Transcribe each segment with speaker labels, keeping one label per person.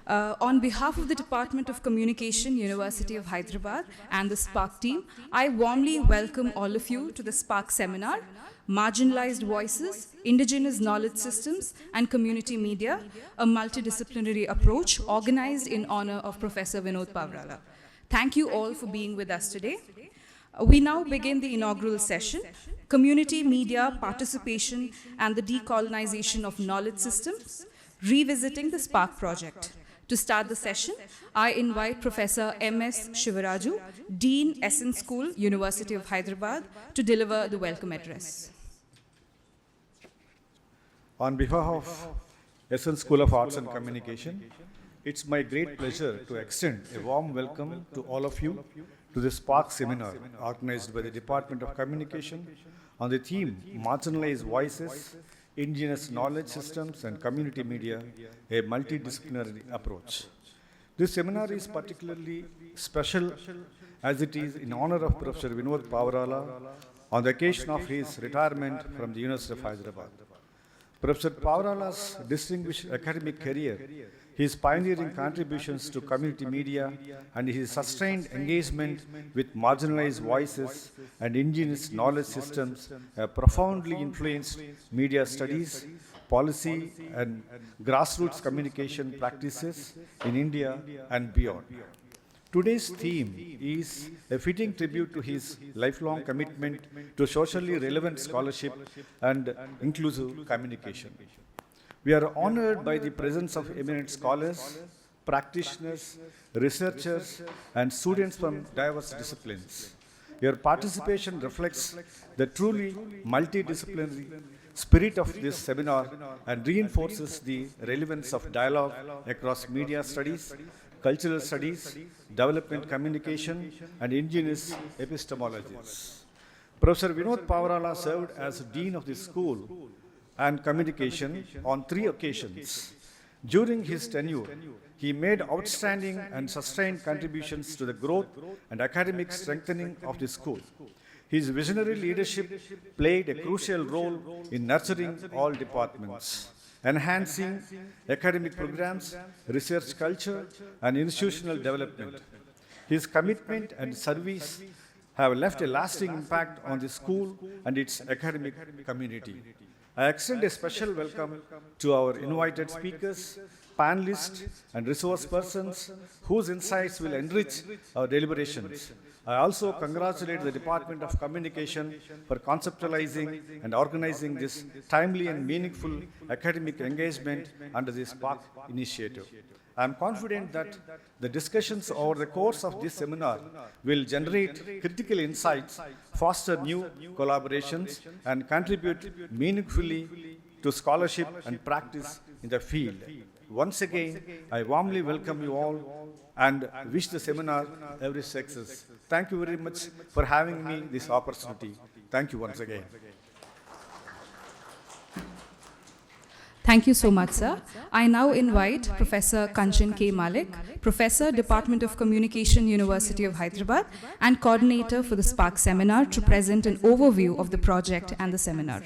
Speaker 1: On behalf of the Department of Communication, University of Hyderabad, and the SPARC team, I warmly welcome all of you to the SPARC Seminar, Marginalized Voices, Indigenous Knowledge Systems, and Community Media, a multidisciplinary approach organized in honor of Professor Vinod Pavrala. Thank you all for being with us today. We now begin the inaugural session, Community Media Participation and the Decolonization of Knowledge Systems, Revisiting the SPARC Project. To start the session, I invite Professor M.S. Shivaraju, Dean, Essen School, University of Hyderabad, to deliver the welcome address.
Speaker 2: On behalf of Essen School of Arts and Communication, it's my great pleasure to extend a warm welcome to all of you to the SPARC Seminar organized by the Department of Communication on the theme Marginalized Voices, Indigenous Knowledge Systems and Community Media, a multidisciplinary approach. This seminar is particularly special as it is in honor of Professor Vinod Pavrala on the occasion of his retirement from the University of Hyderabad. Professor Pavrala's distinguished academic career, his pioneering contributions to community media, and his sustained engagement with marginalized voices and indigenous knowledge systems have profoundly influenced media studies, policy, and grassroots communication practices in India and beyond. Today's theme is a fitting tribute to his lifelong commitment to socially relevant scholarship and inclusive communication. We are honored by the presence of eminent scholars, practitioners, researchers, and students from diverse disciplines. Your participation reflects the truly multidisciplinary spirit of this seminar and reinforces the relevance of dialogue across media studies, cultural studies, development communication, and indigenous epistemologies. Professor Vinod Pavrala served as Dean of the School and Communication on 3 occasions. During his tenure, he made outstanding and sustained contributions to the growth and academic strengthening of the school. His visionary leadership played a crucial role in nurturing all departments, enhancing academic programs, research culture, and institutional development. His commitment and service have left a lasting impact on the school and its academic community. I extend a special welcome to our invited speakers, panelists, and resource persons whose insights will enrich our deliberations. I also congratulate the Department of Communication for conceptualizing and organizing this timely and meaningful academic engagement under the SPARC initiative. I am confident that the discussions over the course of this seminar will generate critical insights, foster new collaborations, and contribute meaningfully to scholarship and practice in the field. Once again, I warmly welcome you all and wish the seminar every success. Thank you very much for having me this opportunity. Thank you once again.
Speaker 1: Thank you so much, sir. I now invite Professor Kanchan K. Malik, Professor, Department of Communication, University of Hyderabad, and Coordinator for the SPARC Seminar to present an overview of the project and the seminar.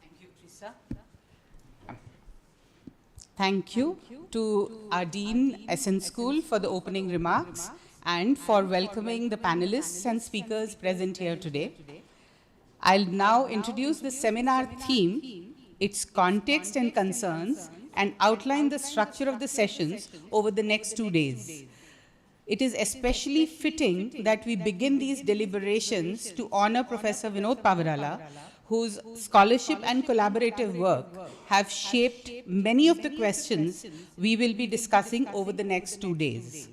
Speaker 3: Thank you, Trisa. Thank you to our Dean, Essen School, for the opening remarks and for welcoming the panelists and speakers present here today. I'll now introduce the seminar theme, its context and concerns, and outline the structure of the sessions over the next 2 days. It is especially fitting that we begin these deliberations to honor Professor Vinod Pavrala, whose scholarship and collaborative work have shaped many of the questions we will be discussing over the next 2 days.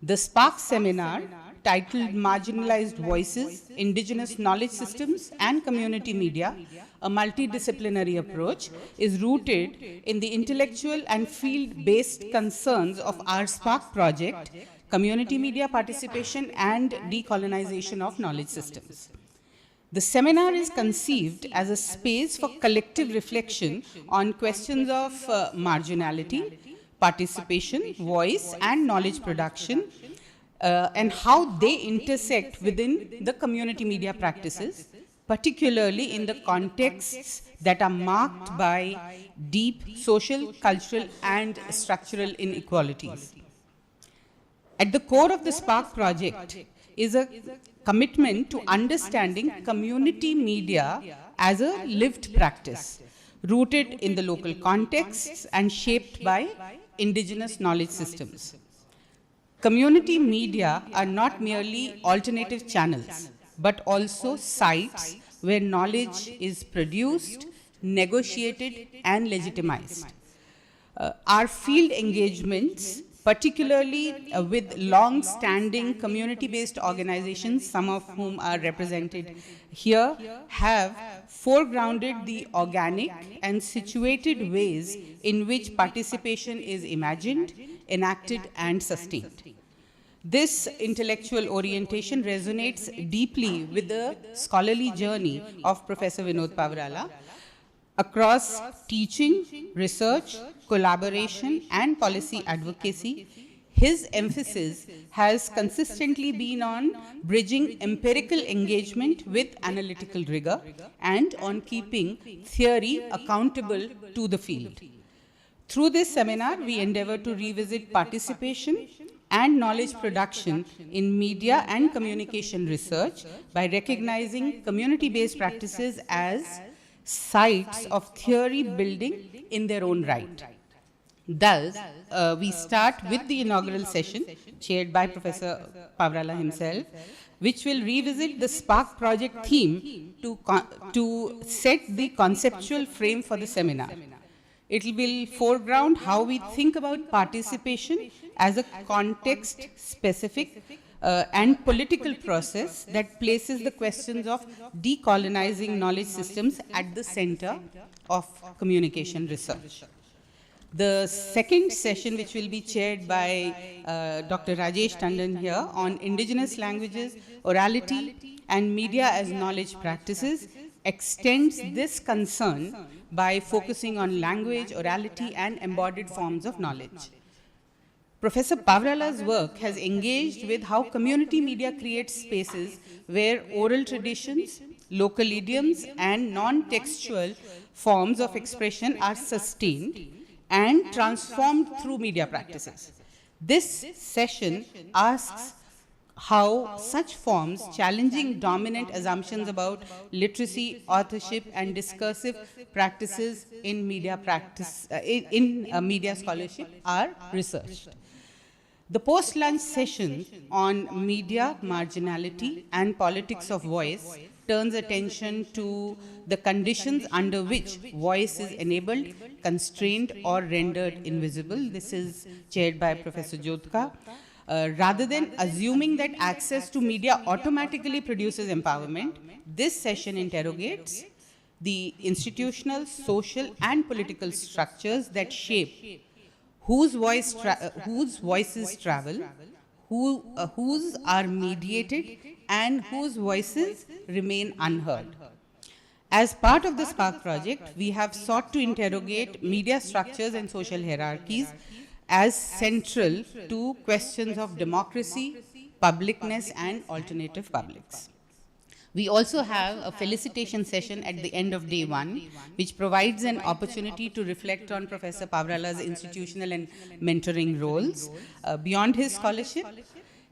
Speaker 3: The SPARC Seminar, titled Marginalized Voices, Indigenous Knowledge Systems and Community Media, a multidisciplinary approach, is rooted in the intellectual and field-based concerns of our SPARC project, Community Media Participation and Decolonization of Knowledge Systems. The seminar is conceived as a space for collective reflection on questions of marginality, participation, voice, and knowledge production, and how they intersect within the community media practices, particularly in the contexts that are marked by deep social, cultural, and structural inequalities. At the core of the SPARC project is a commitment to understanding community media as a lived practice, rooted in the local contexts and shaped by indigenous knowledge systems. Community media are not merely alternative channels, but also sites where knowledge is produced, negotiated, and legitimized. Our field engagements, particularly with long-standing community-based organizations, some of whom are represented here, have foregrounded the organic and situated ways in which participation is imagined, enacted, and sustained. This intellectual orientation resonates deeply with the scholarly journey of Professor Vinod Pavrala across teaching, research, collaboration, and policy advocacy. His emphasis has consistently been on bridging empirical engagement with analytical rigor and on keeping theory accountable to the field. Through this seminar, we endeavor to revisit participation and knowledge production in media and communication research by recognizing community-based practices as sites of theory building in their own right. Thus, we start with the inaugural session chaired by Professor Pavrala himself, which will revisit the SPARC project theme to set the conceptual frame for the seminar. It will foreground how we think about participation as a context-specific and political process that places the questions of decolonizing knowledge systems at the center of communication research. The second session, which will be chaired by Dr. Rajesh Tandon here on indigenous languages, orality, and media as knowledge practices, extends this concern by focusing on language, orality, and embodied forms of knowledge. Professor Pavrala's work has engaged with how community media creates spaces where oral traditions, local idioms, and non-textual forms of expression are sustained and transformed through media practices. This session asks how such forms, challenging dominant assumptions about literacy, authorship, and discursive practices in media media scholarship, are researched. The post-lunch session on media, marginality, and politics of voice turns attention to the conditions under which voice is enabled, constrained, or rendered invisible. This is chaired by Professor Jyotka. Rather than assuming that access to media automatically produces empowerment, this session interrogates the institutional, social, and political structures that shape whose voices travel, whose are mediated, and whose voices remain unheard. As part of the SPARC project, we have sought to interrogate media structures and social hierarchies as central to questions of democracy, publicness, and alternative publics. We also have a felicitation session at the end of day one, which provides an opportunity to reflect on Professor Pavrala's institutional and mentoring roles. Beyond his scholarship,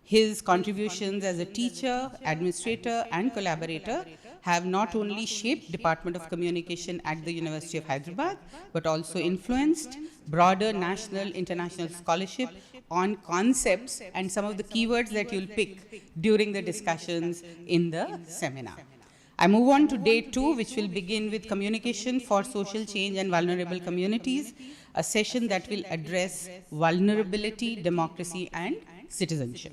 Speaker 3: his contributions as a teacher, administrator, and collaborator have not only shaped Department of Communication at the University of Hyderabad, but also influenced broader national, international scholarship on concepts and some of the keywords that you'll pick during the discussions in the seminar. I move on to day two, which will begin with communication for social change and vulnerable communities, a session that will address vulnerability, democracy, and citizenship.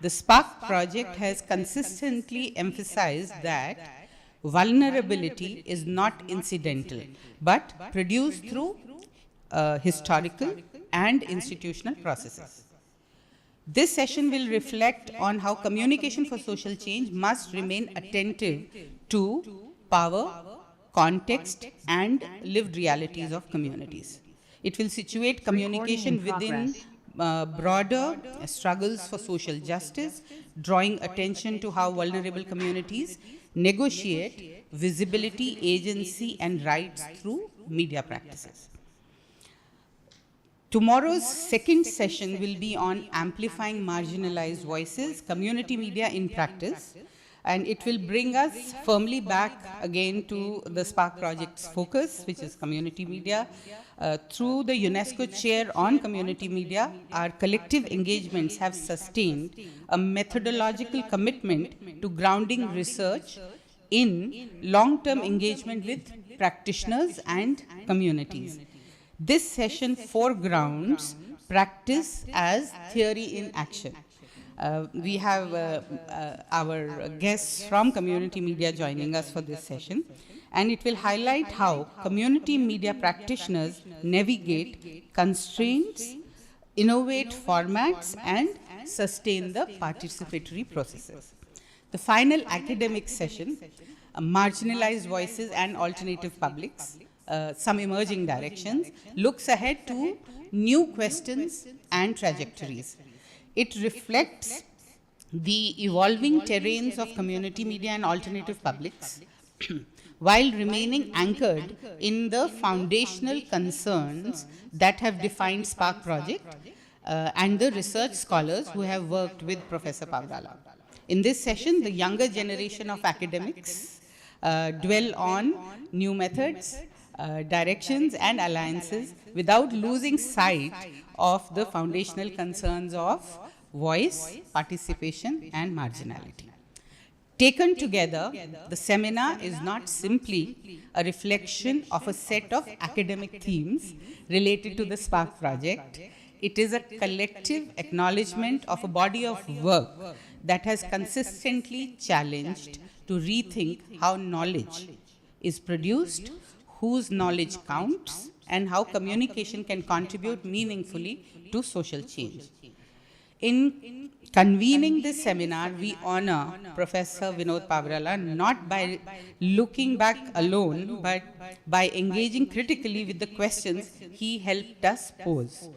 Speaker 3: The SPARC project has consistently emphasized that vulnerability is not incidental, but produced through historical and institutional processes. This session will reflect on how communication for social change must remain attentive to power, context, and lived realities of communities. It will situate communication within broader struggles for social justice, drawing attention to how vulnerable communities negotiate visibility, agency, and rights through media practices. Tomorrow's second session will be on amplifying marginalized voices, community media in practice, and it will bring us firmly back again to the SPARC project's focus, which is community media. Through the UNESCO Chair on community media, our collective engagements have sustained a methodological commitment to grounding research in long-term engagement with practitioners and communities. This session foregrounds practice as theory in action. We have our guests from community media joining us for this session, and it will highlight how community media practitioners navigate constraints, innovate formats, and sustain the participatory processes. The final academic session, Marginalized Voices and Alternative Publics, some emerging directions, looks ahead to new questions and trajectories. It reflects the evolving terrains of community media and alternative publics while remaining anchored in the foundational concerns that have defined SPARC project and the research scholars who have worked with Professor Pavrala. In this session, the younger generation of academics dwell on new methods, directions and alliances without losing sight of the foundational concerns of voice, participation and marginality. Taken together, the seminar is not simply a reflection of a set of academic themes related to the SPARC project. It is a collective acknowledgement of a body of work that has consistently challenged to rethink how knowledge is produced, whose knowledge counts, and how communication can contribute meaningfully to social change. In convening this seminar, we honor Professor Vinod Pavrala not by looking back alone, but by engaging critically with the questions he helped us pose,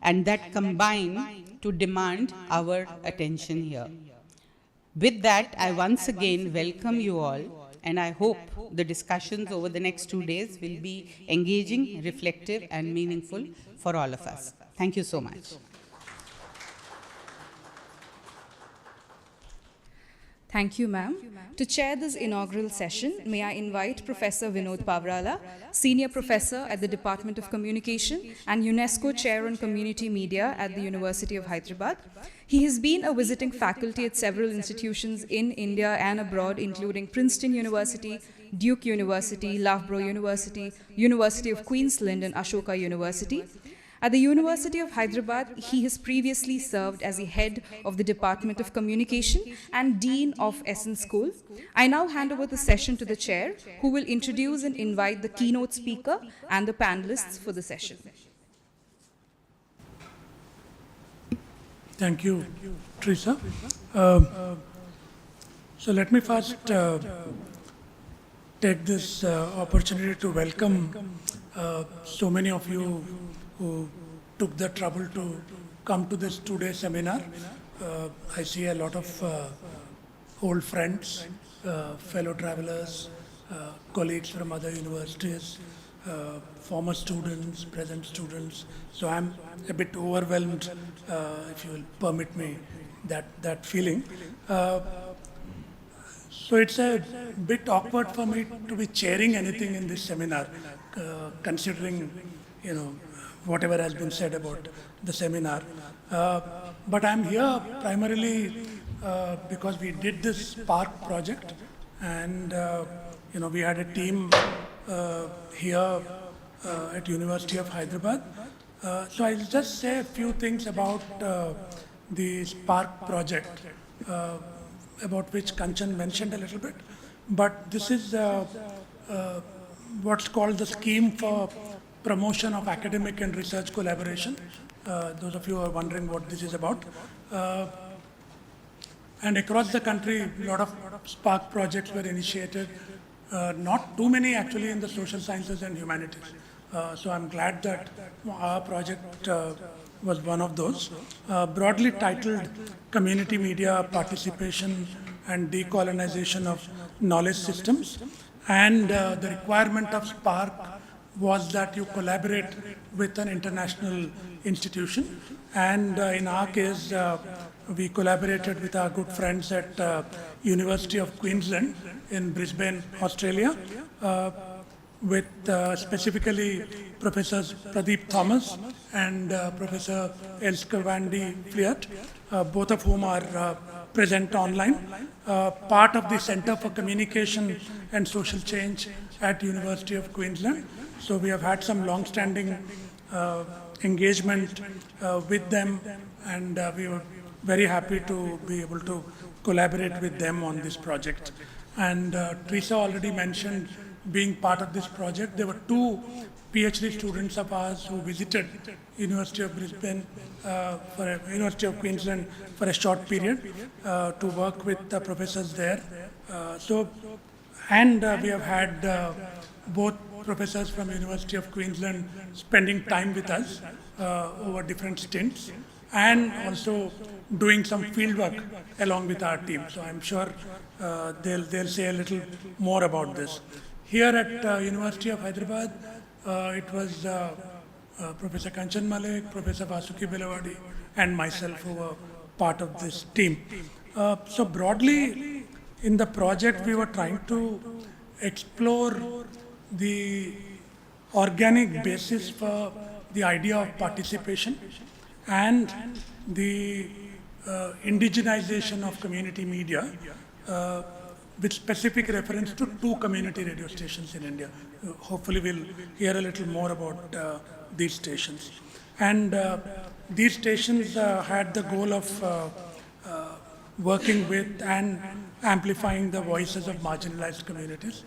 Speaker 3: and that combine to demand our attention here. With that, I once again welcome you all, and I hope the discussions over the next 2 days will be engaging, reflective, and meaningful for all of us. Thank you so much.
Speaker 1: Thank you, ma'am. To chair this inaugural session, may I invite Professor Vinod Pavrala, Senior Professor at the Department of Communication and UNESCO Chair on Community Media at the University of Hyderabad. He has been a visiting faculty at several institutions in India and abroad, including Princeton University, Duke University, Loughborough University, University of Queensland, and Ashoka University. At the University of Hyderabad, he has previously served as the head of the Department of Communication and Dean of Essence School. I now hand over the session to the chair, who will introduce and invite the keynote speaker and the panelists for the session.
Speaker 4: Thank you, Teresa. So let me first take this opportunity to welcome so many of you who took the trouble to come to this 2-day seminar. I see a lot of old friends, fellow travelers, colleagues from other universities, former students, present students. So I'm a bit overwhelmed, if you will permit me that feeling. So it's a bit awkward for me to be chairing anything in this seminar, considering, whatever has been said about the seminar. But I'm here primarily because we did this SPARC project, and we had a team here at University of Hyderabad. So I'll just say a few things about the SPARC project, about which Kanchan mentioned a little bit. But this is what's called the Scheme for Promotion of Academic and Research Collaboration. Those of you who are wondering what this is about. And across the country, a lot of SPARC projects were initiated, not too many actually in the social sciences and humanities. So I'm glad that our project was one of those. Broadly titled Community Media Participation and decolonization of knowledge systems. And the requirement of SPARC was that you collaborate with an international institution. And in our case, we collaborated with our good friends at University of Queensland in Brisbane, Australia, with specifically Professors Pradeep Thomas and Professor Elske van de Vliert, both of whom are present online, part of the Center for Communication and Social Change at University of Queensland. So we have had some long-standing engagement with them, and we were very happy to be able to collaborate with them on this project. And Teresa already mentioned being part of this project. There were two PhD students of ours who visited University of Brisbane, University of Queensland for a short period to work with the professors there. We have had both professors from University of Queensland spending time with us over different stints, and also doing some field work along with our team. So I'm sure they'll say a little more about this. Here at University of Hyderabad, it was Professor Kanchan Malik, Professor Vasuki Belawadi, and myself who were part of this team. So broadly, in the project, we were trying to explore the organic basis for the idea of participation and the indigenization of community media, with specific reference to two community radio stations in India. Hopefully we'll hear a little more about these stations. And these stations had the goal of working with and amplifying the voices of marginalized communities.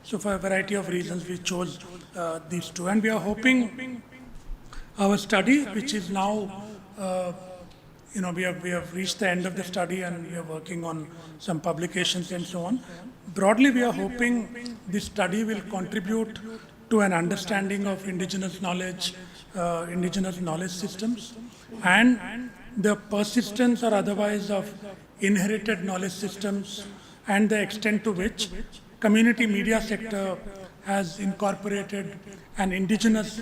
Speaker 4: So for a variety of reasons, we chose these two. And we are hoping our study, which is now, we have reached the end of the study, and we are working on some publications and so on. Broadly, we are hoping this study will contribute to an understanding of indigenous knowledge systems, and the persistence or otherwise of inherited knowledge systems, and the extent to which community media sector has incorporated an indigenous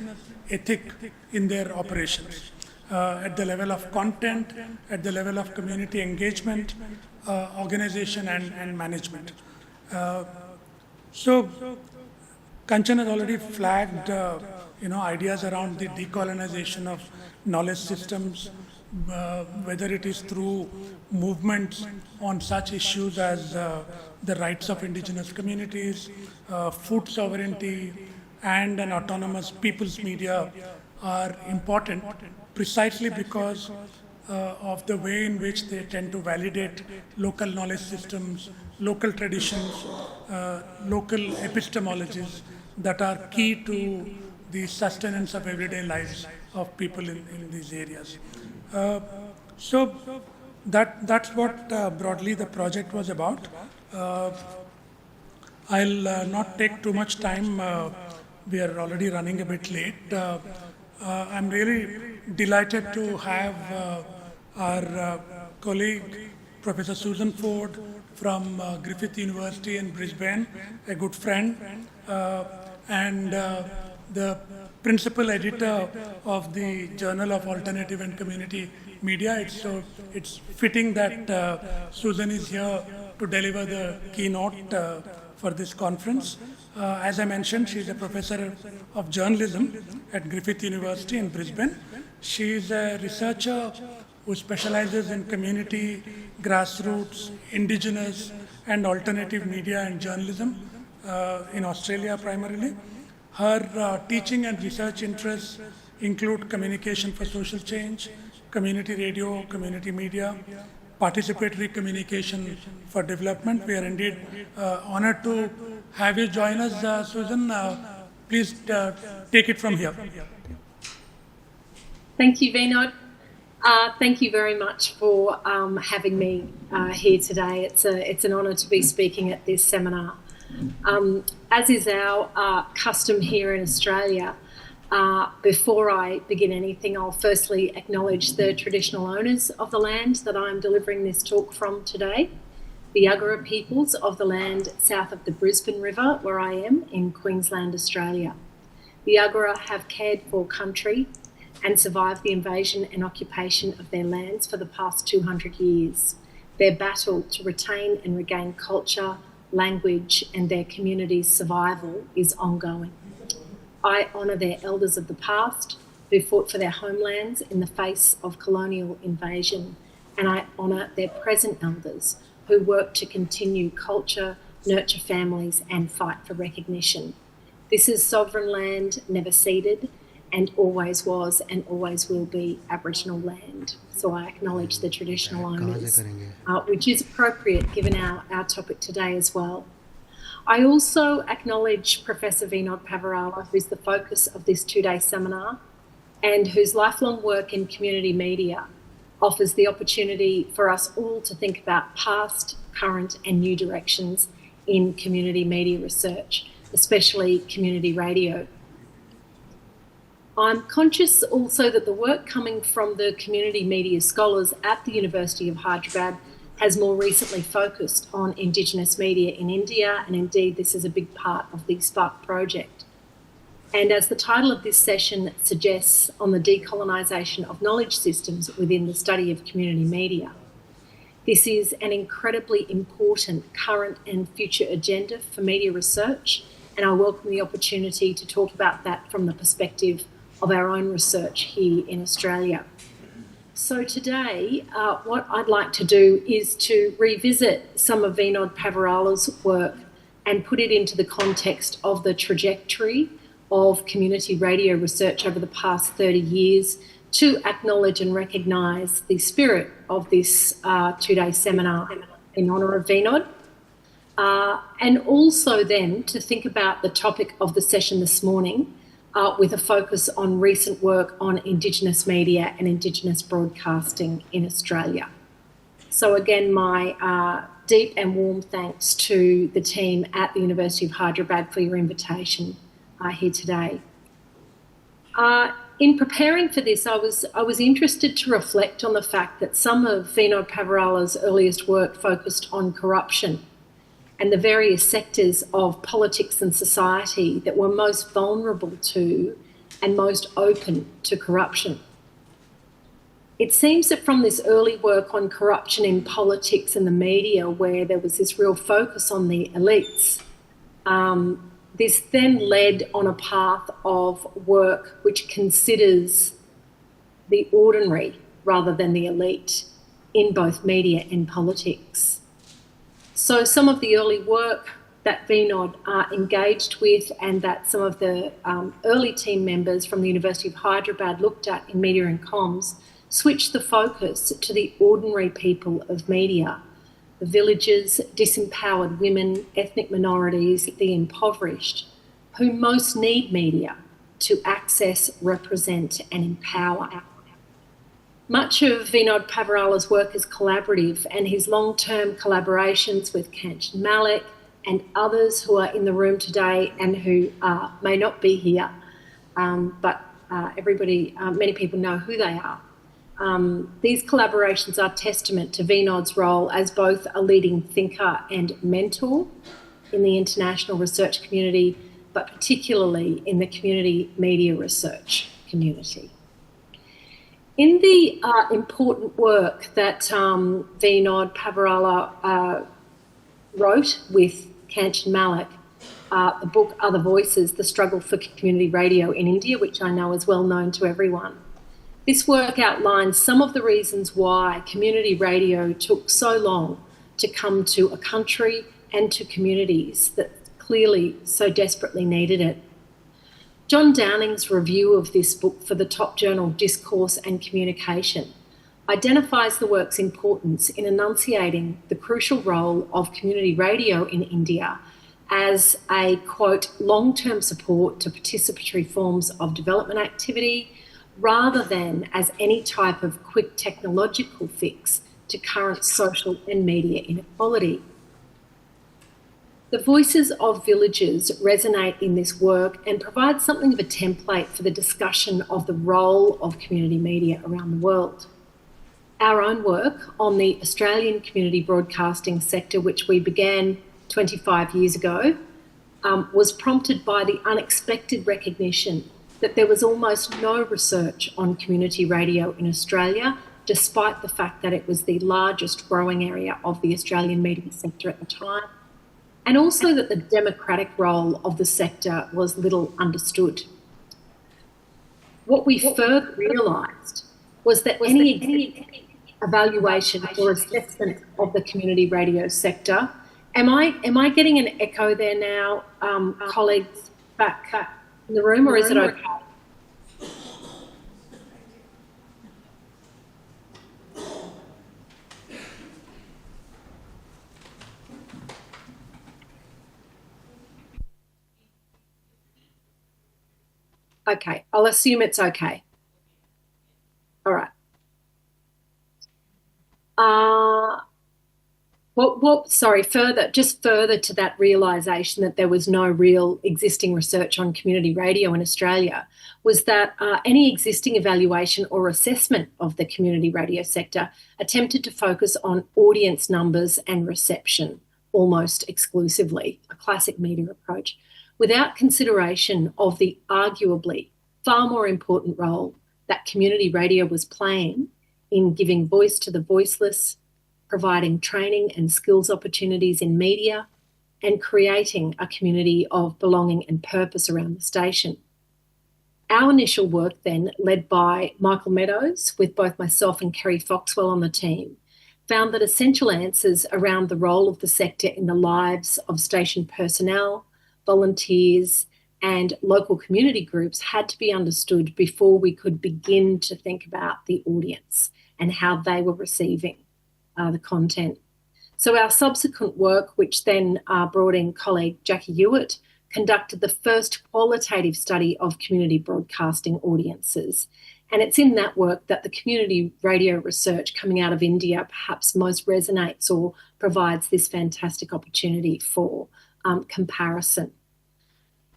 Speaker 4: ethic in their operations. At the level of content, at the level of community engagement, organization and management. So Kanchan has already flagged ideas around the decolonization of knowledge systems, whether it is through movements on such issues as the rights of indigenous communities, food sovereignty, and an autonomous people's media are important precisely because of the way in which they tend to validate local knowledge systems, local traditions, local epistemologies that are key to the sustenance of everyday lives of people in these areas. So that's what broadly the project was about. I'll not take too much time. We are already running a bit late. I'm really delighted to have our colleague, Professor Susan Ford from Griffith University in Brisbane, a good friend, and the principal editor of the Journal of Alternative and Community Media. It's fitting that Susan is here to deliver the keynote for this conference. As I mentioned, she's a professor of journalism at Griffith University in Brisbane. She is a researcher who specializes in community, grassroots, indigenous, and alternative media and journalism in Australia primarily. Her teaching and research interests include communication for social change, community radio, community media, participatory communication for development. We are indeed honored to have you join us, Susan. Please take it from here.
Speaker 5: Thank you, Vinod. Thank you very much for having me here today. It's an honour to be speaking at this seminar. As is our custom here in Australia, before I begin anything, I'll firstly acknowledge the traditional owners of the land that I'm delivering this talk from today. the Yagara peoples of the land south of the Brisbane River, where I am, in Queensland, Australia. The Yagara have cared for country and survived the invasion and occupation of their lands for the past 200 years. Their battle to retain and regain culture, language, and their community's survival is ongoing. I honour their elders of the past who fought for their homelands in the face of colonial invasion, and I honour their present elders who work to continue culture, nurture families, and fight for recognition. This is sovereign land, never ceded, and always was and always will be Aboriginal land. So I acknowledge the traditional owners, which is appropriate given our topic today as well. I also acknowledge Professor Vinod Pavarala, who's the focus of this two-day seminar, and whose lifelong work in community media offers the opportunity for us all to think about past, current, and new directions in community media research, especially community radio. I'm conscious also that the work coming from the community media scholars at the University of Hyderabad has more recently focused on Indigenous media in India, and indeed this is a big part of the SPARC project. And as the title of this session suggests, on the decolonisation of knowledge systems within the study of community media. This is an incredibly important current and future agenda for media research, and I welcome the opportunity to talk about that from the perspective of our own research here in Australia. So today, what I'd like to do is to revisit some of Vinod Pavarala's work and put it into the context of the trajectory of community radio research over the past 30 years to acknowledge and recognise the spirit of this two-day seminar in honour of Vinod, and also then to think about the topic of the session this morning with a focus on recent work on Indigenous media and Indigenous broadcasting in Australia. So again, my deep and warm thanks to the team at the University of Hyderabad for your invitation here today. In preparing for this, I was interested to reflect on the fact that some of Vinod Pavarala's earliest work focused on corruption and the various sectors of politics and society that were most vulnerable to and most open to corruption. It seems that from this early work on corruption in politics and the media, where there was this real focus on the elites, this then led on a path of work which considers the ordinary rather than the elite in both media and politics. So some of the early work that Vinod engaged with and that some of the early team members from the University of Hyderabad looked at in media and comms switched the focus to the ordinary people of media, the villagers, disempowered women, ethnic minorities, the impoverished, who most need media to access, represent and empower. Much of Vinod Pavarala's work is collaborative, and his long-term collaborations with Kanchan Malik and others who are in the room today and who may not be here, but many people know who they are. These collaborations are testament to Vinod's role as both a leading thinker and mentor in the international research community, but particularly in the community media research community. In the important work that Vinod Pavarala wrote with Kanchan Malik, the book Other Voices, The Struggle for Community Radio in India, which I know is well known to everyone. This work outlines some of the reasons why community radio took so long to come to a country and to communities that clearly so desperately needed it. John Downing's review of this book for the top journal Discourse and Communication identifies the work's importance in enunciating the crucial role of community radio in India as a, quote, long-term support to participatory forms of development activity, rather than as any type of quick technological fix to current social and media inequality. The voices of villagers resonate in this work and provide something of a template for the discussion of the role of community media around the world. our own work on the Australian community broadcasting sector, which we began 25 years ago, was prompted by the unexpected recognition that there was almost no research on community radio in Australia, despite the fact that it was the largest growing area of the Australian media sector at the time, and also that the democratic role of the sector was little understood. What we further realised was that any evaluation or assessment of the community radio sector, am I getting an echo there now, colleagues back in the room, or is it okay? Okay, I'll assume it's okay. All right. Further to that realisation that there was no real existing research on community radio in Australia, was that any existing evaluation or assessment of the community radio sector attempted to focus on audience numbers and reception almost exclusively, a classic media approach, without consideration of the arguably far more important role that community radio was playing in giving voice to the voiceless, providing training and skills opportunities in media, and creating a community of belonging and purpose around the station. Our initial work then, led by Michael Meadows, with both myself and Kerry Foxwell on the team, found that essential answers around the role of the sector in the lives of station personnel, volunteers, and local community groups had to be understood before we could begin to think about the audience and how they were receiving the content. So our subsequent work, which then brought in colleague Jackie Hewitt, conducted the first qualitative study of community broadcasting audiences. And it's in that work that the community radio research coming out of India perhaps most resonates or provides this fantastic opportunity for comparison.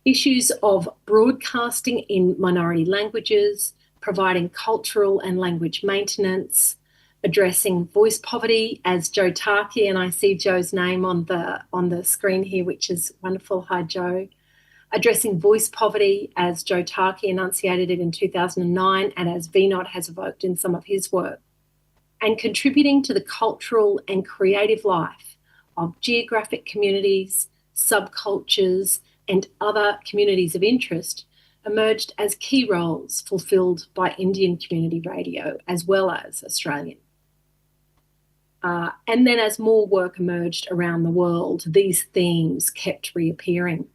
Speaker 5: Issues of broadcasting in minority languages, providing cultural and language maintenance, addressing voice poverty, as Joe Tarkey, and I see Joe's name on the screen here, which is wonderful. Hi, Joe. Addressing voice poverty, as Joe Tarkey enunciated it in 2009, and as VNOT has evoked in some of his work, and contributing to the cultural and creative life of geographic communities, subcultures, and other communities of interest, emerged as key roles fulfilled by Indian community radio as well as Australian. And then as more work emerged around the world, these themes kept reappearing.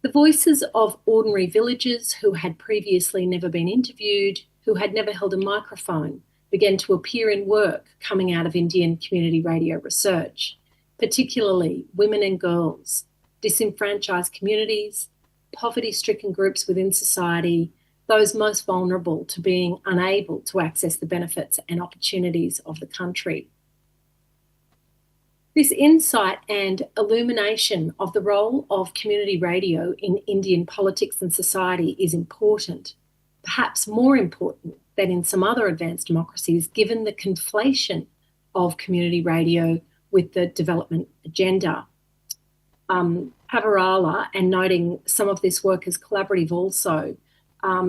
Speaker 5: The voices of ordinary villagers who had previously never been interviewed, who had never held a microphone, began to appear in work coming out of Indian community radio research, particularly women and girls, disenfranchised communities, poverty-stricken groups within society, those most vulnerable to being unable to access the benefits and opportunities of the country. This insight and illumination of the role of community radio in Indian politics and society is important, perhaps more important than in some other advanced democracies, given the conflation of community radio with the development agenda. Pavarala, and noting some of this work as collaborative also,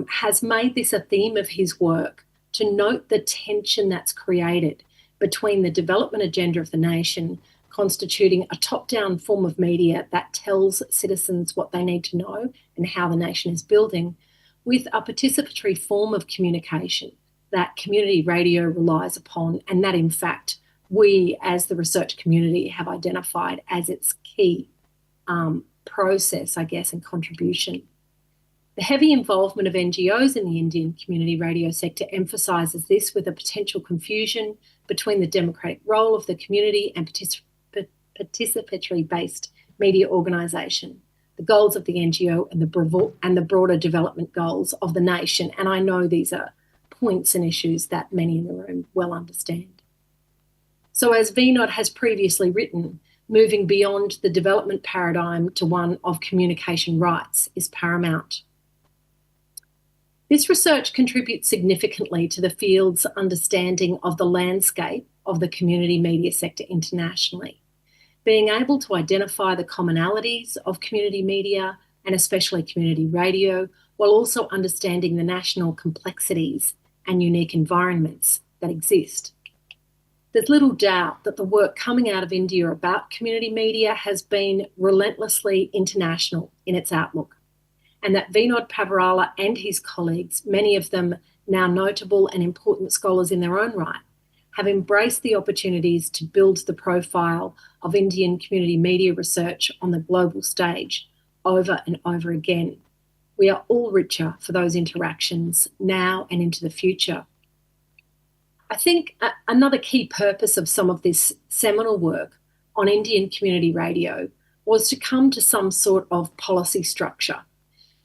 Speaker 5: has made this a theme of his work to note the tension that's created between the development agenda of the nation, constituting a top-down form of media that tells citizens what they need to know and how the nation is building, with a participatory form of communication that community radio relies upon, and that in fact we as the research community have identified as its key process, I guess, and contribution. The heavy involvement of NGOs in the Indian community radio sector emphasises this, with a potential confusion between the democratic role of the community and participatory-based media organisation, the goals of the NGO and the broader development goals of the nation. And I know these are points and issues that many in the room well understand. So as VNOT has previously written, moving beyond the development paradigm to one of communication rights is paramount. This research contributes significantly to the field's understanding of the landscape of the community media sector internationally, being able to identify the commonalities of community media and especially community radio, while also understanding the national complexities and unique environments that exist. There's little doubt that the work coming out of India about community media has been relentlessly international in its outlook, and that Vinod Pavarala and his colleagues, many of them now notable and important scholars in their own right, have embraced the opportunities to build the profile of Indian community media research on the global stage over and over again. We are all richer for those interactions now and into the future. I think another key purpose of some of this seminal work on Indian community radio was to come to some sort of policy structure,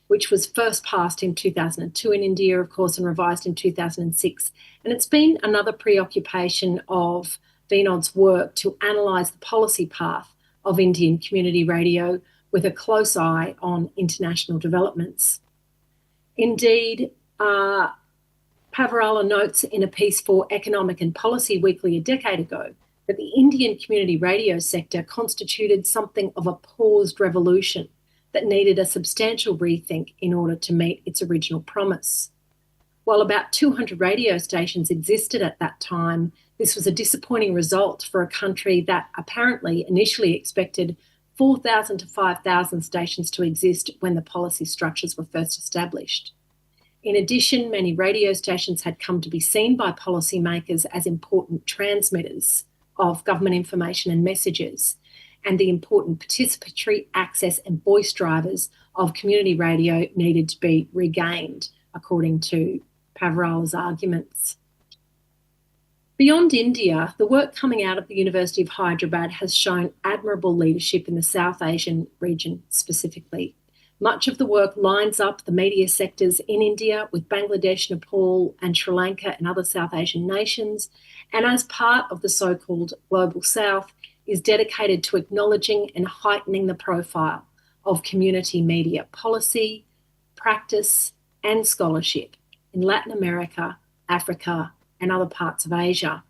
Speaker 5: which was first passed in 2002 in India, of course, and revised in 2006. And it's been another preoccupation of Vinod's work to analyse the policy path of Indian community radio with a close eye on international developments. Indeed, Pavarala notes in a piece for Economic and Policy Weekly a decade ago that the Indian community radio sector constituted something of a paused revolution that needed a substantial rethink in order to meet its original promise. While about 200 radio stations existed at that time, this was a disappointing result for a country that apparently initially expected 4,000 to 5,000 stations to exist when the policy structures were first established. In addition, many radio stations had come to be seen by policymakers as important transmitters of government information and messages, and the important participatory access and voice drivers of community radio needed to be regained, according to Pavarala's arguments. Beyond India, the work coming out of the University of Hyderabad has shown admirable leadership in the South Asian region specifically. Much of the work lines up the media sectors in India with Bangladesh, Nepal, and Sri Lanka and other South Asian nations, and as part of the so-called Global South, is dedicated to acknowledging and heightening the profile of community media policy, practice, and scholarship in Latin America, Africa, and other parts of Asia.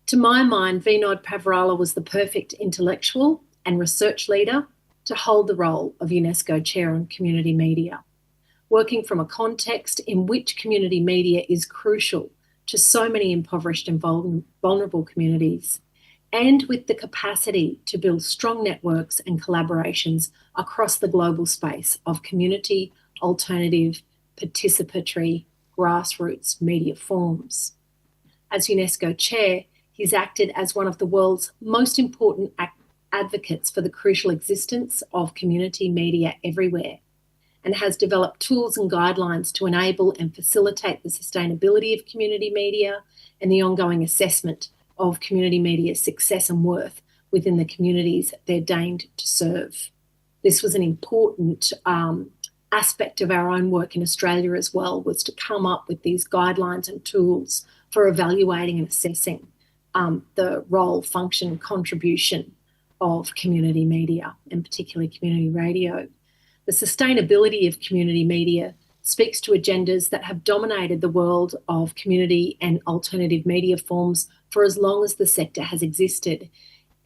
Speaker 5: To my mind, Vinod Pavarala was the perfect intellectual and research leader to hold the role of UNESCO Chair on Community Media, working from a context in which community media is crucial to so many impoverished and vulnerable communities, and with the capacity to build strong networks and collaborations across the global space of community, alternative, participatory, grassroots media forms. As UNESCO Chair, he's acted as one of the world's most important advocates for the crucial existence of community media everywhere, and has developed tools and guidelines to enable and facilitate the sustainability of community media and the ongoing assessment of community media's success and worth within the communities they're deigned to serve. This was an important aspect of our own work in Australia as well, was to come up with these guidelines and tools for evaluating and assessing the role, function, contribution of community media, and particularly community radio. The sustainability of community media speaks to agendas that have dominated the world of community and alternative media forms for as long as the sector has existed.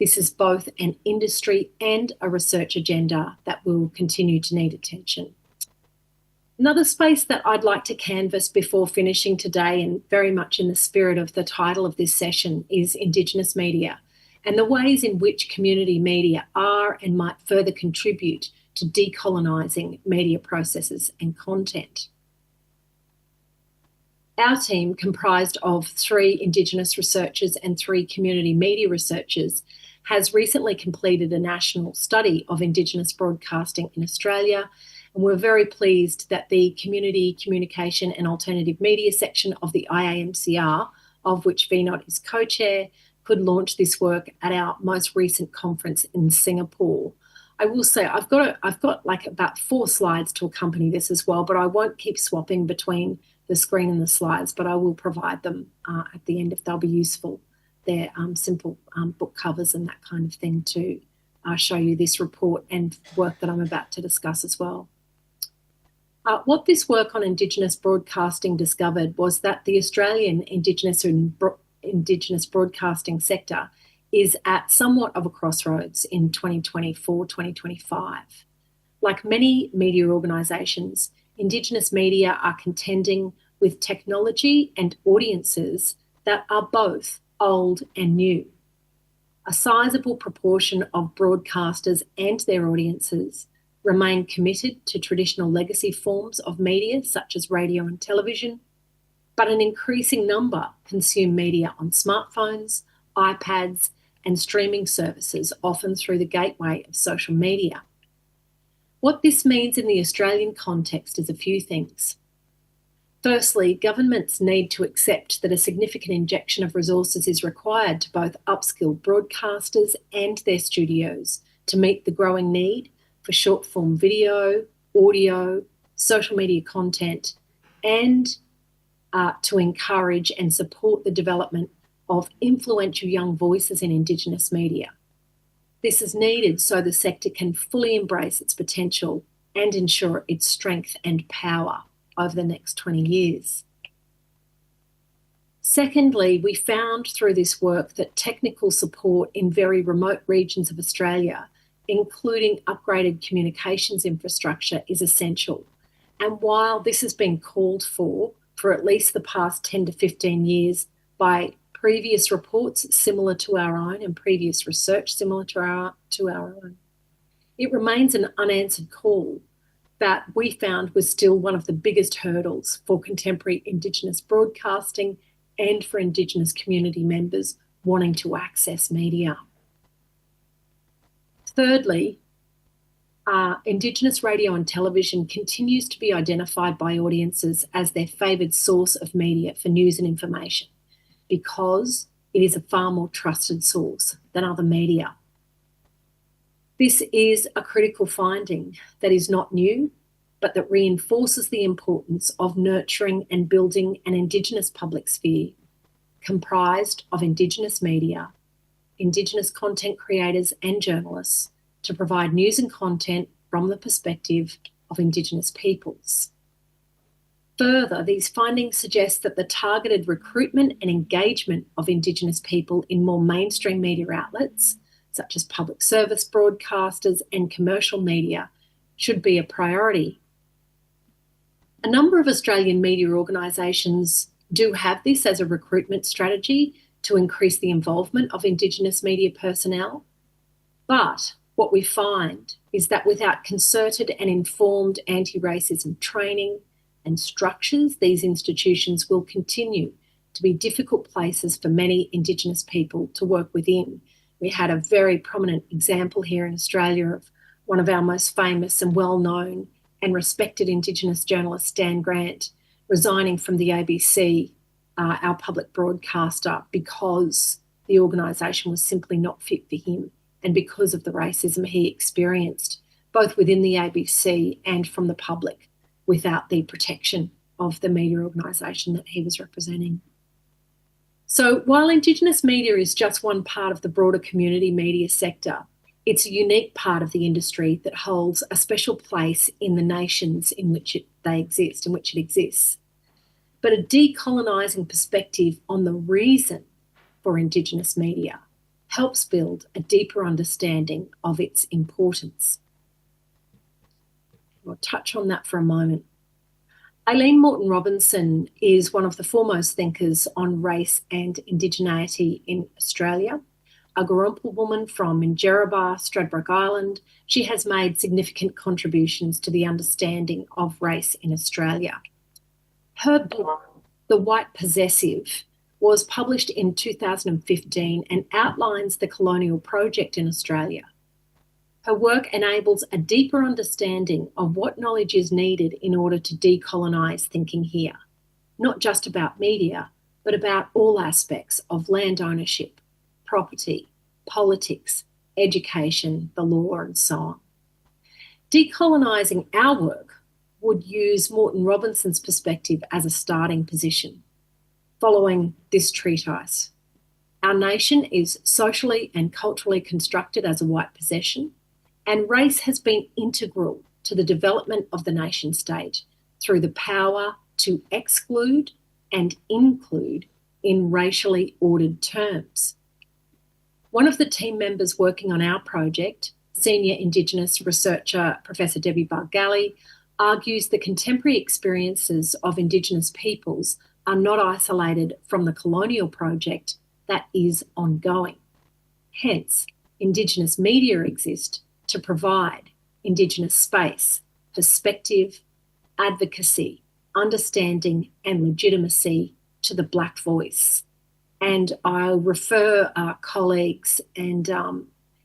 Speaker 5: This is both an industry and a research agenda that will continue to need attention. Another space that I'd like to canvass before finishing today, and very much in the spirit of the title of this session, is Indigenous media, and the ways in which community media are and might further contribute to decolonising media processes and content. Our team, comprised of 3 Indigenous researchers and 3 community media researchers, has recently completed a national study of Indigenous broadcasting in Australia, and we're very pleased that the Community Communication and Alternative Media section of the IAMCR, of which Vinod is co-chair, could launch this work at our most recent conference in Singapore. I will say I've got like about 4 slides to accompany this as well, but I won't keep swapping between the screen and the slides, but I will provide them at the end if they'll be useful. They're simple book covers and that kind of thing to show you this report and work that I'm about to discuss as well. What this work on Indigenous broadcasting discovered was that the Australian Indigenous broadcasting sector is at somewhat of a crossroads in 2024-2025. Like many media organisations, Indigenous media are contending with technology and audiences that are both old and new. A sizable proportion of broadcasters and their audiences remain committed to traditional legacy forms of media such as radio and television, but an increasing number consume media on smartphones, iPads, and streaming services, often through the gateway of social media. What this means in the Australian context is a few things. Firstly, governments need to accept that a significant injection of resources is required to both upskill broadcasters and their studios to meet the growing need for short-form video, audio, social media content, and to encourage and support the development of influential young voices in Indigenous media. This is needed so the sector can fully embrace its potential and ensure its strength and power over the next 20 years. Secondly, we found through this work that technical support in very remote regions of Australia, including upgraded communications infrastructure, is essential. And while this has been called for at least the past 10 to 15 years by previous reports similar to our own and previous research similar to our own, it remains an unanswered call that we found was still one of the biggest hurdles for contemporary Indigenous broadcasting and for Indigenous community members wanting to access media. Thirdly, Indigenous radio and television continues to be identified by audiences as their favoured source of media for news and information because it is a far more trusted source than other media. This is a critical finding that is not new, but that reinforces the importance of nurturing and building an Indigenous public sphere comprised of Indigenous media, Indigenous content creators and journalists to provide news and content from the perspective of Indigenous peoples. Further, these findings suggest that the targeted recruitment and engagement of Indigenous people in more mainstream media outlets, such as public service broadcasters and commercial media, should be a priority. A number of Australian media organisations do have this as a recruitment strategy to increase the involvement of Indigenous media personnel, but what we find is that without concerted and informed anti-racism training and structures, these institutions will continue to be difficult places for many Indigenous people to work within. We had a very prominent example here in Australia of one of our most famous and well-known and respected Indigenous journalist, Stan Grant, resigning from the ABC, our public broadcaster, because the organisation was simply not fit for him and because of the racism he experienced, both within the ABC and from the public, without the protection of the media organisation that he was representing. So while Indigenous media is just one part of the broader community media sector, it's a unique part of the industry that holds a special place in the nations in which it exists. But a decolonising perspective on the reason for Indigenous media helps build a deeper understanding of its importance. I'll touch on that for a moment. Aileen Moreton-Robinson is one of the foremost thinkers on race and indigeneity in Australia. A Gurrumpul woman from Hyderabad, Stradbroke Island, she has made significant contributions to the understanding of race in Australia. Her book, The White Possessive, was published in 2015 and outlines the colonial project in Australia. Her work enables a deeper understanding of what knowledge is needed in order to decolonise thinking here, not just about media, but about all aspects of land ownership, property, politics, education, the law, and so on. Decolonising our work would use Moreton-Robinson's perspective as a starting position. Following this treatise, our nation is socially and culturally constructed as a white possession, and race has been integral to the development of the nation state through the power to exclude and include in racially ordered terms. One of the team members working on our project, senior Indigenous researcher Professor Debbie Bargali, argues the contemporary experiences of Indigenous peoples are not isolated from the colonial project that is ongoing. Hence, Indigenous media exist to provide Indigenous space, perspective, advocacy, understanding and legitimacy to the Black voice. And I'll refer colleagues and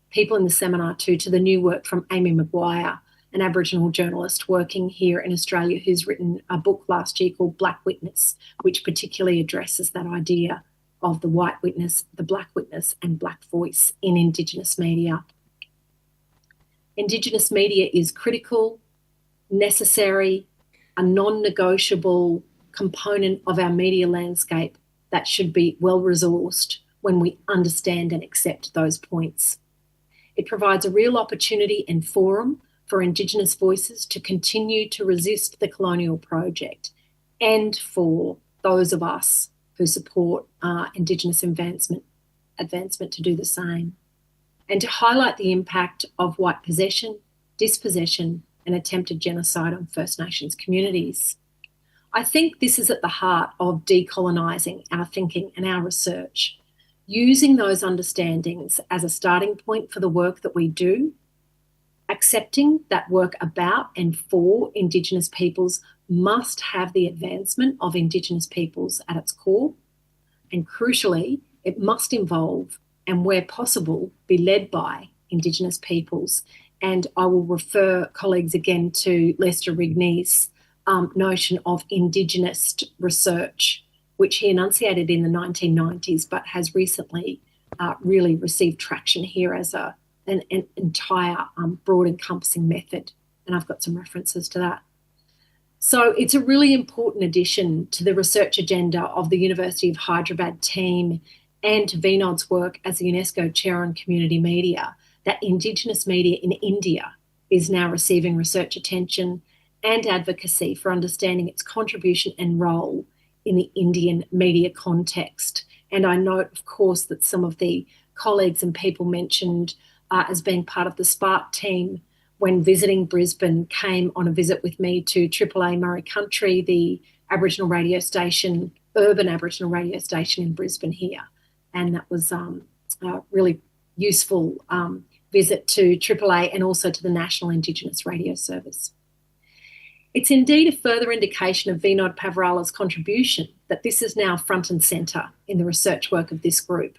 Speaker 5: people in the seminar to the new work from Amy Maguire, an Aboriginal journalist working here in Australia who's written a book last year called Black Witness, which particularly addresses that idea of the white witness, the Black witness and Black voice in Indigenous media. Indigenous media is critical, necessary, a non-negotiable component of our media landscape that should be well-resourced when we understand and accept those points. It provides a real opportunity and forum for Indigenous voices to continue to resist the colonial project and for those of us who support Indigenous advancement to do the same, and to highlight the impact of white possession, dispossession and attempted genocide on First Nations communities. I think this is at the heart of decolonising our thinking and our research, using those understandings as a starting point for the work that we do, accepting that work about and for Indigenous peoples must have the advancement of Indigenous peoples at its core, and crucially, it must involve and where possible be led by Indigenous peoples. And I will refer colleagues again to Lester Rigney's notion of Indigenous research, which he enunciated in the 1990s, but has recently really received traction here as an entire broad encompassing method. And I've got some references to that. So it's a really important addition to the research agenda of the University of Hyderabad team and to Vinod's work as the UNESCO Chair on Community Media that Indigenous media in India is now receiving research attention and advocacy for understanding its contribution and role in the Indian media context. And I note, of course, that some of the colleagues and people mentioned as being part of the SPARC team when visiting Brisbane came on a visit with me to AAA Murray Country, the Aboriginal radio station, urban Aboriginal radio station in Brisbane here. And that was a really useful visit to AAA and also to the National Indigenous Radio Service. It's indeed a further indication of Vinod Pavarala's contribution that this is now front and centre in the research work of this group.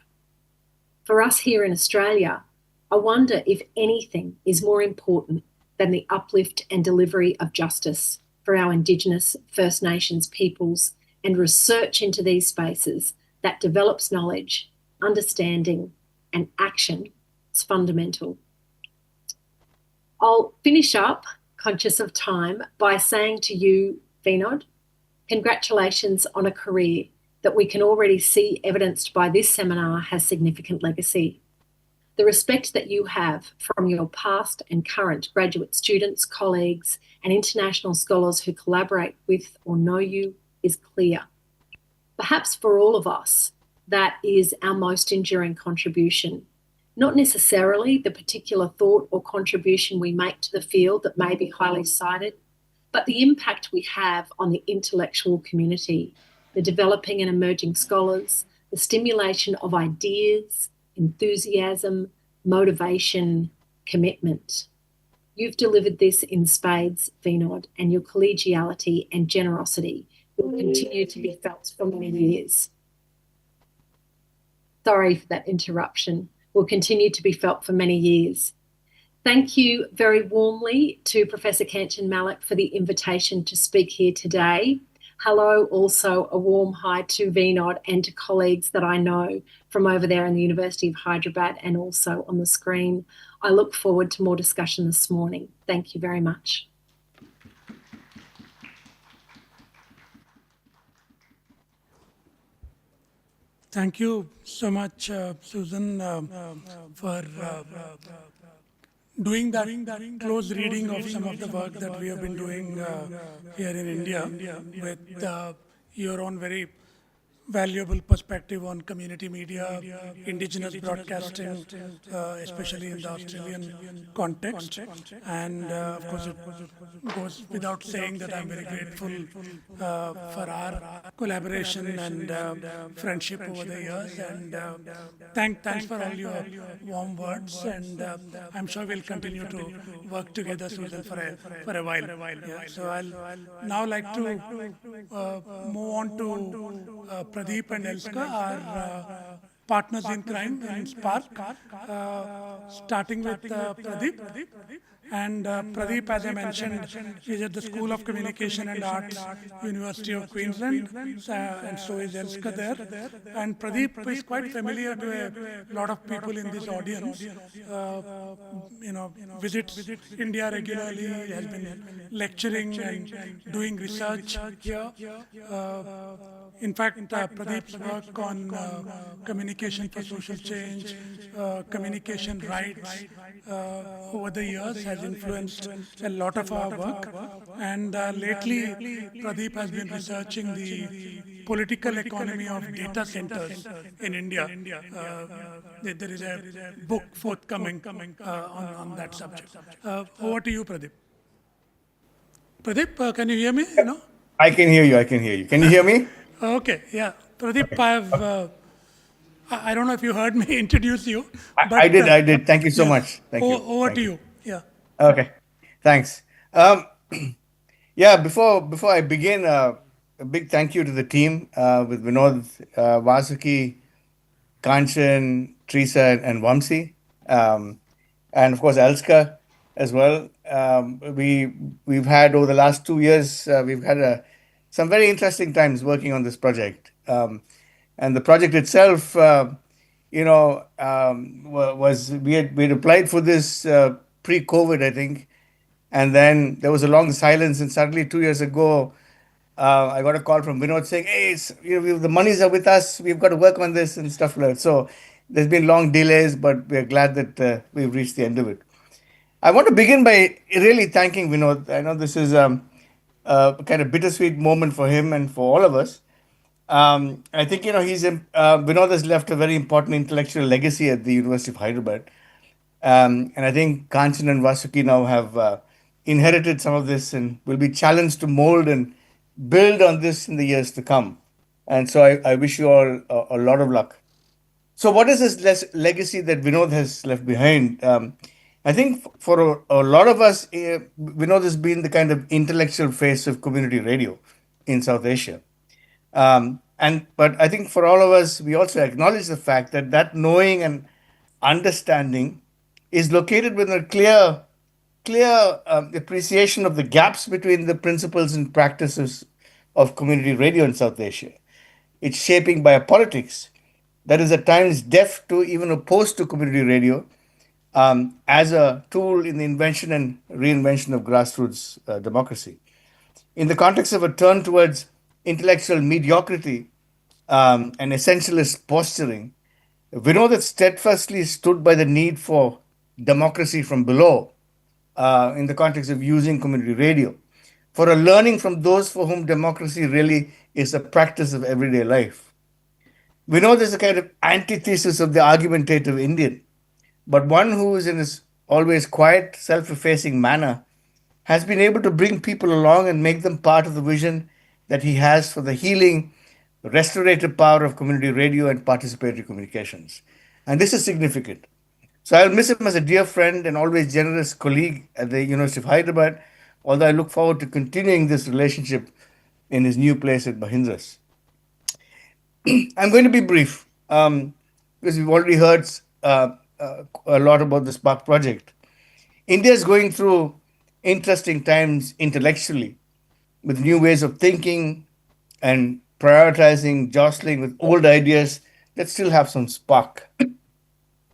Speaker 5: For us here in Australia, I wonder if anything is more important than the uplift and delivery of justice for our Indigenous First Nations peoples and research into these spaces that develops knowledge, understanding and action. It's fundamental. I'll finish up, conscious of time, by saying to you, Vinod, congratulations on a career that we can already see evidenced by this seminar has significant legacy. The respect that you have from your past and current graduate students, colleagues, and international scholars who collaborate with or know you is clear. Perhaps for all of us, that is our most enduring contribution. Not necessarily the particular thought or contribution we make to the field that may be highly cited, but the impact we have on the intellectual community, the developing and emerging scholars, the stimulation of ideas, enthusiasm, motivation, commitment. You've delivered this in spades, Vinod, and your collegiality and generosity will continue to be felt for many years. Sorry for that interruption. Will continue to be felt for many years. Thank you very warmly to Professor Kanchan Malik for the invitation to speak here today. Hello, also a warm hi to Vinod and to colleagues that I know from over there in the University of Hyderabad and also on the screen. I look forward to more discussion this morning. Thank you very much.
Speaker 4: Thank you so much, Susan, for doing that close reading of some of the work that we have been doing here in India with your own very valuable perspective on community media, indigenous broadcasting, especially in the Australian context. And of course, it goes without saying that I'm very grateful for our collaboration and friendship over the years. And thanks for all your warm words. And I'm sure we'll continue to work together, Susan, for a while. Yeah. So I'll now like to move on to Pradeep and Elska, our partners in crime in SPARC, starting with Pradeep. And Pradeep, as I mentioned, is at the School of Communication and Arts, University of Queensland, and so is Elska there. And Pradeep is quite familiar to a lot of people in this audience. Visits India regularly, has been lecturing and doing research here. In fact, Pradeep's work on communication for social change, communication rights over the years has influenced a lot of our work. And lately, Pradeep has been researching the political economy of data centers in India. There is a book forthcoming on that subject. Over to you, Pradeep. Pradeep, can you hear me? No?
Speaker 6: I can hear you. I can hear you. Can you hear me?
Speaker 4: Okay, yeah. Pradeep, I don't know if you heard me introduce you. But,
Speaker 6: I did. I did. Thank you so much. Thank you.
Speaker 4: Over to you. Yeah.
Speaker 6: Okay. Thanks. Yeah. Before I begin, a big thank you to the team with Vinod, Vasuki, Kanchan, Teresa, and Vamsi, and of course Elska as well. We've had over the last 2 years, we've had some very interesting times working on this project. And the project itself, was we had applied for this pre-COVID, I think, and then there was a long silence, and suddenly 2 years ago, I got a call from Vinod saying, "Hey, the monies are with us. We've got to work on this and stuff like that." So there's been long delays, but we're glad that we've reached the end of it. I want to begin by really thanking Vinod. I know this is a kind of bittersweet moment for him and for all of us. I think Vinod has left a very important intellectual legacy at the University of Hyderabad, and I think Kanchan and Vasuki now have inherited some of this and will be challenged to mold and build on this in the years to come. And so I wish you all a lot of luck. So, what is this legacy that Vinod has left behind? I think for a lot of us, Vinod has been the kind of intellectual face of community radio in South Asia. But I think for all of us, we also acknowledge the fact that knowing and understanding is located within a clear appreciation of the gaps between the principles and practices of community radio in South Asia. It's shaping by a politics that is at times deaf to, even opposed to community radio as a tool in the invention and reinvention of grassroots democracy. In the context of a turn towards intellectual mediocrity and essentialist posturing, Vinod had steadfastly stood by the need for democracy from below in the context of using community radio, for a learning from those for whom democracy really is a practice of everyday life. Vinod is a kind of antithesis of the argumentative Indian, but one who is in his always quiet, self-effacing manner has been able to bring people along and make them part of the vision that he has for the healing, restorative power of community radio and participatory communications. And this is significant. So I'll miss him as a dear friend and always generous colleague at the University of Hyderabad, although I look forward to continuing this relationship in his new place at Mahindras. I'm going to be brief because we've already heard a lot about the SPARC project. India is going through interesting times intellectually, with new ways of thinking and prioritizing, jostling with old ideas that still have some spark.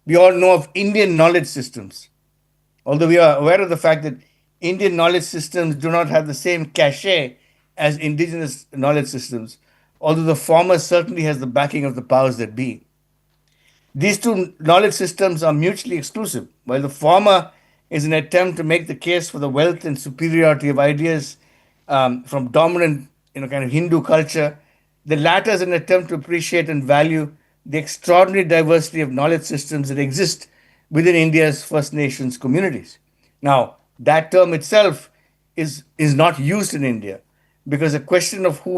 Speaker 6: We all know of Indian knowledge systems, although we are aware of the fact that Indian knowledge systems do not have the same cachet as indigenous knowledge systems, although the former certainly has the backing of the powers that be. These two knowledge systems are mutually exclusive. While the former is an attempt to make the case for the wealth and superiority of ideas from dominant, kind of Hindu culture. The latter is an attempt to appreciate and value the extraordinary diversity of knowledge systems that exist within India's First Nations communities. Now, that term itself is not used in India because the question of who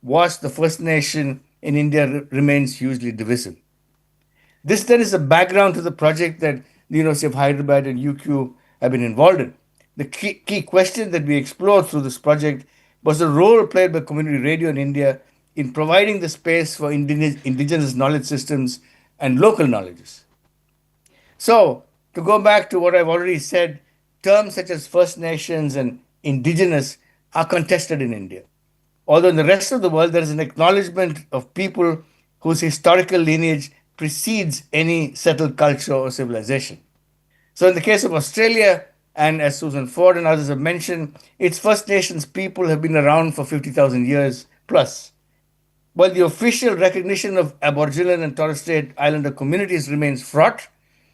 Speaker 6: was the First Nation in India remains hugely divisive. This then is the background to the project that the University of Hyderabad and UQ have been involved in. The key question that we explored through this project was the role played by community radio in India in providing the space for indigenous knowledge systems and local knowledges. So, to go back to what I've already said, terms such as First Nations and Indigenous are contested in India. Although in the rest of the world, there is an acknowledgement of people whose historical lineage precedes any settled culture or civilization. So in the case of Australia, and as Susan Ford and others have mentioned, its First Nations people have been around for 50,000 years plus. While the official recognition of Aboriginal and Torres Strait Islander communities remains fraught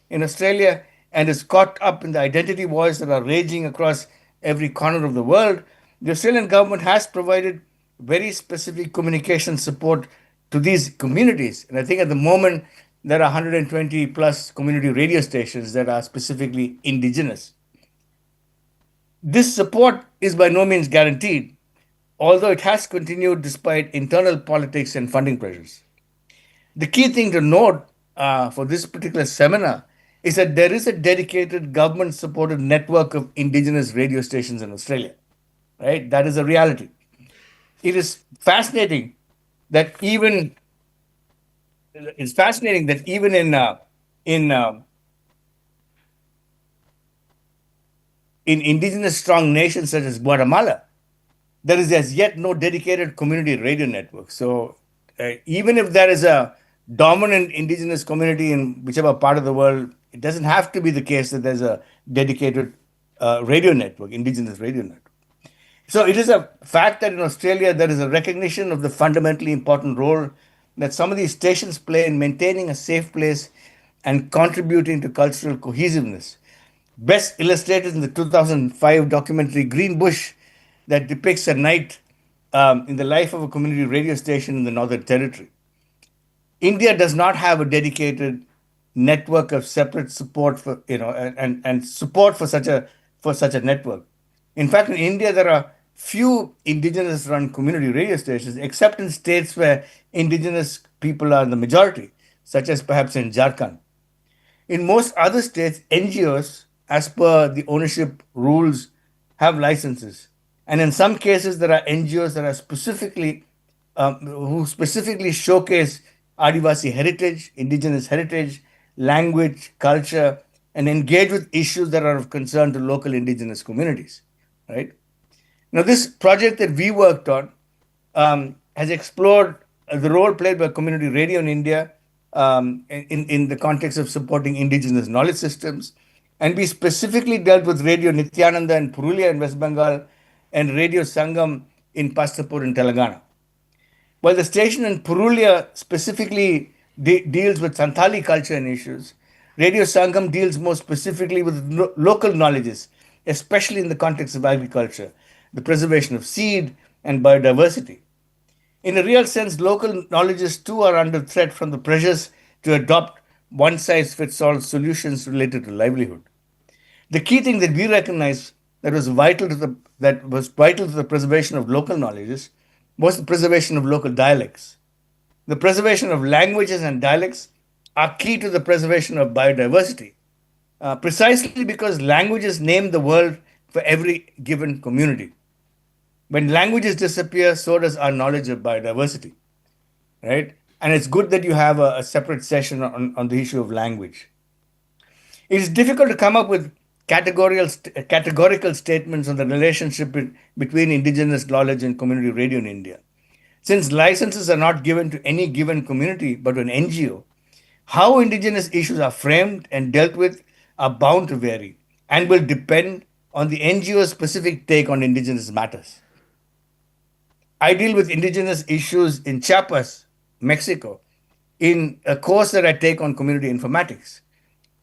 Speaker 6: in Australia and is caught up in the identity wars that are raging across every corner of the world, the Australian government has provided very specific communication support to these communities. And I think at the moment, there are 120 plus community radio stations that are specifically Indigenous. This support is by no means guaranteed, although it has continued despite internal politics and funding pressures. The key thing to note for this particular seminar is that there is a dedicated government-supported network of Indigenous radio stations in Australia. Right? That is a reality. It is fascinating that even in indigenous strong nations such as Guatemala, there is as yet no dedicated community radio network. So even if there is a dominant indigenous community in whichever part of the world, it doesn't have to be the case that there's a dedicated radio network, indigenous radio network. So it is a fact that in Australia, there is a recognition of the fundamentally important role that some of these stations play in maintaining a safe place and contributing to cultural cohesiveness. Best illustrated in the 2005 documentary Green Bush that depicts a night in the life of a community radio station in the Northern Territory. India does not have a dedicated network of separate support for, and support for such a network. In fact, in India, there are few indigenous-run community radio stations, except in states where indigenous people are the majority, such as perhaps in Jharkhand. In most other states, NGOs, as per the ownership rules, have licenses. And in some cases, there are NGOs that are who specifically showcase Adivasi heritage, indigenous heritage, language, culture, and engage with issues that are of concern to local indigenous communities, right? Now, this project that we worked on has explored the role played by community radio in India in the context of supporting indigenous knowledge systems. And we specifically dealt with Radio Nityananda in Purulia in West Bengal and Radio Sangam in Pastapur in Telangana. While the station in Purulia specifically deals with Santali culture and issues, Radio Sangam deals more specifically with local knowledges, especially in the context of agriculture, the preservation of seed, and biodiversity. In a real sense, local knowledges too are under threat from the pressures to adopt one-size-fits-all solutions related to livelihood. The key thing that we recognize that was vital to the preservation of local knowledges was the preservation of local dialects. The preservation of languages and dialects are key to the preservation of biodiversity, precisely because languages name the world for every given community. When languages disappear, so does our knowledge of biodiversity, right? And it's good that you have a separate session on the issue of language. It is difficult to come up with categorical statements on the relationship between indigenous knowledge and community radio in India. Since licenses are not given to any given community but to an NGO, how indigenous issues are framed and dealt with are bound to vary and will depend on the NGO's specific take on indigenous matters. I deal with indigenous issues in Chiapas, Mexico, in a course that I take on community informatics,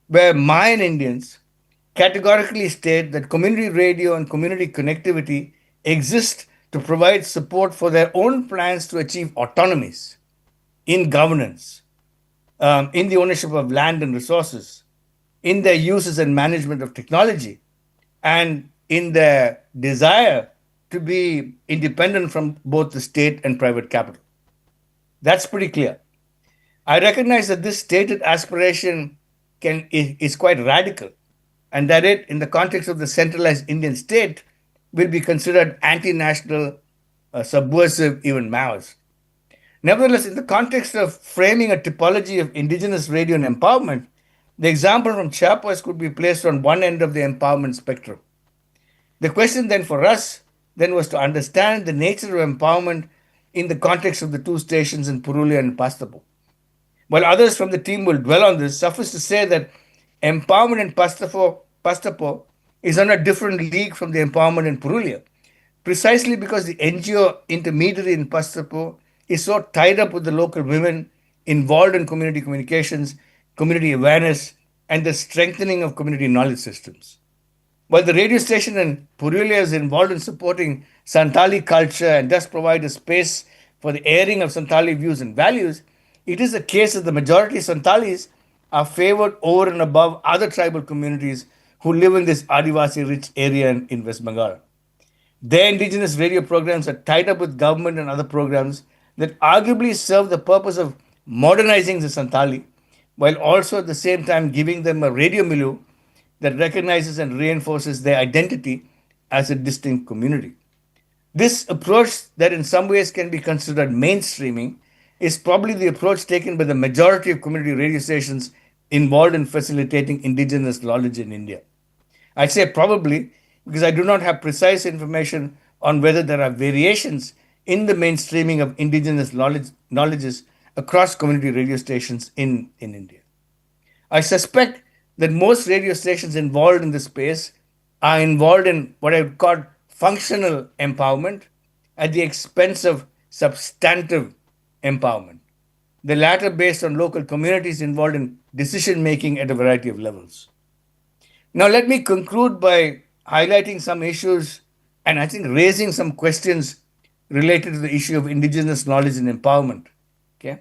Speaker 6: where Mayan Indians categorically state that community radio and community connectivity exist to provide support for their own plans to achieve autonomies in governance, in the ownership of land and resources, in their uses and management of technology, and in their desire to be independent from both the state and private capital. That's pretty clear. I recognize that this stated aspiration is quite radical, and that it, in the context of the centralized Indian state, will be considered anti-national, subversive, even Maoist. Nevertheless, in the context of framing a typology of indigenous radio and empowerment, the example from Chiapas could be placed on one end of the empowerment spectrum. The question then for us was to understand the nature of empowerment in the context of the two stations in Purulia and Pastapo. While others from the team will dwell on this, suffice to say that empowerment in Pastapo is on a different league from the empowerment in Purulia, precisely because the NGO intermediary in Pastapo is so tied up with the local women involved in community communications, community awareness, and the strengthening of community knowledge systems. While the radio station in Purulia is involved in supporting Santali culture and thus provide a space for the airing of Santali views and values, it is the case that the majority of Santalis are favored over and above other tribal communities who live in this Adivasi-rich area in West Bengal. Their indigenous radio programs are tied up with government and other programs that arguably serve the purpose of modernizing the Santali, while also at the same time giving them a radio milieu that recognizes and reinforces their identity as a distinct community. This approach, that in some ways can be considered mainstreaming, is probably the approach taken by the majority of community radio stations involved in facilitating indigenous knowledge in India. I say probably because I do not have precise information on whether there are variations in the mainstreaming of indigenous knowledges across community radio stations in India. I suspect that most radio stations involved in this space are involved in what I would call functional empowerment at the expense of substantive empowerment, the latter based on local communities involved in decision making at a variety of levels. Now, let me conclude by highlighting some issues and I think raising some questions related to the issue of indigenous knowledge and empowerment. Okay?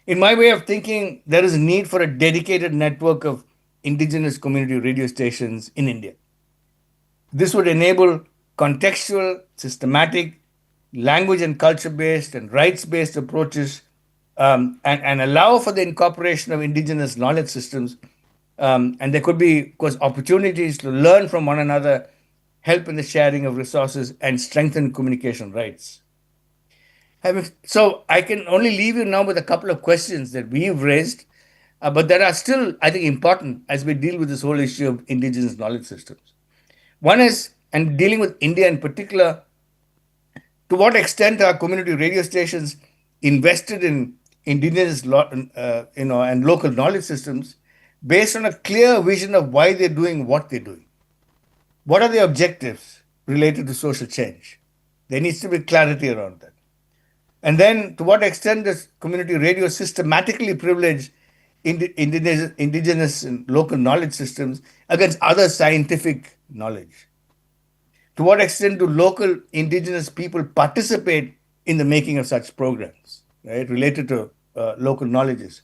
Speaker 6: In my way of thinking, there is a need for a dedicated network of indigenous community radio stations in India. This would enable contextual, systematic, language and culture-based and rights-based approaches and allow for the incorporation of indigenous knowledge systems. And there could be, of course, opportunities to learn from one another, help in the sharing of resources, and strengthen communication rights. So I can only leave you now with a couple of questions that we've raised, but that are still, I think, important as we deal with this whole issue of indigenous knowledge systems. One is, and dealing with India in particular, to what extent are community radio stations invested in indigenous and local knowledge systems based on a clear vision of why they're doing what they're doing? What are the objectives related to social change? There needs to be clarity around that. And then, to what extent does community radio systematically privilege indigenous and local knowledge systems against other scientific knowledge? To what extent do local indigenous people participate in the making of such programs, right, related to local knowledges?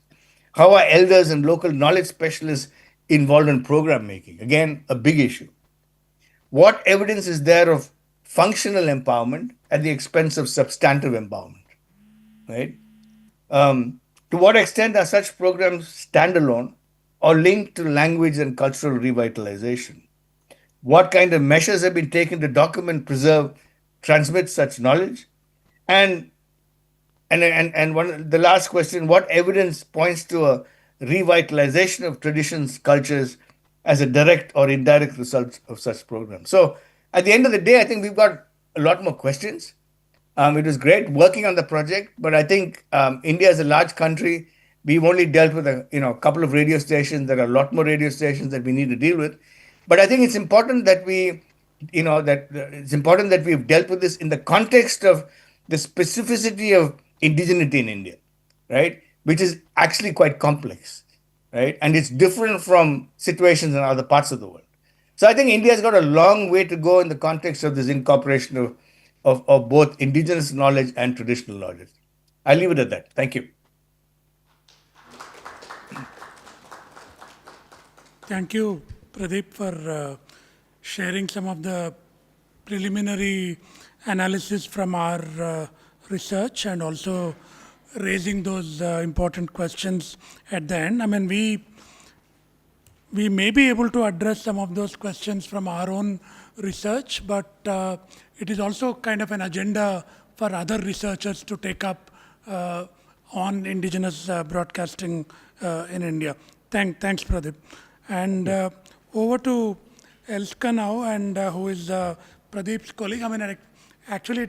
Speaker 6: How are elders and local knowledge specialists involved in program making? Again, a big issue. What evidence is there of functional empowerment at the expense of substantive empowerment, right? To what extent are such programs standalone or linked to language and cultural revitalization? What kind of measures have been taken to document, preserve, transmit such knowledge? And the last question, what evidence points to a revitalization of traditions, cultures as a direct or indirect result of such programs? So at the end of the day, I think we've got a lot more questions. It was great working on the project, but I think India is a large country. We've only dealt with a couple of radio stations. There are a lot more radio stations that we need to deal with. But I think it's important that we've dealt with this in the context of the specificity of indigeneity in India, right? Which is actually quite complex, right? And it's different from situations in other parts of the world. So I think India has got a long way to go in the context of this incorporation of both indigenous knowledge and traditional knowledge. I'll leave it at that. Thank you.
Speaker 4: Thank you, Pradeep, for sharing some of the preliminary analysis from our research and also raising those important questions at the end. I mean, we may be able to address some of those questions from our own research, but it is also kind of an agenda for other researchers to take up on indigenous broadcasting in India. Thanks, Pradeep. And over to Elska now, and who is Pradeep's colleague. I mean, actually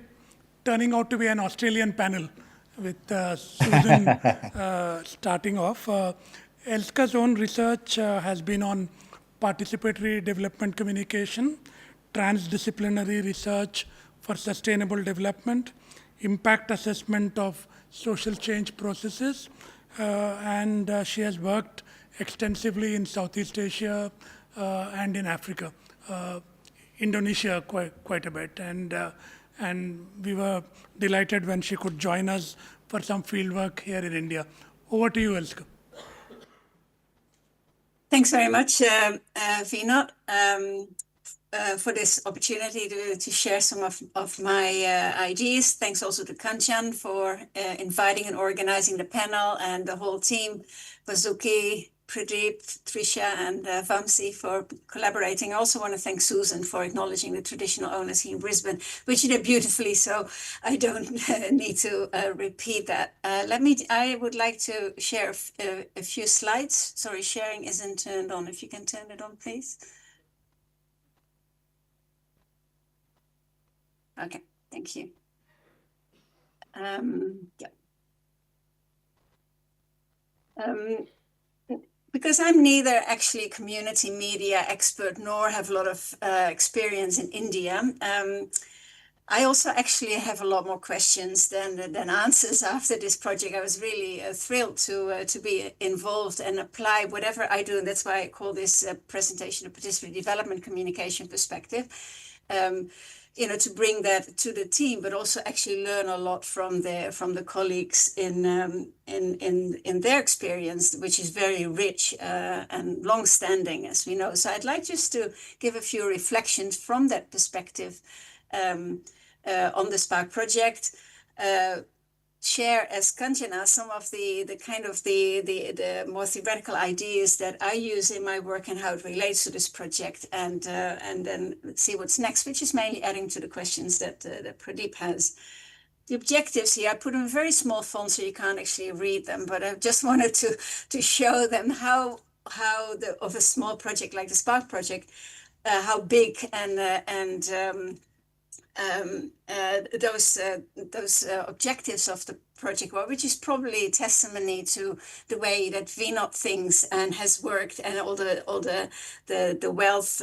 Speaker 4: turning out to be an Australian panel with Susan starting off. Elska's own research has been on participatory development communication, transdisciplinary research for sustainable development, impact assessment of social change processes, and she has worked extensively in Southeast Asia and in Africa, Indonesia quite a bit, and we were delighted when she could join us for some fieldwork here in India. Over to you, Elska.
Speaker 7: Thanks very much, Vinod, for this opportunity to share some of my ideas. Thanks also to Kanchan for inviting and organizing the panel, and the whole team, Vazuki, Pradeep, Trisha, and Vamsi for collaborating. I also want to thank Susan for acknowledging the traditional owners here in Brisbane, which she did beautifully, so I don't need to repeat that. I would like to share a few slides. Sorry, sharing isn't turned on. If you can turn it on, please. Okay, thank you. Because I'm neither actually a community media expert nor have a lot of experience in India, I also actually have a lot more questions than answers after this project. I was really thrilled to be involved and apply whatever I do, and that's why I call this presentation a participatory development communication perspective. To bring that to the team, but also actually learn a lot from the colleagues in their experience, which is very rich and long-standing, as we know. So I'd like just to give a few reflections from that perspective on the SPARC project. Share as Kanchana some of the more theoretical ideas that I use in my work and how it relates to this project, and then let's see what's next, which is mainly adding to the questions that Pradeep has. The objectives here, I put in very small font so you can't actually read them, but I just wanted to show them how of a small project like the SPARC project, how big those objectives of the project were, which is probably testimony to the way that Vinod thinks and has worked, and all the wealth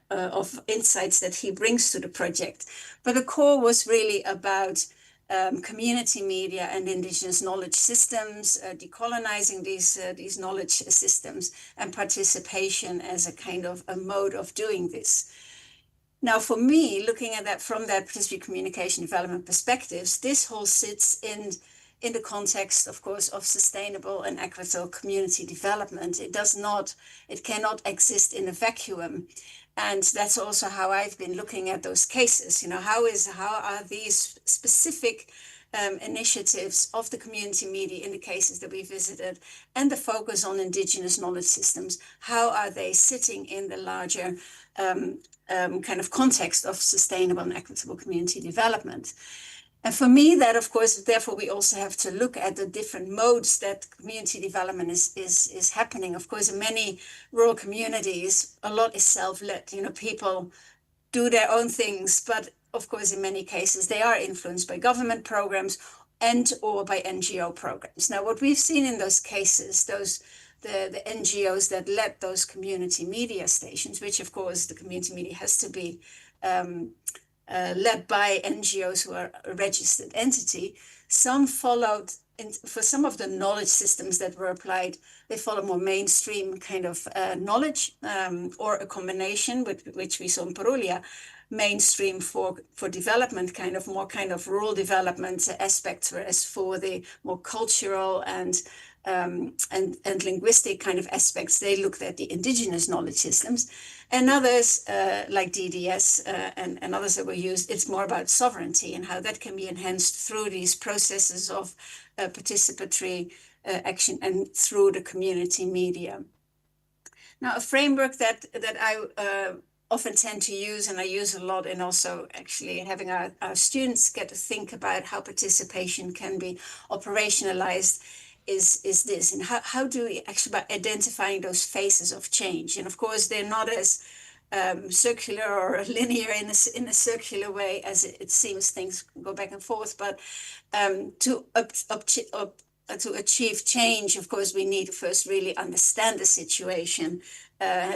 Speaker 7: of insights that he brings to the project. But the core was really about community media and indigenous knowledge systems, decolonizing these knowledge systems, and participation as a kind of a mode of doing this. Now, for me, looking at that from that participatory communication development perspectives, this whole sits in the context, of course, of sustainable and equitable community development. It cannot exist in a vacuum. And that's also how I've been looking at those cases. How are these specific initiatives of the community media in the cases that we visited, and the focus on indigenous knowledge systems, how are they sitting in the larger kind of context of sustainable and equitable community development? And for me, that, of course, therefore, we also have to look at the different modes that community development is happening. Of course, in many rural communities, a lot is self-led. People do their own things, but of course, in many cases, they are influenced by government programs and or by NGO programs. Now, what we've seen in those cases, the NGOs that led those community media stations, which of course the community media has to be led by NGOs who are a registered entity, some followed for some of the knowledge systems that were applied, they follow more mainstream kind of knowledge, or a combination, which we saw in Perulia, mainstream for development, more kind of rural development aspects, whereas for the more cultural and linguistic kind of aspects, they looked at the indigenous knowledge systems. And others, like DDS and others that were used, it's more about sovereignty and how that can be enhanced through these processes of participatory action and through the community media. Now, a framework that I often tend to use, and I use a lot, and also actually having our students get to think about how participation can be operationalized, is this. And how do we actually, by identifying those phases of change? And of course, they're not as circular or linear in a circular way as it seems. Things go back and forth, but to achieve change, of course, we need to first really understand the situation,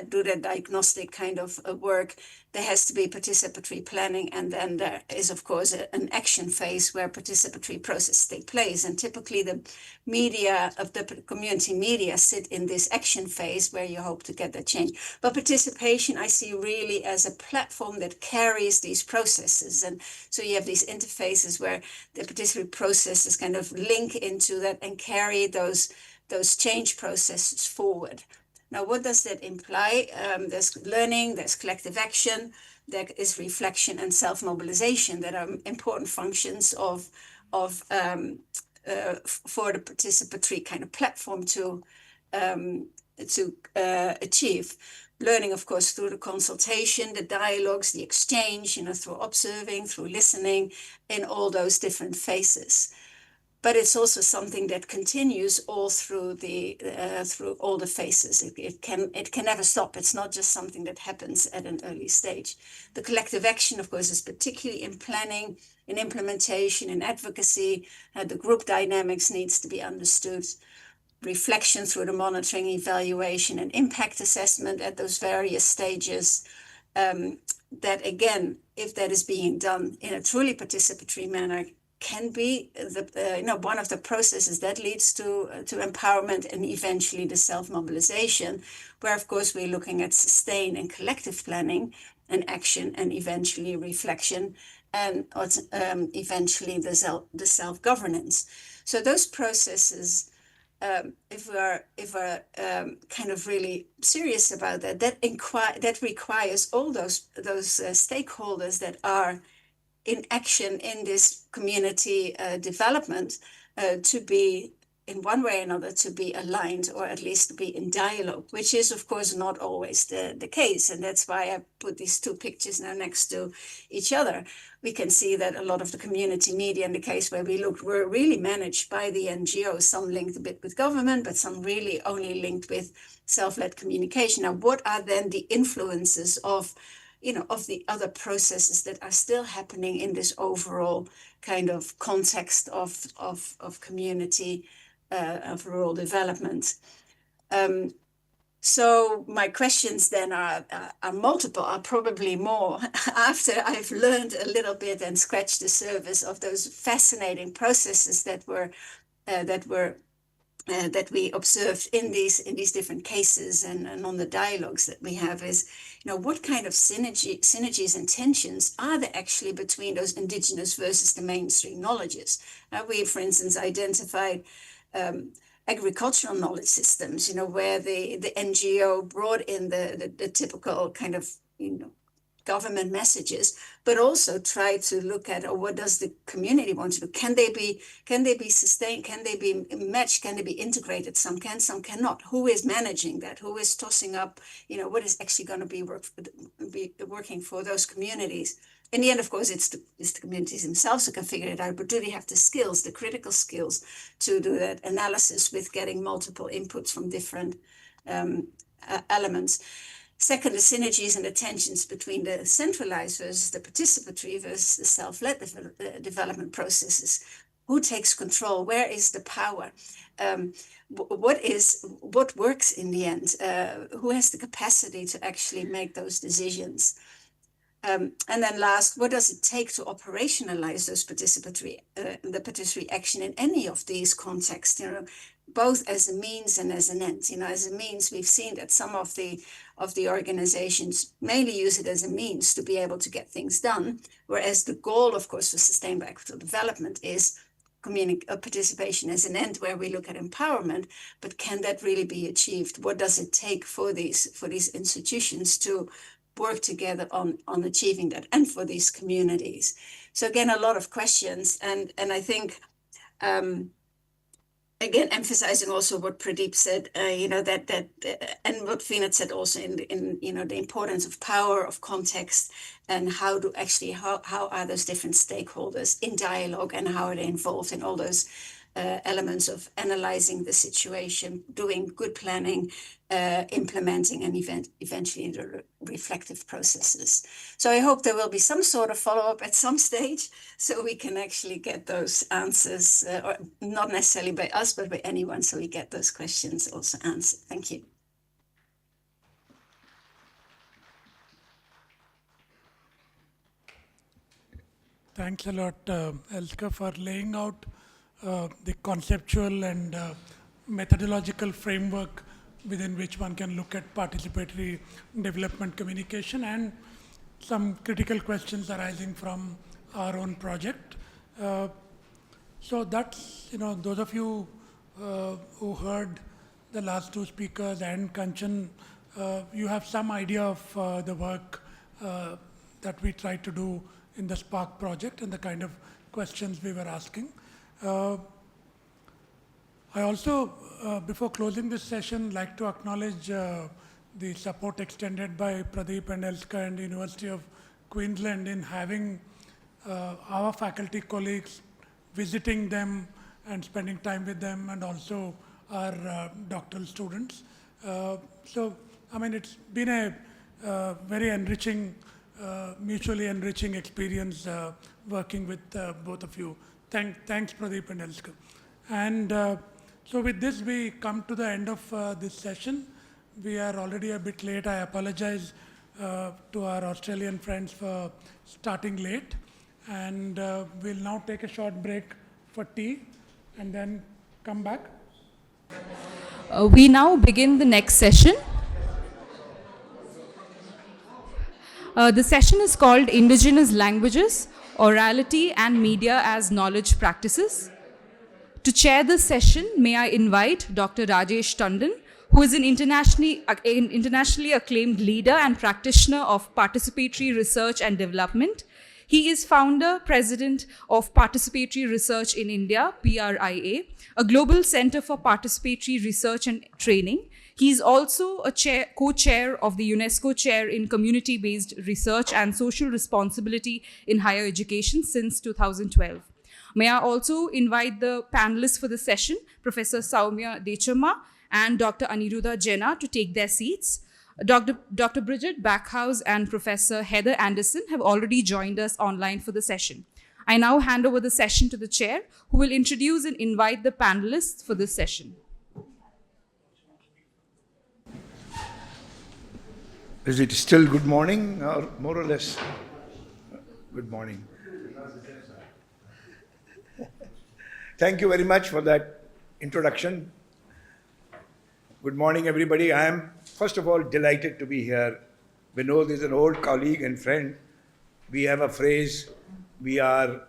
Speaker 7: do the diagnostic kind of work. There has to be participatory planning, and then there is, of course, an action phase where participatory processes take place. And typically the media of the community media sit in this action phase where you hope to get that change. But participation I see really as a platform that carries these processes. And so you have these interfaces where the participatory processes kind of link into that and carry those change processes forward. Now, what does that imply? There's learning, there's collective action, there is reflection and self-mobilization that are important functions for the participatory kind of platform to achieve. Learning, of course, through the consultation, the dialogues, the exchange, through observing, through listening, in all those different phases. But it's also something that continues all through through all the phases. It can never stop. It's not just something that happens at an early stage. The collective action, of course, is particularly in planning, in implementation, in advocacy. The group dynamics needs to be understood. Reflection through the monitoring, evaluation, and impact assessment at those various stages. That again, if that is being done in a truly participatory manner, can be one of the processes that leads to empowerment and eventually the self-mobilization, where of course we're looking at sustained and collective planning and action, and eventually reflection, and eventually the self-governance. So those processes, if we're kind of really serious about that requires all those stakeholders that are in action in this community development to be, in one way or another, to be aligned, or at least to be in dialogue, which is, of course, not always the case. And that's why I put these two pictures now next to each other. We can see that a lot of the community media, in the case where we looked, were really managed by the NGOs, some linked a bit with government, but some really only linked with self-led communication. Now, what are then the influences of the other processes that are still happening in this overall kind of context of community, of rural development? So my questions then are multiple, are probably more after I've learned a little bit and scratched the surface of those fascinating processes that we observed in these different cases, and on the dialogues that we have, is, what kind of synergies and tensions are there actually between those indigenous versus the mainstream knowledges? We, for instance, identified agricultural knowledge systems, where the NGO brought in the typical kind of, government messages, but also try to look at, what does the community want to do? Can they be sustained? Can they be matched? Can they be integrated? Some can, some cannot. Who is managing that? Who is tossing up, what is actually going to be working for those communities? In the end, of course, it's the communities themselves who can figure it out, but do they have the skills, the critical skills, to do that analysis with getting multiple inputs from different elements? Second, the synergies and the tensions between the centralized versus the participatory versus the self-led development processes. Who takes control? Where is the power? What works in the end? Who has the capacity to actually make those decisions? And then last, what does it take to operationalize those the participatory action in any of these contexts, both as a means and as an end. As a means, we've seen that some of the organizations mainly use it as a means to be able to get things done, whereas the goal, of course, for sustainable equitable development is participation as an end, where we look at empowerment. But can that really be achieved? What does it take for these institutions to work together on achieving that, and for these communities? So again, a lot of questions, and I think again, emphasizing also what Pradeep said, that and what Vinod said also in the importance of power, of context, and how are those different stakeholders in dialogue, and how are they involved in all those elements of analyzing the situation, doing good planning, implementing, and eventually the reflective processes. So I hope there will be some sort of follow-up at some stage, so we can actually get those answers, or not necessarily by us, but by anyone, so we get those questions also answered. Thank you.
Speaker 4: Thanks a lot, Elske, for laying out the conceptual and methodological framework within which one can look at participatory development communication, and some critical questions arising from our own project. So that's, those of you who heard the last two speakers and Kanchan, you have some idea of the work that we try to do in the SPARC project and the kind of questions we were asking. I also, before closing this session, like to acknowledge the support extended by Pradeep and Elske and the University of Queensland in having our faculty colleagues, visiting them and spending time with them, and also our doctoral students. So, it's been a very enriching, mutually enriching experience working with both of you. Thanks, Pradeep and Elske. And so with this, we come to the end of this session. We are already a bit late. I apologize to our Australian friends for starting late. And we'll now take a short break for tea and then come back.
Speaker 1: We now begin the next session. The session is called Indigenous Languages, Orality and Media as Knowledge Practices. To chair this session, may I invite Dr. Rajesh Tandon, who is an internationally acclaimed leader and practitioner of participatory research and development. He is founder, president of Participatory Research in India, PRIA, a global center for participatory research and training. He is also a co-chair of the UNESCO Chair in Community-Based Research and Social Responsibility in Higher Education since 2012. May I also invite the panelists for the session, Professor Saumya Dechama and Dr. Aniruddha Jena, to take their seats. Dr. Bridget Backhouse and Professor Heather Anderson have already joined us online for the session. I now hand over the session to the chair, who will introduce and invite the panelists for this session.
Speaker 2: Is it still good morning, or more or less good morning? Thank you very much for that introduction. Good morning, everybody. I am, first of all, delighted to be here. Vinod is an old colleague and friend. We have a phrase, we are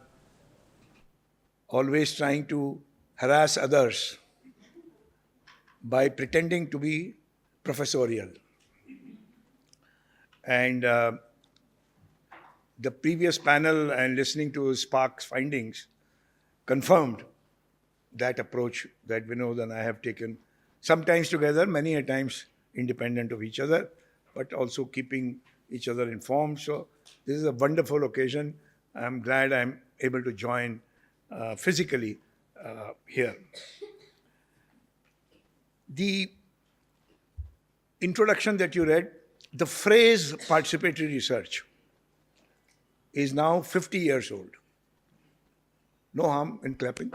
Speaker 2: always trying to harass others by pretending to be professorial. And the previous panel and listening to SPARC's findings confirmed that approach that Vinod and I have taken, sometimes together, many a times independent of each other, but also keeping each other informed. So this is a wonderful occasion. I'm glad I'm able to join physically here. The introduction that you read, the phrase participatory research is now 50 years old. No harm in clapping.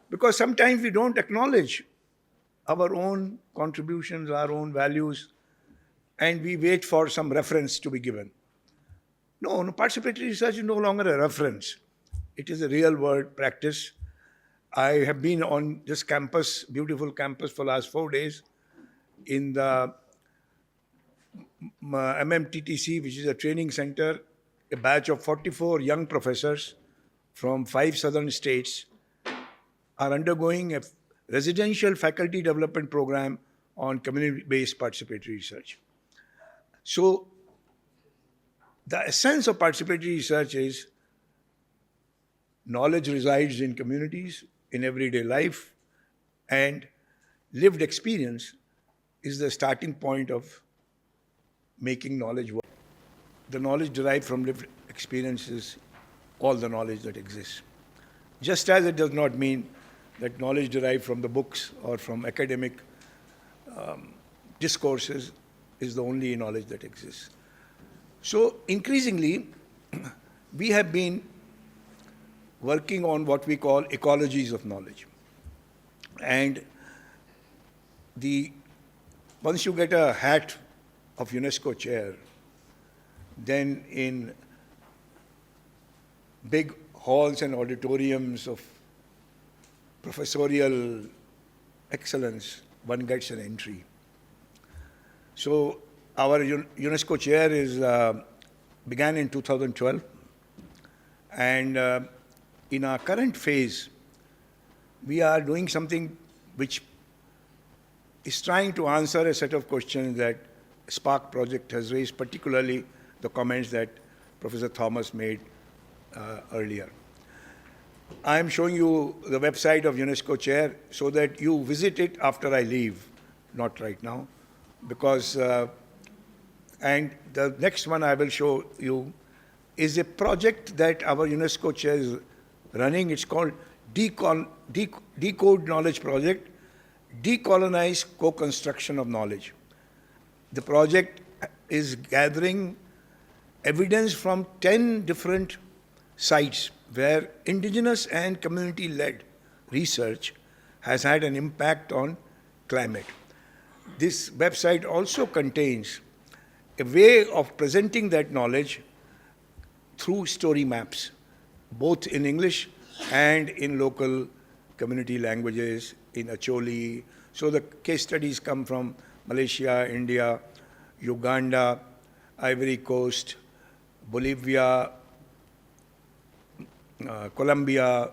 Speaker 2: Because sometimes we don't acknowledge our own contributions, our own values,
Speaker 8: and we wait for some reference to be given. No, participatory research is no longer a reference. It is a real world practice. I have been on this campus, beautiful campus, for the last 4 days in the MMTTC, which is a training center. A batch of 44 young professors from 5 southern states are undergoing a residential faculty development program on community-based participatory research. So the essence of participatory research is knowledge resides in communities, in everyday life, and lived experience is the starting point of making knowledge work. The knowledge derived from lived experience is all the knowledge that exists. Just as it does not mean that knowledge derived from the books or from academic discourses is the only knowledge that exists. So increasingly, we have been working on what we call ecologies of knowledge. And once you get a hat of UNESCO Chair, then in big halls and auditoriums of professorial excellence, one gets an entry. So our UNESCO Chair began in 2012, and in our current phase, we are doing something which is trying to answer a set of questions that SPARC project has raised, particularly the comments that Professor Thomas made earlier. I am showing you the website of UNESCO Chair so that you visit it after I leave, not right now, because, and the next one I will show you is a project that our UNESCO Chair is running. It's called Decode Knowledge Project, Decolonize Co-Construction of Knowledge. The project is gathering evidence from 10 different sites where indigenous and community-led research has had an impact on climate. This website also contains a way of presenting that knowledge through story maps, both in English and in local community languages, in Acholi. So the case studies come from Malaysia, India, Uganda, Ivory Coast, Bolivia, Colombia,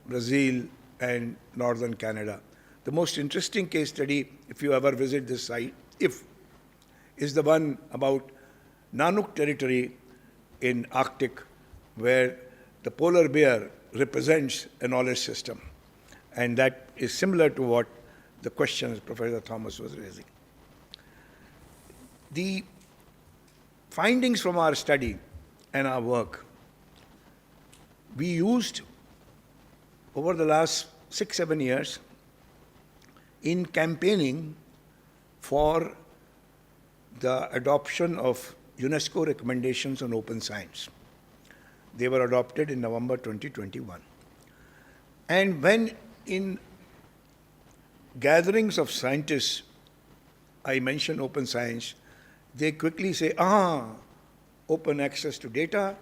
Speaker 8: Brazil, and northern Canada. The most interesting case study, if you ever visit this site, is the one about Nanook territory in Arctic, where the polar bear represents a knowledge system. And that is similar to what the questions Professor Thomas was raising. The findings from our study and our work, we used over the last 6-7 years in campaigning for the adoption of UNESCO recommendations on open science. They were adopted in November 2021. And when in gatherings of scientists, I mention open science, they quickly say, open access to data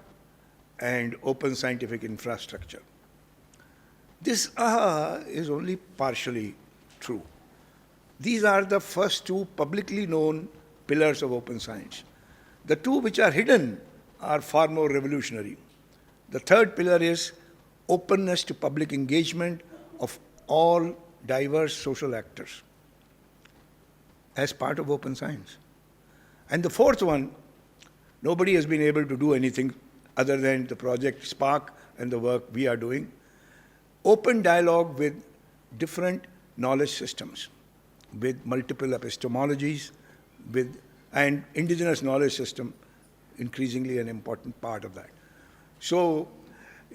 Speaker 8: and open scientific infrastructure. This is only partially true. These are the first two publicly known pillars of open science. The two which are hidden are far more revolutionary. The third pillar is openness to public engagement of all diverse social actors as part of open science. And the fourth one, nobody has been able to do anything other than the project SPARC and the work we are doing. Open dialogue with different knowledge systems, with multiple epistemologies, and indigenous knowledge system, increasingly an important part of that. So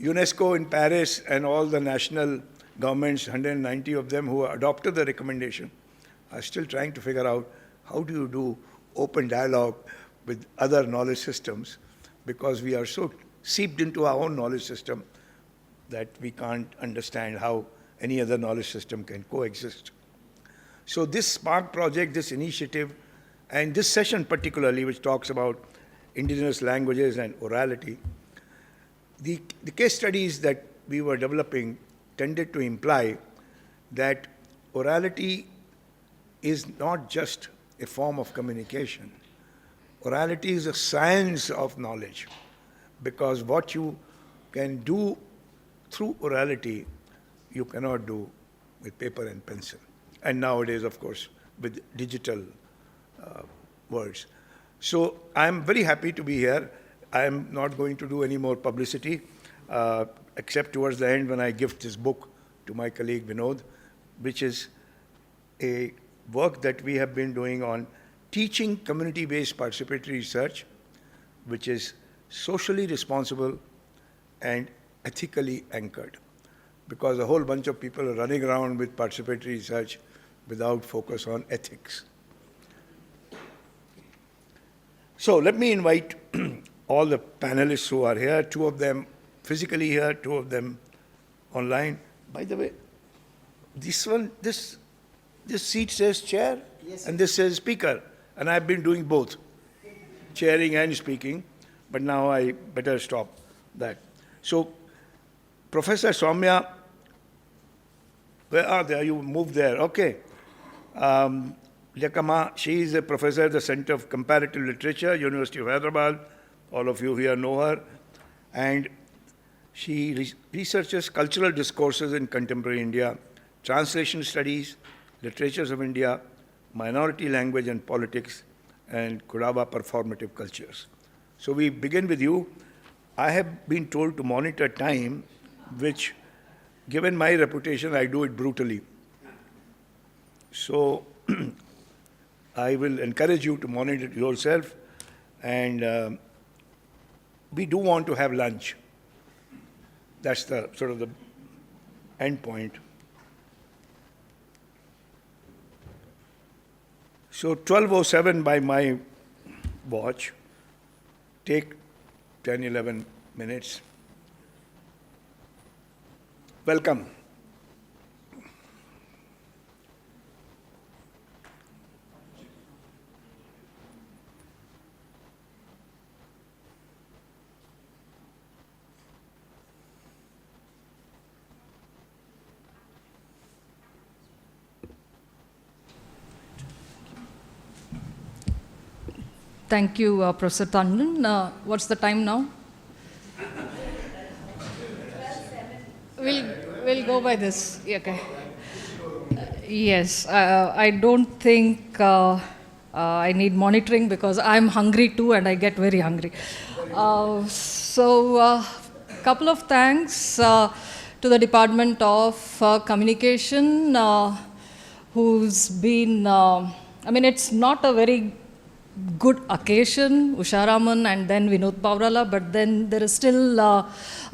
Speaker 8: UNESCO in Paris and all the national governments, 190 of them who adopted the recommendation, are still trying to figure out how do you do open dialogue with other knowledge systems, because we are so seeped into our own knowledge system that we can't understand how any other knowledge system can coexist. So this SPARC project, this initiative, And this session particularly, which talks about indigenous languages and orality, the case studies that we were developing tended to imply that orality is not just a form of communication. Orality is a science of knowledge, because what you can do through orality, you cannot do with paper and pencil. And nowadays, of course, with digital words. So I'm very happy to be here. I'm not going to do any more publicity, except towards the end when I gift this book to my colleague Vinod, which is a work that we have been doing on teaching community-based participatory research, which is socially responsible and ethically anchored, because a whole bunch of people are running around with participatory research without focus on ethics. So let me invite all the panelists who are here, 2 of them physically here, 2 of them online. By the way, this seat says chair, yes, and this says speaker, and I've been doing both, chairing and speaking, but now I better stop that. So, Professor Soumya, where are they? You moved there, okay. Lekama, she is a professor at the Center of Comparative Literature, University of Hyderabad. All of you here know her. And she researches cultural discourses in contemporary India, translation studies, literatures of India, minority language and politics, and Kudava performative cultures. So we begin with you. I have been told to monitor time, which, given my reputation, I do it brutally. So I will encourage you to monitor it yourself, and we do want to have lunch. That's the sort of the end point. So 12:07 by my watch, take 10, 11 minutes. Welcome.
Speaker 9: Thank you, Professor Tandon. What's the time now? We'll go by this. Yeah, okay. Yes, I don't think I need monitoring because I'm hungry too, and I get very hungry. Couple of thanks to the Department of Communication, who's been. It's not a very good occasion, Usharaman and then Vinod Pavrala, but then there is still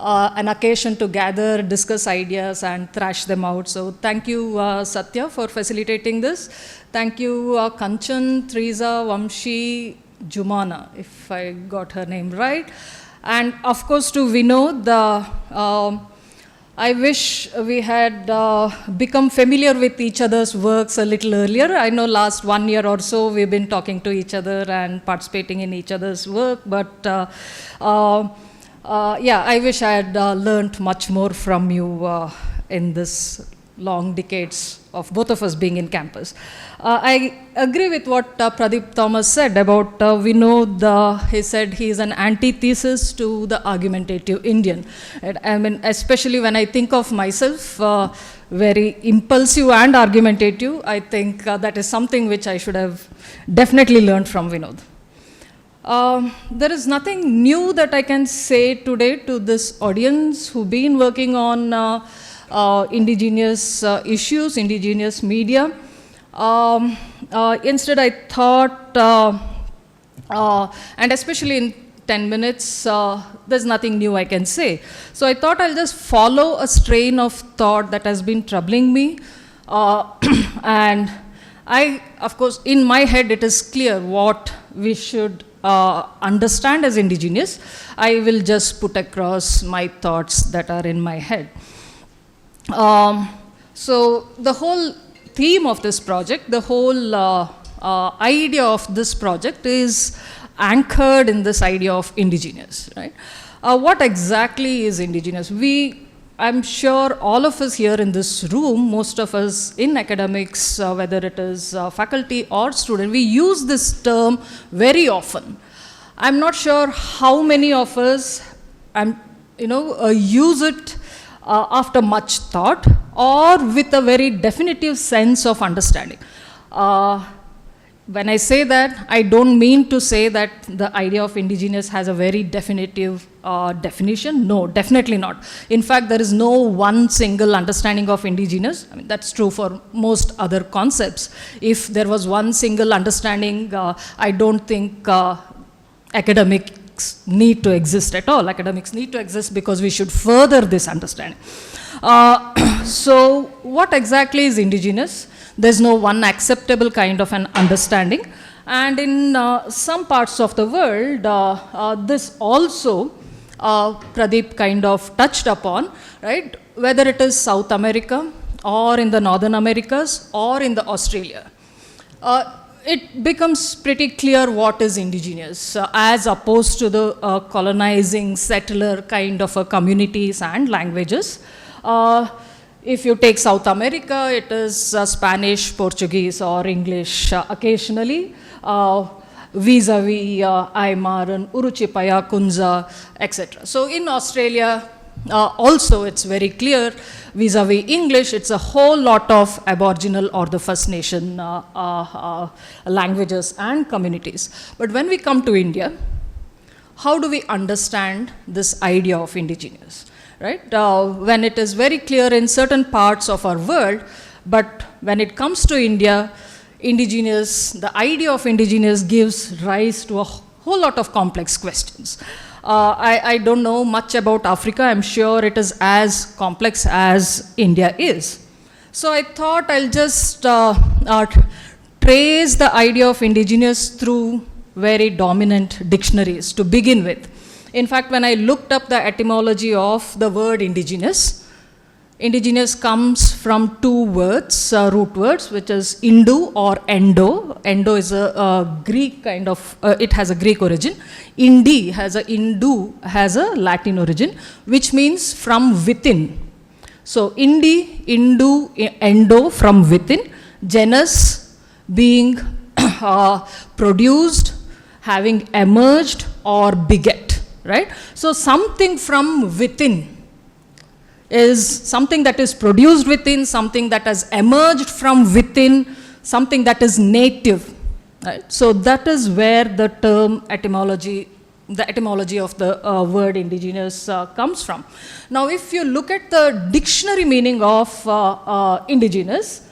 Speaker 9: an occasion to gather, discuss ideas and thrash them out. So thank you, Satya, for facilitating this. Thank you, Kanchan, Teresa, Vamshi, Jumana, if I got her name right. And of course to Vinod, I wish we had become familiar with each other's works a little earlier. I know last 1 year or so we've been talking to each other and participating in each other's work, but I wish I had learned much more from you in this long decades of both of us being in campus. I agree with what Pradeep Thomas said about Vinod. He said he is an antithesis to the argumentative Indian. Especially when I think of myself, very impulsive and argumentative, I think that is something which I should have definitely learned from Vinod. There is nothing new that I can say today to this audience who've been working on indigenous issues, indigenous media. Instead, I thought, and especially in 10 minutes, there's nothing new I can say. So I thought I'll just follow a strain of thought that has been troubling me. And of course, in my head, it is clear what we should understand as indigenous. I will just put across my thoughts that are in my head. So the whole theme of this project, the whole idea of this project is anchored in this idea of indigenous, right? What exactly is indigenous? I'm sure all of us here in this room, most of us in academics, whether it is faculty or student, we use this term very often. I'm not sure how many of us, use it after much thought or with a very definitive sense of understanding. When I say that, I don't mean to say that the idea of indigenous has a very definitive definition. No, definitely not. In fact, there is no one single understanding of indigenous. I mean, that's true for most other concepts. If there was one single understanding, I don't think academics need to exist at all. Academics need to exist because we should further this understanding. So what exactly is indigenous? There's no one acceptable kind of an understanding. And in some parts of the world, this also Pradeep kind of touched upon, right? Whether it is South America or in the Northern Americas or in the Australia. It becomes pretty clear what is indigenous as opposed to the colonizing settler kind of communities and languages. If you take South America, it is Spanish, Portuguese, or English occasionally, vis-a-vis Aymaran, Uruchipaya, Kunza, etc. So in Australia, also it's very clear, vis-a-vis English, it's a whole lot of Aboriginal or the First Nation languages and communities. But when we come to India, how do we understand this idea of indigenous? Right? When it is very clear in certain parts of our world, but when it comes to India, indigenous, the idea of indigenous gives rise to a whole lot of complex questions. I don't know much about Africa. I'm sure it is as complex as India is. So I thought I'll just trace the idea of indigenous through very dominant dictionaries to begin with. In fact, when I looked up the etymology of the word indigenous, indigenous comes from two words, root words, which is Indu or Endo. Endo is a Greek kind of, it has a Greek origin. Indi has a Indu, has a Latin origin, which means from within. So Indi, Indu, Endo, from within. Genus being produced, having emerged or beget. Right? So something from within is something that is produced within, something that has emerged from within, something that is native. Right? So that is where the term etymology, the etymology of the word indigenous comes from. Now if you look at the dictionary meaning of indigenous,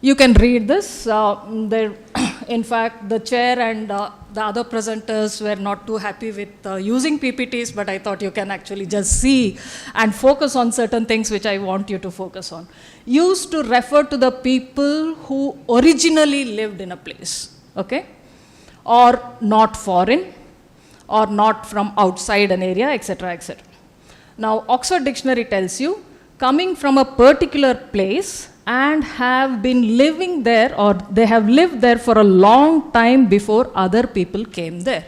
Speaker 9: you can read this. In fact, the chair and the other presenters were not too happy with using PPTs, but I thought you can actually just see and focus on certain things which I want you to focus on. Used to refer to the people who originally lived in a place, okay? Or not foreign, or not from outside an area, etc., etc. Now, Oxford Dictionary tells you, coming from a particular place and have been living there, or they have lived there for a long time before other people came there.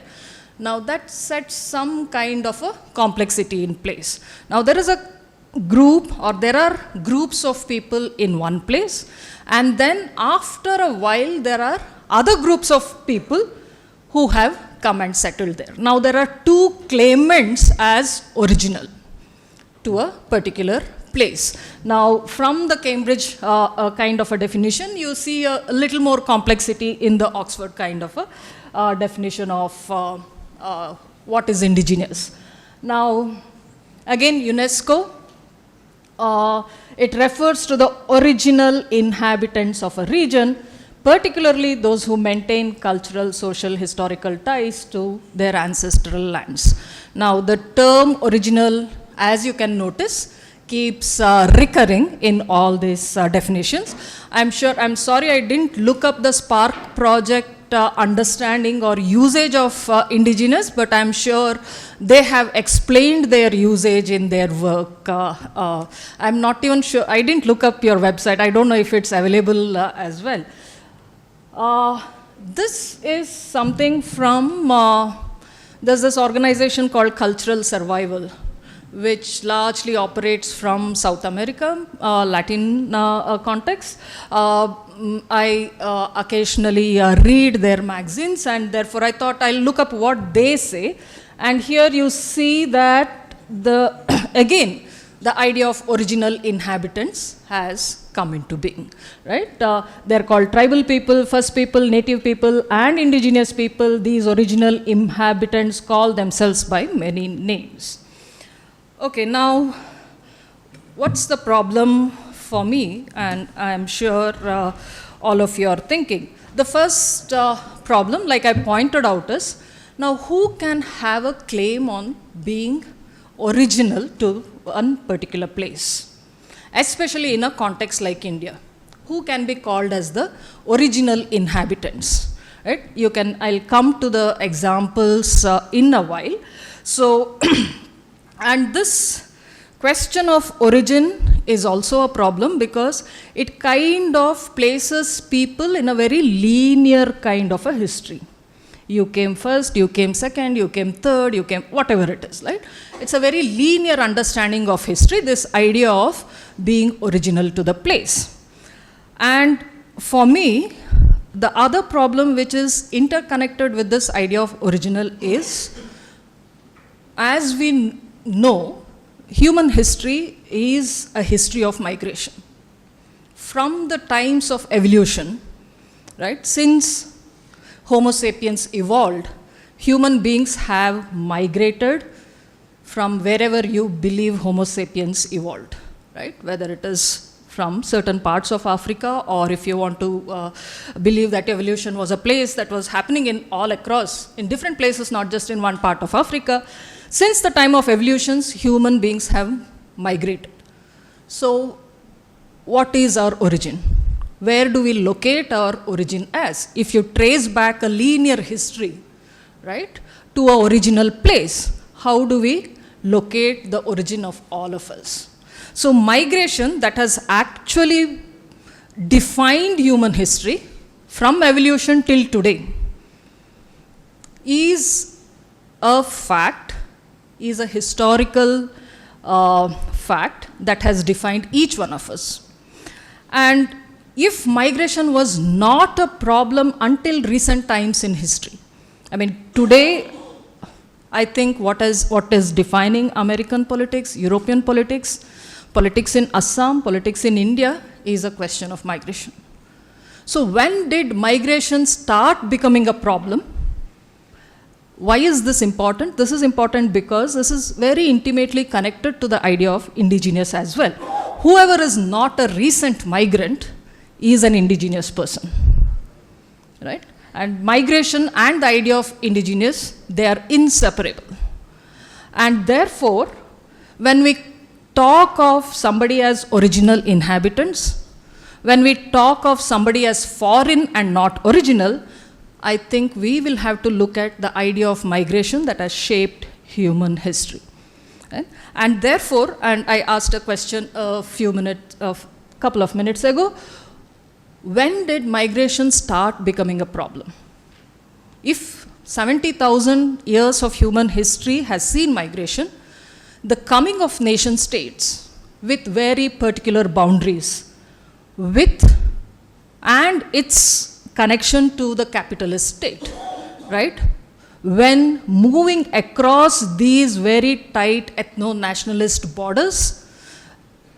Speaker 9: Now that sets some kind of a complexity in place. Now there is a group, or there are groups of people in one place, and then after a while there are other groups of people who have come and settled there. Now there are two claimants as original to a particular place. Now, from the Cambridge kind of a definition, you see a little more complexity in the Oxford kind of a definition of what is indigenous. Now, again, UNESCO, it refers to the original inhabitants of a region, particularly those who maintain cultural, social, historical ties to their ancestral lands. Now, the term original, as you can notice, keeps recurring in all these definitions. I'm sorry I didn't look up the SPARC project understanding or usage of indigenous, but I'm sure they have explained their usage in their work. I'm not even sure, I didn't look up your website. I don't know if it's available as well. This is something from, there's this organization called Cultural Survival, which largely operates from South America, Latin context. I occasionally read their magazines, and therefore I thought I'll look up what they say. And here you see that again, the idea of original inhabitants has come into being, right? They're called tribal people, first people, native people, and indigenous people. These original inhabitants call themselves by many names. Okay, now, what's the problem for me? And I'm sure all of you are thinking. The first problem, like I pointed out, is now who can have a claim on being original to one particular place, especially in a context like India? Who can be called as the original inhabitants, right? I'll come to the examples in a while. So, and this question of origin is also a problem because it kind of places people in a very linear kind of a history. You came first, you came second, you came third, you came whatever it is, right? It's a very linear understanding of history, this idea of being original to the place. And for me, the other problem which is interconnected with this idea of original is, as we know, human history is a history of migration. From the times of evolution, right, since Homo sapiens evolved, human beings have migrated from wherever you believe Homo sapiens evolved, right? Whether it is from certain parts of Africa, or if you want to believe that evolution was a place that was happening in all across, in different places, not just in one part of Africa. Since the time of evolutions, human beings have migrated. So, what is our origin? Where do we locate our origin as? If you trace back a linear history, right, to our original place, how do we locate the origin of all of us? So migration that has actually defined human history from evolution till today is a fact, is a historical fact that has defined each one of us. And if migration was not a problem until recent times in history, I mean, today, I think what is defining American politics, European politics, politics in Assam, politics in India, is a question of migration. So when did migration start becoming a problem? Why is this important? This is important because this is very intimately connected to the idea of indigenous as well. Whoever is not a recent migrant is an indigenous person, right? And migration and the idea of indigenous, they are inseparable. And therefore, when we talk of somebody as original inhabitants, when we talk of somebody as foreign and not original, I think we will have to look at the idea of migration that has shaped human history. Right? And therefore, and I asked a question a couple of minutes ago, when did migration start becoming a problem? If 70,000 years of human history has seen migration, the coming of nation states with very particular boundaries, and its connection to the capitalist state, right? When moving across these very tight ethno-nationalist borders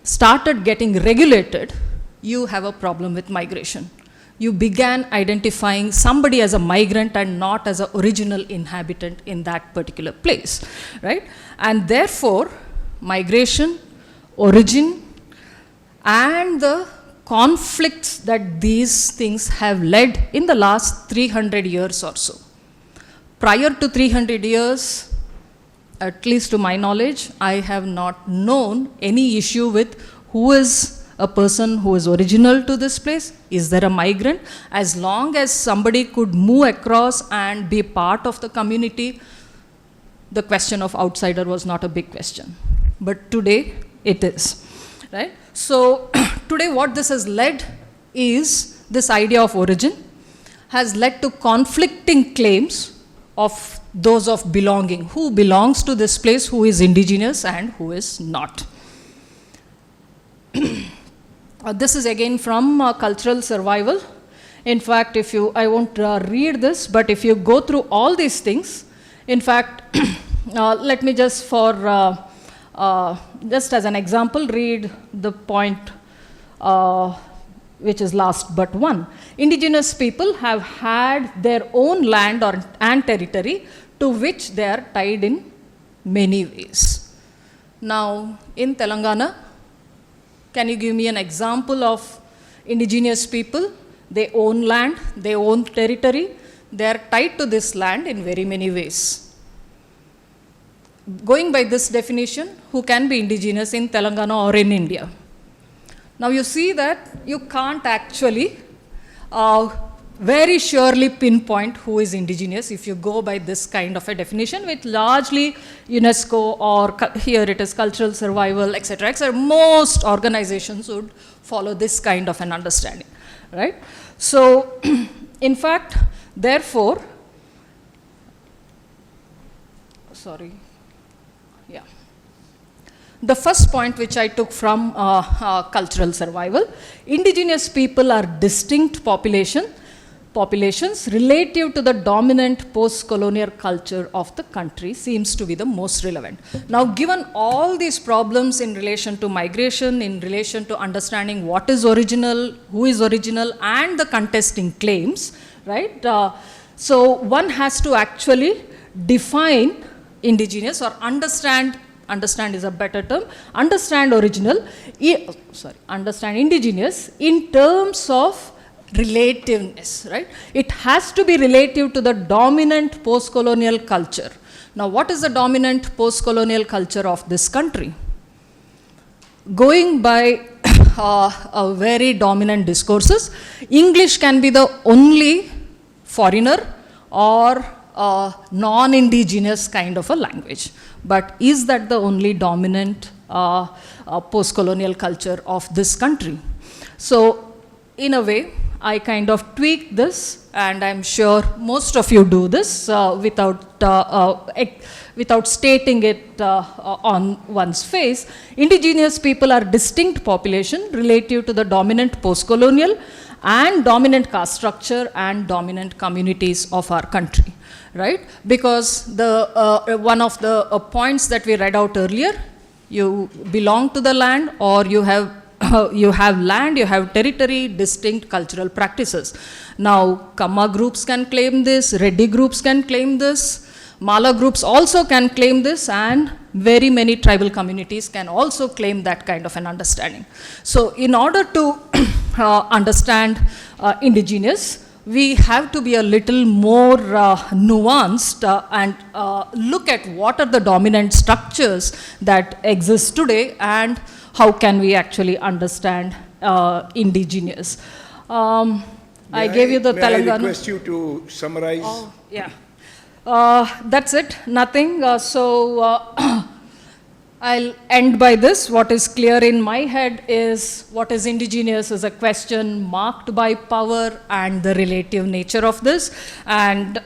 Speaker 9: started getting regulated, you have a problem with migration. You began identifying somebody as a migrant and not as an original inhabitant in that particular place, right? And therefore, migration, origin, and the conflicts that these things have led in the last 300 years or so. Prior to 300 years, at least to my knowledge, I have not known any issue with who is a person who is original to this place. Is there a migrant? As long as somebody could move across and be part of the community, the question of outsider was not a big question. But today, it is, right? So today what this has led is this idea of origin. has led to conflicting claims of those of belonging. Who belongs to this place, who is indigenous and who is not. This is again from Cultural Survival. In fact, I won't read this, but if you go through all these things, in fact, let me just just as an example, read the point which is last but one. Indigenous people have had their own land and territory to which they are tied in many ways. Now, in Telangana, can you give me an example of indigenous people? They own land, they own territory, they are tied to this land in very many ways. Going by this definition, who can be indigenous in Telangana or in India? Now you see that you can't actually very surely pinpoint who is indigenous if you go by this kind of a definition, with largely UNESCO or here it is cultural survival, etc., etc. Most organizations would follow this kind of an understanding, right? So, in fact, therefore, the first point which I took from cultural survival, indigenous people are distinct populations relative to the dominant post-colonial culture of the country seems to be the most relevant. Now, given all these problems in relation to migration, in relation to understanding what is original, who is original, and the contesting claims, right? So understand is a better term, understand indigenous in terms of relativeness, right? It has to be relative to the dominant post-colonial culture. Now, what is the dominant post-colonial culture of this country? Going by very dominant discourses, English can be the only foreigner or non-indigenous kind of a language. But is that the only dominant post-colonial culture of this country? So, in a way, I kind of tweaked this, and I'm sure most of you do this without stating it on one's face. Indigenous people are distinct population relative to the dominant post-colonial and dominant caste structure and dominant communities of our country. Right? Because one of the points that we read out earlier, you belong to the land, or you have land, you have territory, distinct cultural practices. Now, Kamma groups can claim this, Reddy groups can claim this, Mala groups also can claim this, and very many tribal communities can also claim that kind of an understanding. So, in order to understand indigenous, we have to be a little more nuanced and look at what are the dominant structures that exist today and how can we actually understand indigenous. I gave you the Telangana.
Speaker 8: I request you to summarize?
Speaker 9: Oh, yeah. That's it, nothing. I'll end by this. What is clear in my head is what is indigenous is a question marked by power and the relative nature of this. And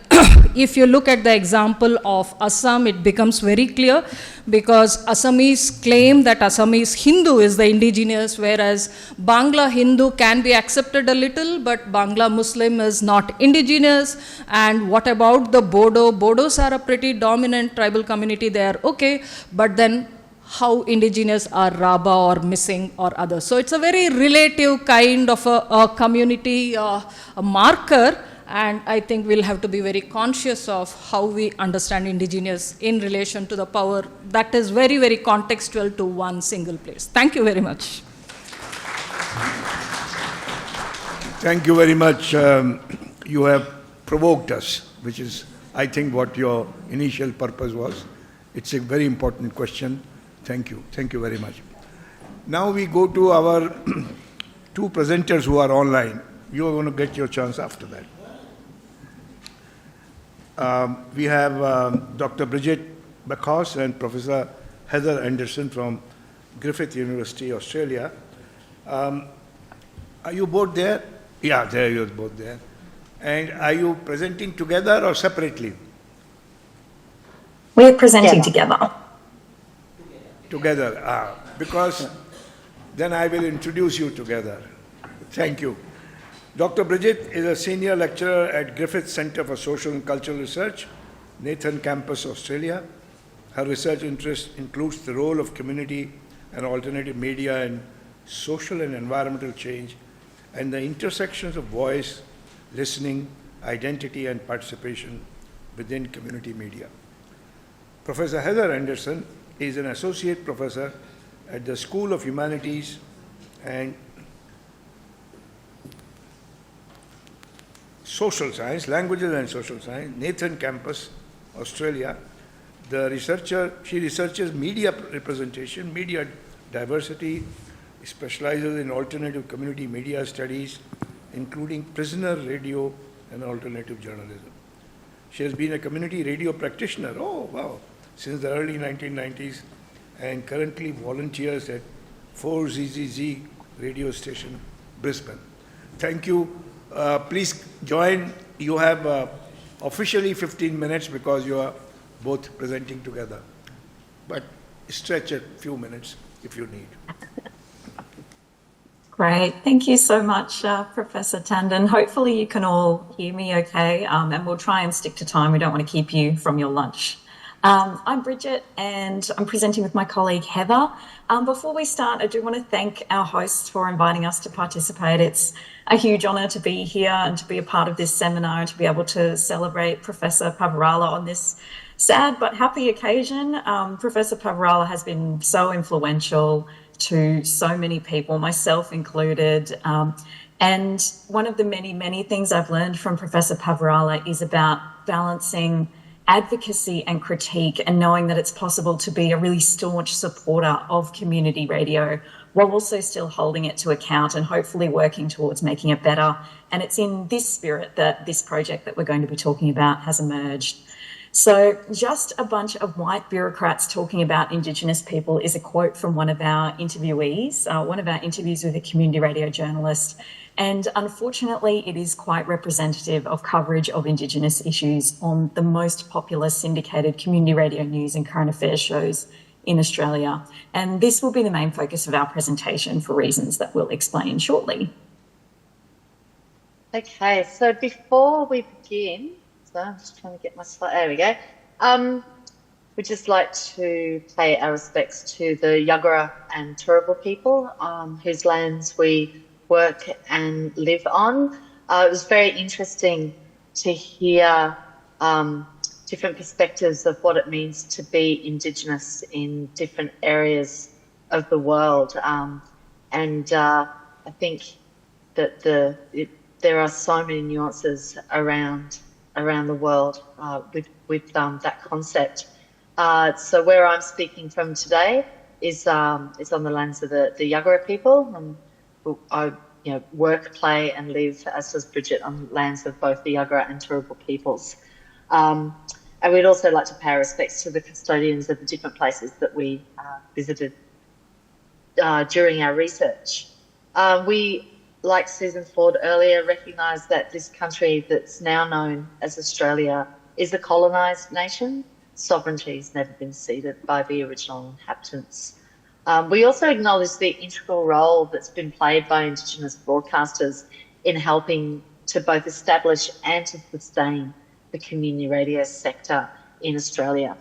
Speaker 9: if you look at the example of Assam, it becomes very clear because Assamese claim that Assamese Hindu is the indigenous, whereas Bangla Hindu can be accepted a little, but Bangla Muslim is not indigenous. And what about the Bodo? Bodos are a pretty dominant tribal community, they are okay, but then how indigenous are Raba or Missing or others. So it's a very relative kind of a community a marker, and I think we'll have to be very conscious of how we understand indigenous in relation to the power that is very, very contextual to one single place. Thank you very much.
Speaker 8: Thank you very much. You have provoked us, which is, I think, what your initial purpose was. It's a very important question. Thank you. Thank you very much. Now we go to our two presenters who are online. You are going to get your chance after that. We have Dr. Bridget Backhaus and Professor Heather Anderson from Griffith University, Australia. Are you both there? Yeah, there you're both there. And are you presenting together or separately?
Speaker 10: We're presenting together.
Speaker 8: Together, because then I will introduce you together. Thank you. Dr. Bridget is a senior lecturer at Griffith Centre for Social and Cultural Research, Nathan Campus, Australia. Her research interest includes the role of community and alternative media in social and environmental change and the intersections of voice, listening, identity, and participation within community media. Professor Heather Anderson is an associate professor at the School of Humanities and Social Science, Languages and Social Science, Nathan Campus, Australia. She researches media representation, media diversity, specializes in alternative community media studies, including prisoner radio and alternative journalism. She has been a community radio practitioner, since the early 1990s, and currently volunteers at 4ZZZ radio station, Brisbane. Thank you. Please join. You have officially 15 minutes because you are both presenting together, but stretch a few minutes if you need.
Speaker 10: Great. Thank you so much, Professor Tandon. Hopefully you can all hear me okay, and we'll try and stick to time. We don't want to keep you from your lunch. I'm Bridget and I'm presenting with my colleague Heather. Before we start, I do want to thank our hosts for inviting us to participate. It's a huge honour to be here and to be a part of this seminar and to be able to celebrate Professor Pavarala on this sad but happy occasion. Professor Pavarala has been so influential to so many people, myself included. And one of the many, many things I've learned from Professor Pavarala is about balancing advocacy and critique and knowing that it's possible to be a really staunch supporter of community radio while also still holding it to account and hopefully working towards making it better. And it's in this spirit that this project that we're going to be talking about has emerged. So just a bunch of white bureaucrats talking about Indigenous people is a quote from one of our interviewees, one of our interviews with a community radio journalist. And unfortunately, it is quite representative of coverage of Indigenous issues on the most popular syndicated community radio news and current affairs shows in Australia. And this will be the main focus of our presentation for reasons that we'll explain shortly.
Speaker 11: Okay, so before we begin, so I'm just trying to get my slide, there we go. We'd just like to pay our respects to the Yagara and Turrbal people whose lands we work and live on. It was very interesting to hear different perspectives of what it means to be Indigenous in different areas of the world. And I think that there are so many nuances around the world with that concept. So where I'm speaking from today is on the lands of the Yagara people. And I work, play and live, as does Bridget, on lands of both the Yagara and Turrbal peoples. And we'd also like to pay our respects to the custodians of the different places that we visited during our research. We, like Susan Ford earlier, recognise that this country that's now known as Australia is a colonised nation. Sovereignty has never been ceded by the original inhabitants. We also acknowledge the integral role that's been played by Indigenous broadcasters in helping to both establish and to sustain the community radio sector in Australia.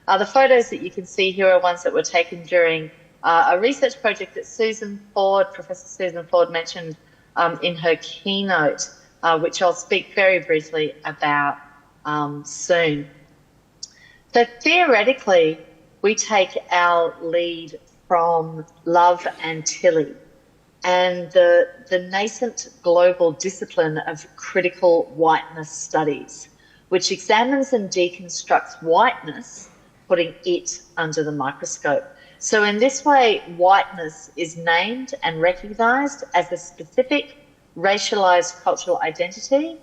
Speaker 11: The photos that you can see here are ones that were taken during a research project that Professor Susan Ford mentioned in her keynote, which I'll speak very briefly about soon. So theoretically, we take our lead from Love and Tilly and the nascent global discipline of critical whiteness studies, which examines and deconstructs whiteness, putting it under the microscope. So in this way, whiteness is named and recognised as a specific racialised cultural identity,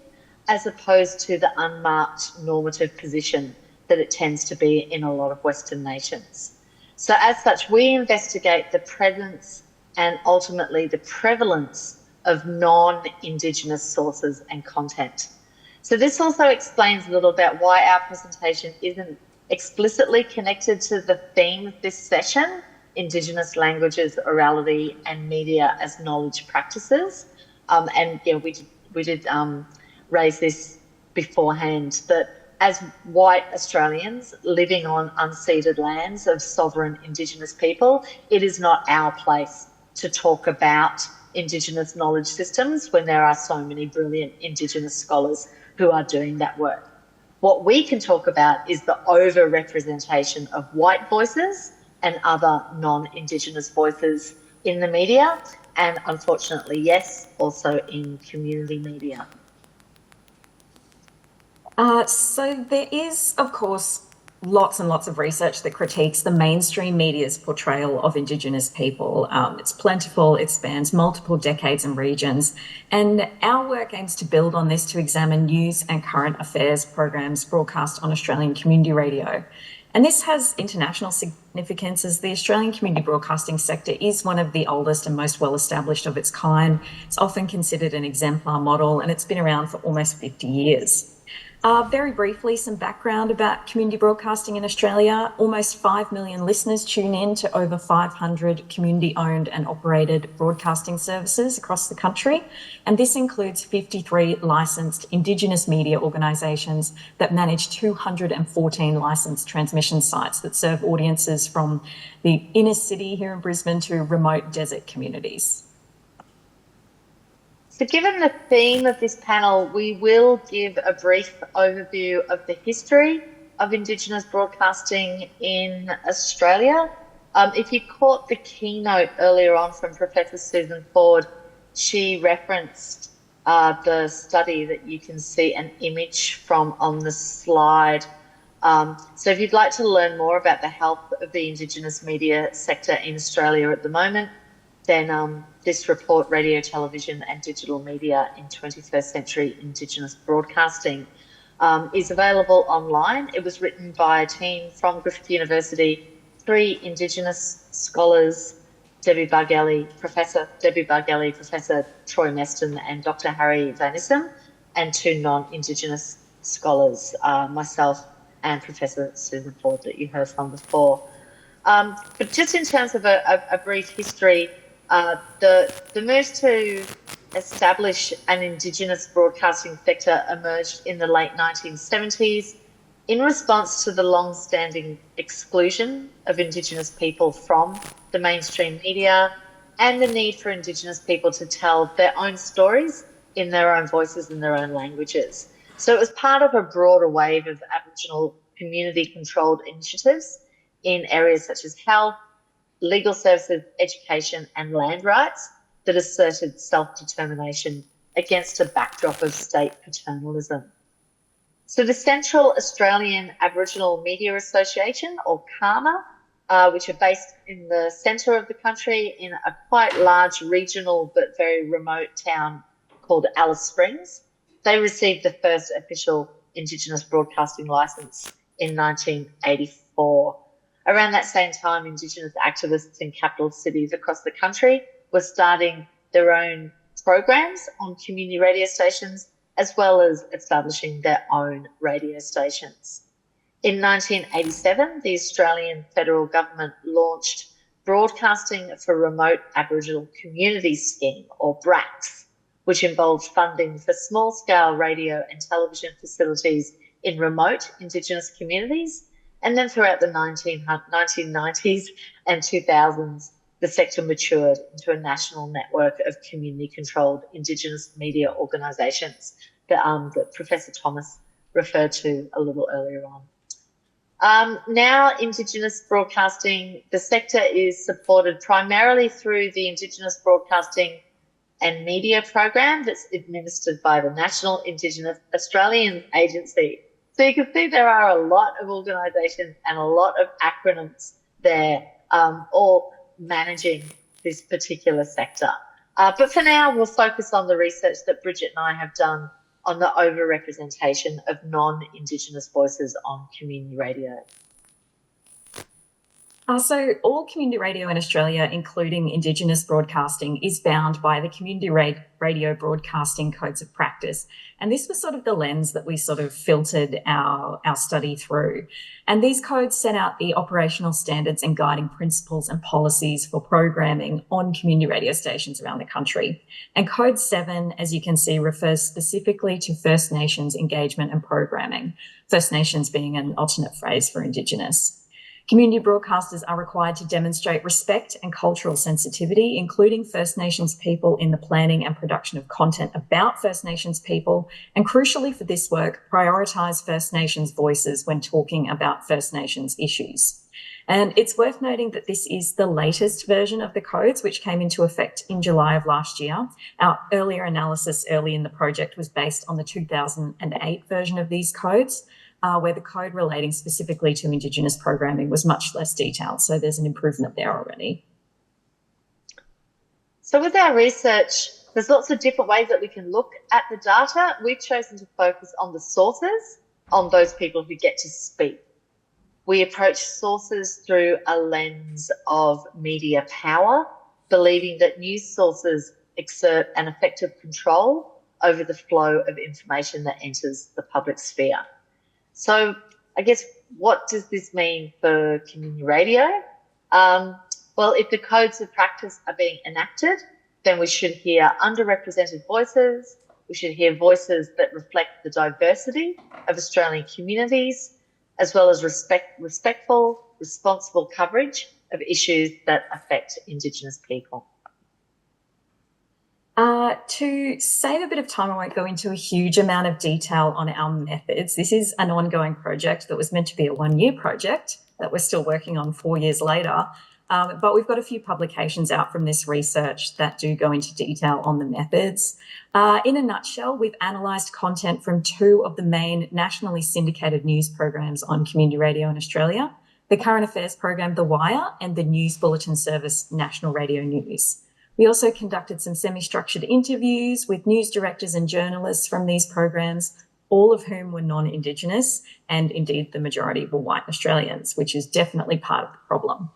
Speaker 11: as opposed to the unmarked normative position that it tends to be in a lot of Western nations. So as such, we investigate the presence and ultimately the prevalence of non-Indigenous sources and content. So this also explains a little about why our presentation isn't explicitly connected to the theme of this session, Indigenous languages, orality and media as knowledge practices. And yeah, we did raise this beforehand, that as white Australians living on unceded lands of sovereign Indigenous people, it is not our place to talk about Indigenous knowledge systems when there are so many brilliant Indigenous scholars who are doing that work. What we can talk about is the over-representation of white voices and other non-Indigenous voices in the media, and unfortunately, yes, also in community media.
Speaker 10: So there is, of course, lots and lots of research that critiques the mainstream media's portrayal of Indigenous people. It's plentiful, it spans multiple decades and regions, and our work aims to build on this to examine news and current affairs programs broadcast on Australian community radio. And this has international significance as the Australian community broadcasting sector is one of the oldest and most well-established of its kind. It's often considered an exemplar model, and it's been around for almost 50 years. Very briefly, some background about community broadcasting in Australia. Almost 5 million listeners tune in to over 500 community-owned and operated broadcasting services across the country. And this includes 53 licensed Indigenous media organisations that manage 214 licensed transmission sites that serve audiences from the inner city here in Brisbane to remote desert communities.
Speaker 11: So given the theme of this panel, we will give a brief overview of the history of Indigenous broadcasting in Australia. If you caught the keynote earlier on from Professor Susan Ford, she referenced the study that you can see an image from on the slide. So if you'd like to learn more about the health of the Indigenous media sector in Australia at the moment, then this report, Radio, Television and Digital Media in 21st Century Indigenous Broadcasting, is available online. It was written by a team from Griffith University, 3 Indigenous scholars, Professor Debbie Bargelli, Professor Troy Meston and Dr. Harry Van Issum, and 2 non-Indigenous scholars, myself and Professor Susan Ford that you heard from before. But just in terms of a brief history, the move to establish an Indigenous broadcasting sector emerged in the late 1970s in response to the long-standing exclusion of Indigenous people from the mainstream media and the need for Indigenous people to tell their own stories in their own voices and their own languages. So it was part of a broader wave of Aboriginal community-controlled initiatives in areas such as health, legal services, education and land rights that asserted self-determination against a backdrop of state paternalism. So the Central Australian Aboriginal Media Association, or CAMA, which are based in the centre of the country in a quite large regional but very remote town called Alice Springs, they received the first official Indigenous broadcasting licence in 1984. Around that same time, Indigenous activists in capital cities across the country were starting their own programs on community radio stations, as well as establishing their own radio stations. In 1987, the Australian federal government launched Broadcasting for Remote Aboriginal Communities Scheme, or BRACS, which involved funding for small-scale radio and television facilities in remote Indigenous communities. And then throughout the 1990s and 2000s, the sector matured into a national network of community-controlled Indigenous media organisations that Professor Thomas referred to a little earlier on. Now, Indigenous broadcasting, the sector is supported primarily through the Indigenous Broadcasting and Media Program that's administered by the National Indigenous Australian Agency. So you can see there are a lot of organisations and a lot of acronyms there, all managing this particular sector. But for now, we'll focus on the research that Bridget and I have done on the overrepresentation of non-Indigenous voices on community radio.
Speaker 10: So all community radio in Australia, including Indigenous broadcasting, is bound by the Community Radio Broadcasting Codes of Practice. And this was sort of the lens that we sort of filtered our study through. And these codes set out the operational standards and guiding principles and policies for programming on community radio stations around the country. And Code 7, as you can see, refers specifically to First Nations engagement and programming, First Nations being an alternate phrase for Indigenous. Community broadcasters are required to demonstrate respect and cultural sensitivity, including First Nations people in the planning and production of content about First Nations people, and crucially for this work, prioritise First Nations voices when talking about First Nations issues. And it's worth noting that this is the latest version of the codes, which came into effect in July of last year. Our earlier analysis early in the project was based on the 2008 version of these codes, where the code relating specifically to Indigenous programming was much less detailed. So there's an improvement there already.
Speaker 11: So with our research, there's lots of different ways that we can look at the data. We've chosen to focus on the sources, on those people who get to speak. We approach sources through a lens of media power, believing that news sources exert an effective control over the flow of information that enters the public sphere. So I guess, what does this mean for community radio? Well, if the codes of practice are being enacted, then we should hear underrepresented voices. We should hear voices that reflect the diversity of Australian communities, as well as respectful, responsible coverage of issues that affect Indigenous people.
Speaker 10: To save a bit of time, I won't go into a huge amount of detail on our methods. This is an ongoing project that was meant to be a one-year project that we're still working on 4 years later. But we've got a few publications out from this research that do go into detail on the methods. In a nutshell, we've analysed content from two of the main nationally syndicated news programs on community radio in Australia, the current affairs program The Wire and the news bulletin service National Radio News. We also conducted some semi-structured interviews with news directors and journalists from these programs, all of whom were non-Indigenous, and indeed the majority were white Australians, which is definitely part of the problem.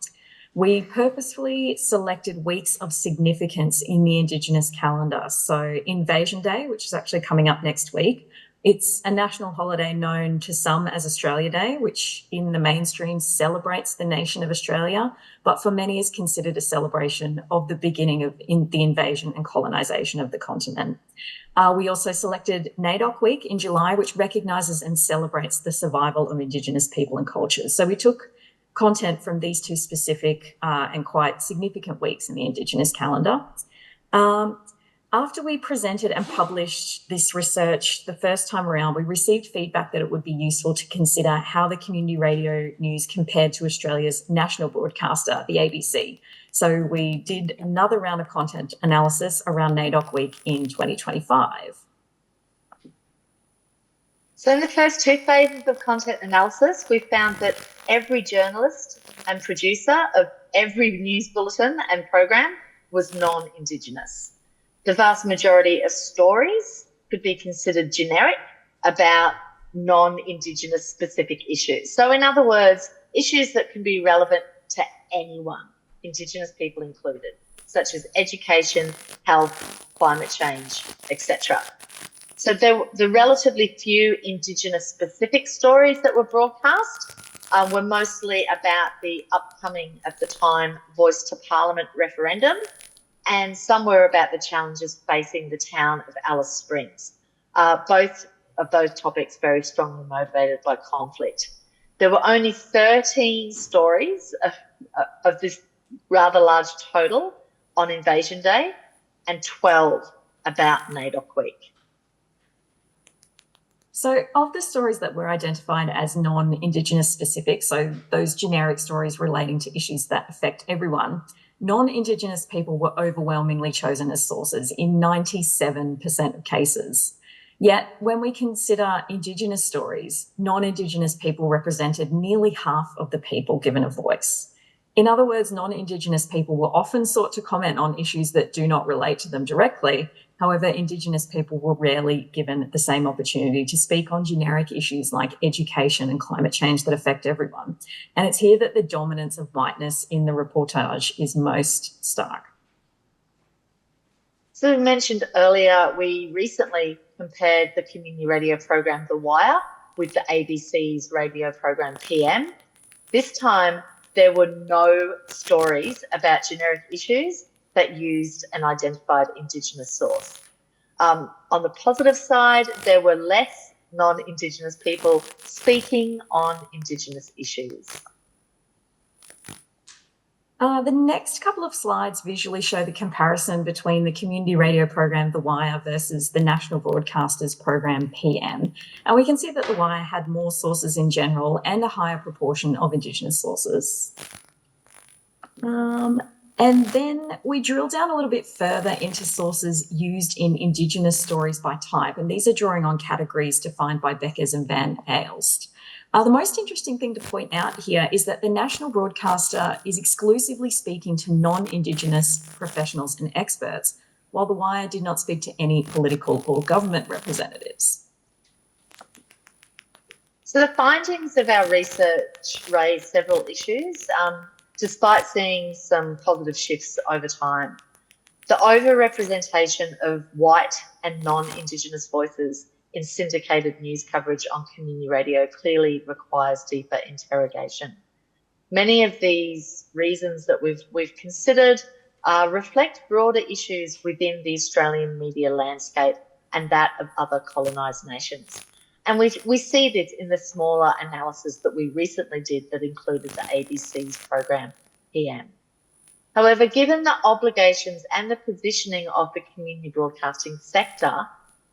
Speaker 10: We purposefully selected weeks of significance in the Indigenous calendar. So Invasion Day, which is actually coming up next week, it's a national holiday known to some as Australia Day, which in the mainstream celebrates the nation of Australia, but for many is considered a celebration of the beginning of the invasion and colonisation of the continent. We also selected NAIDOC Week in July, which recognises and celebrates the survival of Indigenous people and cultures. So we took content from these two specific and quite significant weeks in the Indigenous calendar. After we presented and published this research the first time around, we received feedback that it would be useful to consider how the community radio news compared to Australia's national broadcaster, the ABC. So we did another round of content analysis around NAIDOC Week in 2025.
Speaker 11: So in the first two phases of content analysis, we found that every journalist and producer of every news bulletin and program was non-Indigenous. The vast majority of stories could be considered generic about non-Indigenous specific issues. So in other words, issues that can be relevant to anyone, Indigenous people included, such as education, health, climate change, etc. So the relatively few Indigenous specific stories that were broadcast were mostly about the upcoming, at the time, Voice to Parliament referendum, and some were about the challenges facing the town of Alice Springs. Both of those topics very strongly motivated by conflict. There were only 13 stories of this rather large total on Invasion Day and 12 about NAIDOC Week.
Speaker 10: So of the stories that were identified as non-Indigenous specific, so those generic stories relating to issues that affect everyone, non-Indigenous people were overwhelmingly chosen as sources in 97% of cases. Yet when we consider Indigenous stories, non-Indigenous people represented nearly half of the people given a voice. In other words, non-Indigenous people were often sought to comment on issues that do not relate to them directly, However, Indigenous people were rarely given the same opportunity to speak on generic issues like education and climate change that affect everyone. And it's here that the dominance of whiteness in the reportage is most stark.
Speaker 11: So we mentioned earlier, we recently compared the community radio program The Wire with the ABC's radio program PM. This time, there were no stories about generic issues that used an identified Indigenous source. On the positive side, there were less non-Indigenous people speaking on Indigenous issues.
Speaker 10: The next couple of slides visually show the comparison between the community radio program The Wire versus the national broadcaster's program PM. And we can see that The Wire had more sources in general and a higher proportion of Indigenous sources. And then we drill down a little bit further into sources used in Indigenous stories by type, and these are drawing on categories defined by Beckers and Van Aelst. The most interesting thing to point out here is that the national broadcaster is exclusively speaking to non-Indigenous professionals and experts, while The Wire did not speak to any political or government representatives.
Speaker 11: So the findings of our research raise several issues, despite seeing some positive shifts over time. The overrepresentation of white and non-Indigenous voices in syndicated news coverage on community radio clearly requires deeper interrogation. Many of these reasons that we've considered reflect broader issues within the Australian media landscape and that of other colonised nations. And we see this in the smaller analysis that we recently did that included the ABC's program PM. However, given the obligations and the positioning of the community broadcasting sector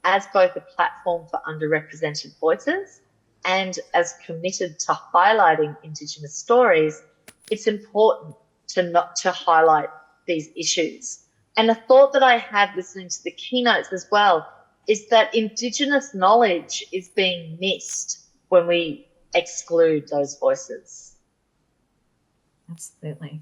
Speaker 11: as both a platform for underrepresented voices and as committed to highlighting Indigenous stories, it's important to highlight these issues. And a thought that I had listening to the keynotes as well is that Indigenous knowledge is being missed when we exclude those voices.
Speaker 10: Absolutely.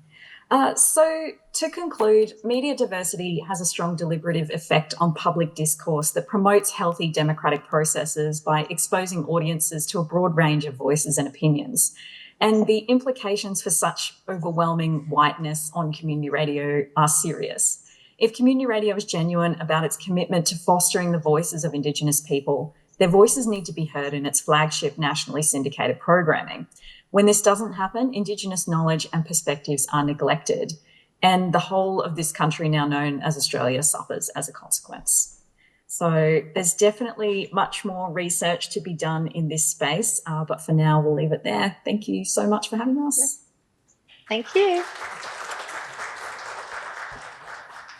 Speaker 10: So to conclude, media diversity has a strong deliberative effect on public discourse that promotes healthy democratic processes by exposing audiences to a broad range of voices and opinions. And the implications for such overwhelming whiteness on community radio are serious. If community radio is genuine about its commitment to fostering the voices of Indigenous people, their voices need to be heard in its flagship nationally syndicated programming. When this doesn't happen, Indigenous knowledge and perspectives are neglected, and the whole of this country, now known as Australia, suffers as a consequence. So there's definitely much more research to be done in this space, but for now we'll leave it there. Thank you so much for having us.
Speaker 11: Thank you.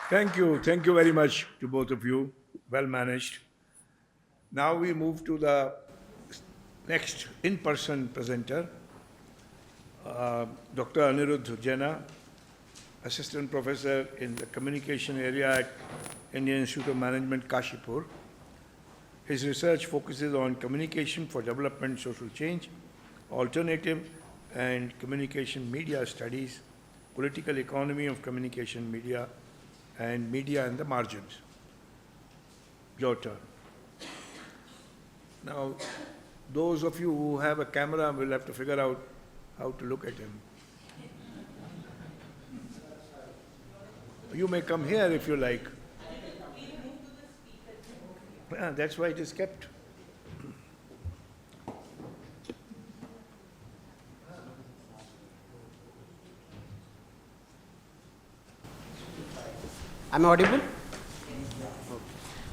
Speaker 8: Thank you. Thank you very much to both of you. Well managed. Now we move to the next in-person presenter, Dr. Anirudh Jena, Assistant Professor in the Communication area at Indian Institute of Management, Kashipur. His research focuses on communication for development, social change, alternative and communication media studies, political economy of communication media, and media and the margins. Your turn. Now, those of you who have a camera will have to figure out how to look at him. You may come here if you like. Yeah, that's why it is kept.
Speaker 12: Am I audible? Okay.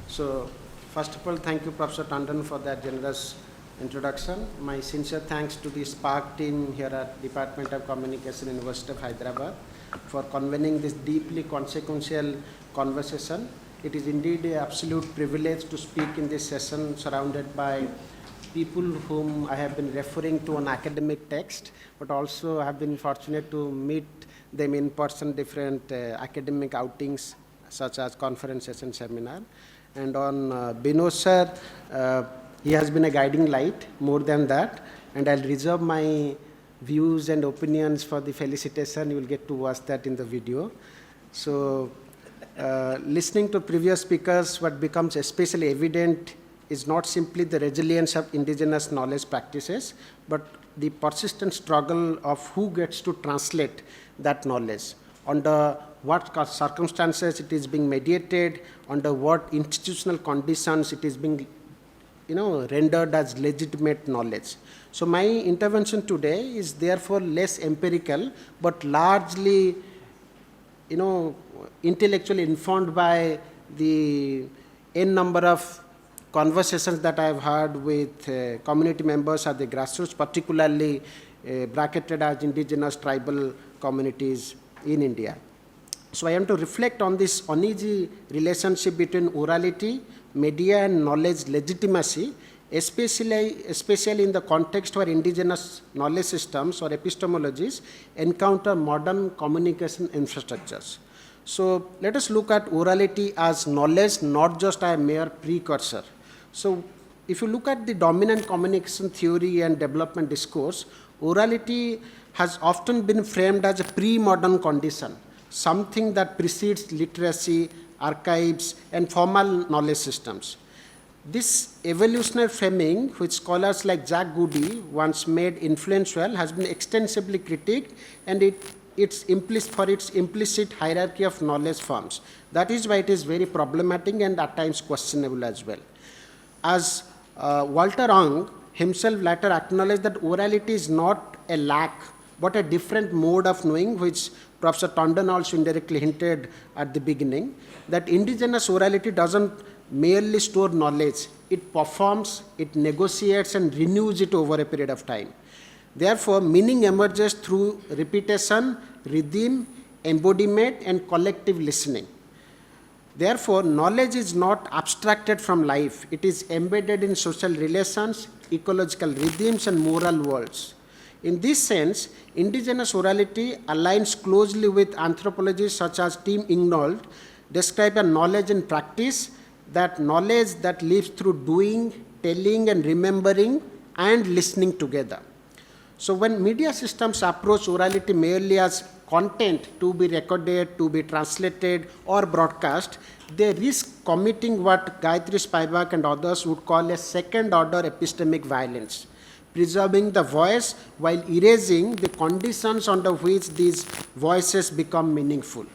Speaker 12: So, first of all, thank you, Professor Tandon, for that generous introduction. My sincere thanks to the SPARC team here at Department of Communication, University of Hyderabad, for convening this deeply consequential conversation. It is indeed an absolute privilege to speak in this session surrounded by people whom I have been referring to an academic text, but also have been fortunate to meet them in person, different academic outings such as conferences and seminar. And on Bino sir, he has been a guiding light, more than that, and I'll reserve my views and opinions for the felicitation. You will get to watch that in the video. So listening to previous speakers, what becomes especially evident is not simply the resilience of indigenous knowledge practices, but the persistent struggle of who gets to translate that knowledge, under what circumstances it is being mediated, under what institutional conditions it is being rendered as legitimate knowledge. So my intervention today is therefore less empirical, but largely intellectually informed by the n number of conversations that I have had with community members at the grassroots, particularly bracketed as indigenous tribal communities in India. So I am to reflect on this uneasy relationship between orality, media and knowledge legitimacy, especially in the context where indigenous knowledge systems or epistemologies encounter modern communication infrastructures. So let us look at orality as knowledge, not just a mere precursor. So if you look at the dominant communication theory and development discourse, orality has often been framed as a pre-modern condition, something that precedes literacy, archives, and formal knowledge systems. This evolutionary framing, which scholars like Jack Goody once made influential, has been extensively critiqued, and it's implicit hierarchy of knowledge forms. That is why it is very problematic and at times questionable as well. As Walter Ong himself later acknowledged that orality is not a lack, but a different mode of knowing, which Professor Tandon also indirectly hinted at the beginning, that indigenous orality doesn't merely store knowledge, it performs, it negotiates and renews it over a period of time. Therefore, meaning emerges through repetition, rhythm, embodiment and collective listening. Therefore, knowledge is not abstracted from life, it is embedded in social relations, ecological rhythms and moral worlds. In this sense, indigenous orality aligns closely with anthropologists such as Tim Ingold, describe a knowledge in practice, that knowledge that lives through doing, telling and remembering and listening together. So when media systems approach orality merely as content to be recorded, to be translated or broadcast, they risk committing what Gayatri Spivak and others would call a second-order epistemic violence, preserving the voice while erasing the conditions under which these voices become meaningful.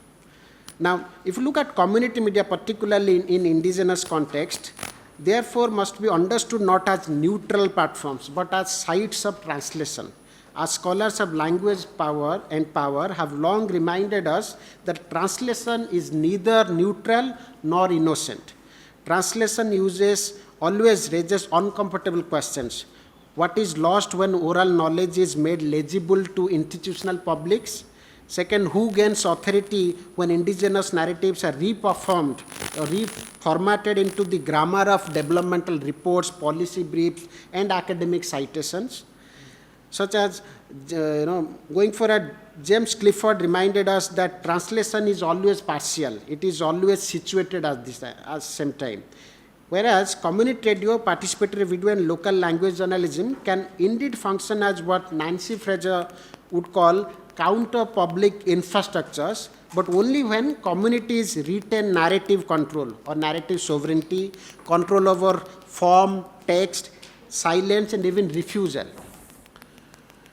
Speaker 12: Now, if you look at community media, particularly in indigenous context, therefore must be understood not as neutral platforms, but as sites of translation. As scholars of language power have long reminded us that translation is neither neutral nor innocent. Translation always raises uncomfortable questions. What is lost when oral knowledge is made legible to institutional publics? Second, who gains authority when indigenous narratives are reformatted into the grammar of developmental reports, policy briefs, and academic citations? Such as, going forward, James Clifford reminded us that translation is always partial. It is always situated at the same time. Whereas community radio, participatory video, and local language journalism can indeed function as what Nancy Fraser would call counter-public infrastructures, but only when communities retain narrative control or narrative sovereignty, control over form, text, silence, and even refusal.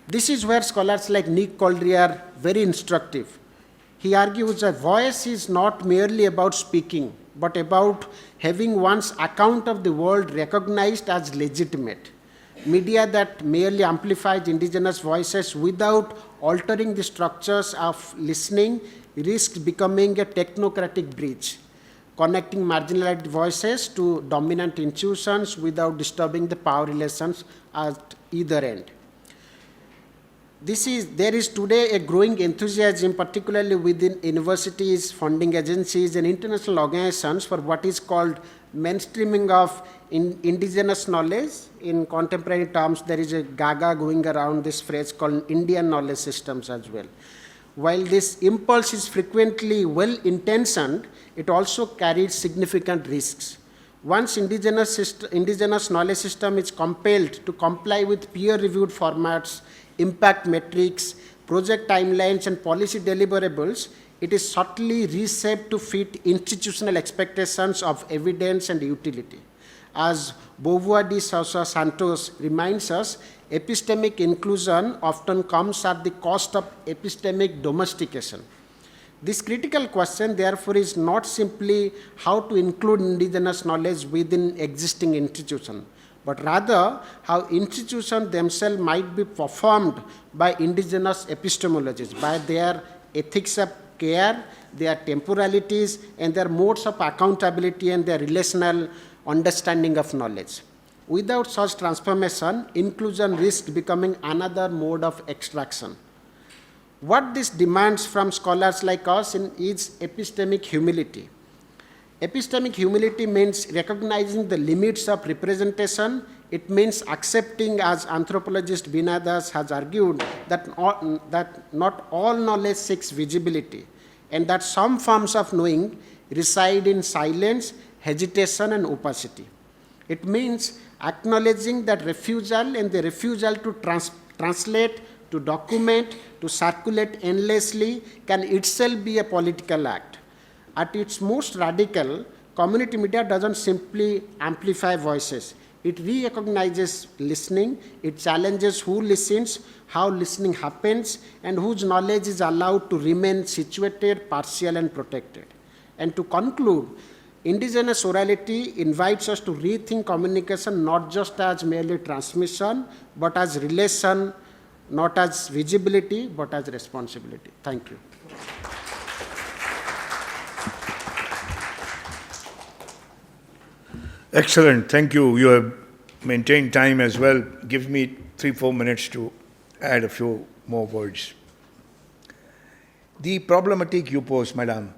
Speaker 12: This is where scholars like Nick Coldry are very instructive. He argues that voice is not merely about speaking, but about having one's account of the world recognized as legitimate. Media that merely amplifies indigenous voices without altering the structures of listening risks becoming a technocratic bridge, connecting marginalized voices to dominant institutions without disturbing the power relations at either end. There is today a growing enthusiasm, particularly within universities, funding agencies, and international organizations for what is called mainstreaming of indigenous knowledge. In contemporary terms, there is a gaga going around this phrase called Indian knowledge systems as well. While this impulse is frequently well-intentioned, it also carries significant risks. Once indigenous knowledge system is compelled to comply with peer-reviewed formats, impact metrics, project timelines, and policy deliverables, it is subtly reshaped to fit institutional expectations of evidence and utility. As Beauvoir de Sousa Santos reminds us, epistemic inclusion often comes at the cost of epistemic domestication. This critical question, therefore, is not simply how to include indigenous knowledge within existing institutions, but rather how institutions themselves might be performed by indigenous epistemologists, by their ethics of care, their temporalities, and their modes of accountability and their relational understanding of knowledge. Without such transformation, inclusion risks becoming another mode of extraction. What this demands from scholars like us is epistemic humility. Epistemic humility means recognizing the limits of representation. It means accepting, as anthropologist Vinay Das has argued, that not all knowledge seeks visibility, and that some forms of knowing reside in silence, hesitation, and opacity. It means acknowledging that refusal and the refusal to translate, to document, to circulate endlessly can itself be a political act. At its most radical, community media doesn't simply amplify voices. It recognizes listening, it challenges who listens, how listening happens, and whose knowledge is allowed to remain situated, partial, and protected. And to conclude, indigenous orality invites us to rethink communication not just as merely transmission, but as relation, not as visibility, but as responsibility. Thank you.
Speaker 8: Excellent. Thank you. You have maintained time as well. Give me 3-4 minutes to add a few more words. The problematic you pose, madam,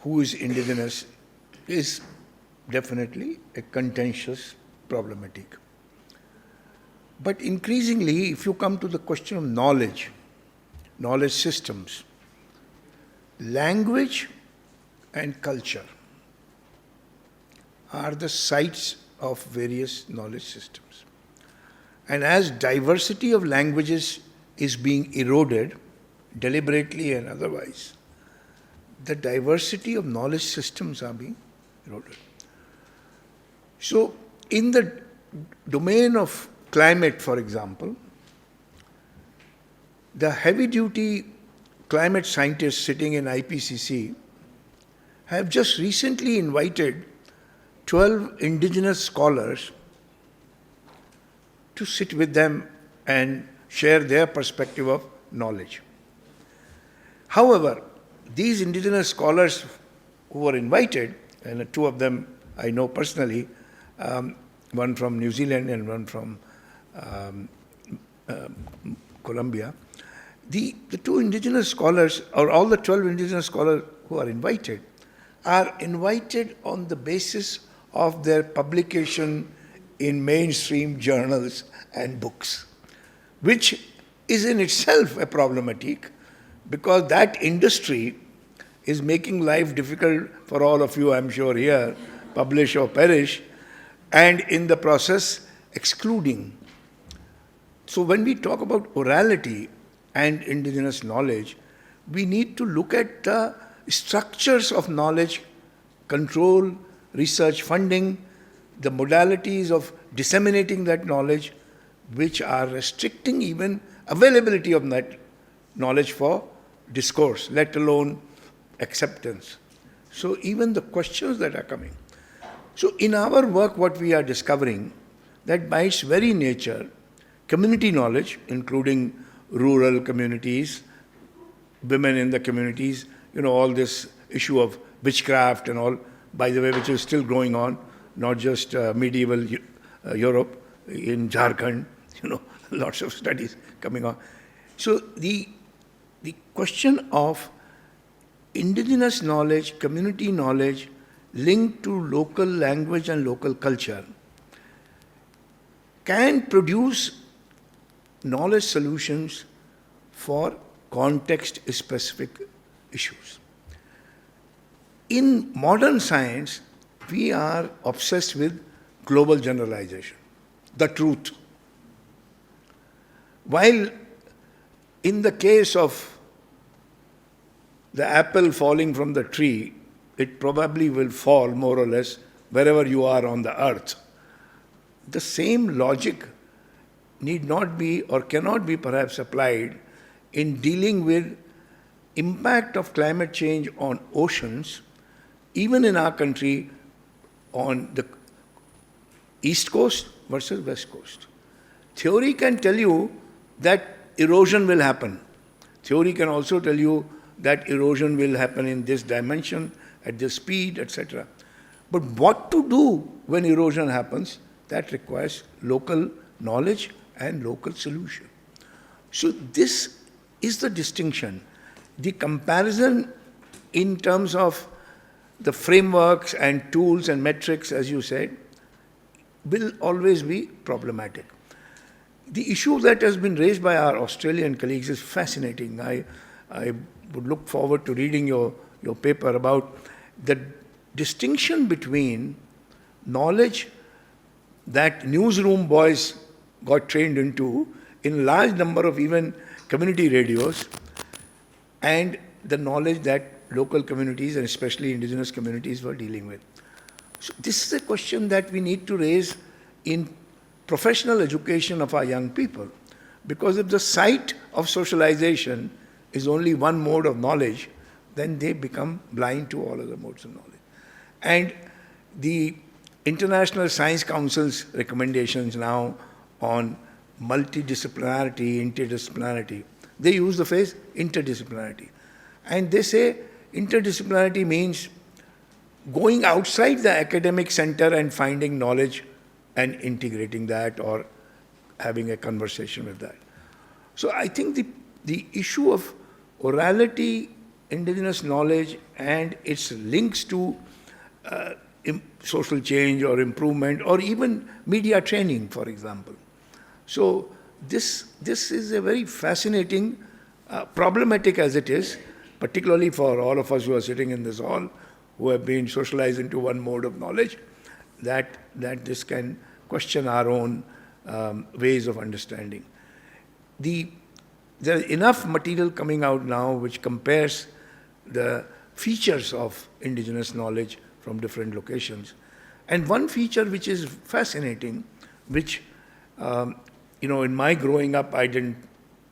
Speaker 8: who is indigenous, is definitely a contentious problematic. But increasingly, if you come to the question of knowledge, knowledge systems, language and culture are the sites of various knowledge systems. And as diversity of languages is being eroded, deliberately and otherwise, the diversity of knowledge systems are being eroded. So, in the domain of climate, for example, the heavy-duty climate scientists sitting in IPCC have just recently invited 12 indigenous scholars to sit with them and share their perspective of knowledge. However, these indigenous scholars who were invited, and 2 of them I know personally, one from New Zealand and one from Colombia, the 2 indigenous scholars, or all the 12 indigenous scholars who are invited on the basis of their publication in mainstream journals and books, which is in itself a problematic, because that industry is making life difficult for all of you, I'm sure, here, publish or perish, and in the process excluding. So when we talk about orality and indigenous knowledge, we need to look at the structures of knowledge, control, research funding, the modalities of disseminating that knowledge, which are restricting even availability of that knowledge for discourse, let alone acceptance. So even the questions that are coming. So in our work, what we are discovering, that by its very nature, community knowledge, including rural communities, women in the communities, all this issue of witchcraft and all, by the way, which is still going on, not just medieval Europe, in Jharkhand, lots of studies coming on. So the question of indigenous knowledge, community knowledge, linked to local language and local culture, can produce knowledge solutions for context-specific issues. In modern science, we are obsessed with global generalization, the truth. While in the case of the apple falling from the tree, it probably will fall more or less wherever you are on the earth. The same logic need not be or cannot be perhaps applied in dealing with impact of climate change on oceans, even in our country, on the East Coast versus West Coast. Theory can tell you that erosion will happen. Theory can also tell you that erosion will happen in this dimension, at this speed, etc. But what to do when erosion happens, that requires local knowledge and local solution. So this is the distinction. The comparison in terms of the frameworks and tools and metrics, as you said, will always be problematic. The issue that has been raised by our Australian colleagues is fascinating. I would look forward to reading your paper about the distinction between knowledge that newsroom boys got trained into in large number of even community radios, and the knowledge that local communities and especially indigenous communities were dealing with. So this is a question that we need to raise in professional education of our young people, because if the site of socialization is only one mode of knowledge, then they become blind to all other modes of knowledge. And the International Science Council's recommendations now on multidisciplinarity, interdisciplinarity, they use the phrase interdisciplinarity. And they say interdisciplinarity means going outside the academic center and finding knowledge and integrating that or having a conversation with that. So I think the issue of orality, indigenous knowledge, and its links to social change or improvement, or even media training, for example. So this is a very fascinating, problematic as it is, particularly for all of us who are sitting in this hall, who have been socialized into one mode of knowledge, that this can question our own ways of understanding. There is enough material coming out now which compares the features of indigenous knowledge from different locations. And one feature which is fascinating, which, in my growing up,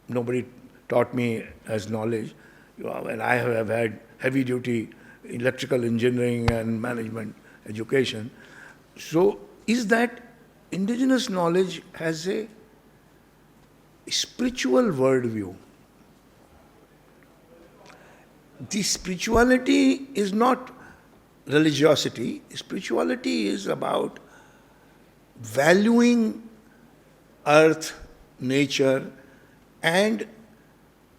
Speaker 8: nobody taught me as knowledge, and I have had heavy-duty electrical engineering and management education. So is that indigenous knowledge has a spiritual worldview. The spirituality is not religiosity. Spirituality is about valuing earth, nature, and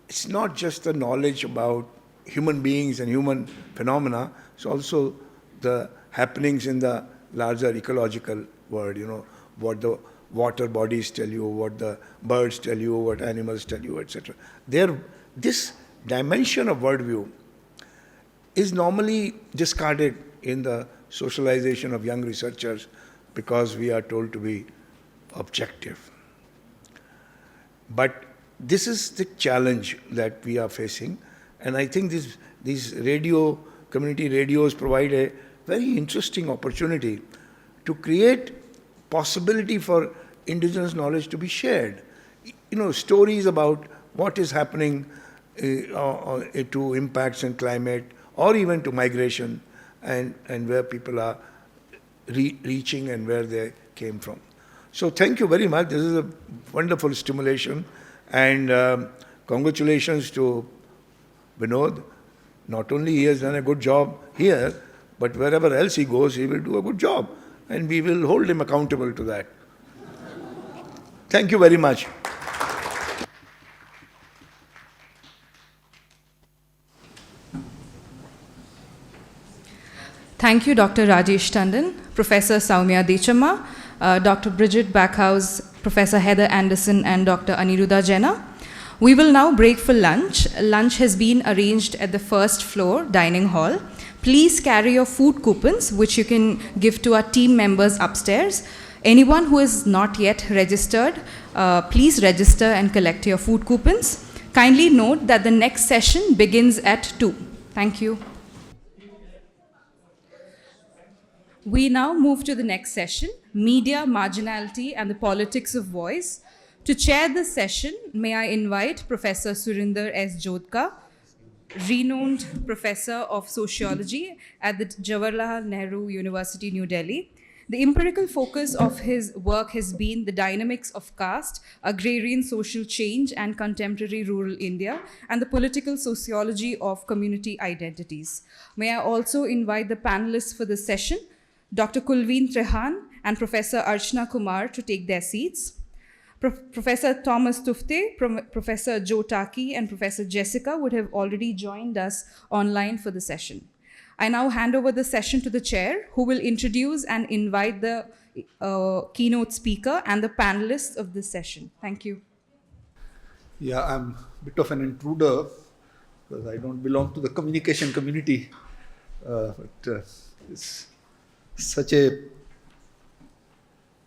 Speaker 8: it's not just the knowledge about human beings and human phenomena, it's also the happenings in the larger ecological world, what the water bodies tell you, what the birds tell you, what animals tell you, etc. This dimension of worldview is normally discarded in the socialization of young researchers because we are told to be objective. But this is the challenge that we are facing, and I think these community radios provide a very interesting opportunity to create possibility for indigenous knowledge to be shared. Stories about what is happening to impacts in climate, or even to migration, and where people are reaching and where they came from. So thank you very much. This is a wonderful stimulation, and congratulations to Vinod. Not only he has done a good job here, but wherever else he goes, he will do a good job, and we will hold him accountable to that. Thank you very much.
Speaker 1: Thank you, Dr. Rajesh Tandon, Professor Soumya Dechamma, Dr. Bridget Backhouse, Professor Heather Anderson, and Dr. Aniruddha Jena. We will now break for lunch. Lunch has been arranged at the first floor dining hall. Please carry your food coupons, which you can give to our team members upstairs. Anyone who is not yet registered, please register and collect your food coupons. Kindly note that the next session begins at 2. Thank you. We now move to the next session, Media, Marginality and the Politics of Voice. To chair this session, may I invite Professor Surinder S. Jodhka, renowned professor of sociology at the Jawaharlal Nehru University, New Delhi. The empirical focus of his work has been the dynamics of caste, agrarian social change, and contemporary rural India, and the political sociology of community identities. May I also invite the panelists for this session, Dr. Kulveen Trehan and Professor Archana Kumar, to take their seats. Professor Thomas Tufte, Professor Joe Taki, and Professor Jessica would have already joined us online for the session. I now hand over the session to the chair, who will introduce and invite the keynote speaker and the panelists of this session. Thank you.
Speaker 8: Yeah, I'm a bit of an intruder because I don't belong to the communication community. It's such a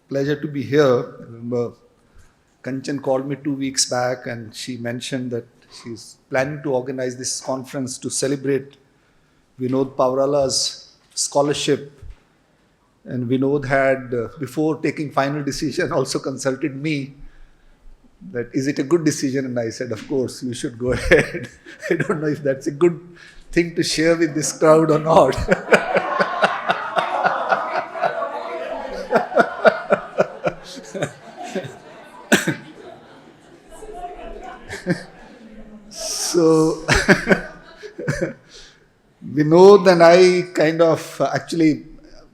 Speaker 8: pleasure to be here. I remember Kanchan called me 2 weeks back and she mentioned that she's planning to organize this conference to celebrate Vinod Pavrala's scholarship. And Vinod had, before taking final decision, also consulted me that is it a good decision? And I said, of course, you should go ahead. I don't know if that's a good thing to share with this crowd or not. So, Vinod and I kind of, actually,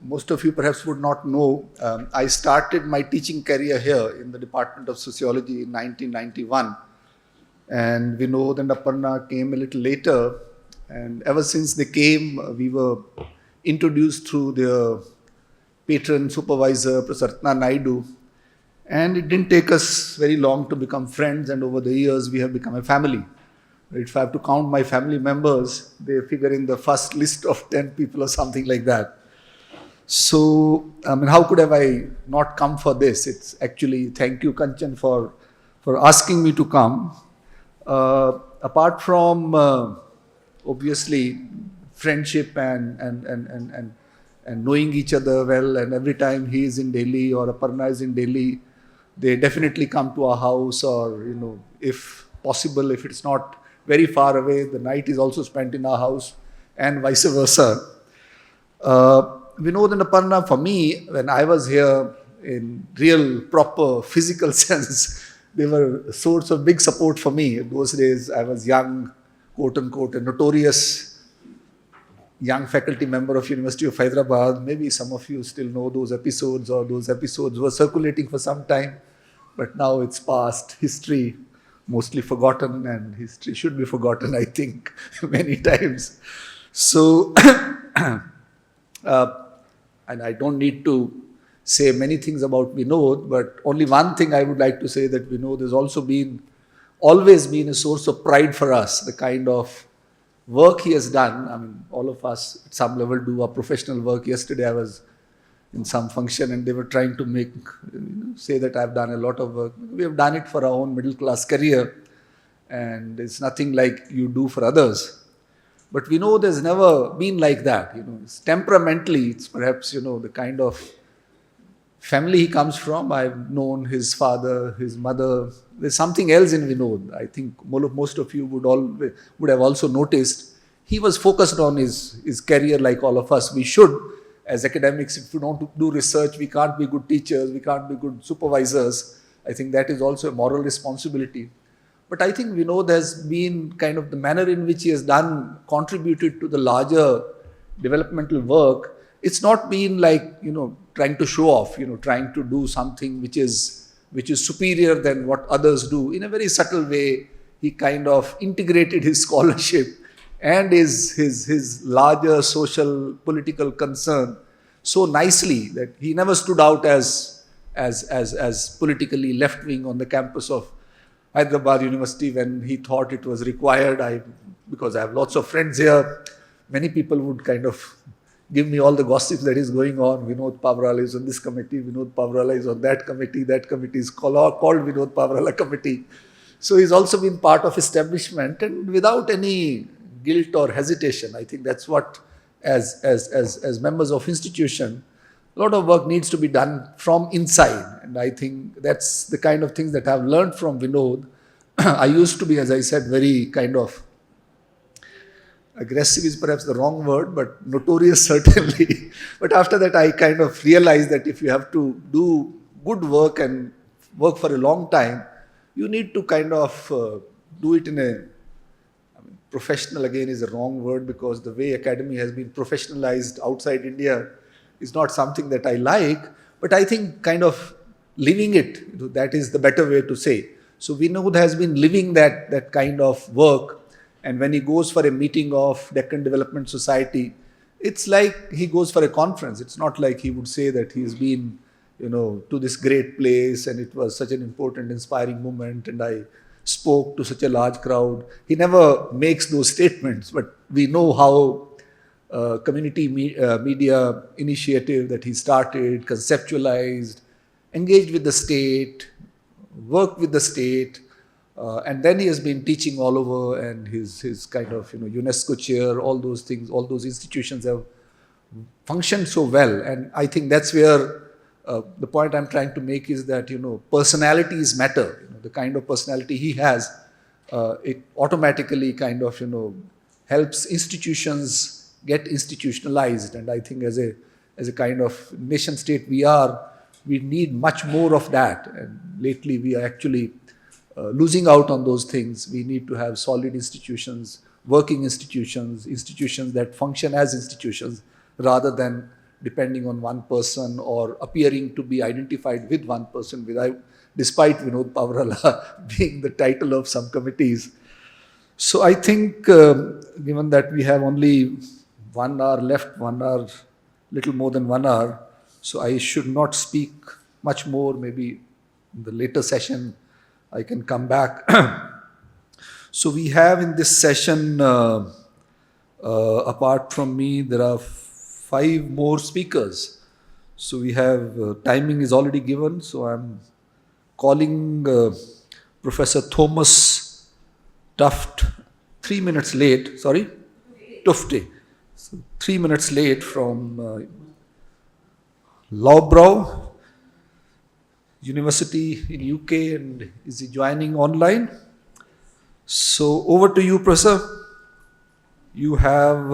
Speaker 8: most of you perhaps would not know, I started my teaching career here in the Department of Sociology in 1991. And Vinod and Aparna came a little later. And ever since they came, we were introduced through their patron supervisor, Professor Ratna Naidu. And it didn't take us very long to become friends. And over the years, we have become a family. If I have to count my family members, they figure in the first list of 10 people or something like that. So, I mean, how could have I not come for this? It's actually, thank you, Kanchan, for asking me to come. Apart from, obviously, friendship and knowing each other well, and every time he is in Delhi or Aparna is in Delhi, they definitely come to our house, or, you know, if possible, if it's not very far away, the night is also spent in our house, and vice versa. Vinod and Aparna, for me, when I was here in real, proper, physical sense, they were a source of big support for me. In those days, I was young, quote unquote, a notorious young faculty member of University of Hyderabad. Maybe some of you still know those episodes, or those episodes were circulating for some time, but now it's past history. Mostly forgotten, and history should be forgotten, I think, many times. So, and I don't need to say many things about Vinod, but only one thing I would like to say, that Vinod has also always been a source of pride for us, the kind of work he has done. I mean, all of us at some level do our professional work. Yesterday I was in some function and they were trying to say that I've done a lot of work. We have done it for our own middle class career, and it's nothing like you do for others. But Vinod has never been like that. You know, temperamentally, it's perhaps, you know, the kind of family he comes from. I've known his father, his mother. There's something else in Vinod. I think most of you would have also noticed. He was focused on his career like all of us. We should. As academics, if we don't do research, we can't be good teachers, we can't be good supervisors. I think that is also a moral responsibility. But I think Vinod has been kind of the manner in which he has contributed to the larger developmental work. It's not been like, you know, trying to show off, you know, trying to do something which is superior than what others do. In a very subtle way, he kind of integrated his scholarship and his larger social political concern so nicely that he never stood out as politically left-wing on the campus of Hyderabad University when he thought it was required. Because I have lots of friends here, many people would kind of give me all the gossip that is going on. Vinod Pavrala is on this committee, Vinod Pavrala is on that committee is called Vinod Pavrala committee. So he's also been part of establishment, and without any
Speaker 13: guilt or hesitation. I think that's what, as members of institution, a lot of work needs to be done from inside. And I think that's the kind of things that I've learned from Vinod. I used to be, as I said, very kind of aggressive is perhaps the wrong word, but notorious certainly. But after that, I kind of realized that if you have to do good work and work for a long time, you need to kind of do it in a, professional again is a wrong word, because the way academy has been professionalized outside India is not something that I like, but I think kind of living it, that is the better way to say. So Vinod has been living that kind of work, and when he goes for a meeting of Deccan Development Society, it's like he goes for a conference. It's not like he would say that he's been, to this great place and it was such an important, inspiring moment and I spoke to such a large crowd. He never makes those statements, but we know how community media initiative that he started, conceptualized, engaged with the state, worked with the state, and then he has been teaching all over, and his kind of UNESCO Chair, all those things, all those institutions have functioned so well. And I think that's where the point I'm trying to make is that personalities matter. The kind of personality he has, it automatically kind of helps institutions get institutionalized. And I think as a kind of nation state we need much more of that. And lately we are actually losing out on those things. We need to have solid institutions, working institutions, institutions that function as institutions rather than depending on one person or appearing to be identified with one person, despite Vinod Pavarala being the title of some committees. So I think, given that we have only 1 hour left, 1 hour, little more than 1 hour, so I should not speak much more. Maybe in the later session, I can come back. So we have in this session, apart from me, there are 5 more speakers. So we have, timing is already given, so I'm calling Professor Thomas Tufte 3 minutes late, Tufte. So 3 minutes late from Loughborough University in UK, and is he joining online? So over to you, Professor. You have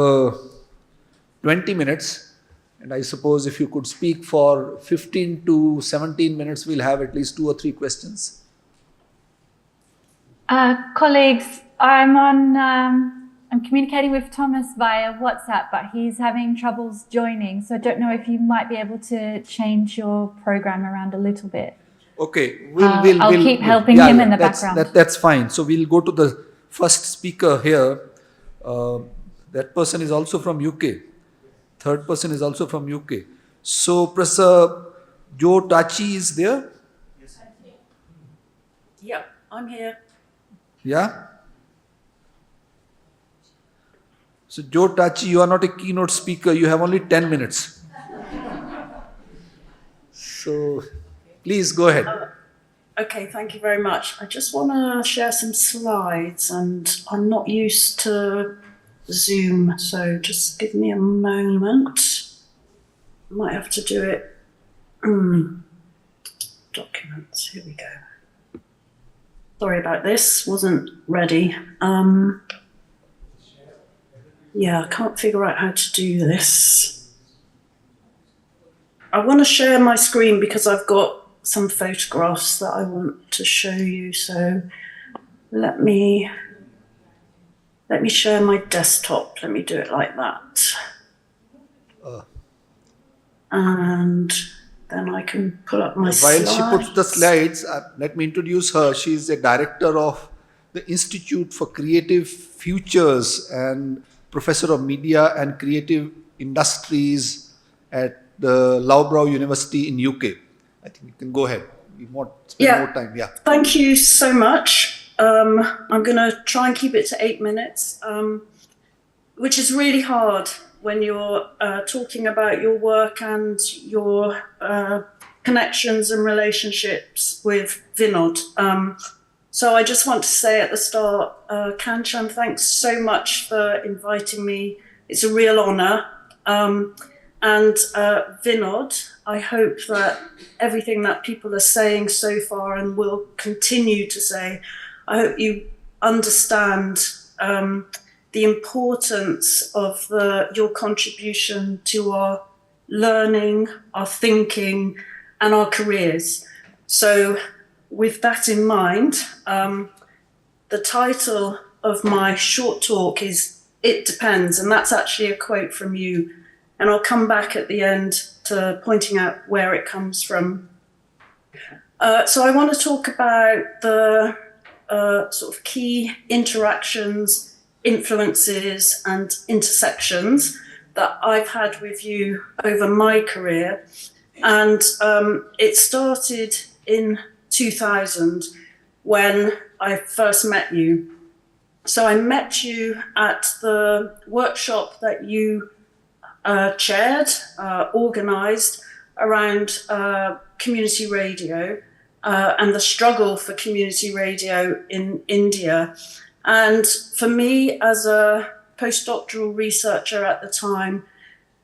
Speaker 13: 20 minutes, and I suppose if you could speak for 15 to 17 minutes, we'll have at least 2 or 3 questions.
Speaker 14: Colleagues, I'm communicating with Thomas via WhatsApp, but he's having troubles joining. So I don't know if you might be able to change your program around a little bit.
Speaker 13: Okay,
Speaker 14: I'll keep helping him in the background.
Speaker 13: That's fine. So we'll go to the first speaker here. That person is also from UK. Third person is also from UK. So Professor Joe Tachi is there?
Speaker 15: Yes. Yeah, I'm here.
Speaker 13: Yeah? So Joe Tachi, you are not a keynote speaker. You have only 10 minutes. So please go ahead.
Speaker 15: Okay, thank you very much. I just want to share some slides, and I'm not used to Zoom, so just give me a moment. Might have to do it. Documents, here we go. Sorry about this, wasn't ready. Yeah, I can't figure out how to do this. I want to share my screen because I've got some photographs that I want to show you. So let me share my desktop. Let me do it like that. And then I can pull up my slides.
Speaker 13: While she puts the slides, let me introduce her. She is the director of the Institute for Creative Futures and Professor of Media and Creative Industries at the Loughborough University in UK. I think you can go ahead. We want to spend more time. Yeah.
Speaker 15: Thank you so much. I'm going to try and keep it to 8 minutes, which is really hard when you're talking about your work and your connections and relationships with Vinod. So I just want to say at the start, Kanchan, thanks so much for inviting me. It's a real honour. And Vinod, I hope that everything that people are saying so far and will continue to say, I hope you understand the importance of your contribution to our learning, our thinking, and our careers. So with that in mind, the title of my short talk is It Depends, and that's actually a quote from you. And I'll come back at the end to pointing out where it comes from. So I want to talk about the sort of key interactions, influences, and intersections that I've had with you over my career. And it started in 2000 when I first met you. So I met you at the workshop that you chaired, organised around community radio and the struggle for community radio in India. And for me, as a postdoctoral researcher at the time,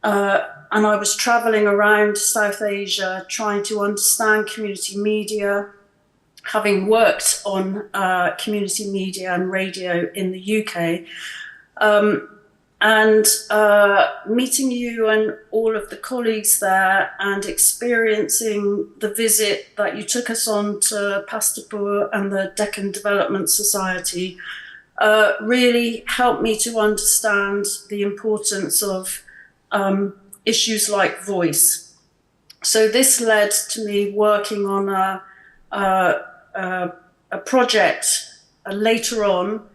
Speaker 15: and I was travelling around South Asia trying to understand community media, having worked on community media and radio in the UK, and meeting you and all of the colleagues there and experiencing the visit that you took us on to Pastapur and the Deccan Development Society really helped me to understand the importance of issues like voice. So this led to me working on a project later on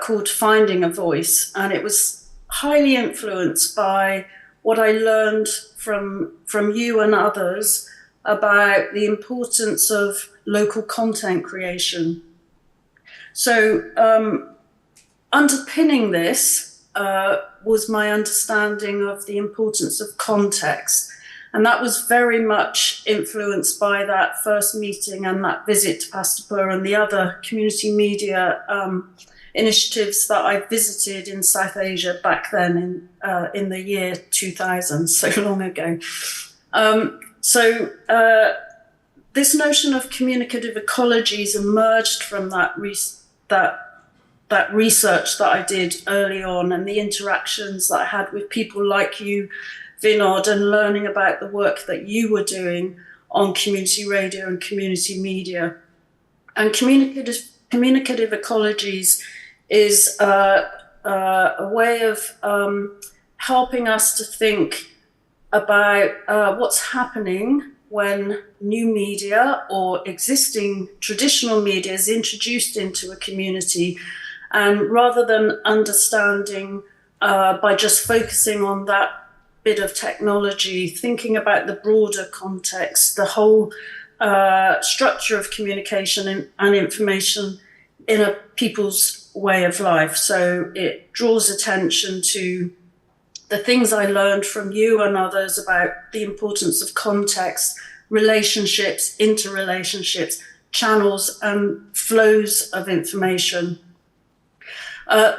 Speaker 15: called Finding a Voice, and it was highly influenced by what I learned from you and others about the importance of local content creation. So underpinning this was my understanding of the importance of context. And that was very much influenced by that first meeting and that visit to Pastapur and the other community media initiatives that I visited in South Asia back then in the year 2000, so long ago. This notion of communicative ecologies emerged from that research that I did early on and the interactions that I had with people like you, Vinod, and learning about the work that you were doing on community radio and community media. And communicative ecologies is a way of helping us to think about what's happening when new media or existing traditional media is introduced into a community. And rather than understanding by just focusing on that bit of technology, thinking about the broader context, the whole structure of communication and information in a people's way of life. So it draws attention to the things I learned from you and others about the importance of context, relationships, interrelationships, channels and flows of information.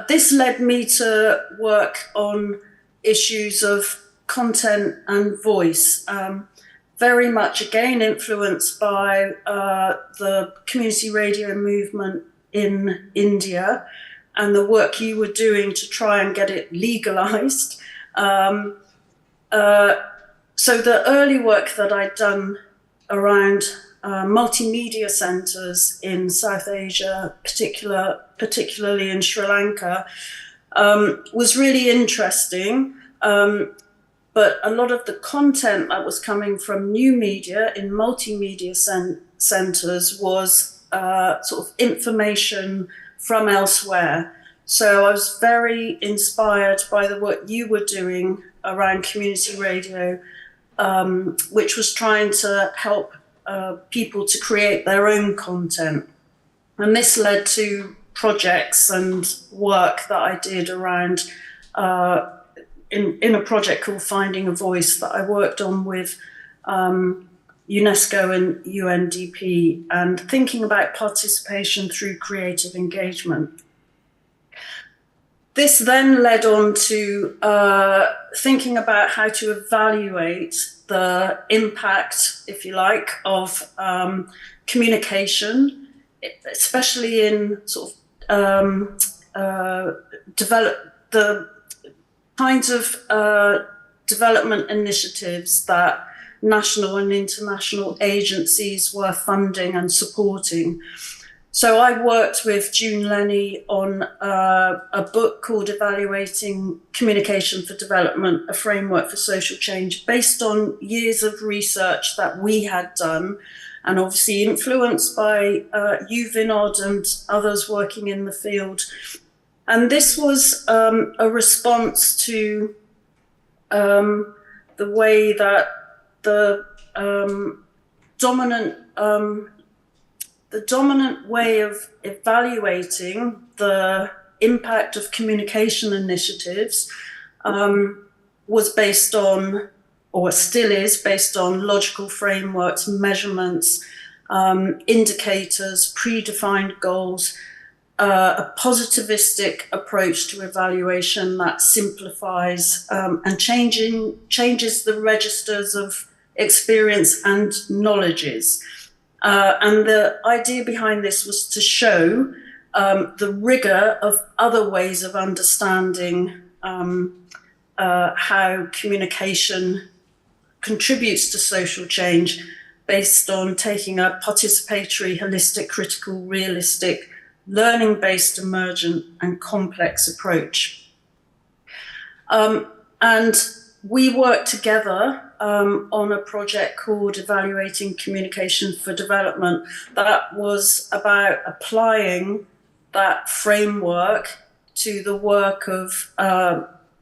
Speaker 15: This led me to work on issues of content and voice, very much again influenced by the community radio movement in India and the work you were doing to try and get it legalized. So the early work that I'd done around multimedia centres in South Asia, particularly in Sri Lanka, was really interesting. But a lot of the content that was coming from new media in multimedia centres was sort of information from elsewhere. So I was very inspired by the work you were doing around community radio, which was trying to help people to create their own content. And this led to projects and work that I did around in a project called Finding a Voice that I worked on with UNESCO and UNDP, and thinking about participation through creative engagement. This then led on to thinking about how to evaluate the impact, if you like, of communication, especially in sort of the kinds of development initiatives that national and international agencies were funding and supporting. So I worked with June Lenny on a book called Evaluating Communication for Development, a Framework for Social Change, based on years of research that we had done, and obviously influenced by you, Vinod, and others working in the field. And this was a response to the way that the dominant way of evaluating the impact of communication initiatives was based on, or still is based on, logical frameworks, measurements, indicators, predefined goals, a positivistic approach to evaluation that simplifies and changes the registers of experience and knowledges. And the idea behind this was to show the rigor of other ways of understanding how communication contributes to social change, based on taking a participatory, holistic, critical, realistic, learning-based, emergent, and complex approach. And we worked together on a project called Evaluating Communication for Development that was about applying that framework to the work of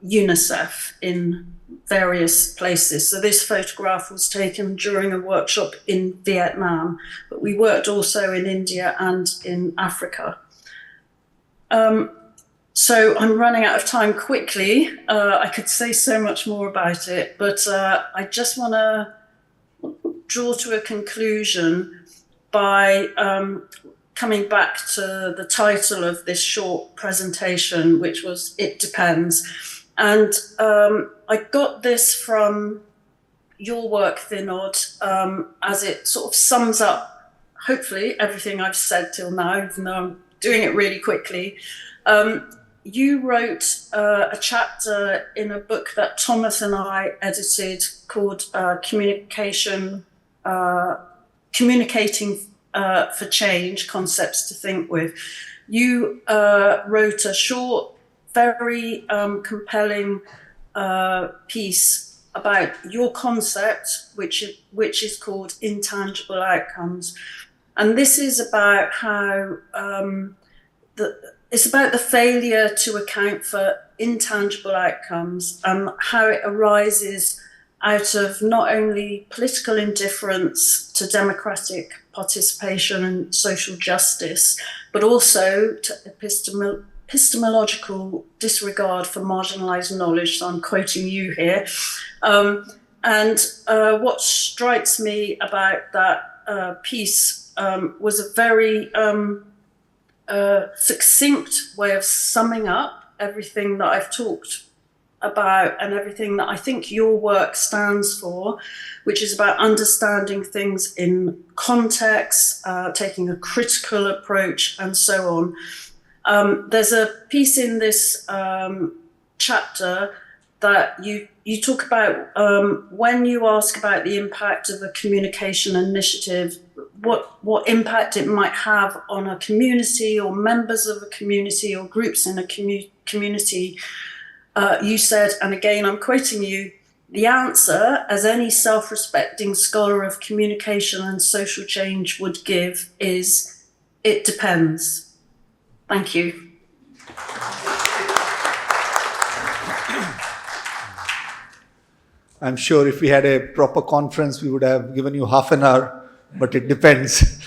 Speaker 15: UNICEF in various places. So this photograph was taken during a workshop in Vietnam, but we worked also in India and in Africa. So I'm running out of time quickly. I could say so much more about it, but I just want to draw to a conclusion by coming back to the title of this short presentation, which was It Depends. And I got this from your work, Vinod, as it sort of sums up, hopefully, everything I've said till now, even though I'm doing it really quickly. You wrote a chapter in a book that Thomas and I edited called Communicating for Change, Concepts to Think With. You wrote a short, very compelling piece about your concept, which is called intangible outcomes. And this is about how it's about the failure to account for intangible outcomes and how it arises out of not only political indifference to democratic participation and social justice, but also to epistemological disregard for marginalised knowledge. So I'm quoting you here. And what strikes me about that piece was a very succinct way of summing up everything that I've talked about and everything that I think your work stands for, which is about understanding things in context, taking a critical approach, and so on. There's a piece in this chapter that you talk about when you ask about the impact of a communication initiative, what impact it might have on a community or members of a community or groups in a community. You said, and again I'm quoting you, the answer, as any self-respecting scholar of communication and social change would give, is it depends. Thank you.
Speaker 13: I'm sure if we had a proper conference, we would have given you half an hour, but it depends.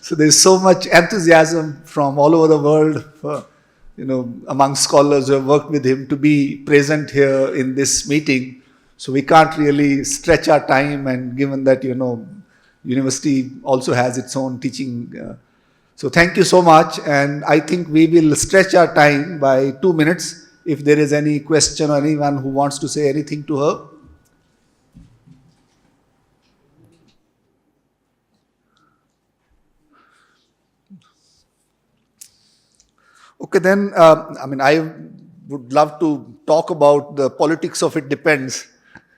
Speaker 13: So there's so much enthusiasm from all over the world, for, among scholars who have worked with him to be present here in this meeting. So we can't really stretch our time, and given that, university also has its own teaching. So thank you so much, and I think we will stretch our time by 2 minutes if there is any question or anyone who wants to say anything to her. Okay, then, I would love to talk about the politics of it depends.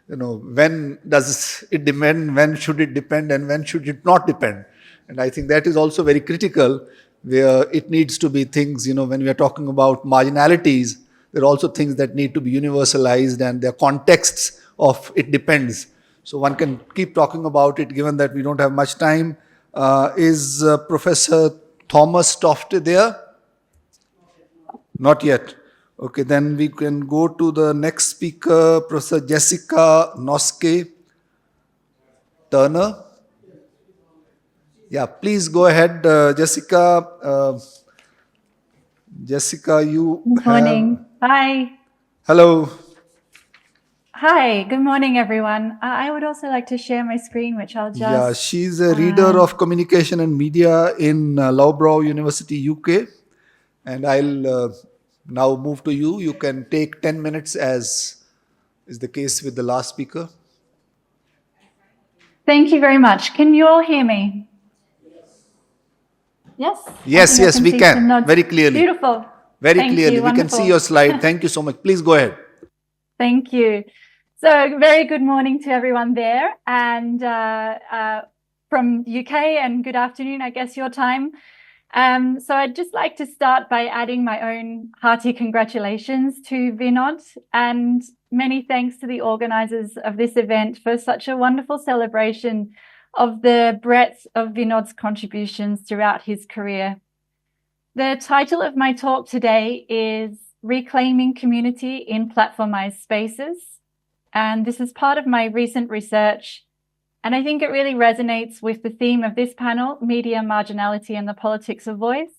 Speaker 13: When does it depend, when should it depend, and when should it not depend? And I think that is also very critical, where it needs to be things, when we are talking about marginalities, there are also things that need to be universalized, and there are contexts of it depends. So one can keep talking about it, given that we don't have much time. Is Professor Thomas Tofte there? Not yet. Okay, then we can go to the next speaker, Professor Jessica Noske Turner. Yeah, please go ahead, Jessica. Jessica, you
Speaker 14: Good morning. Hi.
Speaker 13: Hello.
Speaker 14: Hi, good morning, everyone. I would also like to share my screen, which I'll just...
Speaker 13: Yeah, she's a reader of communication and media in Loughborough University, UK. And I'll now move to you. You can take 10 minutes, as is the case with the last speaker.
Speaker 14: Thank you very much. Can you all hear me? Yes?
Speaker 13: Yes, we can. Very clearly.
Speaker 14: Beautiful.
Speaker 13: Very
Speaker 14: Thank
Speaker 13: clearly.
Speaker 14: you.
Speaker 13: We can see your slide. Thank you so much. Please go ahead.
Speaker 14: Thank you. So very good morning to everyone there, and from UK, and good afternoon, I guess, your time. So I'd just like to start by adding my own hearty congratulations to Vinod, and many thanks to the organisers of this event for such a wonderful celebration of the breadth of Vinod's contributions throughout his career. The title of my talk today is Reclaiming Community in Platformized Spaces. And this is part of my recent research. And I think it really resonates with the theme of this panel, Media, Marginality and the Politics of Voice.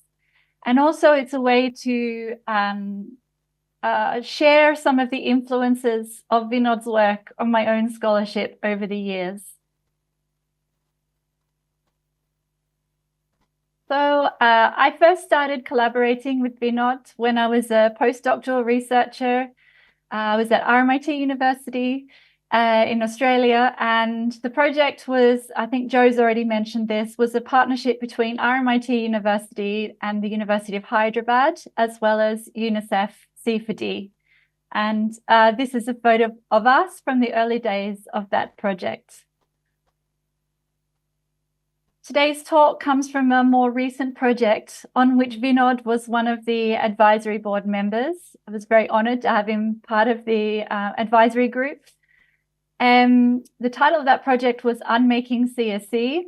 Speaker 14: And also it's a way to share some of the influences of Vinod's work on my own scholarship over the years. So I first started collaborating with Vinod when I was a postdoctoral researcher. I was at RMIT University in Australia, and the project was, I think Joe's already mentioned this, was a partnership between RMIT University and the University of Hyderabad, as well as UNICEF C4D. And this is a photo of us from the early days of that project. Today's talk comes from a more recent project on which Vinod was one of the advisory board members. I was very honoured to have him part of the advisory group. The title of that project was Unmaking CSE,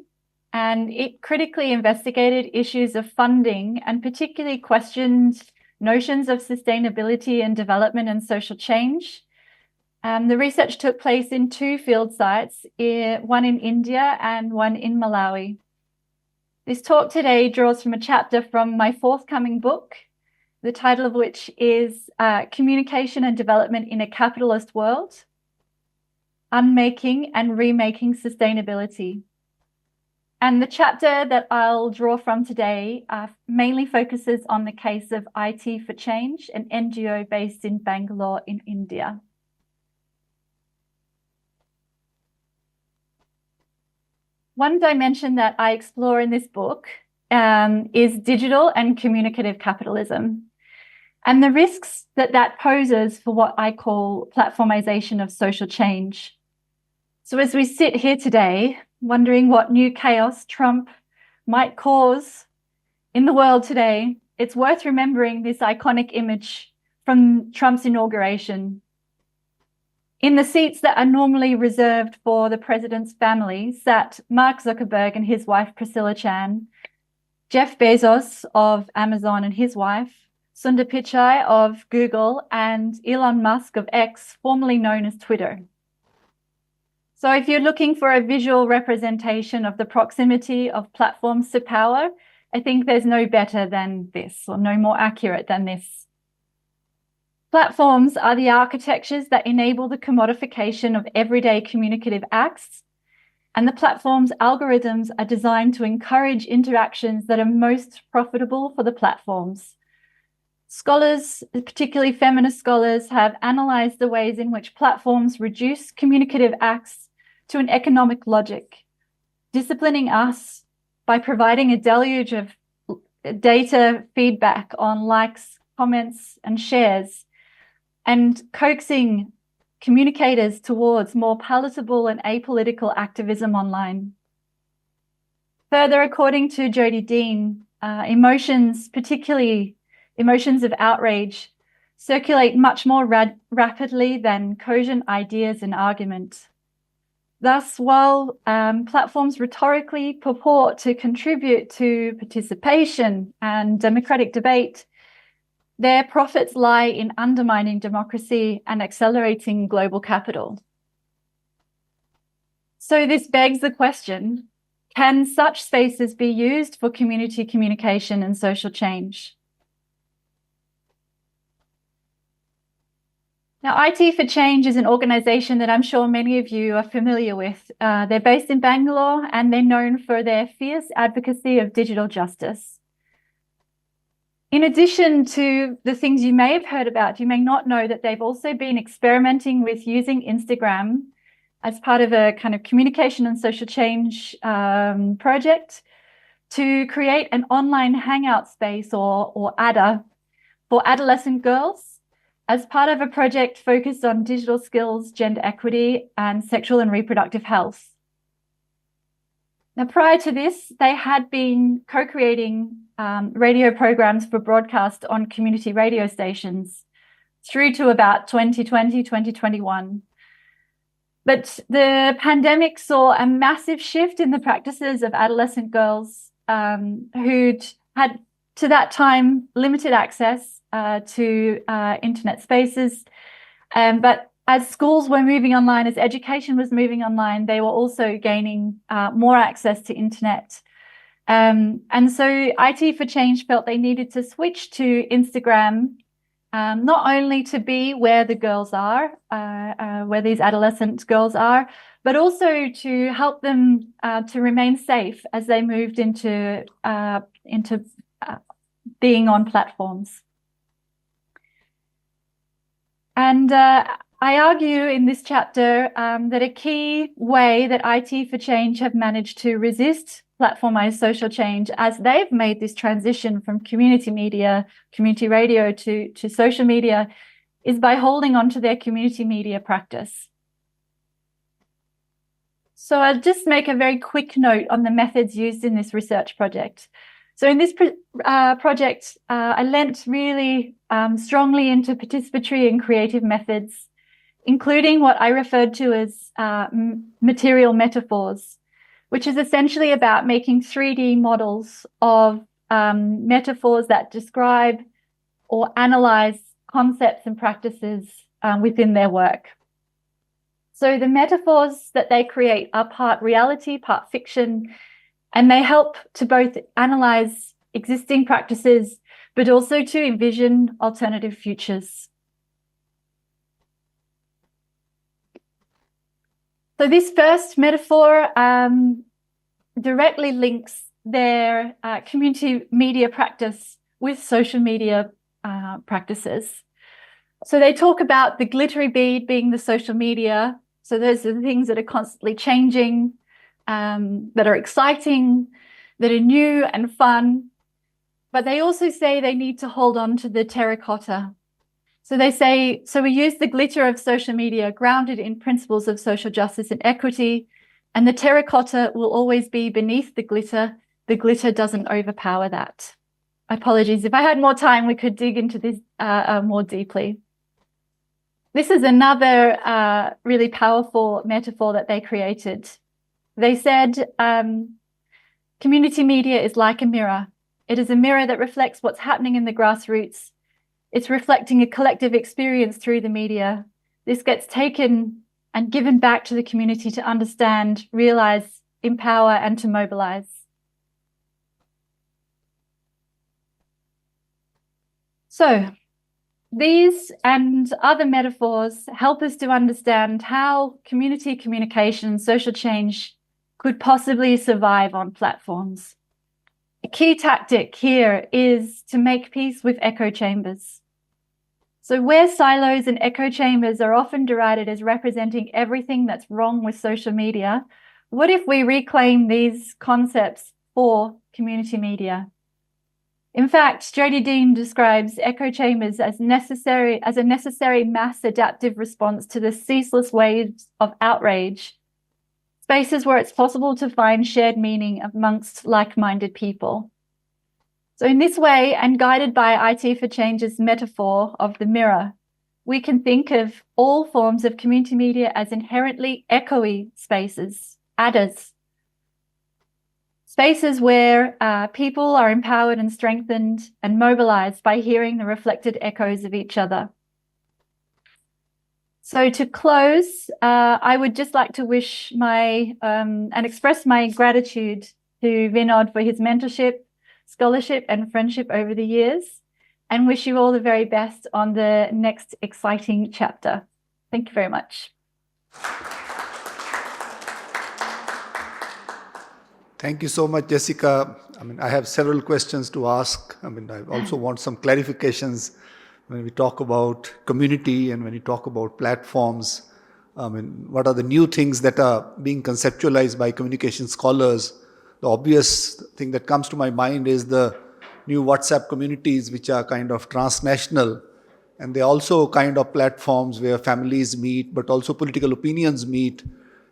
Speaker 14: and it critically investigated issues of funding and particularly questioned notions of sustainability and development and social change. The research took place in 2 field sites, one in India and one in Malawi. This talk today draws from a chapter from my forthcoming book, the title of which is Communication and Development in a Capitalist World, Unmaking and Remaking Sustainability. And the chapter that I'll draw from today mainly focuses on the case of IT for Change, an NGO based in Bangalore in India. One dimension that I explore in this book is digital and communicative capitalism, and the risks that that poses for what I call platformization of social change. So as we sit here today, wondering what new chaos Trump might cause in the world today, it's worth remembering this iconic image from Trump's inauguration. In the seats that are normally reserved for the president's family sat Mark Zuckerberg and his wife Priscilla Chan, Jeff Bezos of Amazon and his wife, Sundar Pichai of Google, and Elon Musk of X, formerly known as Twitter. So if you're looking for a visual representation of the proximity of platforms to power, I think there's no better than this, or no more accurate than this. Platforms are the architectures that enable the commodification of everyday communicative acts, and the platform's algorithms are designed to encourage interactions that are most profitable for the platforms. Scholars, particularly feminist scholars, have analysed the ways in which platforms reduce communicative acts to an economic logic, disciplining us by providing a deluge of data feedback on likes, comments, and shares, and coaxing communicators towards more palatable and apolitical activism online. Further, according to Jodie Dean, emotions, particularly emotions of outrage, circulate much more rapidly than cogent ideas and argument. Thus, while platforms rhetorically purport to contribute to participation and democratic debate, their profits lie in undermining democracy and accelerating global capital. So this begs the question, can such spaces be used for community communication and social change? Now, IT for Change is an organisation that I'm sure many of you are familiar with. They're based in Bangalore and they're known for their fierce advocacy of digital justice. In addition to the things you may have heard about, you may not know that they've also been experimenting with using Instagram as part of a kind of communication and social change project to create an online hangout space or ADA for adolescent girls as part of a project focused on digital skills, gender equity, and sexual and reproductive health. Now, prior to this, they had been co-creating radio programs for broadcast on community radio stations through to about 2020, 2021. But the pandemic saw a massive shift in the practices of adolescent girls who'd had, to that time, limited access to internet spaces. But as schools were moving online, as education was moving online, they were also gaining more access to internet. And so IT for Change felt they needed to switch to Instagram, not only to be where the girls are, where these adolescent girls are, but also to help them to remain safe as they moved into being on platforms. And I argue in this chapter that a key way that IT for Change have managed to resist platformized social change as they've made this transition from community media, community radio to social media is by holding on to their community media practice. So I'll just make a very quick note on the methods used in this research project. So in this project, I lent really strongly into participatory and creative methods, including what I referred to as material metaphors, which is essentially about making 3D models of metaphors that describe or analyze concepts and practices within their work. So the metaphors that they create are part reality, part fiction, and they help to both analyze existing practices, but also to envision alternative futures. So this first metaphor directly links their community media practice with social media practices. So they talk about the glittery bead being the social media. So those are the things that are constantly changing, that are exciting, that are new and fun. But they also say they need to hold on to the terracotta. So they say, so we use the glitter of social media grounded in principles of social justice and equity, and the terracotta will always be beneath the glitter. The glitter doesn't overpower that. Apologies. If I had more time, we could dig into this more deeply. This is another really powerful metaphor that they created. They said, community media is like a mirror. It is a mirror that reflects what's happening in the grassroots. It's reflecting a collective experience through the media. This gets taken and given back to the community to understand, realize, empower, and to mobilize. So these and other metaphors help us to understand how community communication, social change could possibly survive on platforms. A key tactic here is to make peace with echo chambers. So where silos and echo chambers are often derided as representing everything that's wrong with social media, what if we reclaim these concepts for community media? In fact, Jodie Dean describes echo chambers as a necessary mass adaptive response to the ceaseless waves of outrage, spaces where it's possible to find shared meaning amongst like-minded people. So in this way, and guided by IT for Change's metaphor of the mirror, we can think of all forms of community media as inherently echoey spaces, adders, spaces where people are empowered and strengthened and mobilized by hearing the reflected echoes of each other. So to close, I would just like to wish and express my gratitude to Vinod for his mentorship, scholarship and friendship over the years, and wish you all the very best on the next exciting chapter. Thank you very much.
Speaker 13: Thank you so much, Jessica. I have several questions to ask. I also want some clarifications when we talk about community and when you talk about platforms. What are the new things that are being conceptualized by communication scholars? The obvious thing that comes to my mind is the new WhatsApp communities, which are kind of transnational. And they're also kind of platforms where families meet, but also political opinions meet.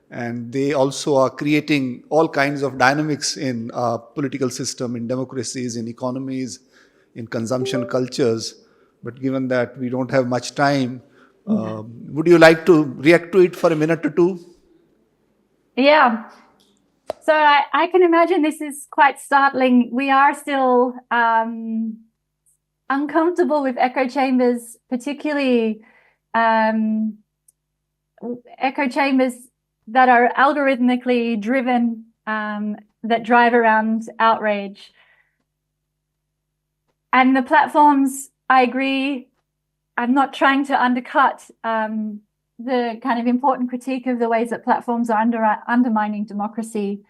Speaker 13: And they also are creating all kinds of dynamics in our political system, in democracies, in economies, in consumption cultures. But given that we don't have much time, would you like to react to it for a minute or two?
Speaker 14: Yeah. So I can imagine this is quite startling. We are still uncomfortable with echo chambers, particularly echo chambers that are algorithmically driven, that drive around outrage. And the platforms, I agree, I'm not trying to undercut the kind of important critique of the ways that platforms are undermining democracy.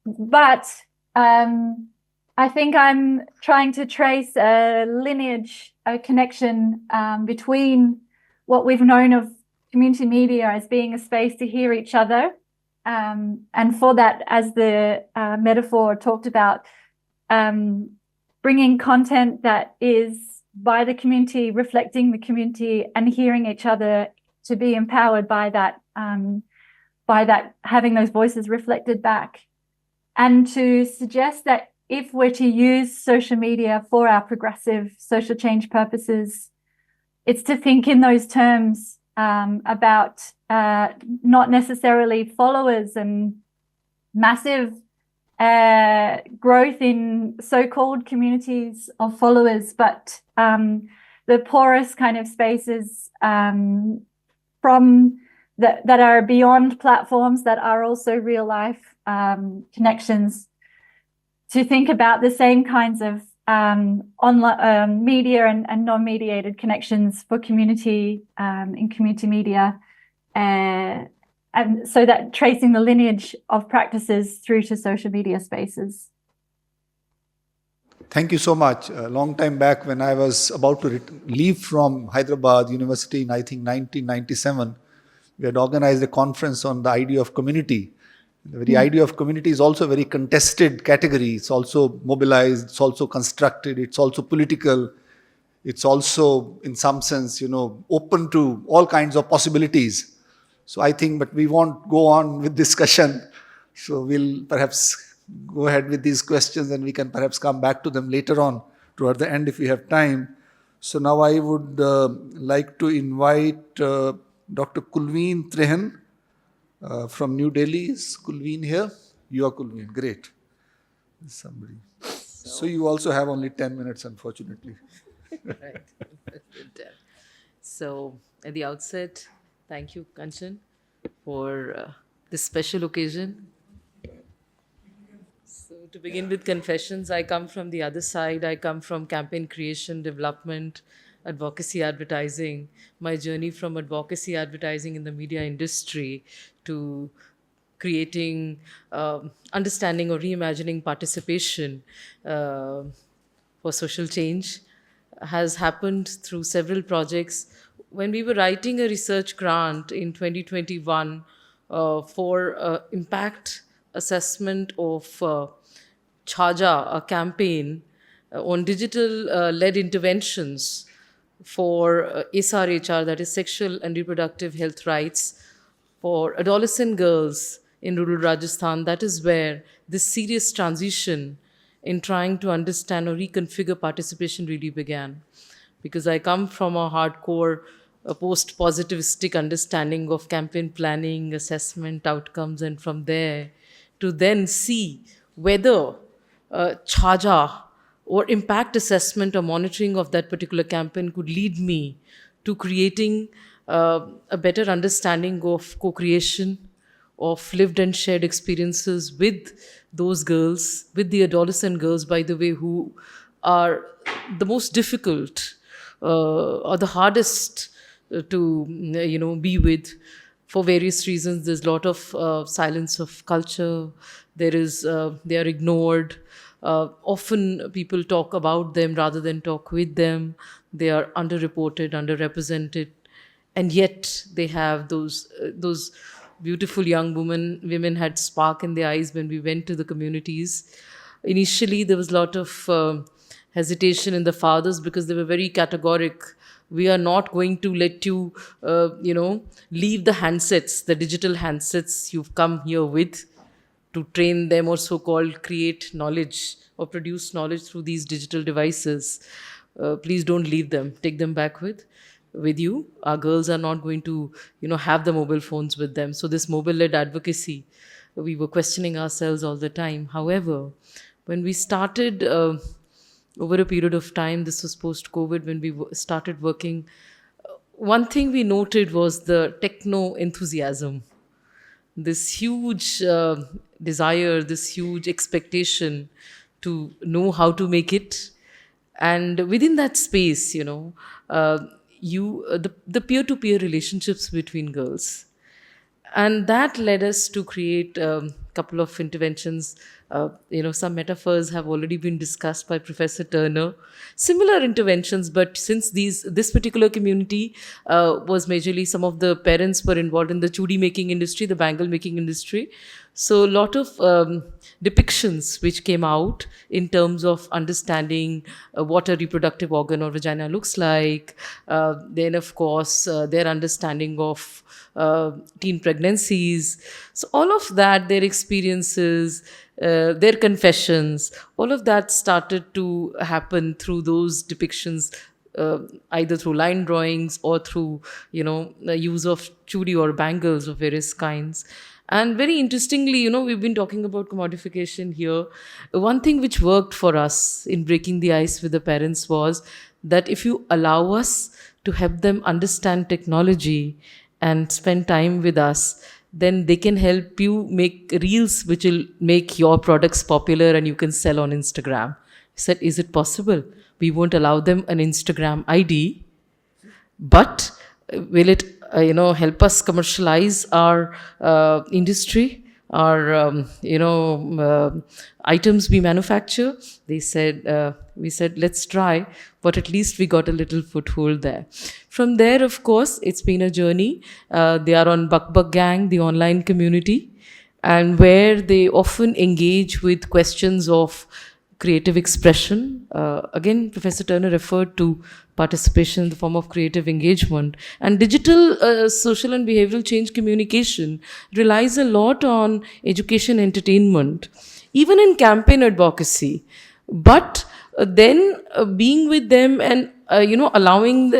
Speaker 14: But I think I'm trying to trace a lineage, a connection between what we've known of community media as being a space to hear each other. And for that, as the metaphor talked about, bringing content that is by the community, reflecting the community and hearing each other, to be empowered by that, having those voices reflected back. And to suggest that if we're to use social media for our progressive social change purposes, it's to think in those terms about not necessarily followers and massive growth in so-called communities of followers, but the porous kind of spaces from that are beyond platforms, that are also real life connections, to think about the same kinds of online media and non-mediated connections for community in community media, and so that tracing the lineage of practices through to social media spaces.
Speaker 13: Thank you so much. A long time back, when I was about to leave from Hyderabad University in, I think, 1997, we had organized a conference on the idea of community. The very idea of community is also a very contested category. It's also mobilized, it's also constructed, it's also political. It's also, in some sense, open to all kinds of possibilities. So I think, but we won't go on with discussion. So we'll perhaps go ahead with these questions and we can perhaps come back to them later on toward the end if we have time. So now I would like to invite Dr. Kulveen Trehan from New Delhi. Is Kulveen here? You are Kulveen. Great. Somebody. So you also have only 10 minutes, unfortunately.
Speaker 16: Right. So at the outset, thank you, Kanchan, for this special occasion. So to begin with confessions, I come from the other side. I come from campaign creation, development, advocacy advertising, my journey from advocacy advertising in the media industry to creating, understanding or reimagining participation for social change has happened through several projects. When we were writing a research grant in 2021 for impact assessment of Chaja, a campaign on digital-led interventions for SRHR, that is sexual and reproductive health rights, for adolescent girls in rural Rajasthan, that is where this serious transition in trying to understand or reconfigure participation really began. Because I come from a hardcore post-positivistic understanding of campaign planning, assessment, outcomes, and from there to then see whether Chaja or impact assessment or monitoring of that particular campaign could lead me to creating a better understanding of co-creation, of lived and shared experiences with those girls, with the adolescent girls, by the way, who are the most difficult or the hardest to be with for various reasons. There's a lot of silence of culture. They are ignored. Often people talk about them rather than talk with them. They are underreported, underrepresented, and yet they have those beautiful young women had spark in their eyes when we went to the communities. Initially, there was a lot of hesitation in the fathers because they were very categoric. We are not going to let you, leave the handsets, the digital handsets you've come here with, to train them or so-called create knowledge or produce knowledge through these digital devices. Please don't leave them. Take them back with you. Our girls are not going to, have the mobile phones with them. So this mobile-led advocacy, we were questioning ourselves all the time. However, when we started over a period of time, this was post-COVID, when we started working, one thing we noted was the techno-enthusiasm. This huge desire, this huge expectation to know how to make it. And within that space, the peer-to-peer relationships between girls. And that led us to create a couple of interventions. Some metaphors have already been discussed by Professor Turner. Similar interventions, but since this particular community was majorly, some of the parents were involved in the chudi making industry, the bangle making industry. So a lot of depictions which came out in terms of understanding what a reproductive organ or vagina looks like. Then, of course, their understanding of teen pregnancies. So all of that, their experiences, their confessions, all of that started to happen through those depictions, either through line drawings or through, the use of chudi or bangles of various kinds. And very interestingly, we've been talking about commodification here. One thing which worked for us in breaking the ice with the parents was that if you allow us to help them understand technology and spend time with us, then they can help you make reels which will make your products popular and you can sell on Instagram. I said, is it possible? We won't allow them an Instagram ID, but will it help us commercialize our industry, our items we manufacture? They said, we said, let's try, but at least we got a little foothold there. From there, of course, it's been a journey. They are on Buck Buck Gang, the online community, and where they often engage with questions of creative expression. Again, Professor Turner referred to participation in the form of creative engagement. And digital social and behavioral change communication relies a lot on education, entertainment, even in campaign advocacy. But then being with them and allowing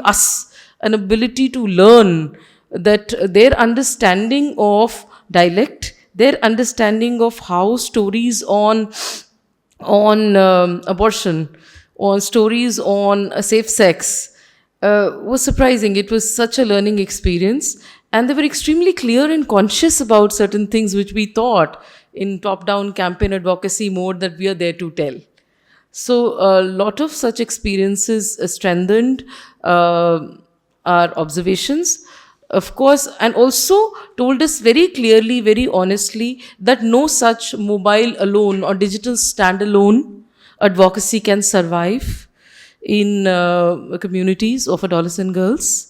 Speaker 16: us an ability to learn that their understanding of dialect, their understanding of how stories on abortion, or stories on safe sex was surprising. It was such a learning experience, and they were extremely clear and conscious about certain things which we thought in top-down campaign advocacy mode that we are there to tell. So a lot of such experiences strengthened our observations, of course, and also told us very clearly, very honestly, that no such mobile alone or digital standalone advocacy can survive in communities of adolescent girls.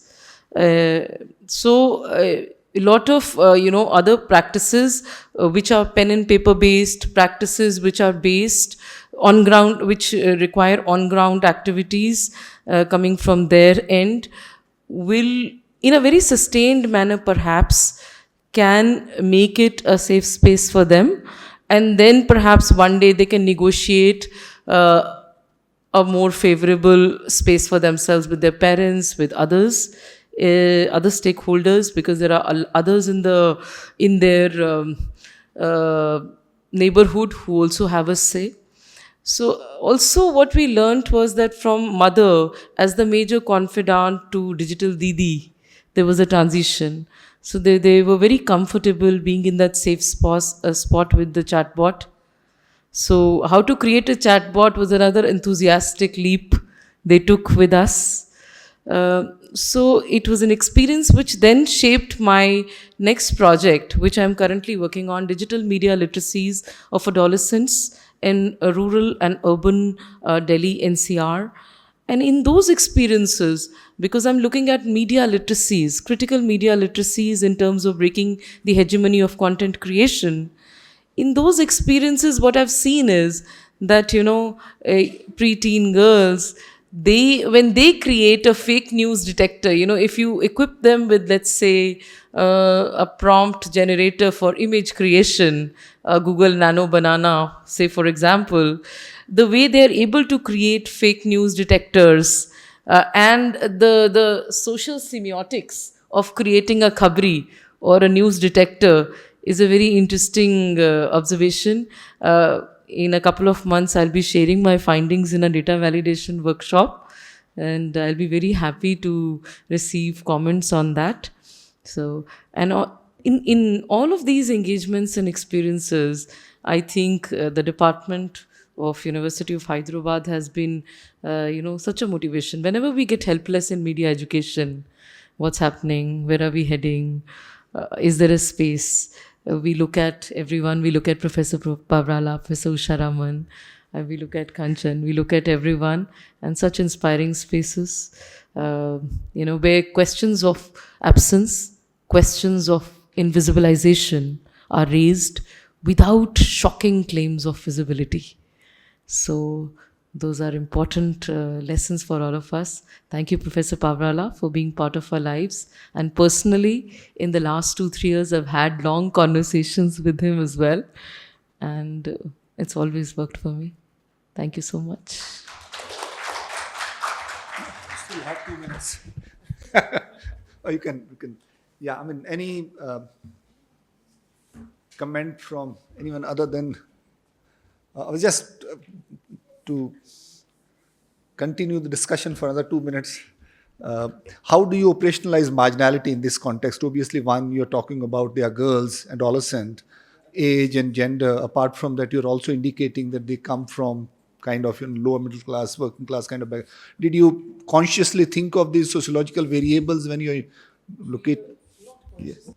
Speaker 16: A lot of other practices which are pen and paper based, practices which are based on ground, which require on ground activities coming from their end, will, in a very sustained manner perhaps, can make it a safe space for them, and then perhaps one day they can negotiate a more favorable space for themselves with their parents, with others, other stakeholders, because there are others in their neighborhood who also have a say. So also what we learnt was that from mother as the major confidant to digital Didi, there was a transition. So they were very comfortable being in that safe spot with the chatbot. So how to create a chatbot was another enthusiastic leap they took with us. So it was an experience which then shaped my next project, which I'm currently working on, digital media literacies of adolescents in rural and urban Delhi NCR. And in those experiences, because I'm looking at media literacies, critical media literacies in terms of breaking the hegemony of content creation, in those experiences, what I've seen is that, preteen girls, when they create a fake news detector, if you equip them with, let's say, a prompt generator for image creation, Google Nano Banana, say for example, the way they're able to create fake news detectors and the social semiotics of creating a khabri or a news detector is a very interesting observation. In a couple of months, I'll be sharing my findings in a data validation workshop, and I'll be very happy to receive comments on that. So, and in all of these engagements and experiences, I think the Department of University of Hyderabad has been, such a motivation. Whenever we get helpless in media education, what's happening, where are we heading, is there a space? We look at everyone, we look at Professor Pavrala, Professor Usha Raman, we look at Kanchan, we look at everyone, and such inspiring spaces, where questions of absence, questions of invisibilization are raised without shocking claims of visibility. So those are important lessons for all of us. Thank you, Professor Pavrala, for being part of our lives. And personally, in the last 2-3 years, I've had long conversations with him as well. And it's always worked for me. Thank you so much.
Speaker 13: Still have 2 minutes. Or you can. Yeah, I mean, any comment from anyone other than... I was just... to continue the discussion for another 2 minutes. How do you operationalize marginality in this context? Obviously, one, you're talking about they are girls, adolescent, age and gender. Apart from that, you're also indicating that they come from kind of lower middle class, working class kind of background. Did you consciously think of these sociological variables when you look at... Yes.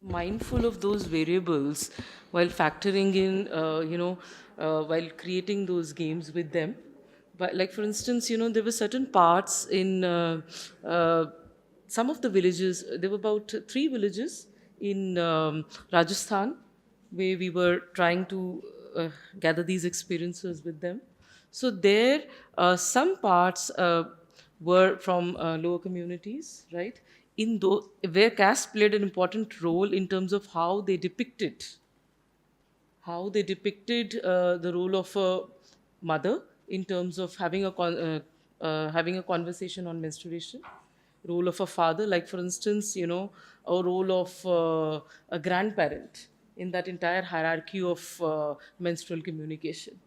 Speaker 16: Mindful of those variables while factoring in, while creating those games with them. But like, for instance, there were certain parts in some of the villages. There were about 3 villages in Rajasthan where we were trying to gather these experiences with them. So there, some parts were from lower communities, right? Where caste played an important role in terms of how they depicted the role of a mother in terms of having a conversation on menstruation, role of a father, like for instance, a role of a grandparent in that entire hierarchy of menstrual communication.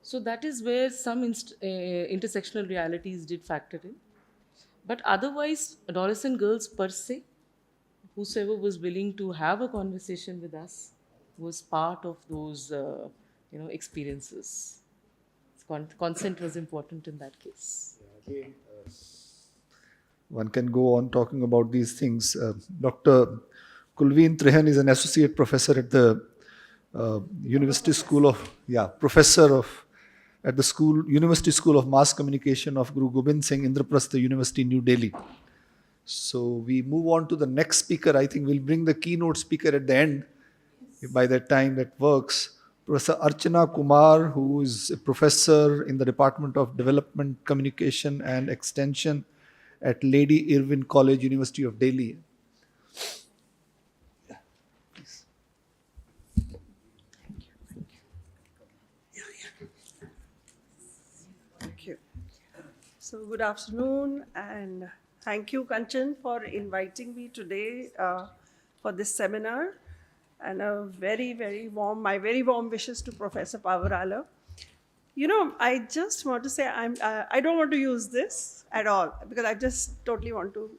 Speaker 16: So that is where some intersectional realities did factor in. But otherwise, adolescent girls per se, whosoever was willing to have a conversation with us, was part of those experiences. Consent was important in that case.
Speaker 13: One can go on talking about these things. Dr. Kulveen Trehan is an associate professor at the University School of, at the University School of Mass Communication of Guru Gobind Singh, Indraprastha University, New Delhi. So we move on to the next speaker. I think we'll bring the keynote speaker at the end. By that time that works. Professor Archana Kumar, who is a professor in the Department of Development, Communication and Extension at Lady Irwin College, University of Delhi. Please.
Speaker 17: Thank you. So good afternoon, and thank you, Kanchan, for inviting me today for this seminar. And a my very warm wishes to Professor Pavarala. I just want to say I don't want to use this at all, because I just totally want to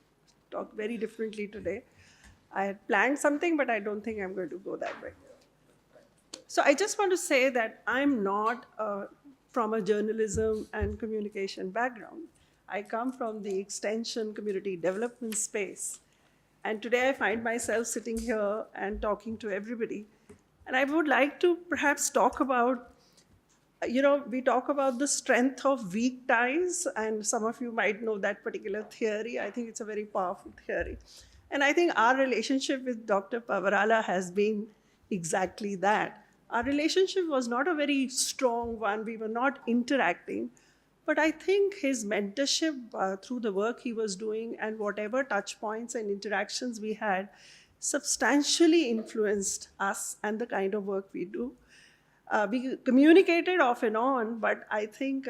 Speaker 17: talk very differently today. I had planned something, but I don't think I'm going to go that way. So I just want to say that I'm not from a journalism and communication background. I come from the extension community development space. And today I find myself sitting here and talking to everybody. And I would like to perhaps talk about, we talk about the strength of weak ties, and some of you might know that particular theory. I think it's a very powerful theory. And I think our relationship with Dr. Pavarala has been exactly that. Our relationship was not a very strong one. We were not interacting. But I think his mentorship through the work he was doing and whatever touch points and interactions we had substantially influenced us and the kind of work we do. We communicated off and on, but I think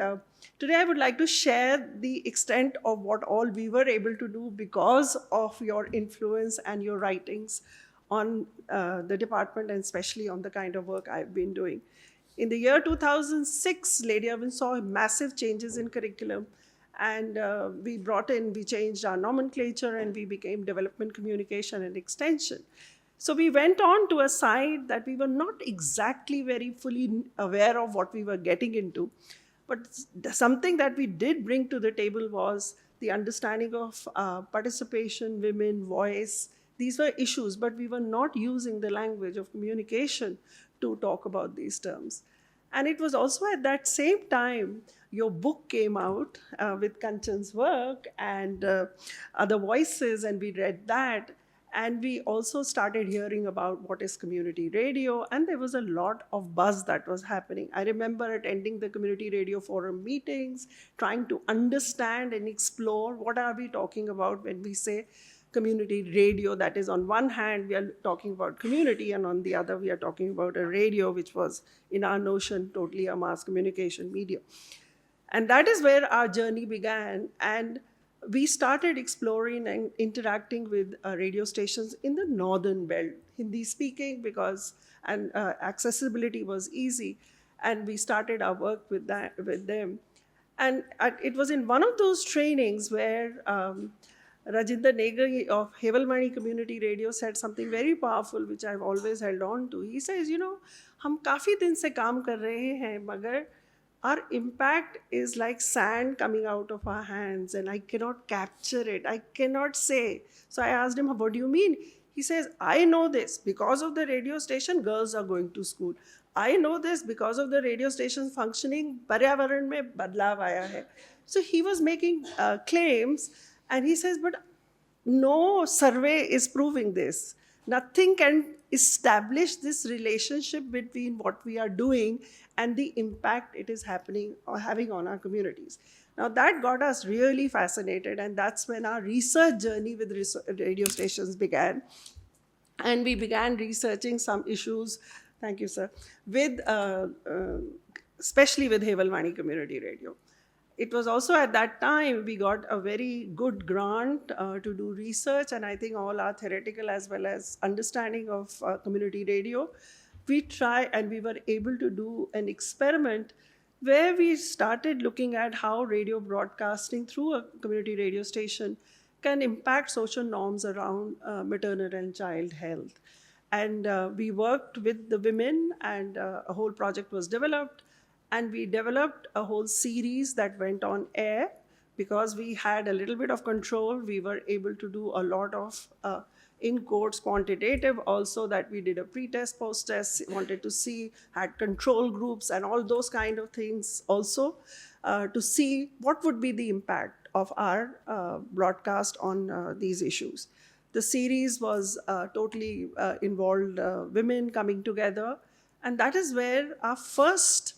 Speaker 17: today I would like to share the extent of what all we were able to do because of your influence and your writings on the department, and especially on the kind of work I've been doing. In the year 2006, Lady Irwin saw massive changes in curriculum, and we changed our nomenclature, and we became development communication and extension. So we went on to a side that we were not exactly very fully aware of what we were getting into, but something that we did bring to the table was the understanding of participation, women, voice. These were issues, but we were not using the language of communication to talk about these terms. And it was also at that same time, your book came out with Kanchan's work and other voices, and we read that. And we also started hearing about what is community radio, and there was a lot of buzz that was happening. I remember attending the community radio forum meetings, trying to understand and explore what are we talking about when we say community radio. That is, on one hand, we are talking about community, and on the other, we are talking about a radio, which was, in our notion, totally a mass communication medium. And that is where our journey began. And we started exploring and interacting with radio stations in the northern belt, Hindi speaking, because accessibility was easy. And we started our work with them. And it was in one of those trainings where Rajinder Negri of Hevalmani Community Radio said something very powerful, which I've always held on to. He says, हम काफी दिन से काम कर रहे हैं, मगर our impact is like sand coming out of our hands, and I cannot capture it. I cannot say. So I asked him, what do you mean? He says, I know this. Because of the radio station, girls are going to school. I know this because of the radio station functioning, पर्यावरण में बदलाव आया है. So he was making claims, and he says, but no survey is proving this. Nothing can establish this relationship between what we are doing and the impact it is happening or having on our communities. Now that got us really fascinated, and that's when our research journey with radio stations began. And we began researching some issues, thank you, sir, with especially with Hevalmani Community Radio. It was also at that time we got a very good grant to do research, and I think all our theoretical as well as understanding of community radio. We were able to do an experiment where we started looking at how radio broadcasting through a community radio station can impact social norms around maternal and child health. And we worked with the women, and a whole project was developed. And we developed a whole series that went on air. Because we had a little bit of control, we were able to do a lot of, in quotes, quantitative also, that we did a pre-test, post-test, wanted to see, had control groups and all those kind of things also, to see what would be the impact of our broadcast on these issues. The series was totally involved women coming together, and that is where our first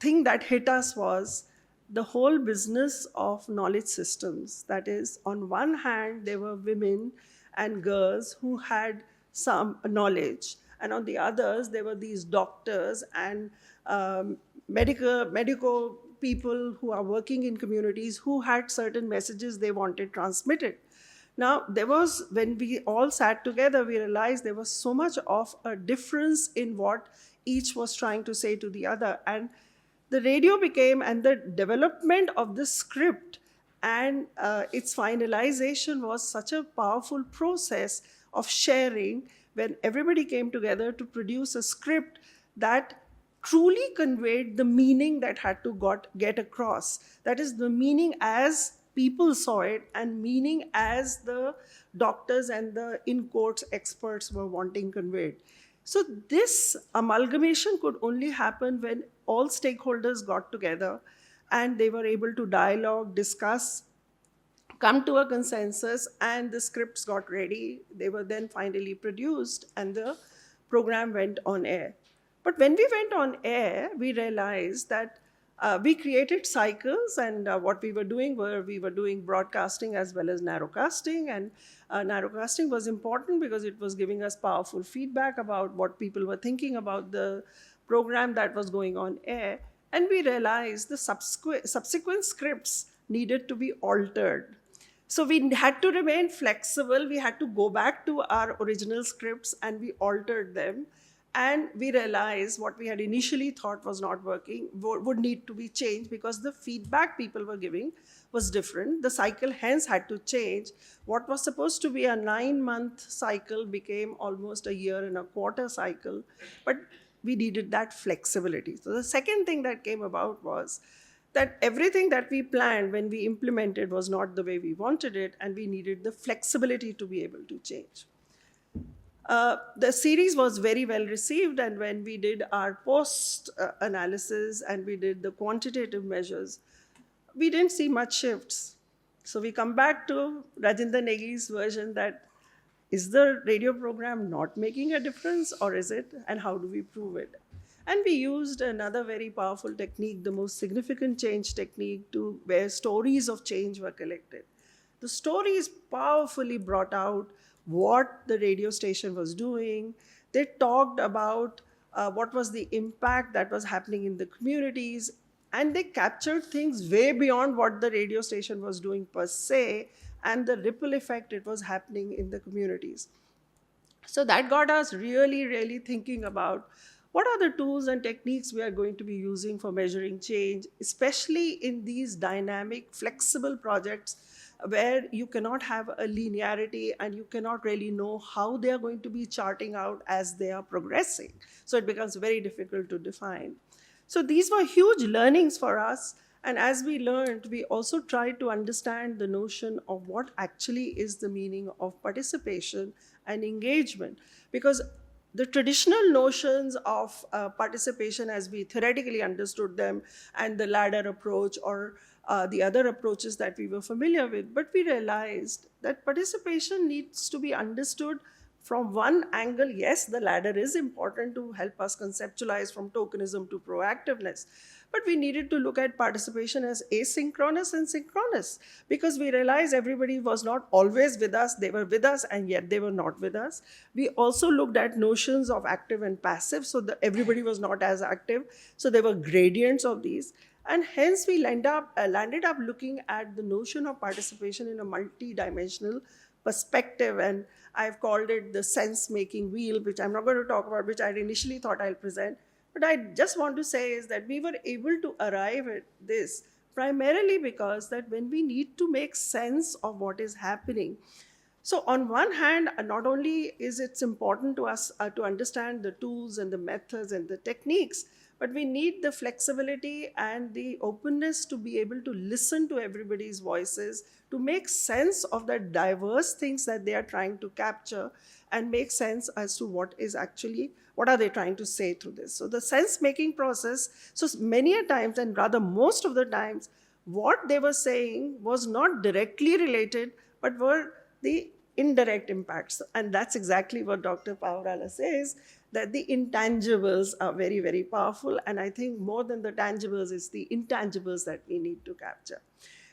Speaker 17: thing that hit us was the whole business of knowledge systems. That is, on one hand, there were women and girls who had some knowledge, and on the others, there were these doctors and medical people who are working in communities who had certain messages they wanted transmitted. Now, when we all sat together, we realized there was so much of a difference in what each was trying to say to the other. And the radio became, and the development of the script and its finalization was such a powerful process of sharing, when everybody came together to produce a script that truly conveyed the meaning that had to get across. That is, the meaning as people saw it, and meaning as the doctors and the, in quotes, experts were wanting conveyed. So this amalgamation could only happen when all stakeholders got together and they were able to dialogue, discuss, come to a consensus, and the scripts got ready. They were then finally produced and the program went on air. But when we went on air, we realized that we created cycles, and what we were doing broadcasting as well as narrowcasting. And narrowcasting was important because it was giving us powerful feedback about what people were thinking about the program that was going on air. And we realized the subsequent scripts needed to be altered. So we had to remain flexible. We had to go back to our original scripts and we altered them. And we realized what we had initially thought was not working would need to be changed, because the feedback people were giving was different. The cycle hence had to change. What was supposed to be a 9-month cycle became almost a 1.25 year cycle, but we needed that flexibility. So the second thing that came about was that everything that we planned when we implemented was not the way we wanted it, and we needed the flexibility to be able to change. The series was very well received, and when we did our post-analysis and we did the quantitative measures, we didn't see much shifts. So we come back to Rajinder Negi's version that, is the radio program not making a difference, or is it, and how do we prove it? And we used another very powerful technique, the most significant change technique, where stories of change were collected. The stories powerfully brought out what the radio station was doing. They talked about what was the impact that was happening in the communities, and they captured things way beyond what the radio station was doing per se, and the ripple effect it was happening in the communities. So that got us really, really thinking about what are the tools and techniques we are going to be using for measuring change, especially in these dynamic, flexible projects where you cannot have a linearity and you cannot really know how they are going to be charting out as they are progressing. So it becomes very difficult to define. So these were huge learnings for us. And as we learned, we also tried to understand the notion of what actually is the meaning of participation and engagement. Because the traditional notions of participation as we theoretically understood them, and the ladder approach or the other approaches that we were familiar with, but we realized that participation needs to be understood from one angle. Yes, the ladder is important to help us conceptualize from tokenism to proactiveness, but we needed to look at participation as asynchronous and synchronous, because we realized everybody was not always with us. They were with us and yet they were not with us. We also looked at notions of active and passive, so that everybody was not as active. So there were gradients of these. And hence we landed up looking at the notion of participation in a multi-dimensional perspective. And I've called it the sense-making wheel, which I'm not going to talk about, which I initially thought I'll present. But I just want to say is that we were able to arrive at this primarily because that when we need to make sense of what is happening, So on one hand, not only is it important to us to understand the tools and the methods and the techniques, but we need the flexibility and the openness to be able to listen to everybody's voices, to make sense of the diverse things that they are trying to capture, and make sense as to what are they trying to say through this. So the sense-making process, so many a times, and rather most of the times, what they were saying was not directly related, but were the indirect impacts. And that's exactly what Dr. Pavarala says, that the intangibles are very, very powerful. And I think more than the tangibles, it's the intangibles that we need to capture.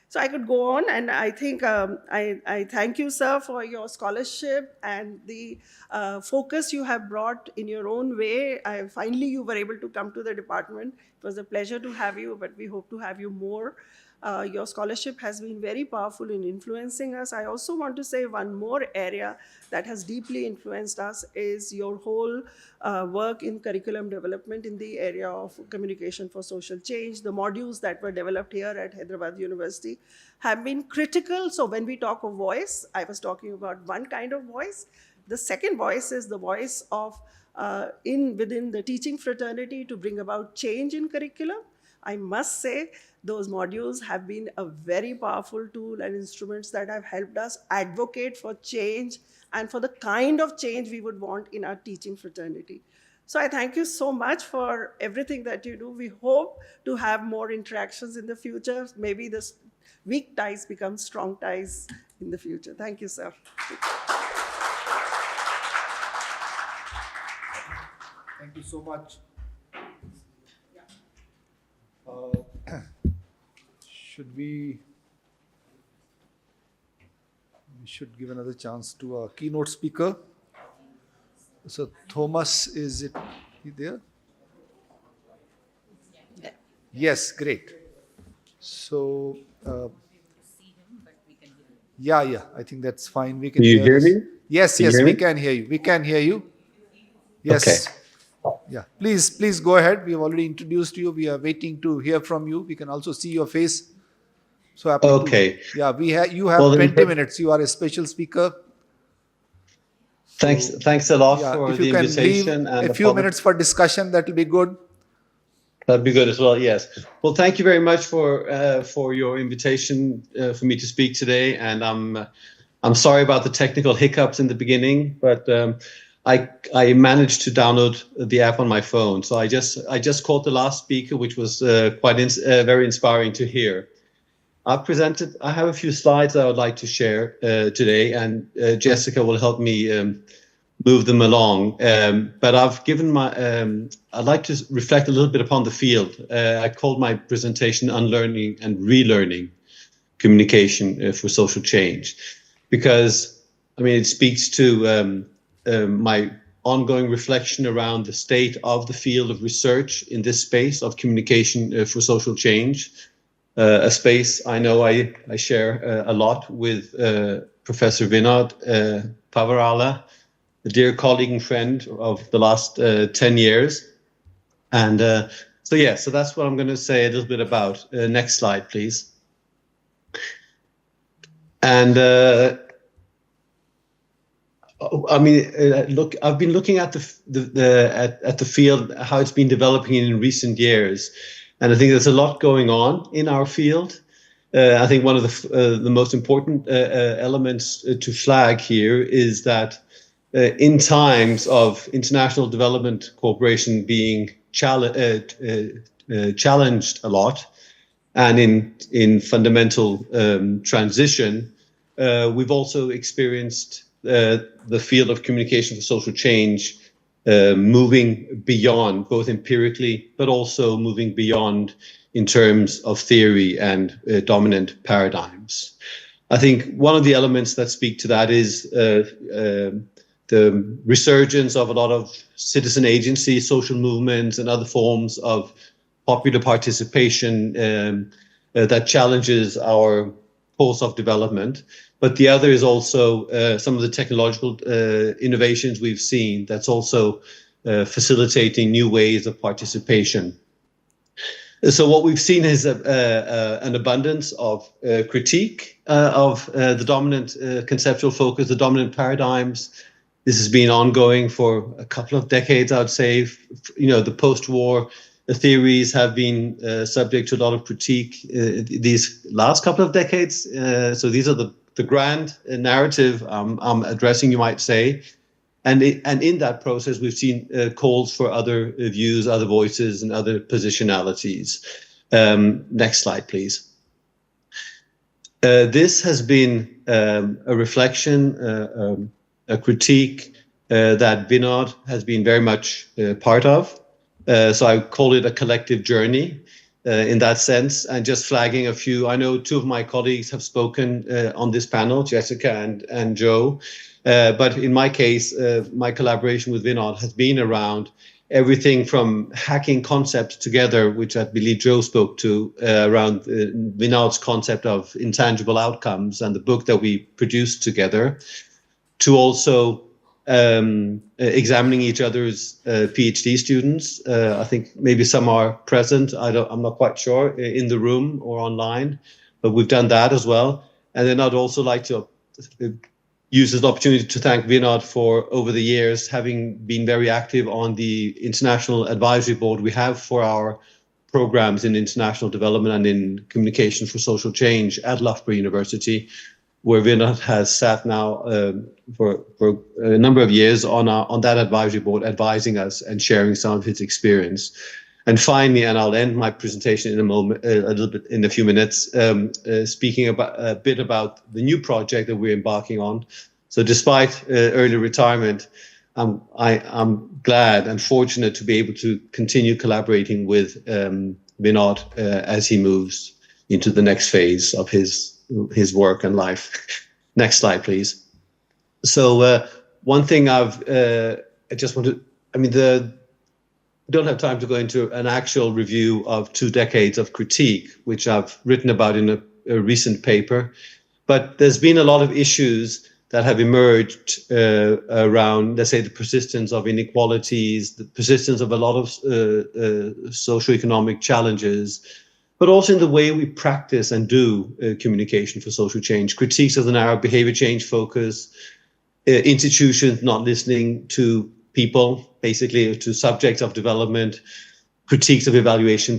Speaker 17: So I could go on, and I think I thank you, sir, for your scholarship and the focus you have brought in your own way. Finally, you were able to come to the department. It was a pleasure to have you, but we hope to have you more. Your scholarship has been very powerful in influencing us. I also want to say one more area that has deeply influenced us is your whole work in curriculum development in the area of communication for social change. The modules that were developed here at Hyderabad University have been critical. So when we talk of voice, I was talking about one kind of voice. The second voice is the voice of within the teaching fraternity to bring about change in curriculum. I must say, those modules have been a very powerful tool and instruments that have helped us advocate for change and for the kind of change we would want in our teaching fraternity. So I thank you so much for everything that you do. We hope to have more interactions in the future. Maybe the weak ties become strong ties in the future. Thank you, sir.
Speaker 2: Thank you so much. We should give another chance to our keynote speaker. So Thomas, is it there? Yes, great. So yeah, I think that's fine. We can
Speaker 18: hear me?
Speaker 2: Yes, we can hear you. We can hear you. Yes. Okay. Yeah, please go ahead. We have already introduced you. We are waiting to hear from you. We can also see your face. So
Speaker 18: okay.
Speaker 2: You have 20 minutes. You are a special speaker.
Speaker 18: Thanks a lot for the invitation.
Speaker 2: And a few minutes for discussion, that will be good.
Speaker 18: That'd be good as well, yes. Well, thank you very much for your invitation for me to speak today. And I'm sorry about the technical hiccups in the beginning, but I managed to download the app on my phone. So I just caught the last speaker, which was very inspiring to hear. I have a few slides I would like to share today, and Jessica will help me move them along. But I'd like to reflect a little bit upon the field. I called my presentation Unlearning and Relearning Communication for Social Change, because, it speaks to my ongoing reflection around the state of the field of research in this space of communication for social change. A space I know I share a lot with Professor Vinod Pavarala, a dear colleague and friend of the last 10 years. And so that's what I'm going to say a little bit about. Next slide, please. And look, I've been looking at the field, how it's been developing in recent years. And I think there's a lot going on in our field. I think one of the most important elements to flag here is that in times of international development cooperation being challenged a lot, and in fundamental transition, we've also experienced the field of communication for social change moving beyond, both empirically, but also moving beyond in terms of theory and dominant paradigms. I think one of the elements that speak to that is the resurgence of a lot of citizen agency, social movements, and other forms of popular participation that challenges our course of development. But the other is also some of the technological innovations we've seen that's also facilitating new ways of participation. So what we've seen is an abundance of critique of the dominant conceptual focus, the dominant paradigms. This has been ongoing for a couple of decades, I would say. The post-war theories have been subject to a lot of critique these last couple of decades. So these are the grand narrative I'm addressing, you might say. And in that process, we've seen calls for other views, other voices, and other positionalities. Next slide, please. This has been a reflection, a critique that Vinod has been very much part of. So I call it a collective journey in that sense, and just flagging a few. I know two of my colleagues have spoken on this panel, Jessica and Joe. But in my case, my collaboration with Vinod has been around everything from hacking concepts together, which I believe Joe spoke to, around Vinod's concept of intangible outcomes and the book that we produced together, to also examining each other's PhD students. I think maybe some are present, I'm not quite sure, in the room or online, but we've done that as well. And then I'd also like to use this opportunity to thank Vinod for, over the years, having been very active on the international advisory board we have for our programs in international development and in communication for social change at Loughborough University, where Vinod has sat now for a number of years on that advisory board, advising us and sharing some of his experience. And finally, and I'll end my presentation in a moment, in a few minutes, speaking a bit about the new project that we're embarking on. So, despite early retirement, I'm glad and fortunate to be able to continue collaborating with Vinod as he moves into the next phase of his work and life. Next slide, please. So, one thing I just want to, I don't have time to go into an actual review of 2 decades of critique, which I've written about in a recent paper. But there's been a lot of issues that have emerged around, let's say, the persistence of inequalities, the persistence of a lot of socioeconomic challenges, but also in the way we practice and do communication for social change. Critiques of the narrow behavior change focus, institutions not listening to people, basically to subjects of development, critiques of evaluation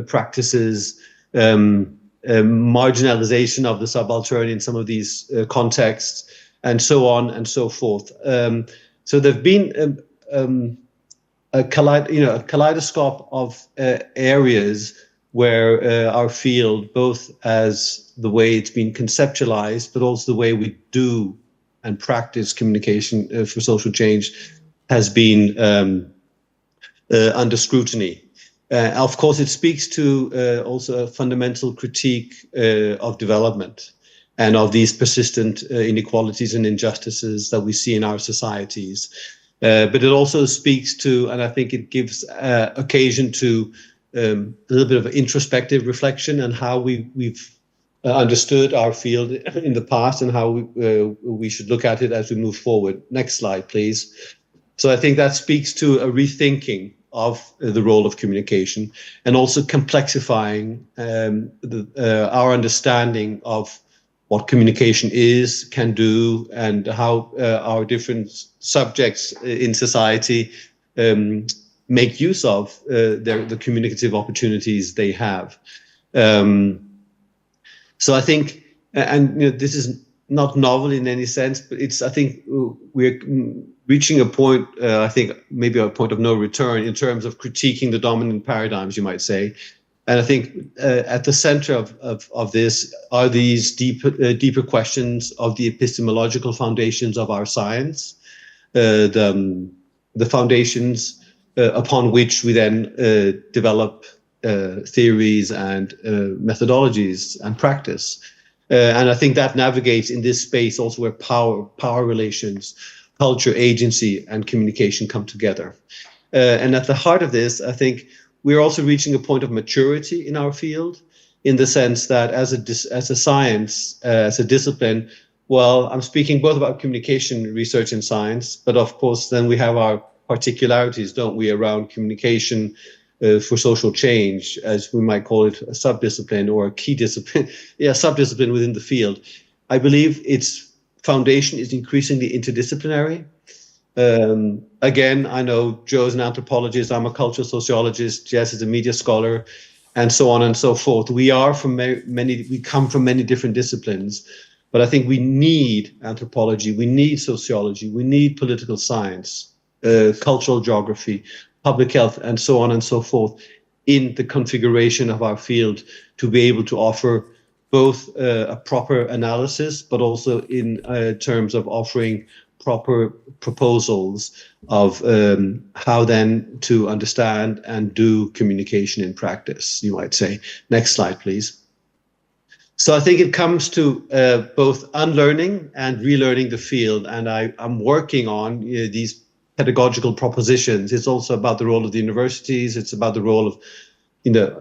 Speaker 18: practices, marginalization of the subaltern in some of these contexts, and so on and so forth. So there've been a kaleidoscope of areas where our field, both as the way it's been conceptualized, but also the way we do and practice communication for social change, has been under scrutiny. Of course, it speaks to also a fundamental critique of development and of these persistent inequalities and injustices that we see in our societies. But it also speaks to, and I think it gives occasion to a little bit of introspective reflection on how we've understood our field in the past and how we should look at it as we move forward. Next slide, please. So I think that speaks to a rethinking of the role of communication and also complexifying our understanding of what communication is, can do, and how our different subjects in society make use of the communicative opportunities they have. So I think, and this is not novel in any sense, but I think we're reaching a point, I think maybe a point of no return in terms of critiquing the dominant paradigms, you might say. And I think at the center of this are these deeper questions of the epistemological foundations of our science, the foundations upon which we then develop theories and methodologies and practice. And I think that navigates in this space also where power relations, culture, agency, and communication come together. And at the heart of this, I think we're also reaching a point of maturity in our field, in the sense that as a science, as a discipline, well, I'm speaking both about communication research and science, but of course then we have our particularities, don't we, around communication for social change, as we might call it, a subdiscipline or a key discipline, subdiscipline within the field. I believe its foundation is increasingly interdisciplinary. Again, I know Joe's an anthropologist, I'm a cultural sociologist, Jess is a media scholar, and so on and so forth. We come from many different disciplines, but I think we need anthropology, we need sociology, we need political science, cultural geography, public health, and so on and so forth in the configuration of our field to be able to offer both a proper analysis, but also in terms of offering proper proposals of how then to understand and do communication in practice, you might say. Next slide, please. So I think it comes to both unlearning and relearning the field, and I'm working on these pedagogical propositions. It's also about the role of the universities. It's about the role of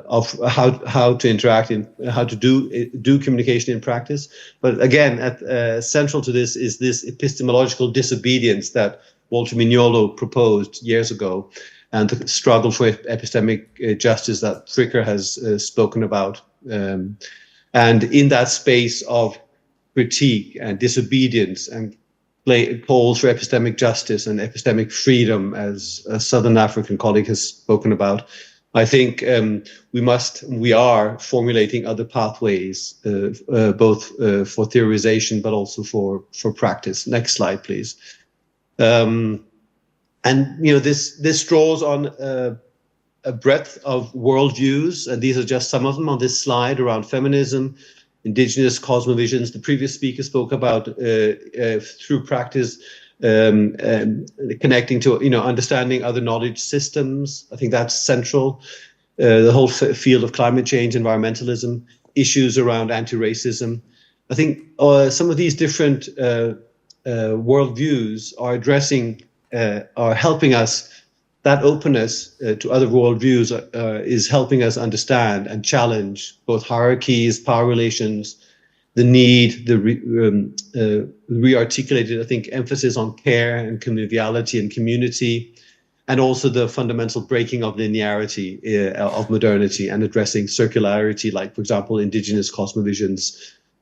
Speaker 18: of how to interact and how to do communication in practice. But again, central to this is this epistemological disobedience that Walter Mignolo proposed years ago, and the struggle for epistemic justice that Fricker has spoken about. And in that space of critique and disobedience and calls for epistemic justice and epistemic freedom, as a Southern African colleague has spoken about, I think we are formulating other pathways, both for theorization, but also for practice. Next slide, please. And this draws on a breadth of worldviews, and these are just some of them on this slide around feminism, indigenous cosmovisions. The previous speaker spoke about through practice. Connecting to understanding other knowledge systems. I think that's central. The whole field of climate change, environmentalism, issues around anti-racism. I think some of these different worldviews are are helping us. That openness to other worldviews is helping us understand and challenge both hierarchies, power relations, the need, the re-articulated, I think, emphasis on care and conviviality and community, and also the fundamental breaking of linearity of modernity and addressing circularity, like, for example, indigenous cosmovisions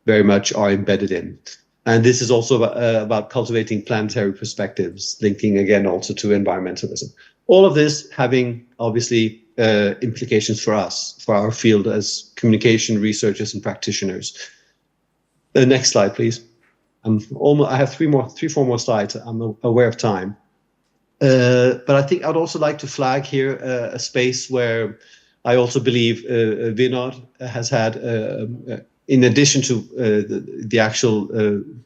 Speaker 18: very much are embedded in. And this is also about cultivating planetary perspectives, linking again also to environmentalism. All of this having, obviously, implications for us, for our field as communication researchers and practitioners. The next slide, please. I have three, four more slides. I'm aware of time. But I think I'd also like to flag here a space where I also believe Vinod has had, in addition to the actual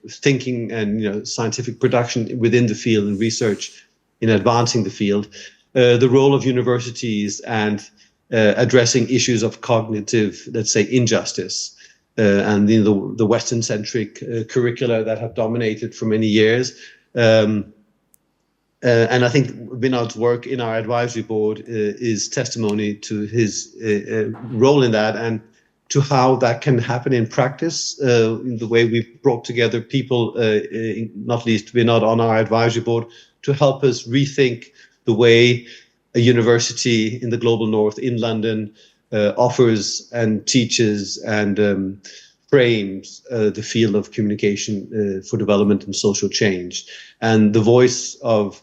Speaker 18: thinking and scientific production within the field and research in advancing the field, the role of universities and addressing issues of cognitive, let's say, injustice. And the Western-centric curricula that have dominated for many years. And I think Vinod's work in our advisory board is testimony to his role in that and to how that can happen in practice, in the way we've brought together people, not least Vinod, on our advisory board to help us rethink the way a university in the global north in London offers and teaches and frames the field of communication for development and social change. And the voice of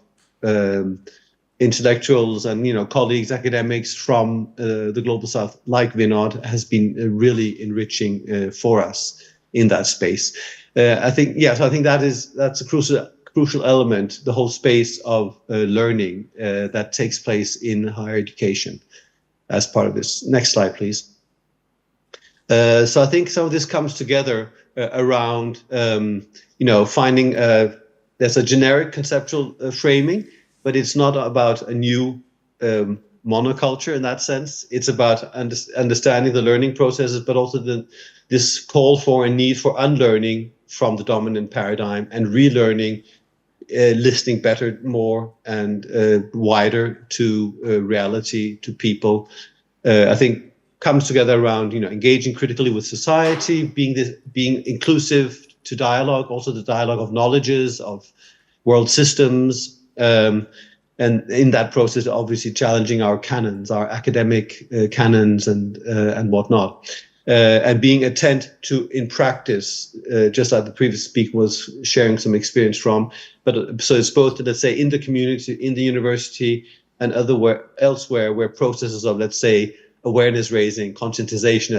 Speaker 18: intellectuals and colleagues, academics from the global south, like Vinod, has been really enriching for us in that space. I think that's a crucial element, the whole space of learning that takes place in higher education as part of this. Next slide, please. So I think some of this comes together around, finding there's a generic conceptual framing, but it's not about a new monoculture in that sense. It's about understanding the learning processes, but also this call for a need for unlearning from the dominant paradigm and relearning, listening better, more and wider to reality, to people. I think comes together around engaging critically with society, being inclusive to dialogue, also the dialogue of knowledges, of world systems, and in that process, obviously challenging our canons, our academic canons and whatnot. And being attentive to in practice, just like the previous speaker was sharing some experience from. But so it's both, let's say, in the community, in the university, and elsewhere where processes of, let's say, awareness raising, conscientization,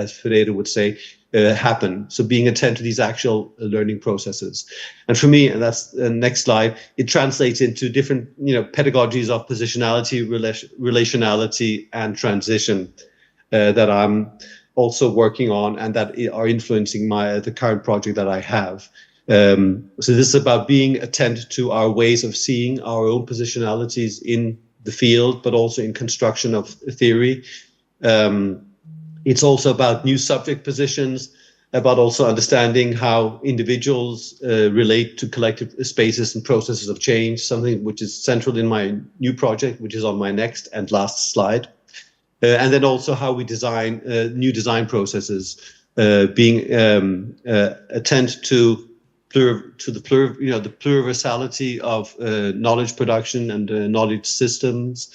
Speaker 18: as Ferreira would say, happen. So being attentive to these actual learning processes. And for me, and that's the next slide, it translates into different, pedagogies of positionality, relationality, and transition that I'm also working on and that are influencing the current project that I have. So this is about being attentive to our ways of seeing our own positionalities in the field, but also in construction of theory. It's also about new subject positions, about also understanding how individuals relate to collective spaces and processes of change, something which is central in my new project, which is on my next and last slide. And then also how we design new design processes, being attentive to the pluriversality of knowledge production and knowledge systems,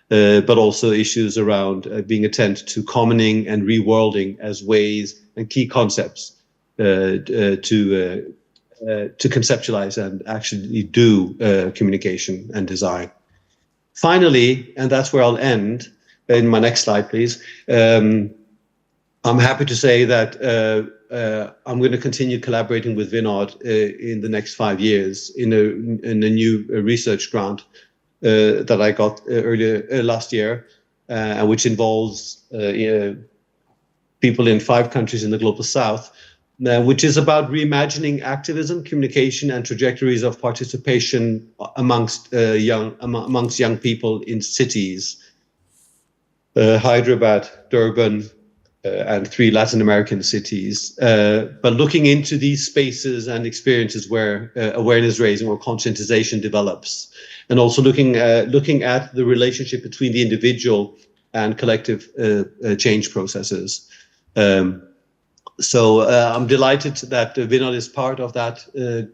Speaker 18: but also issues around being attentive to commoning and reworlding as ways and key concepts to conceptualize and actually do communication and design. Finally, and that's where I'll end. In my next slide, please. I'm happy to say that I'm going to continue collaborating with Vinod in the next 5 years in a new research grant that I got earlier last year, which involves people in 5 countries in the global south, which is about reimagining activism, communication, and trajectories of participation amongst young people in cities. Hyderabad, Durban, and 3 Latin American cities. But looking into these spaces and experiences where awareness raising or conscientization develops, and also looking at the relationship between the individual and collective change processes. So I'm delighted that Vinod is part of that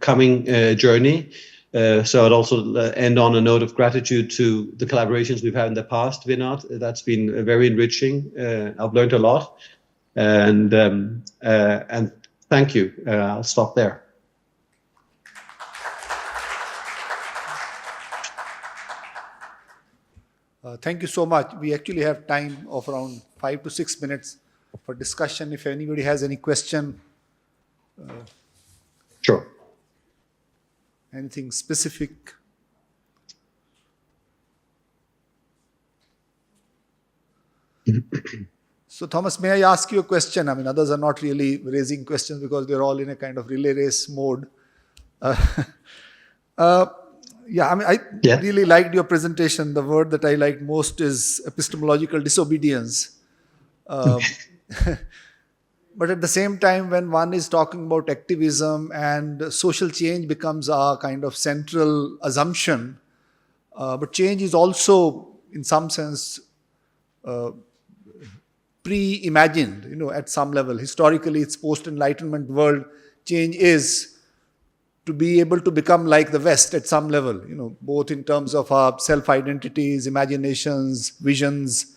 Speaker 18: coming journey. So I'd also end on a note of gratitude to the collaborations we've had in the past, Vinod. That's been very enriching. I've learned a lot, and thank you. I'll stop there.
Speaker 2: Thank you so much. We actually have time of around 5 to 6 minutes for discussion. If anybody has any question.
Speaker 18: Sure.
Speaker 2: Anything specific? So Thomas, may I ask you a question? I mean, others are not really raising questions because they're all in a kind of relay race mode. I really liked your presentation. The word that I liked most is epistemological disobedience. But at the same time, when one is talking about activism and social change becomes a kind of central assumption, but change is also, in some sense, pre-imagined, at some level. Historically, it's post-Enlightenment world. Change is to be able to become like the West at some level, both in terms of our self-identities, imaginations, visions,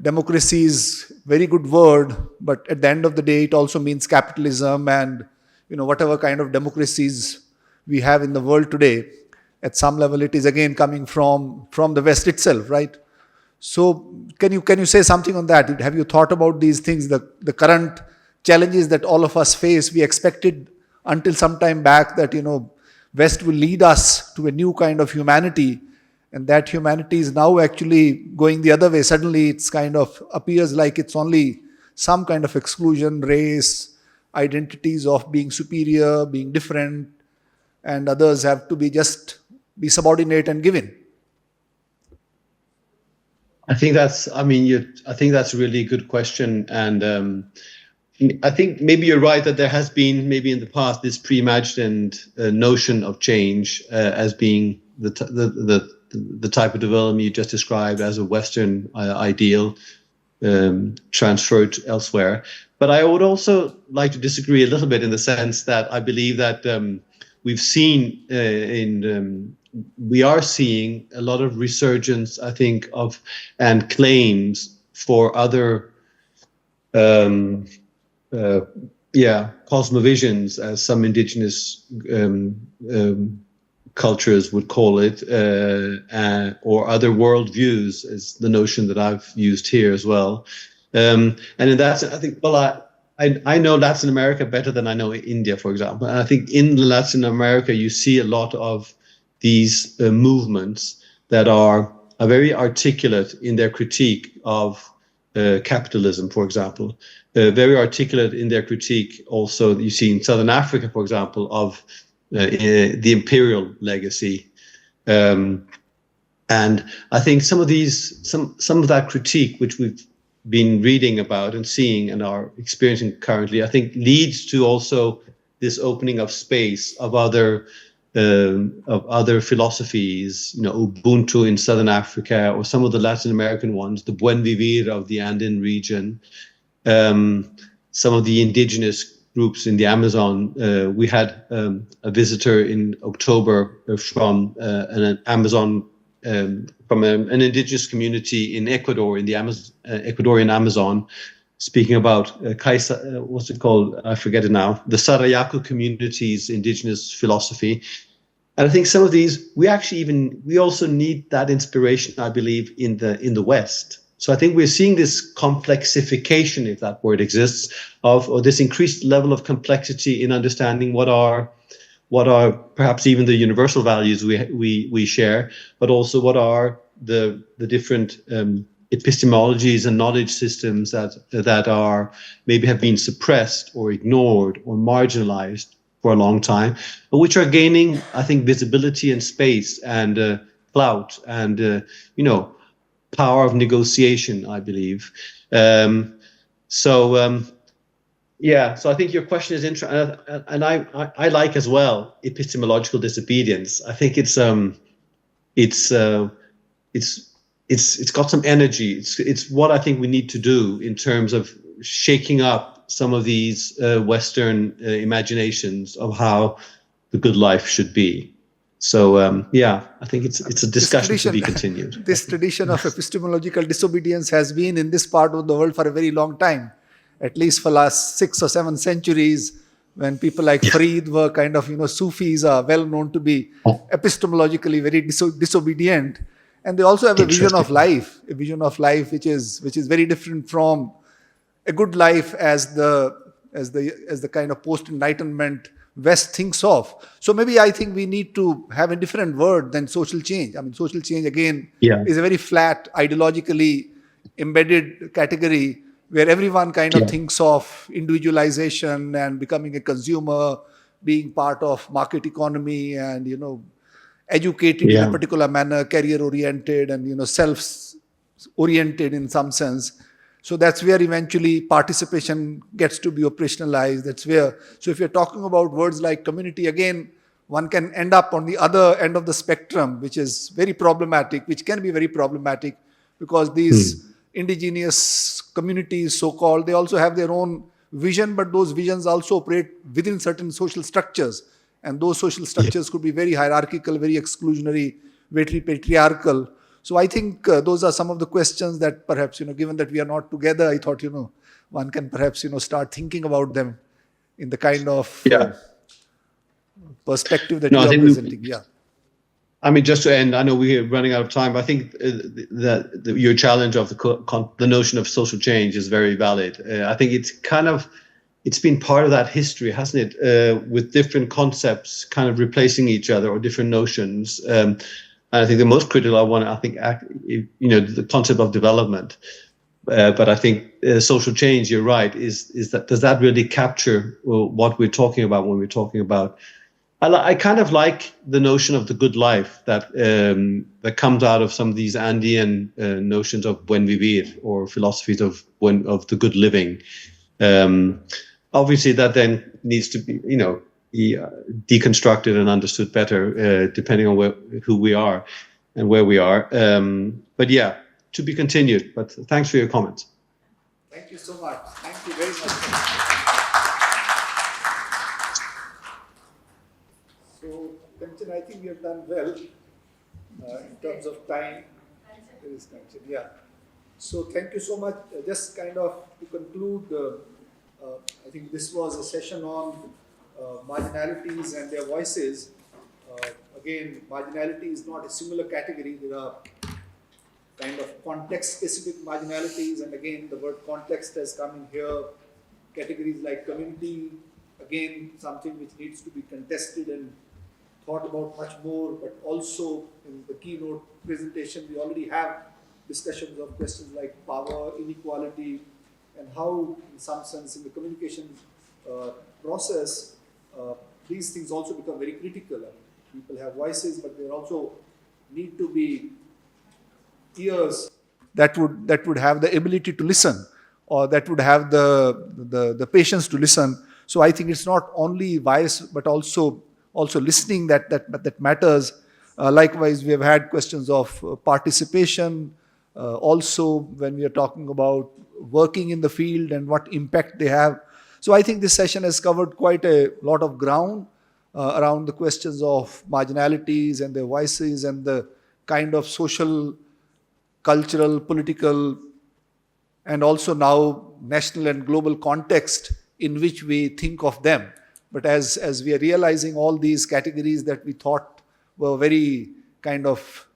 Speaker 2: democracy is very good word, but at the end of the day, it also means capitalism and, whatever kind of democracies we have in the world today, at some level, it is again coming from the West itself, right? So can you say something on that? Have you thought about these things, the current challenges that all of us face? We expected until some time back that, West will lead us to a new kind of humanity, and that humanity is now actually going the other way. Suddenly it's kind of appears like it's only some kind of exclusion, race, identities of being superior, being different, and others have to be subordinate and given.
Speaker 18: I think that's a really good question. And I think maybe you're right that there has been maybe in the past this pre-imagined notion of change as being the type of development you just described as a Western ideal transferred elsewhere. But I would also like to disagree a little bit in the sense that I believe that we've seen we are seeing a lot of resurgence, I think, of and claims for other cosmovisions, as some indigenous cultures would call it, or other worldviews, is the notion that I've used here as well. And in that sense, I think, I know Latin America better than I know India, for example. And I think in Latin America, you see a lot of these movements that are very articulate in their critique of capitalism, for example. Very articulate in their critique also, you see in Southern Africa, for example, of the imperial legacy. And I think some of that critique, which we've been reading about and seeing and are experiencing currently, I think leads to also this opening of space of other philosophies, Ubuntu in Southern Africa, or some of the Latin American ones, the Buen Vivir of the Andean region, some of the indigenous groups in the Amazon. We had a visitor in October from an Amazon, from an indigenous community in Ecuador, in the Ecuadorian Amazon, speaking about what's it called? I forget it now. The Sarayaku community's indigenous philosophy. And I think some of these, we also need that inspiration, I believe, in the West. So I think we're seeing this complexification, if that word exists, or this increased level of complexity in understanding what are perhaps even the universal values we share, but also what are the different epistemologies and knowledge systems that are maybe have been suppressed or ignored or marginalized for a long time, but which are gaining, I think, visibility and space and clout and power of negotiation, I believe. So I think your question is interesting, and I like as well epistemological disobedience. I think it's got some energy. It's what I think we need to do in terms of shaking up some of these Western imaginations of how the good life should be. So I think it's a discussion to be continued.
Speaker 13: This tradition of epistemological disobedience has been in this part of the world for a very long time, at least for last 6 or 7 centuries, when people like Farid were kind of, Sufis are well known to be epistemologically very disobedient. And they also have a vision of life which is very different from a good life as the kind of post-enlightenment West thinks of. So maybe I think we need to have a different word than social change. I mean, social change again is a very flat, ideologically embedded category where everyone kind of thinks of individualization and becoming a consumer, being part of market economy and, educated in a particular manner, career-oriented and, self-oriented in some sense. So that's where eventually participation gets to be operationalized. That's where, so if you're talking about words like community, again, one can end up on the other end of the spectrum, which is very problematic, which can be very problematic because these indigenous communities, so-called, they also have their own vision, but those visions also operate within certain social structures. And those social structures could be very hierarchical, very exclusionary, very patriarchal. So I think those are some of the questions that perhaps, given that we are not together, I thought, one can perhaps, start thinking about them in the kind of perspective that you are presenting.
Speaker 18: I mean, just to end, I know we're running out of time, but I think that your challenge of the notion of social change is very valid. I think it's been part of that history, hasn't it? With different concepts kind of replacing each other or different notions. And I think the most critical one, the concept of development. But I think social change, you're right, is that, does that really capture what we're talking about when we're talking about? I kind of like the notion of the good life that comes out of some of these Andean notions of buen vivir or philosophies of the good living. Obviously, that then needs to be, be deconstructed and understood better, depending on who we are and where we are. But yeah, to be continued. But thanks for your comments.
Speaker 13: Thank you so much. Thank you very much. So, Kanchan, I think we have done well in terms of time. There is Kanchan, yeah. So, thank you so much. Just kind of to conclude, I think this was a session on marginalities and their voices. Again, marginality is not a similar category. There are kind of context-specific marginalities, and again, the word context has come in here. Categories like community, again, something which needs to be contested and thought about much more, but also in the keynote presentation, we already have discussions of questions like power, inequality, and how, in some sense, in the communication process, these things also become very critical. People have voices, but there also need to be ears that would have the ability to listen, or that would have the patience to listen. So I think it's not only voice, but also listening that matters. Likewise, we have had questions of participation. Also, when we are talking about working in the field and what impact they have. So I think this session has covered quite a lot of ground around the questions of marginalities and their voices and the kind of social, cultural, political, and also now national and global context in which we think of them. But as we are realizing, all these categories that we thought were very kind of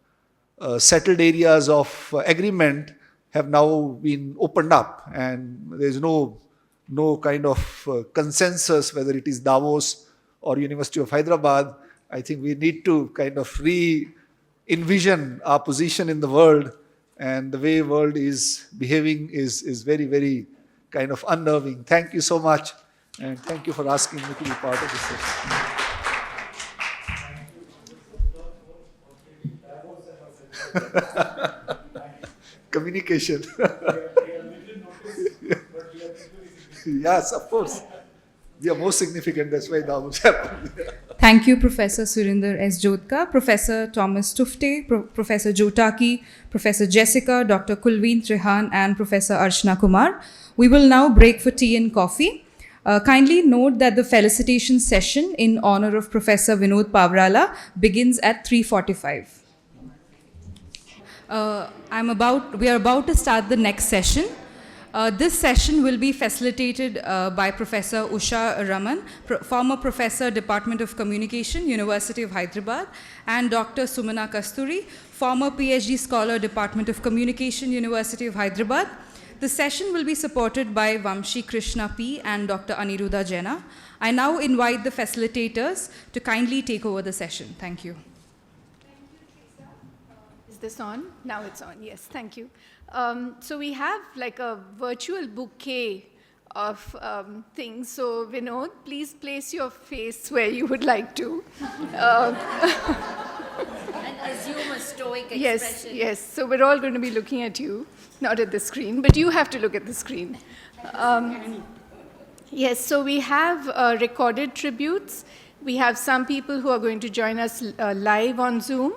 Speaker 13: settled areas of agreement have now been opened up, and there's no kind of consensus whether it is Davos or University of Hyderabad. I think we need to kind of re-envision our position in the world, and the way world is behaving is very, very kind of unnerving. Thank you so much, and thank you for asking me to be part of this session. Communication. Yes, of course. We are more significant, that's why that was happening.
Speaker 1: Thank you, Professor Surinder S. Jodhka, Professor Thomas Tufte, Professor Jotaki, Professor Jessica, Dr. Kulveen Trehan, and Professor Archana Kumar. We will now break for tea and coffee. Kindly note that the felicitation session in honor of Professor Vinod Pavrala begins at 3:45. We are about to start the next session. This session will be facilitated by Professor Usha Raman, former Professor, Department of Communication, University of Hyderabad, and Dr. Sumana Kasturi, former PhD Scholar, Department of Communication, University of Hyderabad. The session will be supported by Vamshi Krishna P. and Dr. Aniruddha Jena. I now invite the facilitators to kindly take over the session. Thank you.
Speaker 19: Is this on? Now it's on. Yes, thank you. So we have like a virtual bouquet of things. So Vinod, please place your face where you would like to.
Speaker 20: And assume a stoic expression.
Speaker 19: Yes, yes. So we're all going to be looking at you, not at the screen, but you have to look at the screen. Yes, so we have recorded tributes. We have some people who are going to join us live on Zoom.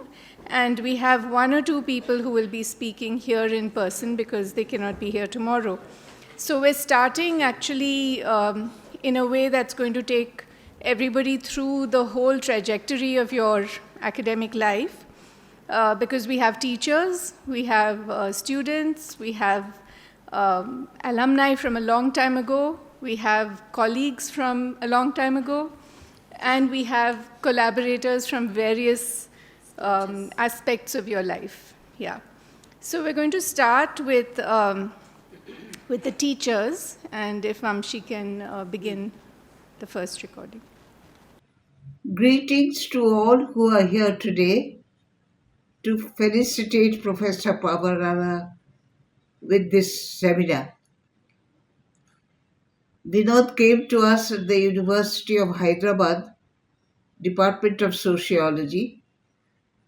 Speaker 19: And we have one or two people who will be speaking here in person because they cannot be here tomorrow. So we're starting actually in a way that's going to take everybody through the whole trajectory of your academic life because we have teachers, we have students, we have alumni from a long time ago, we have colleagues from a long time ago, and we have collaborators from various aspects of your life. Yeah. So we're going to start with the teachers, and if Vamshi can begin the first recording.
Speaker 21: Greetings to all who are here today to felicitate Professor Pavarala with this seminar. Vinod came to us at the University of Hyderabad, Department of Sociology,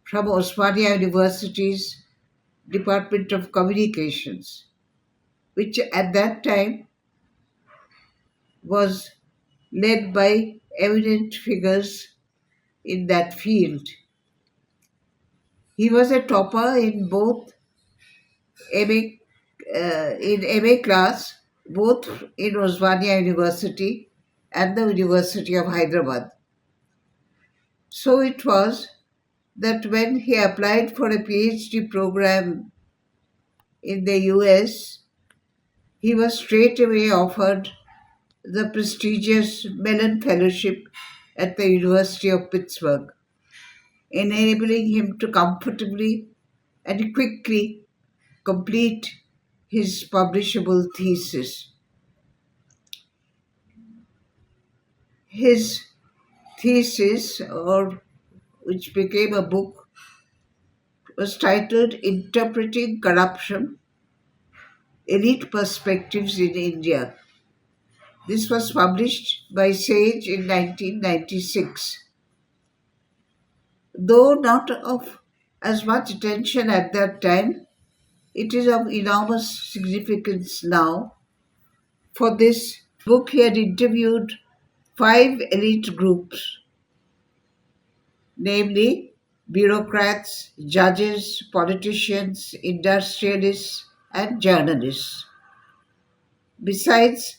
Speaker 21: from Osmania University's Department of Communications, which at that time was led by eminent figures in that field. He was a topper in both MA class, both in Osmania University and the University of Hyderabad. So it was that when he applied for a PhD program in the US, he was straight away offered the prestigious Mellon Fellowship at the University of Pittsburgh, enabling him to comfortably and quickly complete his publishable thesis. His thesis, or which became a book, was titled Interpreting Corruption, Elite Perspectives in India. This was published by Sage in 1996. Though not of as much attention at that time, it is of enormous significance now. For this book, he had interviewed 5 elite groups, namely bureaucrats, judges, politicians, industrialists, and journalists. Besides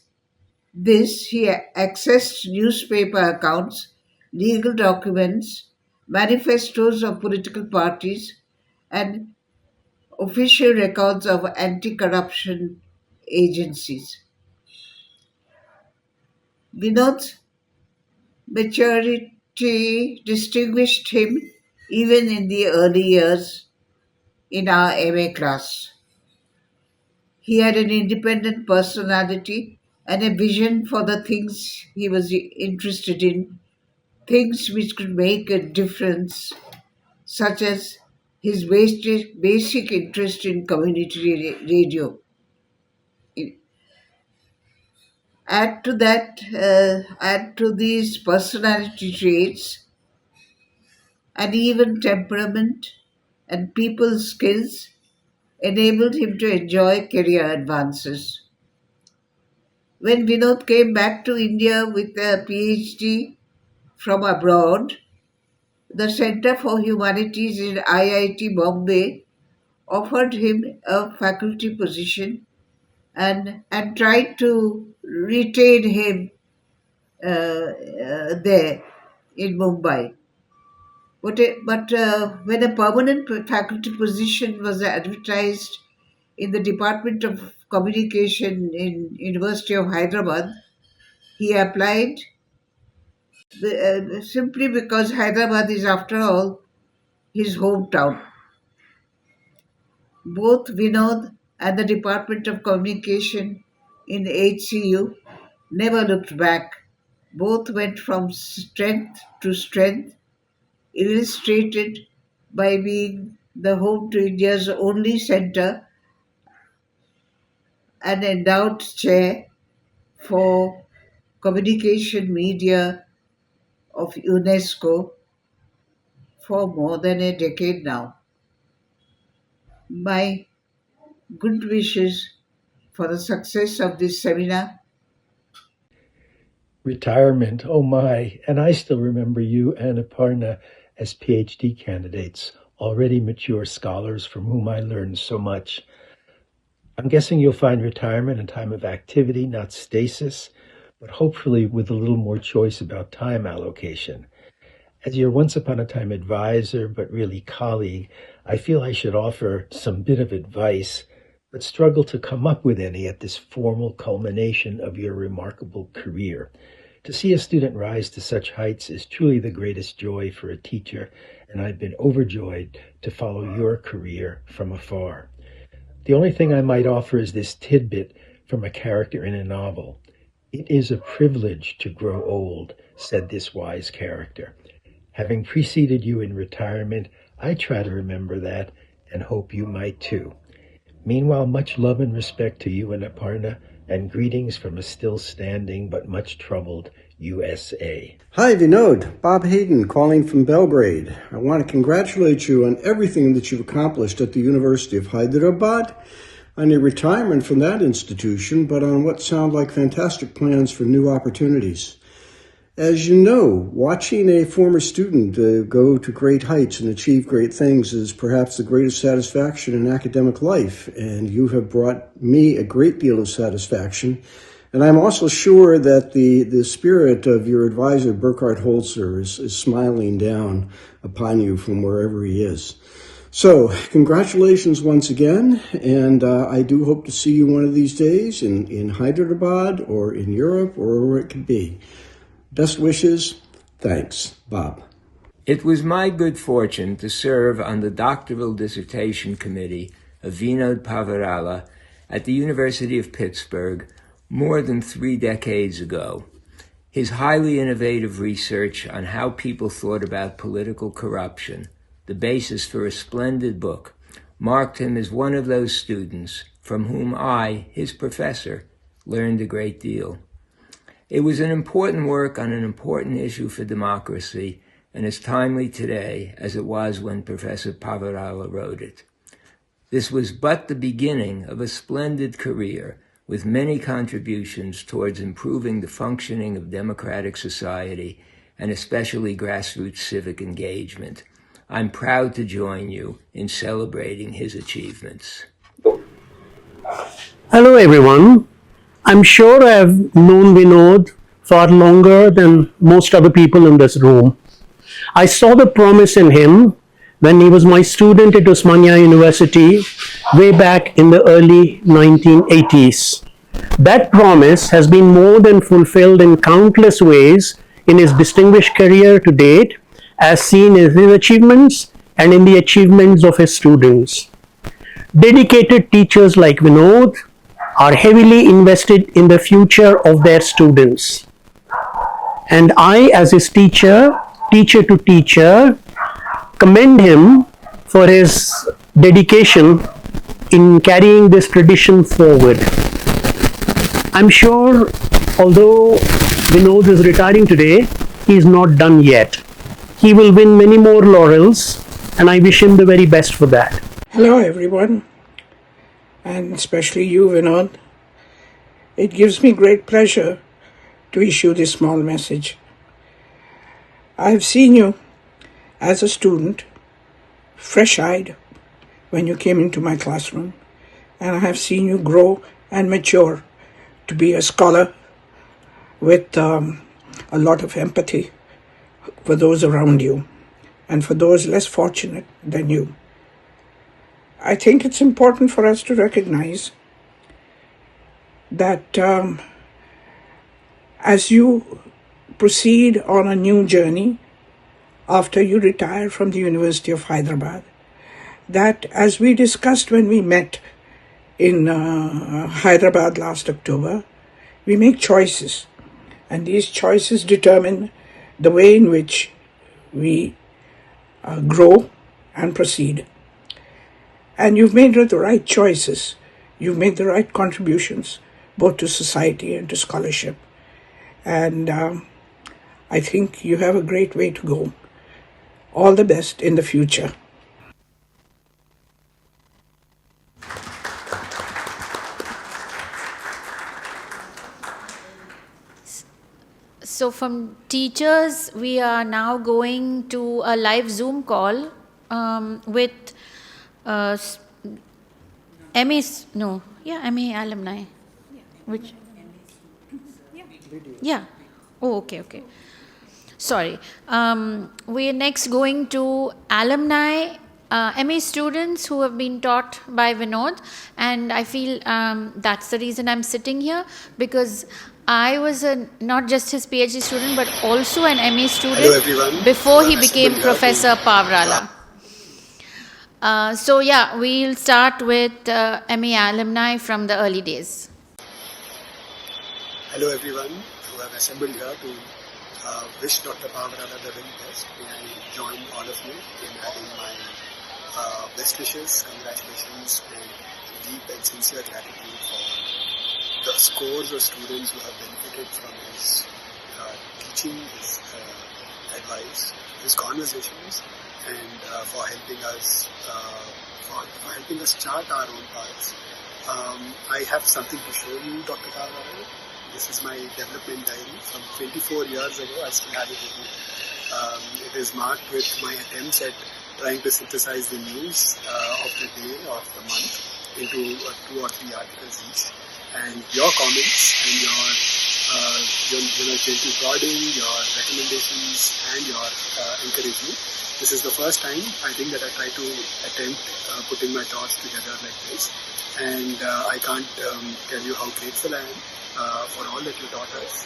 Speaker 21: this, he accessed newspaper accounts, legal documents, manifestos of political parties, and official records of anti-corruption agencies. Vinod's maturity distinguished him even in the early years in our MA class. He had an independent personality and a vision for the things he was interested in, things which could make a difference, such as his basic interest in community radio. Add to these personality traits, and even temperament and people skills enabled him to enjoy career advances. When Vinod came back to India with a PhD from abroad, the Center for Humanities in IIT Bombay offered him a faculty position and tried to retain him there in Mumbai. But when a permanent faculty position was advertised in the Department of Communication in University of Hyderabad, he applied simply because Hyderabad is, after all, his hometown. Both Vinod and the Department of Communication in HCU never looked back. Both went from strength to strength, illustrated by being the home to India's only center and endowed chair for communication media of UNESCO for more than a decade now. My good wishes for the success of this seminar.
Speaker 3: Retirement, oh my, and I still remember you and Aparna as PhD candidates, already mature scholars from whom I learned so much. I'm guessing you'll find retirement a time of activity, not stasis, but hopefully with a little more choice about time allocation. As your once upon a time advisor, but really colleague, I feel I should offer some bit of advice, but struggle to come up with any at this formal culmination of your remarkable career. To see a student rise to such heights is truly the greatest joy for a teacher, and I've been overjoyed to follow your career from afar. The only thing I might offer is this tidbit from a character in a novel. It is a privilege to grow old, said this wise character. Having preceded you in retirement, I try to remember that and hope you might too. Meanwhile, much love and respect to you and Aparna, and greetings from a still standing but much troubled USA.
Speaker 22: Hi Vinod, Bob Hayden calling from Belgrade. I want to congratulate you on everything that you've accomplished at the University of Hyderabad, on your retirement from that institution, but on what sound like fantastic plans for new opportunities. As you know, watching a former student go to great heights and achieve great things is perhaps the greatest satisfaction in academic life, and you have brought me a great deal of satisfaction, And I'm also sure that the spirit of your advisor, Burkhard Holzer, is smiling down upon you from wherever he is. So, congratulations once again, and I do hope to see you one of these days in Hyderabad or in Europe or wherever it could be. Best wishes. Thanks. Bob.
Speaker 5: It was my good fortune to serve on the doctoral dissertation committee of Vinod Pavarala at the University of Pittsburgh more than 3 decades ago. His highly innovative research on how people thought about political corruption, the basis for a splendid book, marked him as one of those students from whom I, his professor, learned a great deal. It was an important work on an important issue for democracy and as timely today as it was when Professor Pavarala wrote it. This was but the beginning of a splendid career with many contributions towards improving the functioning of democratic society and especially grassroots civic engagement. I'm proud to join you in celebrating his achievements.
Speaker 6: Hello everyone. I'm sure I've known Vinod far longer than most other people in this room. I saw the promise in him when he was my student at Osmania University way back in the early 1980s. That promise has been more than fulfilled in countless ways in his distinguished career to date, as seen in his achievements and in the achievements of his students. Dedicated teachers like Vinod are heavily invested in the future of their students. And I, as his teacher to teacher, commend him for his dedication in carrying this tradition forward. I'm sure, although Vinod is retiring today, he is not done yet. He will win many more laurels, and I wish him the very best for that.
Speaker 23: Hello everyone, and especially you, Vinod. It gives me great pleasure to issue this small message. I've seen you as a student, fresh-eyed, when you came into my classroom, and I have seen you grow and mature to be a scholar with a lot of empathy for those around you and for those less fortunate than you. I think it's important for us to recognize that as you proceed on a new journey after you retire from the University of Hyderabad, that as we discussed when we met in Hyderabad last October, we make choices, and these choices determine the way in which we grow and proceed. And you've made the right choices. You've made the right contributions, both to society and to scholarship. And I think you have a great way to go. All the best in the future.
Speaker 20: So from teachers, we are now going to a live Zoom call with MA alumni. Which? Yeah. Oh, okay. Sorry. We are next going to alumni, MA students who have been taught by Vinod, and I feel that's the reason I'm sitting here, because I was not just his PhD student, but also an MA student before he became Professor Pavarala. So yeah, we'll start with MA alumni from the early days.
Speaker 24: Hello everyone who have assembled here to wish Dr. Pavarala the very best. May I join all of you in having my best wishes, congratulations, and deep and sincere gratitude for the scores of students who have benefited from his teaching, his advice, his conversations, and for helping us chart our own paths. I have something to show you, Dr. Pavarala. This is my development diary from 24 years ago. I still have it with me. It is marked with my attempts at trying to synthesize the news of the day, of the month, into 2 or 3 articles each. and your comments and your gentle prodding, your recommendations, and your encouragement. This is the first time I think that I try to attempt putting my thoughts together like this, and I can't tell you how grateful I am for all that you taught us.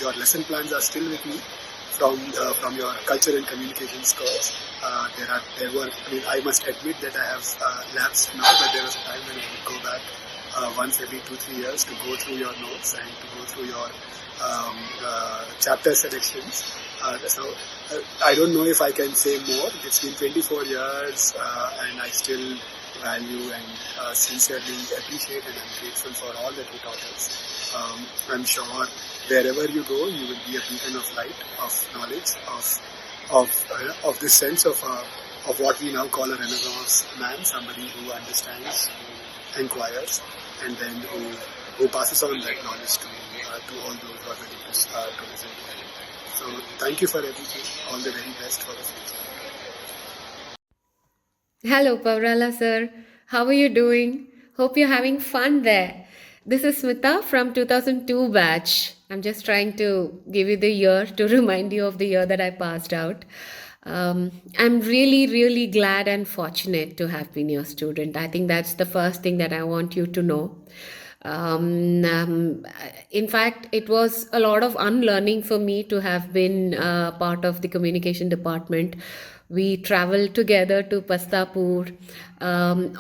Speaker 24: Your lesson plans are still with me from your culture and communications course. I must admit that I have lapsed now, but there was a time when I would go back once every 2-3 years to go through your notes and to go through your chapter selections. I don't know if I can say more. It's been 24 years and I still value and sincerely appreciate and I'm grateful for all that you taught us. I'm sure wherever you go, you will be a beacon of light, of knowledge, of this sense of what we now call a Renaissance man, somebody who understands, who inquires, and then who passes on that knowledge to all those who are ready to listen to him. So thank you for everything. All the very best for the future.
Speaker 4: Hello, Pavrala sir. How are you doing? Hope you're having fun there. This is Smita from 2002 batch. I'm just trying to give you the year to remind you of the year that I passed out. I'm really, really glad and fortunate to have been your student. I think that's the first thing that I want you to know. In fact, it was a lot of unlearning for me to have been part of the communication department. We traveled together to Pastapur.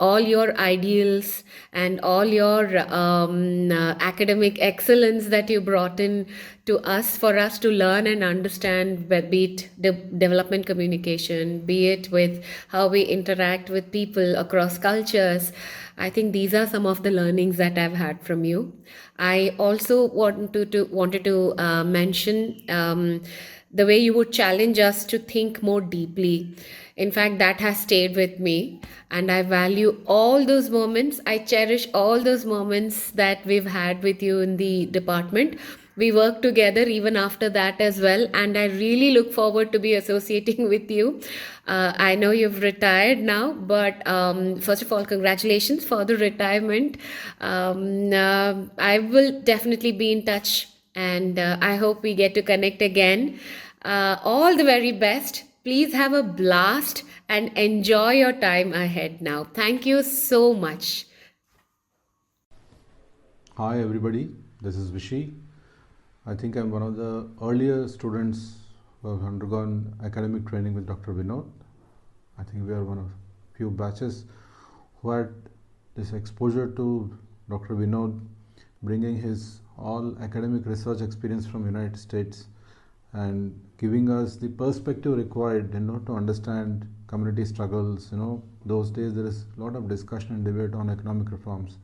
Speaker 4: All your ideals and all your academic excellence that you brought in to us for us to learn and understand, be it development communication, be it with how we interact with people across cultures. I think these are some of the learnings that I've had from you. I also wanted to mention the way you would challenge us to think more deeply. In fact, that has stayed with me, and I value all those moments. I cherish all those moments that we've had with you in the department. We work together even after that as well, and I really look forward to be associating with you. I know you've retired now, but first of all, congratulations for the retirement. I will definitely be in touch, and I hope we get to connect again. All the very best. Please have a blast and enjoy your time ahead now. Thank you so much.
Speaker 7: Hi everybody, this is Vishy. I think I'm one of the earlier students who have undergone academic training with Dr. Vinod. I think we are one of few batches who had this exposure to Dr. Vinod, bringing his all academic research experience from United States and giving us the perspective required, to understand community struggles. Those days there is a lot of discussion and debate on economic reforms.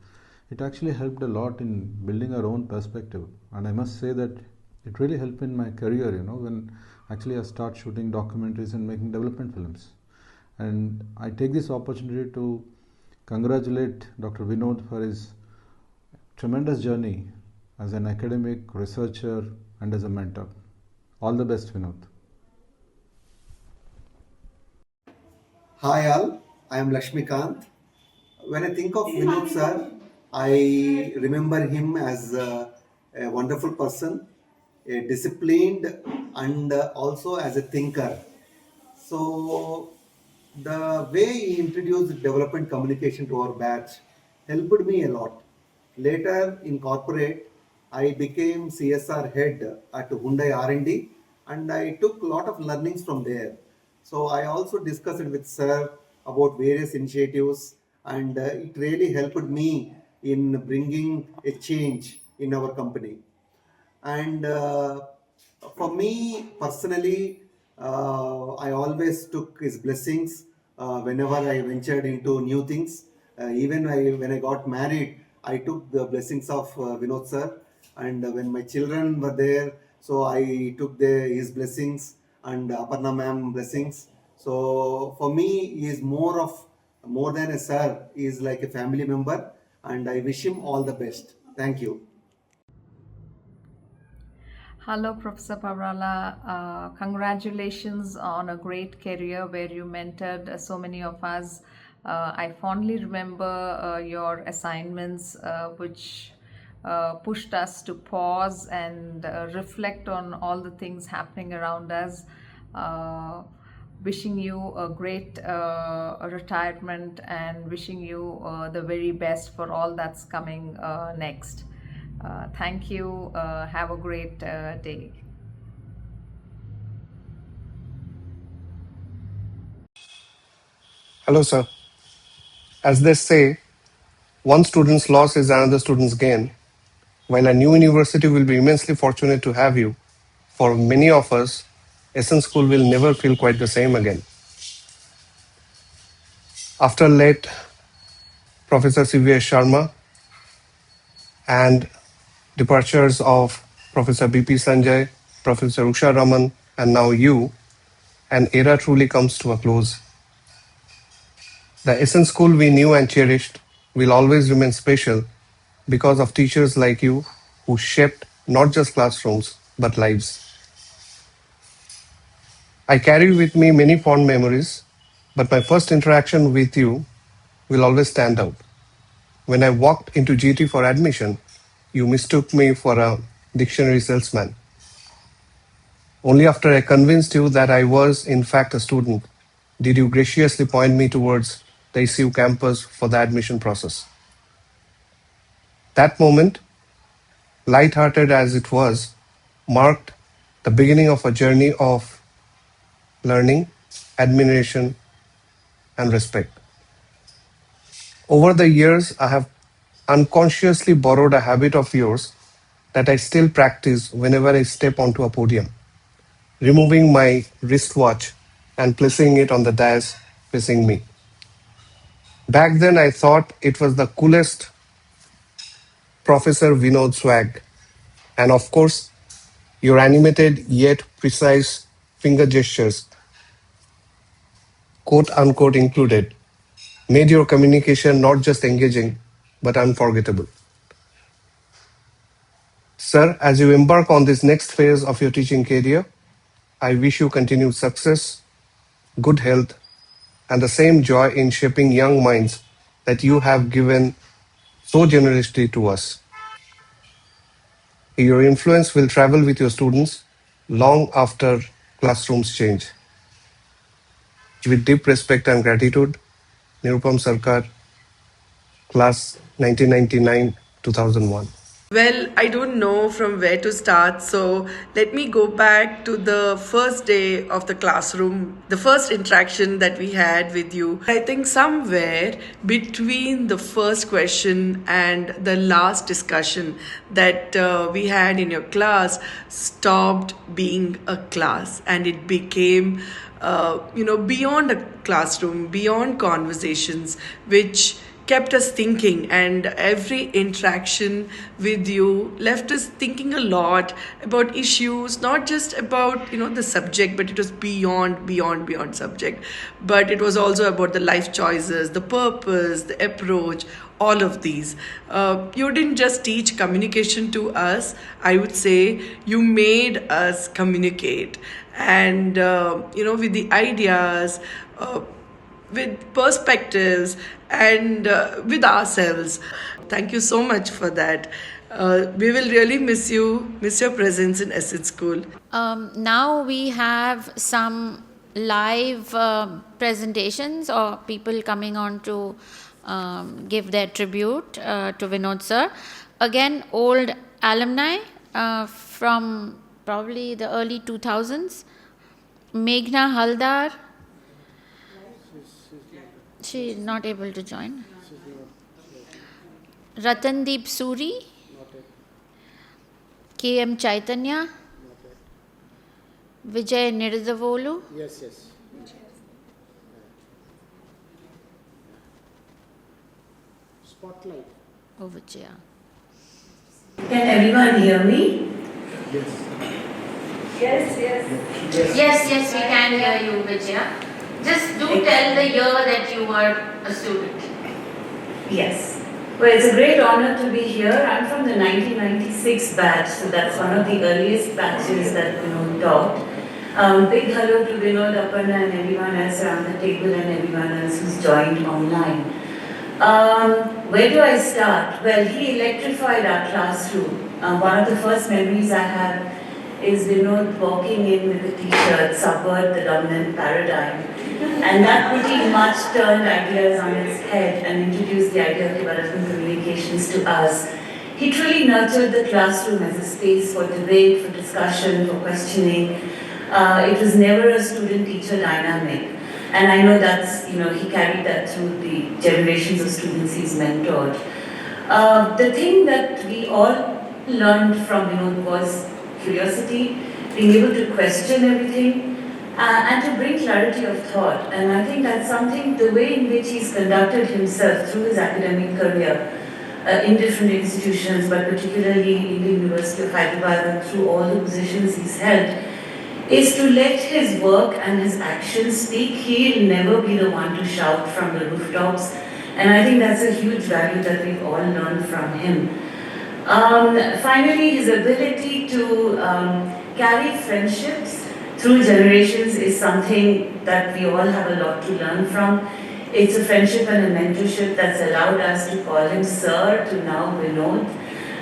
Speaker 7: It actually helped a lot in building our own perspective, and I must say that it really helped in my career, when actually I start shooting documentaries and making development films. And I take this opportunity to congratulate Dr. Vinod for his tremendous journey as an academic, researcher, and as a mentor. All the best, Vinod.
Speaker 24: Hi all, I am Lakshmikant. When I think of Vinod sir, I remember him as a wonderful person, a disciplined, and also as a thinker. So the way he introduced development communication to our batch helped me a lot. Later in corporate, I became CSR head at Hyundai R&D, and I took a lot of learnings from there. So I also discussed with sir about various initiatives, and it really helped me in bringing a change in our company. And for me personally, I always took his blessings whenever I ventured into new things. Even when I got married, I took the blessings of Vinod sir. And when my children were there, so I took his blessings and Aparna ma'am blessings. So for me, he is more than a sir. He is like a family member, and I wish him all the best. Thank you.
Speaker 9: Hello, Professor Pavrala. Congratulations on a great career where you mentored so many of us I fondly remember your assignments, which pushed us to pause and reflect on all the things happening around us. Wishing you a great retirement and wishing you the very best for all that's coming next. Thank you. Have a great day.
Speaker 8: Hello, sir. As they say, one student's loss is another student's gain. While a new university will be immensely fortunate to have you, for many of us, Essence School will never feel quite the same again. After late Professor C.V.S. Sharma and departures of Professor B.P. Sanjay, Professor Usha Raman, and now you, an era truly comes to a close. The Essence School we knew and cherished will always remain special because of teachers like you who shaped not just classrooms but lives. I carry with me many fond memories, but my first interaction with you will always stand out. When I walked into GT for admission, you mistook me for a dictionary salesman. Only after I convinced you that I was in fact a student did you graciously point me towards the ECU campus for the admission process. That moment, light-hearted as it was, marked the beginning of a journey of learning, admiration, and respect. Over the years, I have unconsciously borrowed a habit of yours that I still practice whenever I step onto a podium, removing my wristwatch and placing it on the dais facing me. Back then, I thought it was the coolest Professor Vinod swag. And of course, your animated yet precise finger gestures, quote unquote included, made your communication not just engaging, but unforgettable. Sir, as you embark on this next phase of your teaching career, I wish you continued success, good health, and the same joy in shaping young minds that you have given so generously to us. Your influence will travel with your students long after classrooms change. With deep respect and gratitude, Nirupam Sarkar, Class 1999-2001.
Speaker 10: Well, I don't know from where to start, so let me go back to the first day of the classroom, the first interaction that we had with you. I think somewhere between the first question and the last discussion that we had in your class stopped being a class and it became beyond a classroom, beyond conversations, which kept us thinking, and every interaction with you left us thinking a lot about issues, not just about the subject, but it was beyond subject. But it was also about the life choices, the purpose, the approach, all of these. You didn't just teach communication to us, I would say you made us communicate, and with the ideas, with perspectives, and with ourselves. Thank you so much for that. We will really miss your presence in Essence School.
Speaker 20: Now we have some live presentations or people coming on to give their tribute to Vinod sir. Again, old alumni from probably the early 2000s. Meghna Haldar. She is not able to join. Ratandeep Suri. K.M. Chaitanya. Vijay Nirdavolu.
Speaker 11: Yes. Spotlight.
Speaker 20: Oh, Vijaya.
Speaker 12: Can everyone hear me?
Speaker 11: Yes.
Speaker 20: Yes, we can hear you, Vijaya. Just do tell the year that you were a student.
Speaker 12: Yes. Well, it's a great honor to be here. I'm from the 1996 batch, so that's one of the earliest batches that taught. Big hello to Vinod, Aparna and everyone else around the table and everyone else who's joined online. Where do I start? Well, he electrified our classroom. One of the first memories I have is Vinod walking in with a t-shirt, subvert the dominant paradigm. And that pretty much turned ideas on its head and introduced the idea of development communications to us. He truly nurtured the classroom as a space for debate, for discussion, for questioning. It was never a student-teacher dynamic. And I know that's, he carried that through the generations of students he's mentored. The thing that we all learned from Vinod was curiosity, being able to question everything, and to bring clarity of thought. And I think that's something, the way in which he's conducted himself through his academic career in different institutions, but particularly in the University of Hyderabad and through all the positions he's held, is to let his work and his actions speak. He'll never be the one to shout from the rooftops. And I think that's a huge value that we've all learned from him. Finally, his ability to carry friendships through generations is something that we all have a lot to learn from. It's a friendship and a mentorship that's allowed us to call him Sir to now Vinod.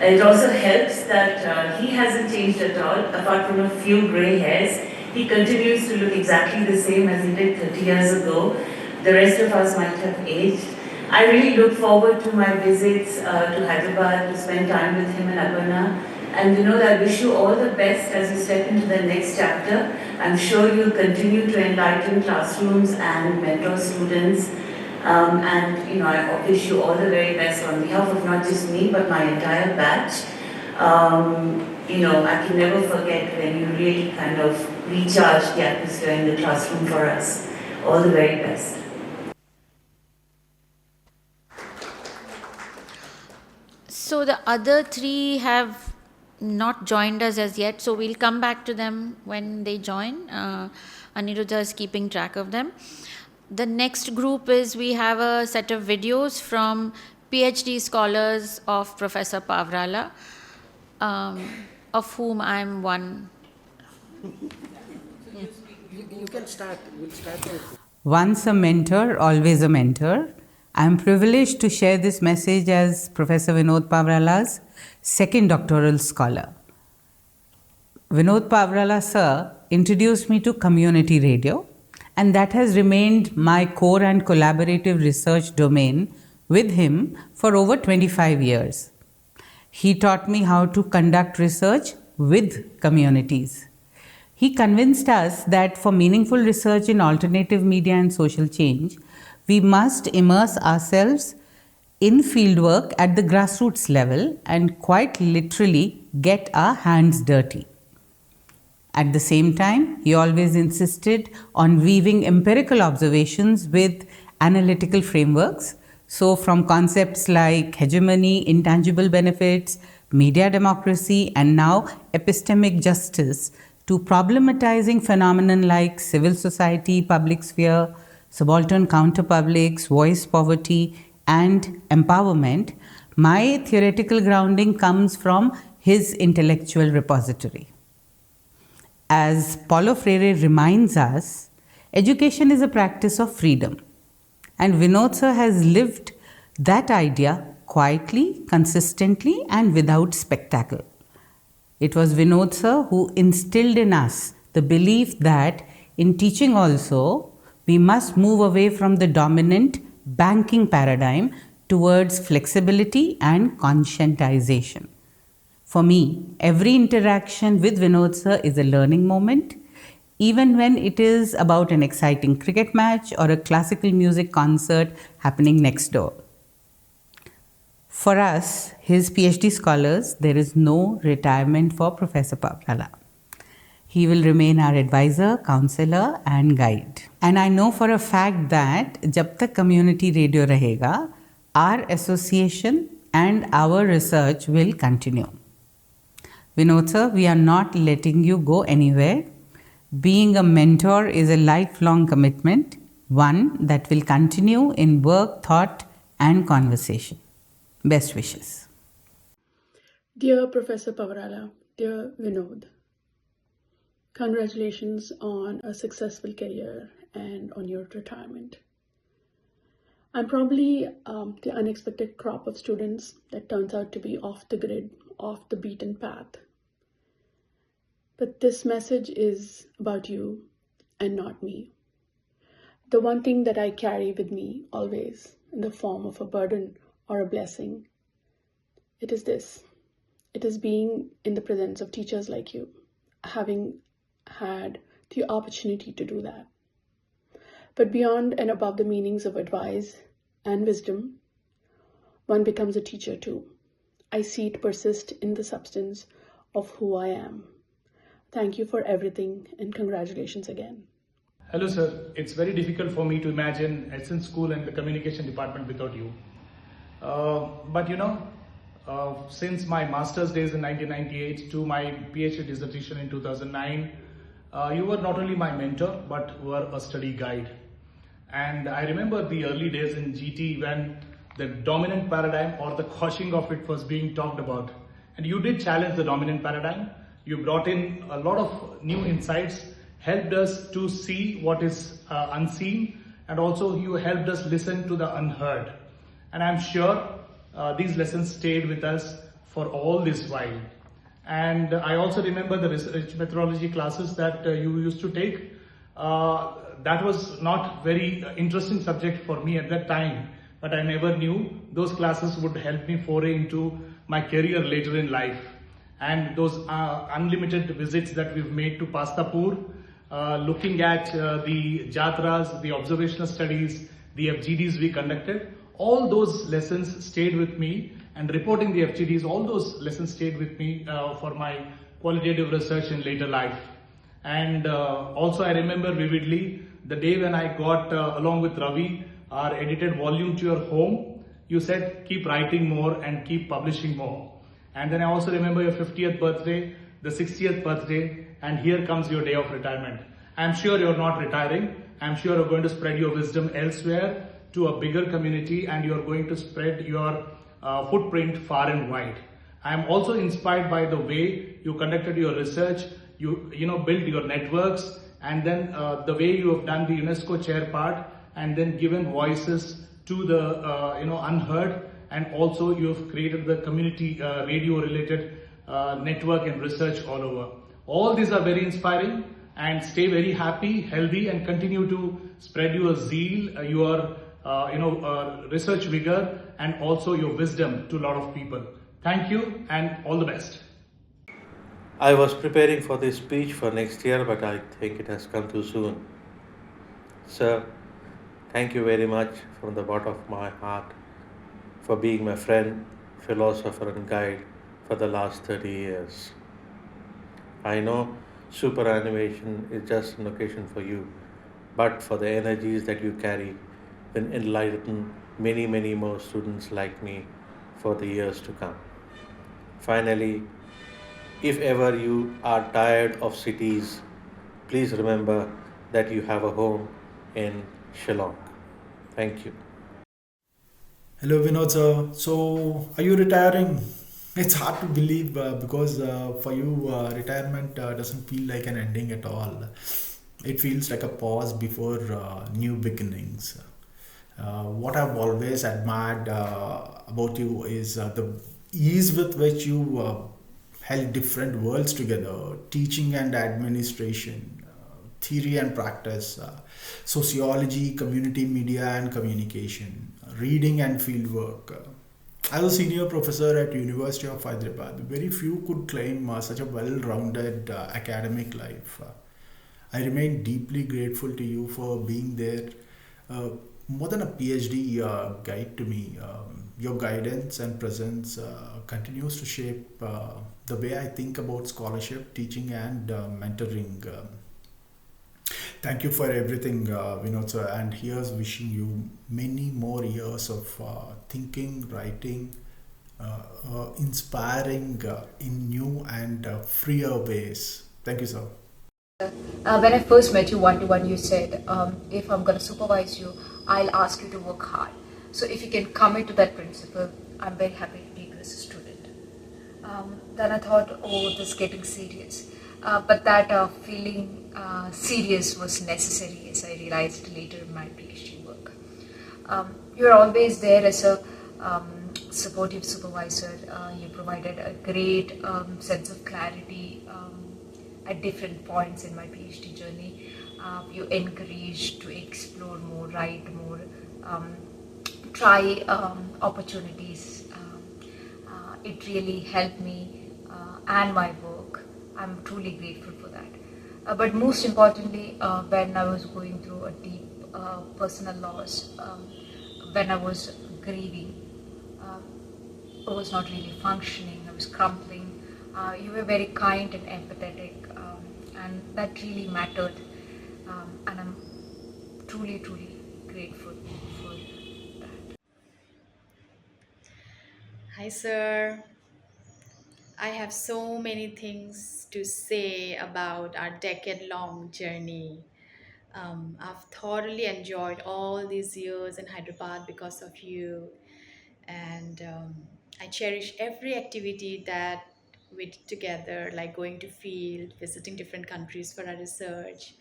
Speaker 12: It also helps that he hasn't changed at all, apart from a few grey hairs. He continues to look exactly the same as he did 30 years ago. The rest of us might have aged. I really look forward to my visits to Hyderabad to spend time with him and Aparna. And Vinod, I wish you all the best as you step into the next chapter. I'm sure you'll continue to enlighten classrooms and mentor students. I wish you all the very best on behalf of not just me, but my entire batch. I can never forget when you really kind of recharged the atmosphere in the classroom for us. All the very best.
Speaker 20: So the other three have not joined us as yet, so we'll come back to them when they join. Aniruddha is keeping track of them. The next group is, we have a set of videos from PhD scholars of Professor Pavrala, of whom I am one.
Speaker 11: You can start. We'll start with.
Speaker 14: Once a mentor, always a mentor. I am privileged to share this message as Professor Vinod Pavrala's second doctoral scholar. Vinod Pavrala sir introduced me to community radio, and that has remained my core and collaborative research domain with him for over 25 years. He taught me how to conduct research with communities. He convinced us that for meaningful research in alternative media and social change, we must immerse ourselves in fieldwork at the grassroots level and quite literally get our hands dirty. At the same time, he always insisted on weaving empirical observations with analytical frameworks. So from concepts like hegemony, intangible benefits, media democracy, and now epistemic justice, to problematizing phenomenon like civil society, public sphere, subaltern counterpublics, voice poverty, and empowerment, my theoretical grounding comes from his intellectual repository. As Paulo Freire reminds us, education is a practice of freedom. And Vinod sir has lived that idea quietly, consistently, and without spectacle. It was Vinod sir who instilled in us the belief that in teaching also, we must move away from the dominant banking paradigm towards flexibility and conscientization. For me, every interaction with Vinod sir is a learning moment, even when it is about an exciting cricket match or a classical music concert happening next door. For us, his PhD scholars, there is no retirement for Professor Pavrala. He will remain our advisor, counselor, and guide. And I know for a fact that jab tak community radio rahega, our association and our research will continue. Vinod sir, we are not letting you go anywhere. Being a mentor is a lifelong commitment, one that will continue in work, thought, and conversation. Best wishes.
Speaker 15: Dear Professor Pavrala, dear Vinod,
Speaker 2: Congratulations on a successful career and on your retirement. I'm probably the unexpected crop of students that turns out to be off the grid, off the beaten path. But this message is about you and not me. The one thing that I carry with me always in the form of a burden or a blessing, it is this. It is being in the presence of teachers like you, having had the opportunity to do that. But beyond and above the meanings of advice and wisdom, one becomes a teacher too. I see it persist in the substance of who I am. Thank you for everything and congratulations again.
Speaker 15: Hello sir, it's very difficult for me to imagine Essence School and the communication department without you. But you know, since my master's days in 1998 to my PhD dissertation in 2009, you were not only my mentor, but were a study guide. And I remember the early days in GT when the dominant paradigm or the quashing of it was being talked about. And you did challenge the dominant paradigm. You brought in a lot of new insights, helped us to see what is unseen, and also you helped us listen to the unheard. And I'm sure these lessons stayed with us for all this while. And I also remember the research methodology classes that you used to take. That was not very interesting subject for me at that time, but I never knew those classes would help me foray into my career later in life. And those unlimited visits that we've made to Pastapur, looking at the jatras, the observational studies, the FGDs we conducted, all those lessons stayed with me, and reporting the FGDs, all those lessons stayed with me for my qualitative research in later life. And also I remember vividly the day when I got, along with Ravi, our edited volume to your home. You said, keep writing more and keep publishing more. And then I also remember your 50th birthday, the 60th birthday, and here comes your day of retirement. I'm sure you're not retiring. I'm sure you're going to spread your wisdom elsewhere to a bigger community, and you're going to spread your footprint far and wide. I'm also inspired by the way you conducted your research, you built your networks, and then the way you have done the UNESCO Chair part, and then given voices to the unheard, and also you have created the community radio related network and research all over. All these are very inspiring, and stay very happy, healthy, and continue to spread your zeal, your research vigor, and also your wisdom to a lot of people. Thank you and all the best.
Speaker 16: I was preparing for this speech for next year, but I think it has come too soon. Sir, thank you very much from the bottom of my heart for being my friend, philosopher and guide for the last 30 years. I know superannuation is just an occasion for you, but for the energies that you carry will enlighten many, many more students like me for the years to come. Finally, if ever you are tired of cities, please remember that you have a home in Shillong. Thank you.
Speaker 17: Hello Vinod sir. So are you retiring? It's hard to believe because for you retirement doesn't feel like an ending at all. It feels like a pause before new beginnings. What I've always admired about you is the ease with which you held different worlds together: teaching and administration, theory and practice, sociology, community media and communication, reading and fieldwork. As a senior professor at University of Hyderabad, very few could claim such a well-rounded academic life. I remain deeply grateful to you for being there. More than a PhD guide to me, your guidance and presence continues to shape the way I think about scholarship, teaching and mentoring. Thank you for everything, Vinod sir, and here's wishing you many more years of thinking, writing, inspiring in new and freer ways. Thank you, sir.
Speaker 25: When I first met you one-to-one, you said, if I'm going to supervise you, I'll ask you to work hard. So if you can commit to that principle, I'm very happy to take you as a student. Then I thought, oh, this is getting serious. but that feeling serious was necessary, as I realized later in my PhD work. You are always there as a supportive supervisor. You provided a great sense of clarity at different points in my PhD journey. You encouraged to explore more, write more, try opportunities. It really helped me and my work. I'm truly grateful for that. But most importantly, when I was going through a deep personal loss, when I was grieving, I was not really functioning, I was crumbling. You were very kind and empathetic, and that really mattered. And I'm truly, truly grateful for that.
Speaker 1: Hi, sir. I have so many things to say about our decade-long journey. I've thoroughly enjoyed all these years in Hyderabad because of you, and I cherish every activity that we did together, like going to field, visiting different countries for our research,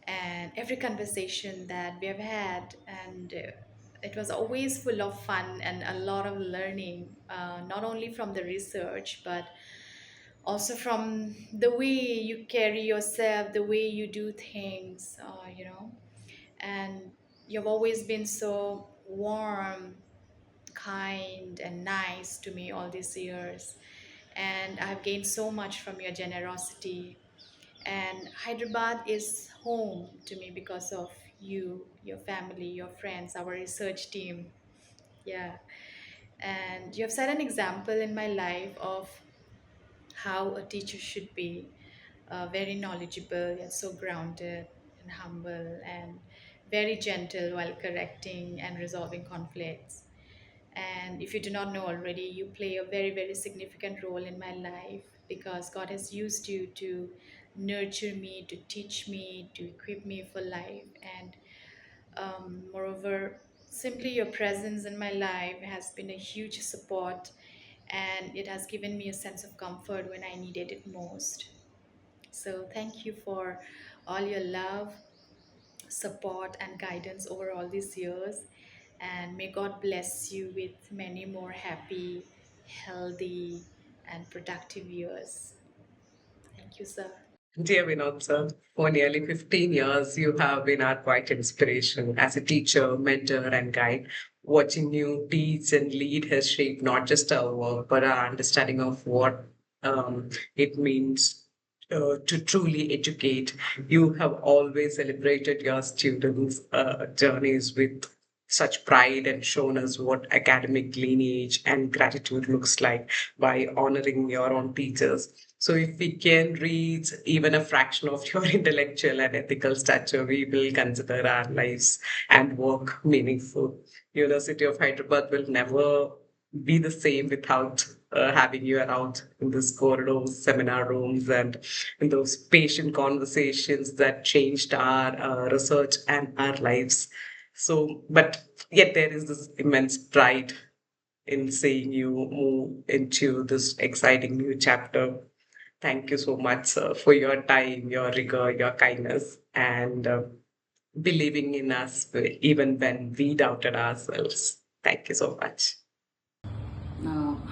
Speaker 1: and every conversation that we have had. And it was always full of fun and a lot of learning, not only from the research, but also from the way you carry yourself, the way you do things, and you've always been so warm, kind, and nice to me all these years. And I've gained so much from your generosity. And Hyderabad is home to me because of you, your family, your friends, our research team. Yeah. And you have set an example in my life of how a teacher should be, very knowledgeable yet so grounded and humble, and very gentle while correcting and resolving conflicts. And if you do not know already, you play a very, very significant role in my life because God has used you to nurture me, to teach me, to equip me for life. And moreover, simply your presence in my life has been a huge support, and it has given me a sense of comfort when I needed it most. So, thank you for all your love, support, and guidance over all these years. And may God bless you with many more happy, healthy, and productive years. Thank you, sir.
Speaker 13: Dear Vinod sir, for nearly 15 years, you have been our quiet inspiration as a teacher, mentor, and guide. Watching you teach and lead has shaped not just our work, but our understanding of what it means to truly educate. You have always celebrated your students' journeys with such pride and shown us what academic lineage and gratitude looks like by honoring your own teachers. So, if we can reach even a fraction of your intellectual and ethical stature, we will consider our lives and work meaningful. University of Hyderabad will never be the same without having you around in this corridors, seminar rooms, and in those patient conversations that changed our research and our lives. So, but yet there is this immense pride in seeing you move into this exciting new chapter. Thank you so much, sir, for your time, your rigor, your kindness, and believing in us even when we doubted ourselves. Thank you so much.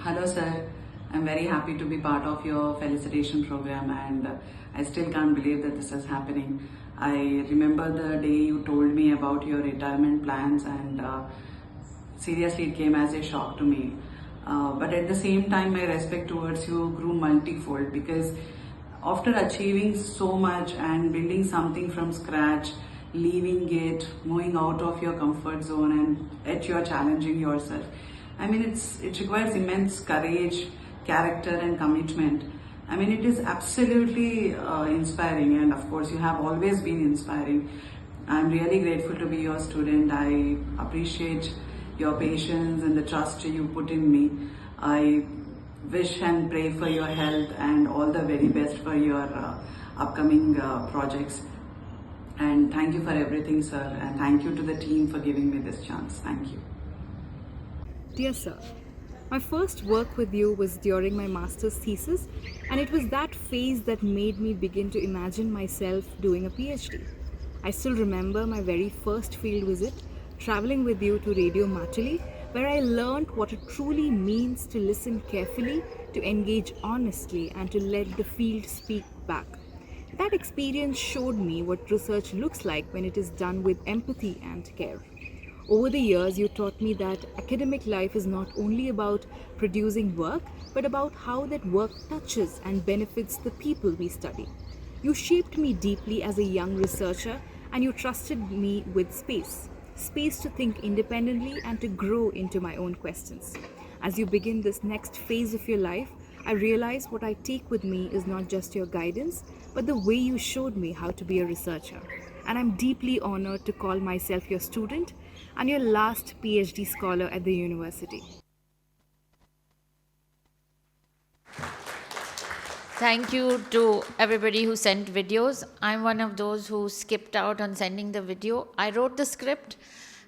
Speaker 18: Hello, sir. I'm very happy to be part of your felicitation program, and I still can't believe that this is happening. I remember the day you told me about your retirement plans, and seriously, it came as a shock to me. But at the same time, my respect towards you grew multifold because after achieving so much and building something from scratch, leaving it, moving out of your comfort zone, and yet you're challenging yourself. I mean, it requires immense courage, character, and commitment. I mean, it is absolutely inspiring, and of course, you have always been inspiring. I'm really grateful to be your student. I appreciate your patience and the trust you put in me. I wish and pray for your health and all the very best for your upcoming projects. And thank you for everything, sir. And thank you to the team for giving me this chance. Thank you.
Speaker 19: Dear sir,
Speaker 3: My first work with you was during my master's thesis, and it was that phase that made me begin to imagine myself doing a PhD. I still remember my very first field visit, traveling with you to Radio Matuli, where I learned what it truly means to listen carefully, to engage honestly, and to let the field speak back. That experience showed me what research looks like when it is done with empathy and care. Over the years, you taught me that academic life is not only about producing work, but about how that work touches and benefits the people we study. You shaped me deeply as a young researcher, and you trusted me with space to think independently and to grow into my own questions. As you begin this next phase of your life, I realize what I take with me is not just your guidance, but the way you showed me how to be a researcher. And I'm deeply honored to call myself your student and your last PhD scholar at the university.
Speaker 20: Thank you to everybody who sent videos. I'm one of those who skipped out on sending the video. I wrote the script,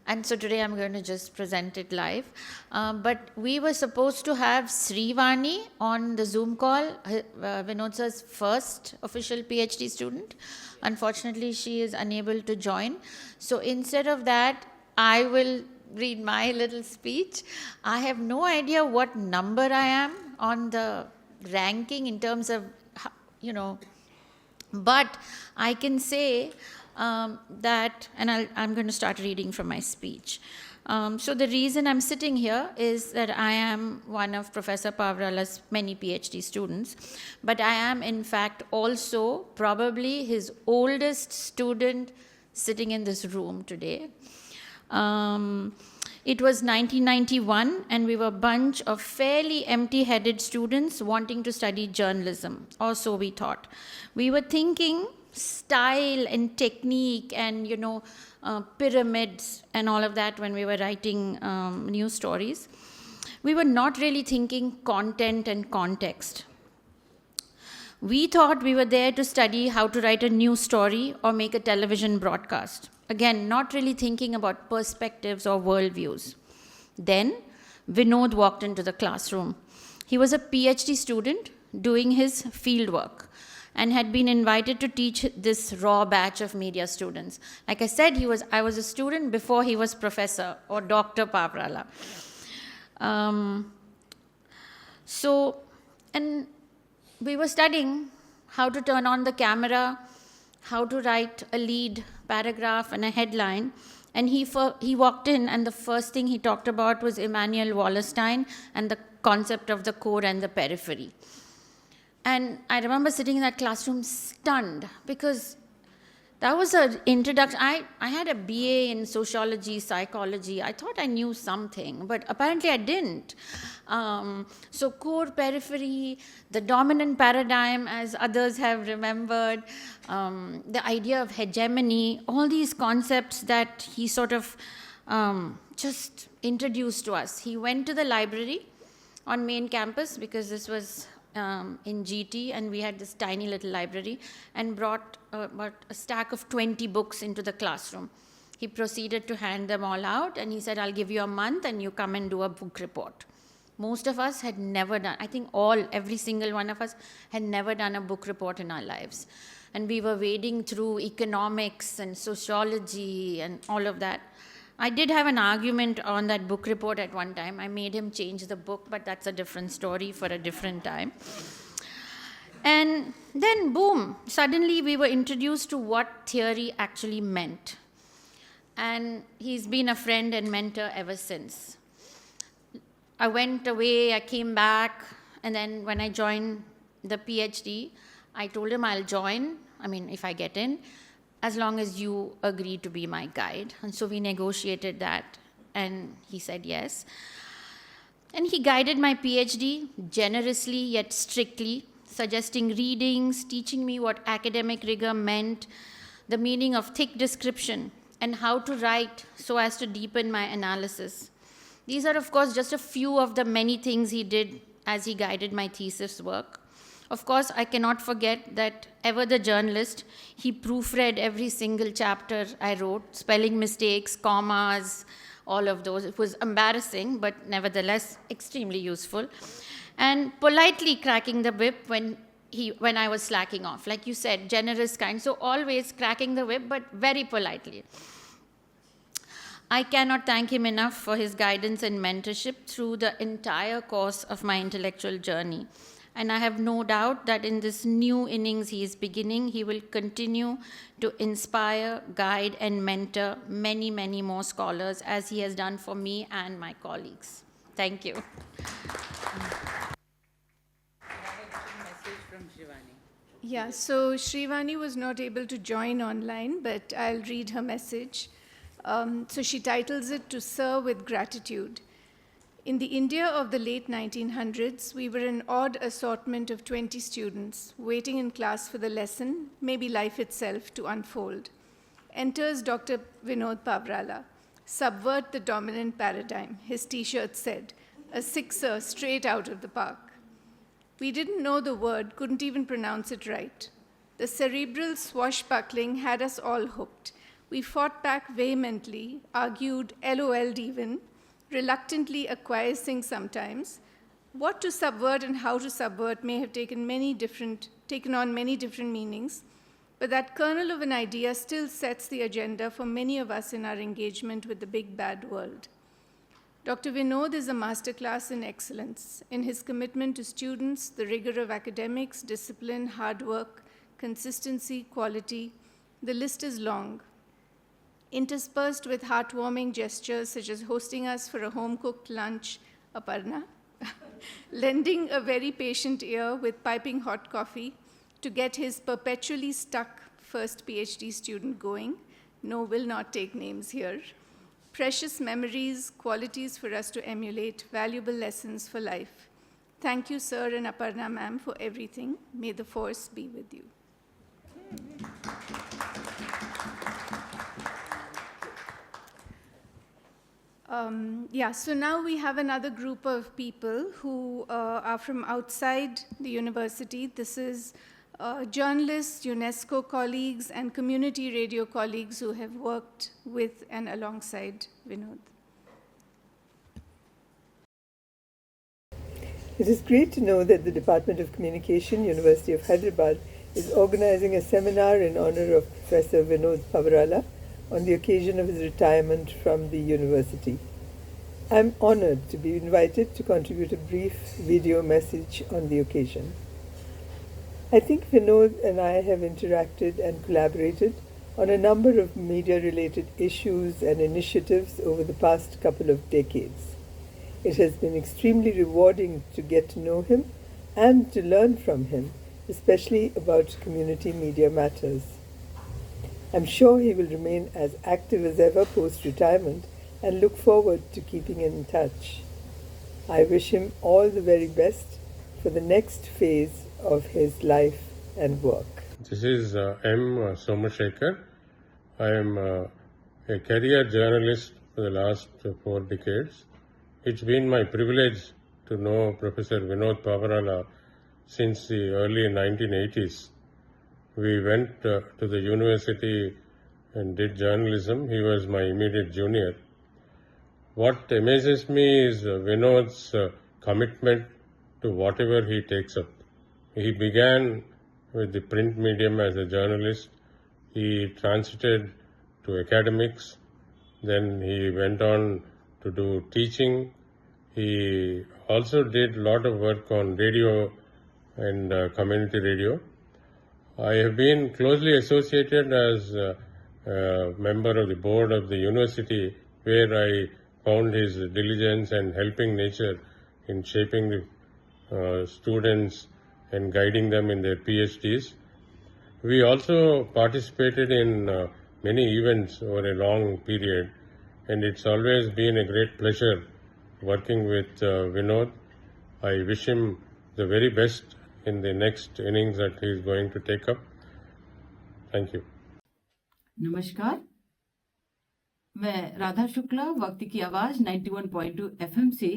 Speaker 20: and so today I'm going to just present it live. But we were supposed to have Srivani on the Zoom call, Vinod sir's first official PhD student. Unfortunately, she is unable to join. So instead of that, I will read my little speech. I have no idea what number I am on the ranking in terms of, but I can say that, and I'm going to start reading from my speech. So the reason I'm sitting here is that I am one of Professor Pavrala's many PhD students, but I am in fact also probably his oldest student sitting in this room today. It was 1991, and we were a bunch of fairly empty-headed students wanting to study journalism, or so we thought. We were thinking style and technique and, pyramids and all of that when we were writing news stories. We were not really thinking content and context. We thought we were there to study how to write a news story or make a television broadcast. Again, not really thinking about perspectives or worldviews. Then, Vinod walked into the classroom. He was a PhD student doing his fieldwork and had been invited to teach this raw batch of media students. Like I said, I was a student before he was Professor or Dr. Pavrala. And we were studying how to turn on the camera, how to write a lead paragraph and a headline. And he walked in, and the first thing he talked about was Immanuel Wallerstein and the concept of the core and the periphery. And I remember sitting in that classroom stunned, because that was an introduction. I had a BA in sociology, psychology. I thought I knew something, but apparently I didn't. So core, periphery, the dominant paradigm, as others have remembered, the idea of hegemony, all these concepts that he sort of just introduced to us. He went to the library on main campus, because this was in GT, and we had this tiny little library, and brought about a stack of 20 books into the classroom. He proceeded to hand them all out, and he said, I'll give you a month and you come and do a book report. Most of us had never done, I think every single one of us had never done a book report in our lives. And we were wading through economics and sociology and all of that. I did have an argument on that book report at one time. I made him change the book, but that's a different story for a different time. And then, boom, suddenly we were introduced to what theory actually meant. And he's been a friend and mentor ever since. I went away, I came back, and then when I joined the PhD, I told him I'll join, if I get in, as long as you agree to be my guide. And so we negotiated that, and he said yes. And he guided my PhD generously yet strictly, suggesting readings, teaching me what academic rigor meant, the meaning of thick description, and how to write so as to deepen my analysis. These are, of course, just a few of the many things he did as he guided my thesis work. Of course, I cannot forget that, ever the journalist, he proofread every single chapter I wrote, spelling mistakes, commas, all of those. It was embarrassing, but nevertheless extremely useful. And politely cracking the whip when I was slacking off. Like you said, generous, kind. So always cracking the whip, but very politely. I cannot thank him enough for his guidance and mentorship through the entire course of my intellectual journey. And I have no doubt that in this new innings he is beginning, he will continue to inspire, guide, and mentor many, many more scholars as he has done for me and my colleagues. Thank you.
Speaker 5: Yeah, so Shrivani was not able to join online, but I'll read her message. So she titles it "To Serve with Gratitude." In the India of the late 1900s, we were an odd assortment of 20 students waiting in class for the lesson, maybe life itself, to unfold. Enters Dr. Vinod Pavrala. Subvert the dominant paradigm, his t-shirt said, a sixer straight out of the park. We didn't know the word, couldn't even pronounce it right. The cerebral swashbuckling had us all hooked. We fought back vehemently, argued, LOL'd even, reluctantly acquiescing sometimes. What to subvert and how to subvert may have taken on many different meanings, but that kernel of an idea still sets the agenda for many of us in our engagement with the big bad world. Dr. Vinod is a masterclass in excellence in his commitment to students, the rigor of academics, discipline, hard work, consistency, quality. The list is long. Interspersed with heartwarming gestures such as hosting us for a home-cooked lunch, Aparna, lending a very patient ear with piping hot coffee to get his perpetually stuck first PhD student going. No, will not take names here. Precious memories, qualities for us to emulate, valuable lessons for life. Thank you, sir, and Aparna ma'am, for everything. May the force be with you. So now we have another group of people who are from outside the university. This is journalists, UNESCO colleagues, and community radio colleagues who have worked with and alongside Vinod.
Speaker 6: It is great to know that the Department of Communication, University of Hyderabad, is organizing a seminar in honor of Professor Vinod Pavrala on the occasion of his retirement from the university. I am honored to be invited to contribute a brief video message on the occasion. I think Vinod and I have interacted and collaborated on a number of media-related issues and initiatives over the past couple of decades. It has been extremely rewarding to get to know him and to learn from him, especially about community media matters. I'm sure he will remain as active as ever post-retirement and look forward to keeping in touch. I wish him all the very best for the next phase of his life and work.
Speaker 19: This is M. Somashekar. I am a career journalist for the last 4 decades. It's been my privilege to know Professor Vinod Pavrala since the early 1980s. We went to the university and did journalism. He was my immediate junior. What amazes me is Vinod's commitment to whatever he takes up. He began with the print medium as a journalist. He transited to academics. Then he went on to do teaching. He also did a lot of work on radio and community radio. I have been closely associated as a member of the board of the university, where I found his diligence and helping nature in shaping the students and guiding them in their PhDs. We also participated in many events over a long period, and it's always been a great pleasure working with Vinod. I wish him the very best in the next innings that he is going to take up. Thank you.
Speaker 21: नमस्कार, मैं राधा शुक्ला वक्त की आवाज 91.2 FM से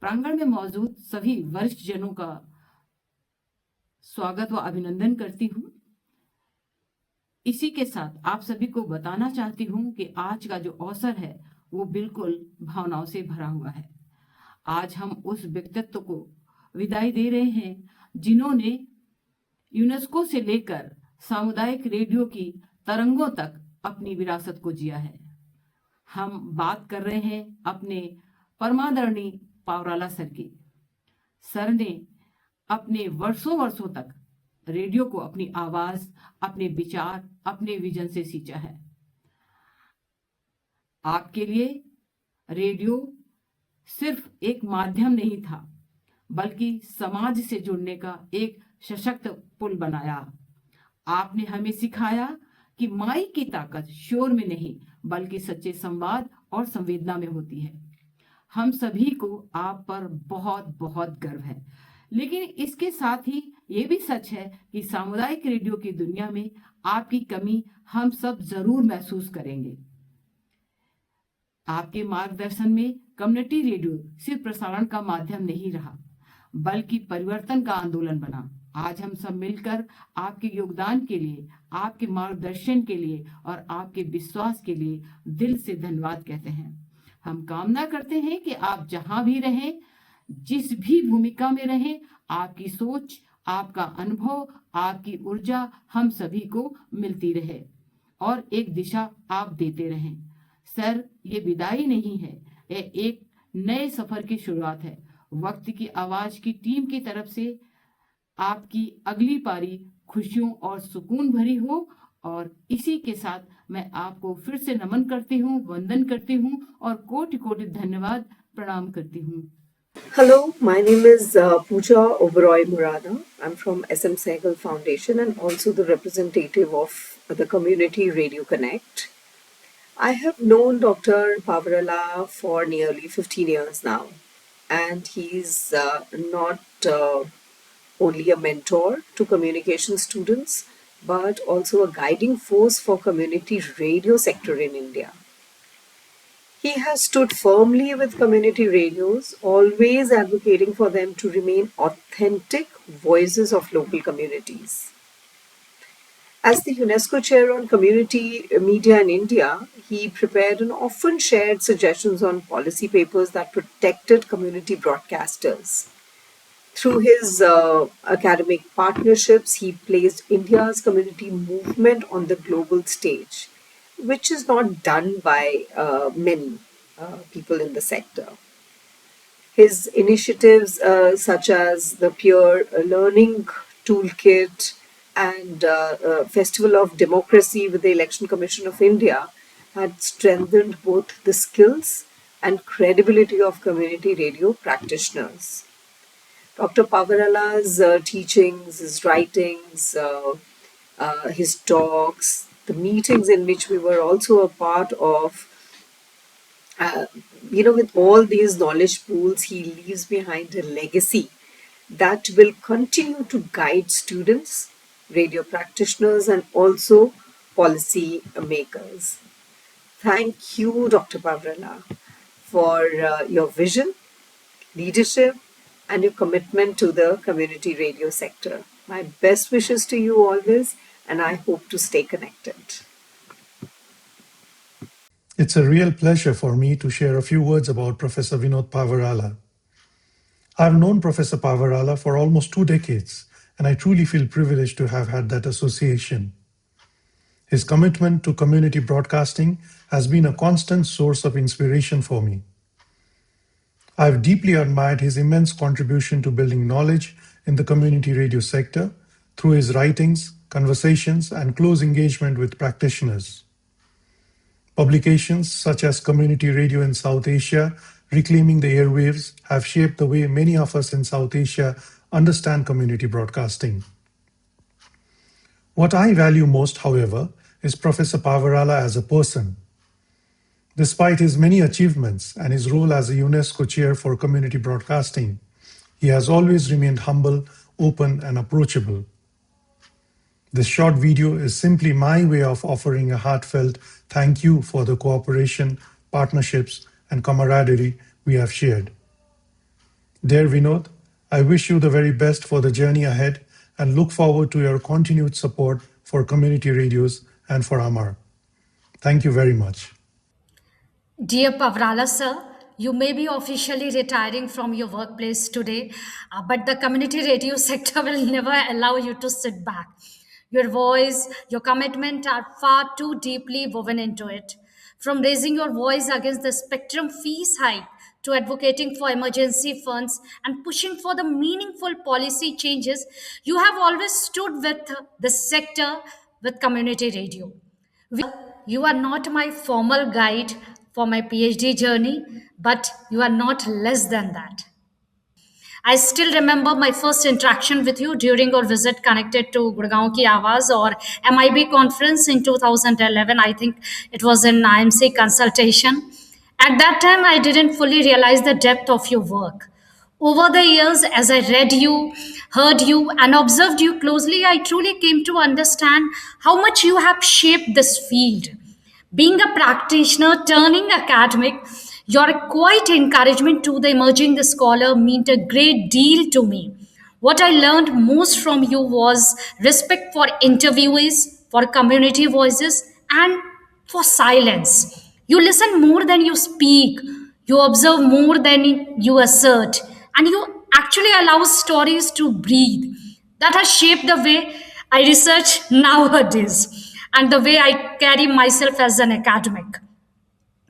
Speaker 21: प्रांगण में मौजूद सभी वरिष्ठ जनों का स्वागत व अभिनंदन करती हूं। इसी के साथ आप सभी को बताना चाहती हूं कि आज का जो अवसर है वो बिल्कुल भावनाओं से भरा हुआ है। आज हम उस व्यक्तित्व को विदाई दे रहे हैं जिन्होंने यूनेस्को से लेकर सामुदायिक रेडियो की तरंगों तक अपनी विरासत को जिया है। हम बात कर रहे हैं अपने परमादरणीय पावराला सर की। सर ने अपने वर्षों तक रेडियो को अपनी आवाज, अपने विचार, अपने विजन से सींचा है। आपके लिए रेडियो सिर्फ एक माध्यम नहीं था, बल्कि समाज से जुड़ने का एक सशक्त पुल बनाया। आपने हमें सिखाया कि माइक की ताकत शोर में नहीं, बल्कि सच्चे संवाद और संवेदना में होती है। हम सभी को आप पर बहुत बहुत गर्व है, लेकिन इसके साथ ही ये भी सच है कि सामुदायिक रेडियो की दुनिया में आपकी कमी हम सब जरूर महसूस करेंगे। आपके मार्गदर्शन में कम्युनिटी रेडियो सिर्फ प्रसारण का माध्यम नहीं रहा, बल्कि परिवर्तन का आंदोलन बना। आज हम सब मिलकर आपके योगदान के लिए, आपके मार्गदर्शन के लिए और आपके विश्वास के लिए दिल से धन्यवाद कहते हैं। हम कामना करते हैं कि आप जहां भी रहें, जिस भी भूमिका में रहें, आपकी सोच, आपका अनुभव, आपकी ऊर्जा हम सभी को मिलती रहे और एक दिशा आप देते रहें। सर, ये विदाई नहीं है, ये एक नए सफर की शुरुआत है। वक्त की आवाज की टीम की तरफ से आपकी अगली पारी खुशियों और सुकून भरी हो। और इसी के साथ मैं आपको फिर से नमन करती हूँ, वंदन करती हूँ और कोटि कोटि धन्यवाद प्रणाम करती हूँ।
Speaker 4: Hello, my name is Pooja Oberoi Murada. I'm from SM Sehgal Foundation and also the representative of the Community Radio Connect. I have known Dr. Pavarala for nearly 15 years now, and he's not only a mentor to communication students, but also a guiding force for community radio sector in India. He has stood firmly with community radios, always advocating for them to remain authentic voices of local communities. As the UNESCO Chair on Community Media in India, he prepared and often shared suggestions on policy papers that protected community broadcasters. Through his academic partnerships, he placed India's community movement on the global stage, which is not done by many people in the sector. His initiatives such as the Peer Learning Toolkit and Festival of Democracy with the Election Commission of India had strengthened both the skills and credibility of community radio practitioners. Dr. Pavarala's teachings, his writings, his talks, the meetings in which we were also a part of, with all these knowledge pools, he leaves behind a legacy that will continue to guide students, radio practitioners, and also policy makers. Thank you, Dr. Pavarala, for your vision, leadership, and your commitment to the community radio sector. My best wishes to you always, and I hope to stay connected.
Speaker 7: It's a real pleasure for me to share a few words about Professor Vinod Pavarala. I've known Professor Pavarala for almost 2 decades, and I truly feel privileged to have had that association. His commitment to community broadcasting has been a constant source of inspiration for me. I've deeply admired his immense contribution to building knowledge in the community radio sector through his writings, conversations, and close engagement with practitioners. Publications such as Community Radio in South Asia, Reclaiming the Airwaves, have shaped the way many of us in South Asia understand community broadcasting. What I value most, however, is Professor Pavarala as a person. Despite his many achievements and his role as a UNESCO Chair for Community Broadcasting, he has always remained humble, open, and approachable. This short video is simply my way of offering a heartfelt thank you for the cooperation, partnerships, and camaraderie we have shared. Dear Vinod, I wish you the very best for the journey ahead and look forward to your continued support for community radios and for Amar. Thank you very much.
Speaker 8: Dear Pavrala sir, you may be officially retiring from your workplace today, but the community radio sector will never allow you to sit back. Your voice, your commitment are far too deeply woven into it. From raising your voice against the spectrum fees hike to advocating for emergency funds and pushing for the meaningful policy changes, you have always stood with the sector with community radio. You are not my formal guide for my PhD journey, but you are not less than that. I still remember my first interaction with you during your visit connected to Gurgaon Ki Awaaz or MIB conference in 2011. I think it was in IMC consultation. At that time, I didn't fully realize the depth of your work. Over the years, as I read you, heard you, and observed you closely, I truly came to understand how much you have shaped this field. Being a practitioner, turning academic, your quiet encouragement to the emerging scholar meant a great deal to me. What I learned most from you was respect for interviewees, for community voices, and for silence. You listen more than you speak, you observe more than you assert, and you actually allow stories to breathe. That has shaped the way I research nowadays and the way I carry myself as an academic.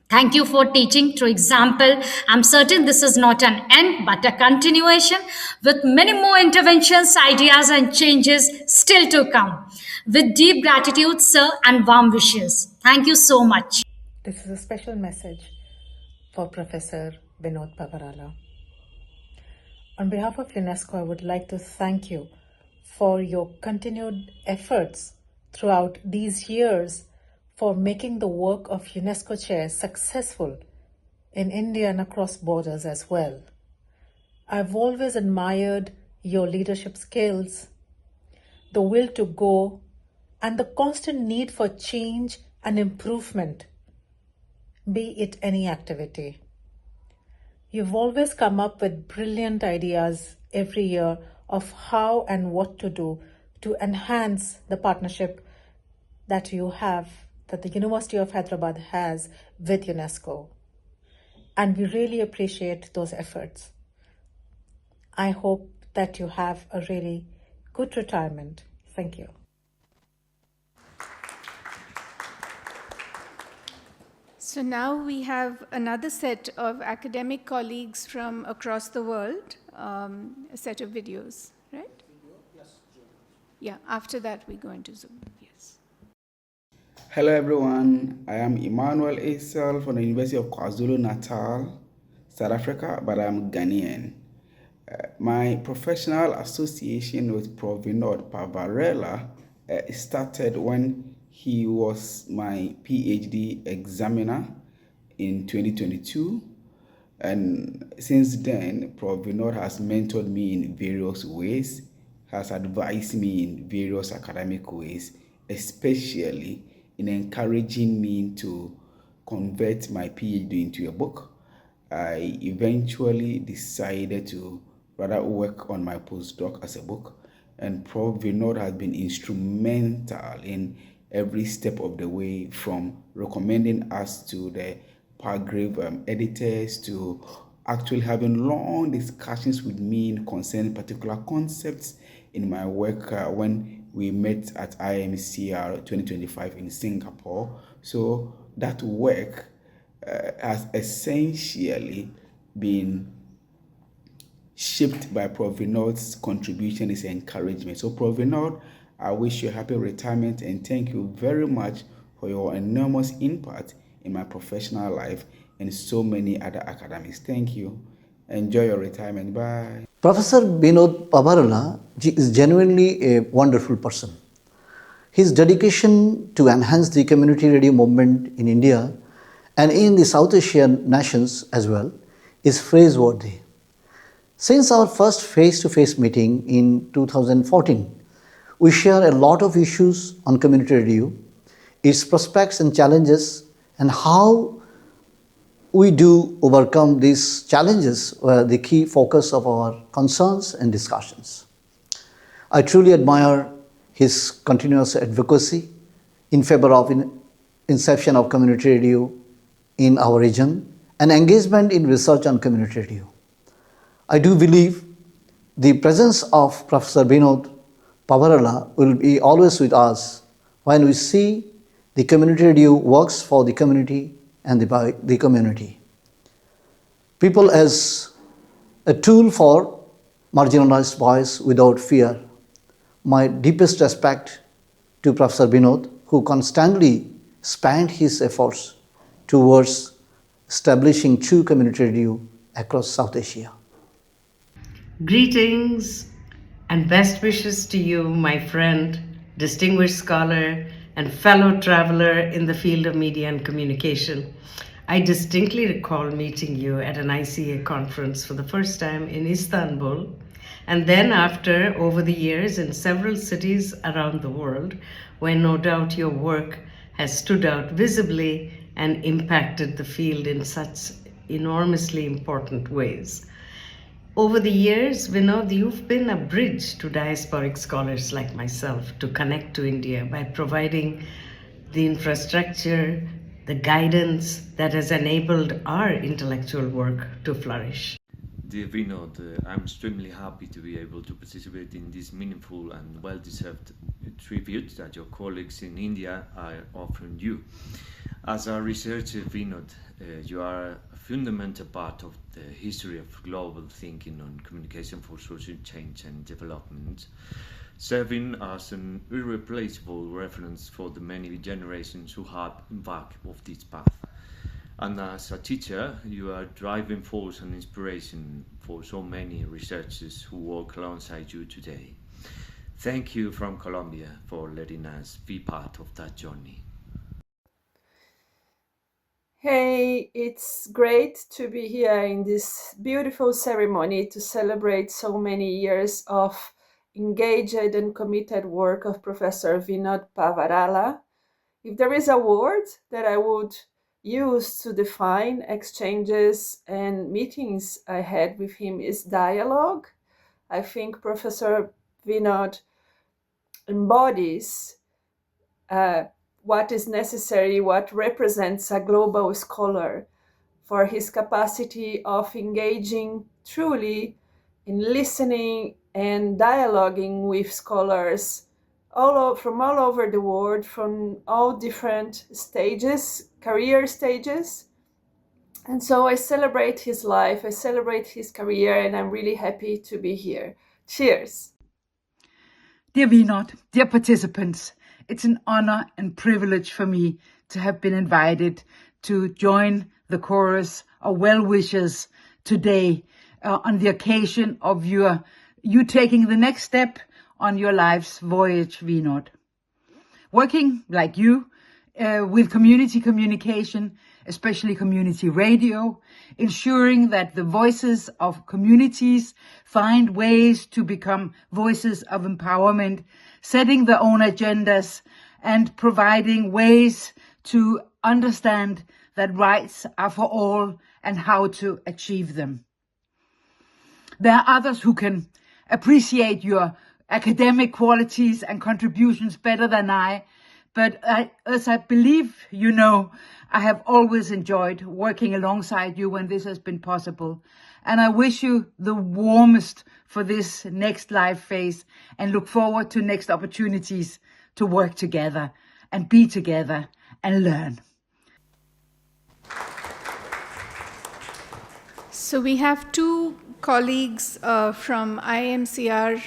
Speaker 8: Thank you for teaching through example. I'm certain this is not an end but a continuation with many more interventions, ideas, and changes still to come. With deep gratitude, sir, and warm wishes. Thank you so much.
Speaker 9: This is a special message for Professor Vinod Pavarala. On behalf of UNESCO, I would like to thank you for your continued efforts throughout these years for making the work of UNESCO Chair successful in India and across borders as well. I've always admired your leadership skills, the will to go, and the constant need for change and improvement, be it any activity. You've always come up with brilliant ideas every year of how and what to do to enhance the partnership that you have, that the University of Hyderabad has with UNESCO. And we really appreciate those efforts. I hope that you have a really good retirement. Thank you.
Speaker 5: So now we have another set of academic colleagues from across the world, a set of videos, right? Yeah, after that we go into Zoom, yes.
Speaker 22: Hello everyone, I am Emmanuel Esel from the University of KwaZulu-Natal, South Africa, but I'm Ghanaian. My professional association with Prof. Vinod Pavarala started when he was my PhD examiner in 2022. And since then, Prof. Vinod has mentored me in various ways, has advised me in various academic ways, especially in encouraging me to convert my PhD into a book. I eventually decided to rather work on my postdoc as a book, and Prof. Vinod has been instrumental in every step of the way, from recommending us to the paragraph editors to actually having long discussions with me concerning particular concepts in my work when we met at IMCR 2025 in Singapore. So that work has essentially been shaped by Prof. Vinod's contribution, his encouragement. So Prof. Vinod, I wish you a happy retirement and thank you very much for your enormous impact in my professional life and so many other academics. Thank you. Enjoy your retirement. Bye.
Speaker 23: Professor Vinod Pavarala is genuinely a wonderful person. His dedication to enhance the community radio movement in India and in the South Asian nations as well is praiseworthy. Since our first face-to-face meeting in 2014, we share a lot of issues on community radio, its prospects and challenges, and how we do overcome these challenges were the key focus of our concerns and discussions. I truly admire his continuous advocacy in favor of inception of community radio in our region and engagement in research on community radio. I do believe the presence of Professor Vinod Pavarala will be always with us when we see the community radio works for the community and by the community. People as a tool for marginalized voice without fear. My deepest respect to Professor Vinod, who constantly spent his efforts towards establishing true community radio across South Asia.
Speaker 10: Greetings and best wishes to you, my friend, distinguished scholar, and fellow traveler in the field of media and communication. I distinctly recall meeting you at an ICA conference for the first time in Istanbul, and then after, over the years, in several cities around the world, where no doubt your work has stood out visibly and impacted the field in such enormously important ways. Over the years, Vinod, you've been a bridge to diasporic scholars like myself to connect to India by providing the infrastructure, the guidance that has enabled our intellectual work to flourish.
Speaker 11: Dear Vinod, I'm extremely happy to be able to participate in this meaningful and well-deserved tribute that your colleagues in India are offering you. As a researcher, Vinod, you are a fundamental part of the history of global thinking on communication for social change and development, serving as an irreplaceable reference for the many generations who have embarked on this path. And as a teacher, you are a driving force and inspiration for so many researchers who work alongside you today. Thank you from Colombia for letting us be part of that journey.
Speaker 12: Hey, it's great to be here in this beautiful ceremony to celebrate so many years of engaged and committed work of Professor Vinod Pavarala. If there is a word that I would use to define exchanges and meetings I had with him is dialogue. I think Professor Vinod embodies what is necessary, what represents a global scholar, for his capacity of engaging truly in listening and dialoguing with scholars from all over the world, from all different stages, career stages. And so I celebrate his life, I celebrate his career, and I'm really happy to be here. Cheers.
Speaker 21: Dear Vinod, dear participants, it's an honor and privilege for me to have been invited to join the chorus of well-wishers today on the occasion of you taking the next step on your life's voyage, Vinod. Working like you with community communication, especially community radio, ensuring that the voices of communities find ways to become voices of empowerment, setting their own agendas, and providing ways to understand that rights are for all and how to achieve them. There are others who can appreciate your academic qualities and contributions better than I, but as I believe you know, I have always enjoyed working alongside you when this has been possible. And I wish you the warmest for this next life phase and look forward to next opportunities to work together and be together and learn.
Speaker 5: So we have two colleagues from IMCR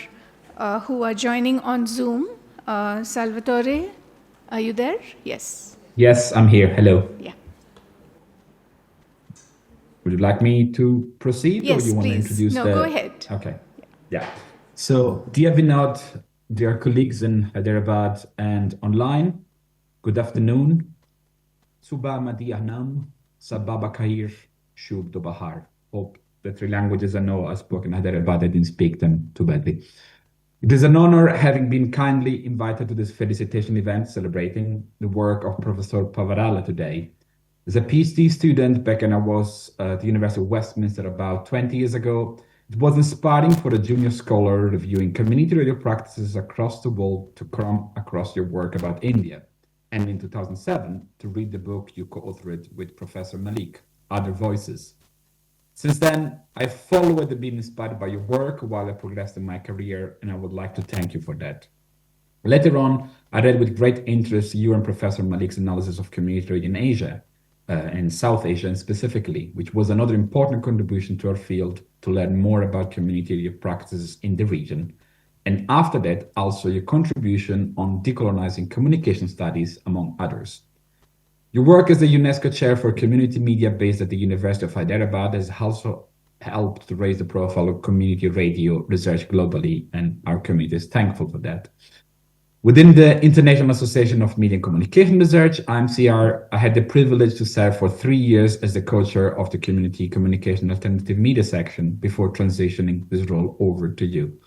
Speaker 5: who are joining on Zoom. Salvatore, are you there? Yes.
Speaker 14: Yes, I'm here. Hello.
Speaker 5: Yeah.
Speaker 14: Would you like me to proceed,
Speaker 5: Yes,
Speaker 14: or you want
Speaker 5: please.
Speaker 14: to introduce
Speaker 5: No,
Speaker 14: the...
Speaker 5: go ahead.
Speaker 14: Okay. Yeah. So, dear Vinod, dear colleagues in Hyderabad and online, good afternoon. Subha Madianam, Sababa Kahir, Shub do Bahar. Hope the three languages I know are spoken in Hyderabad. I didn't speak them too badly. It is an honor having been kindly invited to this felicitation event celebrating the work of Professor Pavarala today. As a PhD student back when I was at the University of Westminster about 20 years ago, it was inspiring for a junior scholar reviewing community radio practices across the world to come across your work about India. and in 2007 to read the book you co-authored with Professor Malik, Other Voices. Since then, I followed and been inspired by your work while I progressed in my career, and I would like to thank you for that. Later on, I read with great interest you and Professor Malik's analysis of community in Asia, and South Asia and specifically, which was another important contribution to our field to learn more about community practices in the region. And after that, also your contribution on decolonizing communication studies, among others. Your work as the UNESCO Chair for Community Media based at the University of Hyderabad has also helped to raise the profile of community radio research globally, and our community is thankful for that. Within the International Association of Media and Communication Research, IMCR, I had the privilege to serve for 3 years as the co-chair of the Community Communication Alternative Media section before transitioning this role over to you.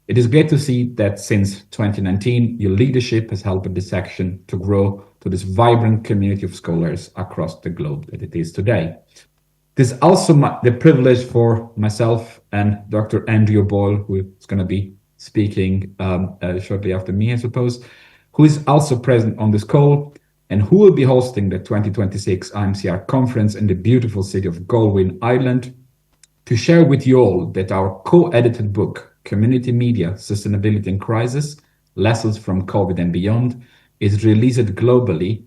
Speaker 14: It is great to see that since 2019, your leadership has helped the section to grow to this vibrant community of scholars across the globe that it is today. This is also the privilege for myself and Dr. Andrew Boyle, who is going to be speaking shortly after me, I suppose, who is also present on this call and who will be hosting the 2026 IMCR conference in the beautiful city of Galway, Ireland, to share with you all that our co-edited book, Community Media, Sustainability and Crisis, Lessons from COVID and Beyond, is released globally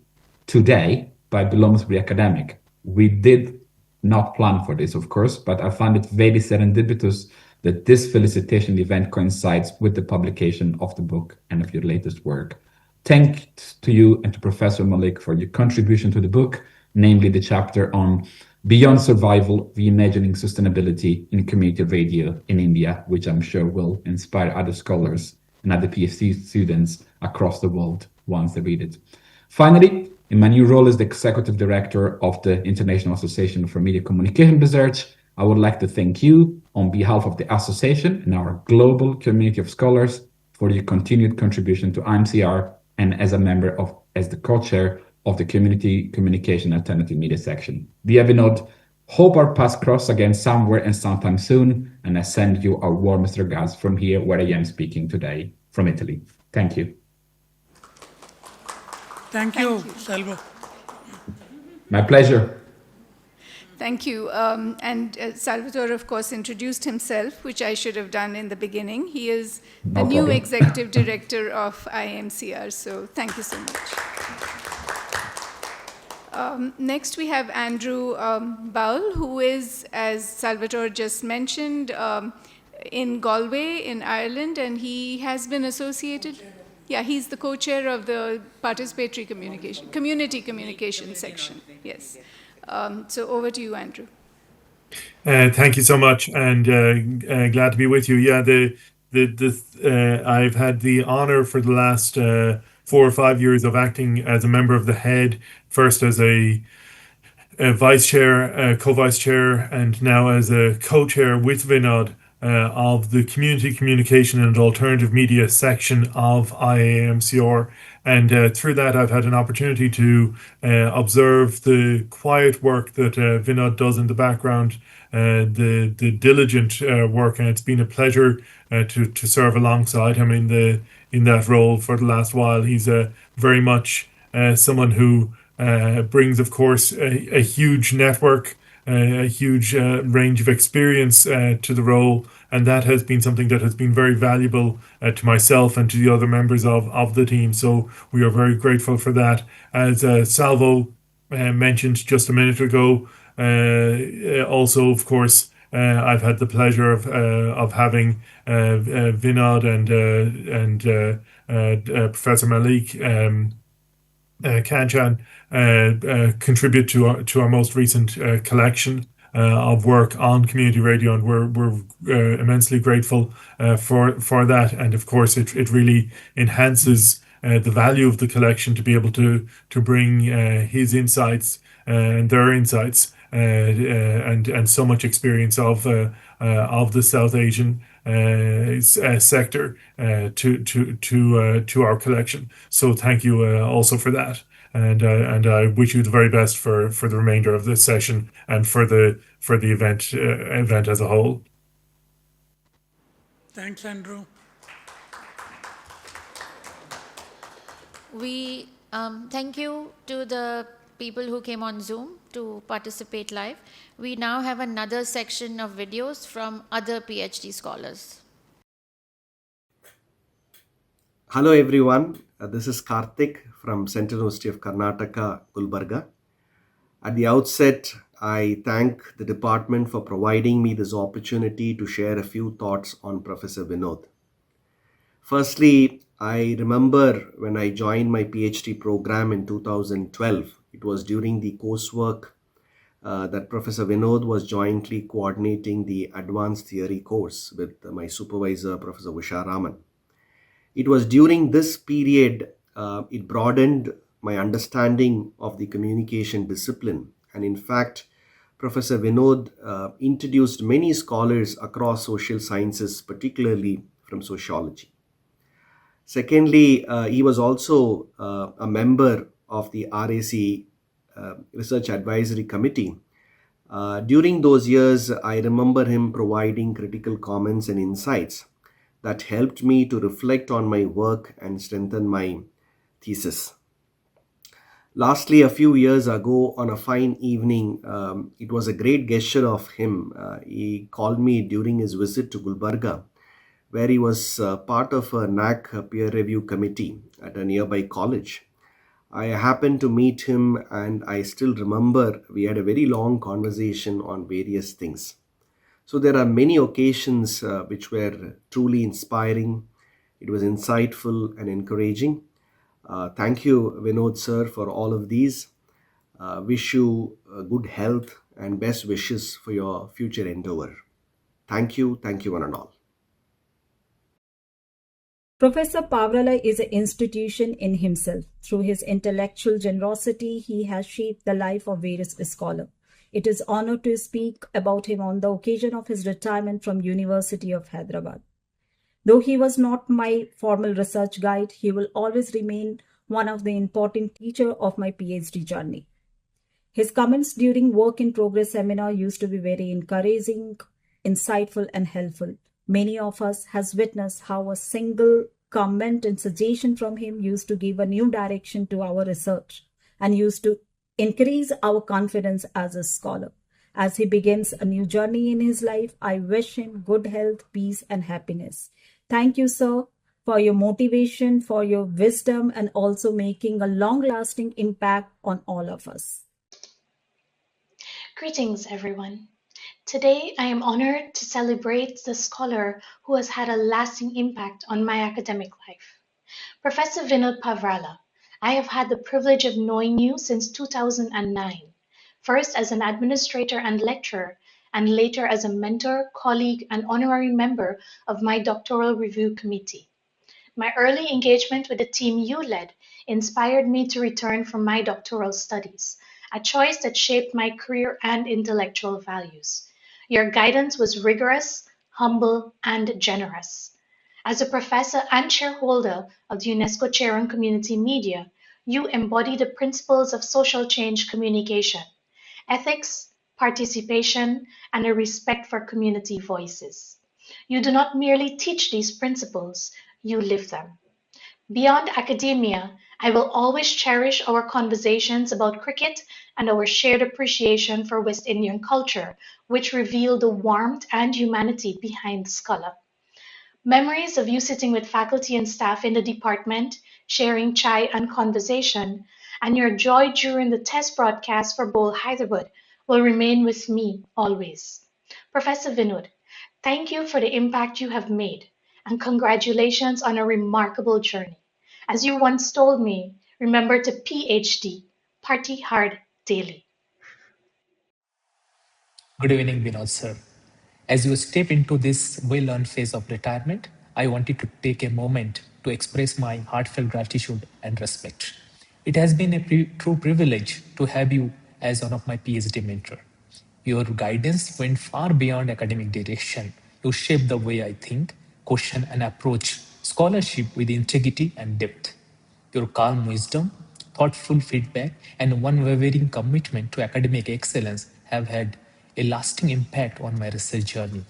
Speaker 14: today by Bloomsbury Academic. We did not plan for this, of course, but I find it very serendipitous that this felicitation event coincides with the publication of the book and of your latest work. Thanks to you and to Professor Malik for your contribution to the book, namely the chapter on Beyond Survival, Reimagining Sustainability in Community Radio in India, which I'm sure will inspire other scholars and other PhD students across the world once they read it. Finally, in my new role as the Executive Director of the International Association for Media Communication Research, I would like to thank you on behalf of the association and our global community of scholars for your continued contribution to IMCR and as a member of, as the co-chair of the Community Communication Alternative Media section. Dear Vinod, hope our paths cross again somewhere and sometime soon, and I send you our warmest regards from here where I am speaking today, from Italy. Thank you.
Speaker 2: Thank you, Salvo.
Speaker 14: My pleasure.
Speaker 5: Thank you. Salvatore, of course, introduced himself, which I should have done in the beginning. He is the new executive director of IMCR, so thank you so much. Next, we have Andrew Bowl, who is, as Salvatore just mentioned, in Galway in Ireland, and he has been associated. Yeah, he's the co-chair of the participatory community communication section. Yes. So over to you, Andrew.
Speaker 15: Thank you so much, and glad to be with you. Yeah, I've had the honor for the last 4 or 5 years of acting as a member of the head, first as a vice chair, co-vice chair, and now as a co-chair with Vinod of the Community Communication and Alternative Media section of IAMCR. And through that, I've had an opportunity to observe the quiet work that Vinod does in the background, the diligent work, and it's been a pleasure to serve alongside him in that role for the last while. He's very much someone who brings, of course, a huge network, a huge range of experience to the role, and that has been something that has been very valuable to myself and to the other members of the team. So we are very grateful for that. As Salvo mentioned just a minute ago, also, of course, I've had the pleasure of having Vinod and Professor Malik Kanchan contribute to our most recent collection of work on community radio, and we're immensely grateful for that. And of course, it really enhances the value of the collection to be able to bring his insights and their insights and so much experience of the South Asian sector to our collection. So thank you also for that. And I wish you the very best for the remainder of this session and for the event as a whole.
Speaker 2: Thanks, Andrew.
Speaker 20: We Thank you to the people who came on Zoom to participate live. We now have another section of videos from other PhD scholars.
Speaker 2: Hello everyone, this is Karthik from Central University of Karnataka, Gulbarga. At the outset, I thank the department for providing me this opportunity to share a few thoughts on Professor Vinod. Firstly, I remember when I joined my PhD program in 2012. It was during the coursework that Professor Vinod was jointly coordinating the advanced theory course with my supervisor, Professor Usha Raman. It was during this period it broadened my understanding of the communication discipline. And in fact, Professor Vinod introduced many scholars across social sciences, particularly from sociology. Secondly, he was also a member of the RAC Research Advisory Committee. During those years, I remember him providing critical comments and insights that helped me to reflect on my work and strengthen my thesis. Lastly, a few years ago, on a fine evening, it was a great gesture of him. He called me during his visit to Gulbarga, where he was part of a NAC peer review committee at a nearby college. I happened to meet him, and I still remember we had a very long conversation on various things. So there are many occasions which were truly inspiring. It was insightful and encouraging. Thank you, Vinod sir, for all of these. Wish you good health and best wishes for your future endeavor. Thank you one and all.
Speaker 16: Professor Pavarala is an institution in himself. Through his intellectual generosity, he has shaped the life of various scholars. It is honor to speak about him on the occasion of his retirement from University of Hyderabad. Though he was not my formal research guide, he will always remain one of the important teachers of my PhD journey. His comments during work in progress seminar used to be very encouraging, insightful, and helpful. Many of us has witnessed how a single comment and suggestion from him used to give a new direction to our research and used to increase our confidence as a scholar. As he begins a new journey in his life, I wish him good health, peace, and happiness. Thank you, sir, for your motivation, for your wisdom, and also making a long-lasting impact on all of us.
Speaker 17: Greetings, everyone. Today, I am honored to celebrate the scholar who has had a lasting impact on my academic life. Professor Vinod Pavarala, I have had the privilege of knowing you since 2009, first as an administrator and lecturer, and later as a mentor, colleague, and honorary member of my doctoral review committee. My early engagement with the team you led inspired me to return from my doctoral studies, a choice that shaped my career and intellectual values. Your guidance was rigorous, humble, and generous. As a professor and shareholder of the UNESCO Chair on Community Media, you embody the principles of social change communication, ethics, participation, and a respect for community voices. You do not merely teach these principles, you live them. Beyond academia, I will always cherish our conversations about cricket and our shared appreciation for West Indian culture, which reveal the warmth and humanity behind the scholar. Memories of you sitting with faculty and staff in the department, sharing chai and conversation, and your joy during the test broadcast for Bowl Hyderabad will remain with me always. Professor Vinod, thank you for the impact you have made, and congratulations on a remarkable journey. As you once told me, remember to PhD, party hard daily.
Speaker 24: Good evening, Vinod sir. As you step into this well-earned phase of retirement, I wanted to take a moment to express my heartfelt gratitude and respect. It has been a true privilege to have you as one of my PhD mentor. Your guidance went far beyond academic direction to shape the way I think, question, and approach scholarship with integrity and depth. Your calm wisdom, thoughtful feedback, and unwavering commitment to academic excellence have had a lasting impact on my research journey.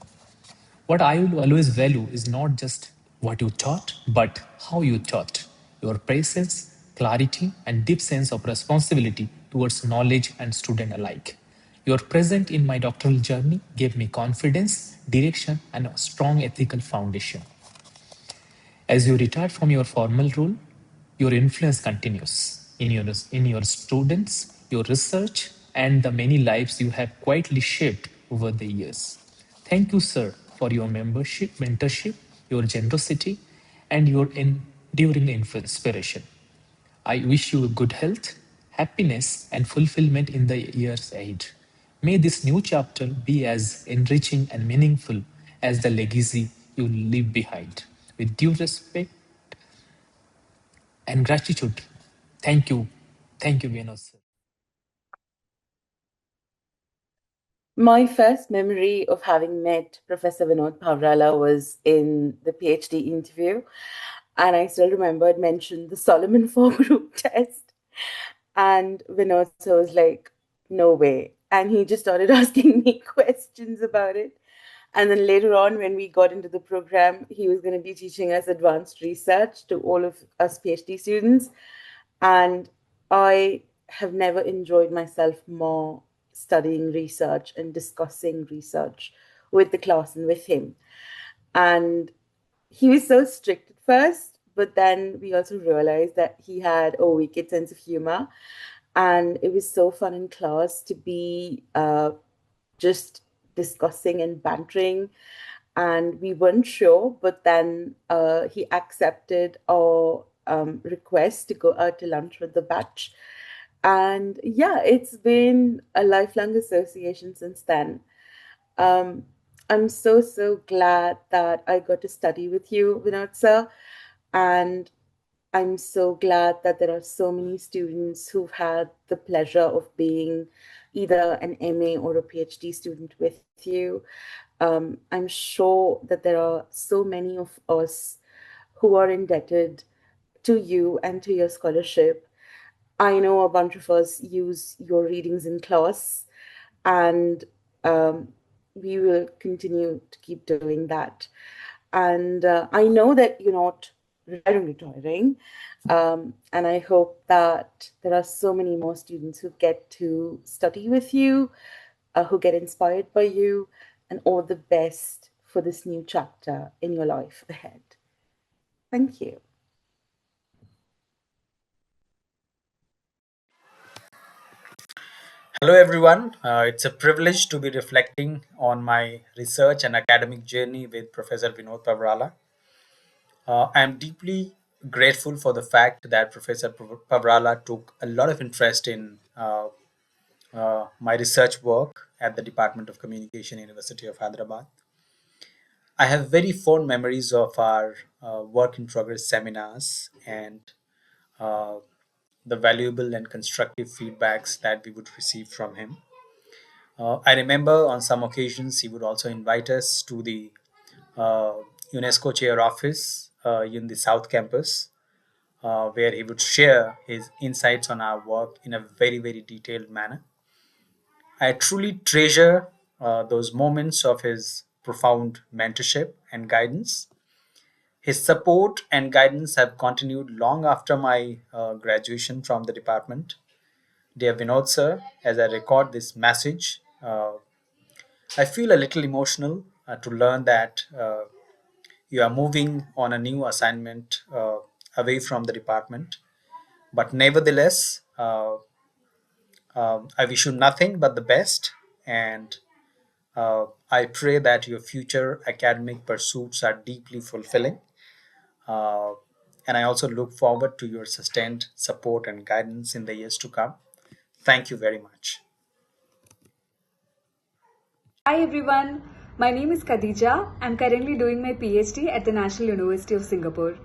Speaker 24: What I will always value is not just what you taught, but how you taught. Your presence, clarity, and deep sense of responsibility towards knowledge and student alike. Your presence in my doctoral journey gave me confidence, direction, and a strong ethical foundation. As you retire from your formal role, your influence continues in your students, your research, and the many lives you have quietly shaped over the years. Thank you, sir, for your mentorship, your generosity, and your enduring inspiration. I wish you good health, happiness, and fulfillment in the years ahead. May this new chapter be as enriching and meaningful as the legacy you leave behind. With due respect and gratitude, thank you. Thank you, Vinod, sir.
Speaker 1: My first memory of having met Professor Vinod Pavrala was in the PhD interview. And I still remember it mentioned the Solomon 4 group test. And Vinod sir was like, no way. And he just started asking me questions about it. And then later on, when we got into the program, he was going to be teaching us advanced research to all of us PhD students. And I have never enjoyed myself more studying research and discussing research with the class and with him. And he was so strict at first, but then we also realized that he had a wicked sense of humor. And it was so fun in class to be just discussing and bantering. And we weren't sure, but then he accepted our request to go out to lunch with the batch. And yeah, it's been a lifelong association since then. I'm so glad that I got to study with you, Vinod sir. And I'm so glad that there are so many students who've had the pleasure of being either an MA or a PhD student with you. I'm sure that there are so many of us who are indebted to you and to your scholarship. I know a bunch of us use your readings in class, and we will continue to keep doing that. And I know that you're not retiring, and I hope that there are so many more students who get to study with you, who get inspired by you, and all the best for this new chapter in your life ahead. Thank you.
Speaker 3: Hello, everyone. It's a privilege to be reflecting on my research and academic journey with Professor Vinod Pavrala. I am deeply grateful for the fact that Professor Pavrala took a lot of interest in my research work at the Department of Communication, University of Hyderabad. I have very fond memories of our work in progress seminars and the valuable and constructive feedbacks that we would receive from him. I remember on some occasions he would also invite us to the UNESCO Chair office in the South Campus, where he would share his insights on our work in a very detailed manner. I truly treasure those moments of his profound mentorship and guidance. His support and guidance have continued long after my graduation from the department. Dear Vinod sir, as I record this message, I feel a little emotional to learn that you are moving on a new assignment away from the department. But nevertheless, I wish you nothing but the best, and I pray that your future academic pursuits are deeply fulfilling. Uh, and I also look forward to your sustained support and guidance in the years to come. Thank you very much.
Speaker 13: Hi everyone, my name is Khadija. I'm currently doing my PhD at the National University of Singapore.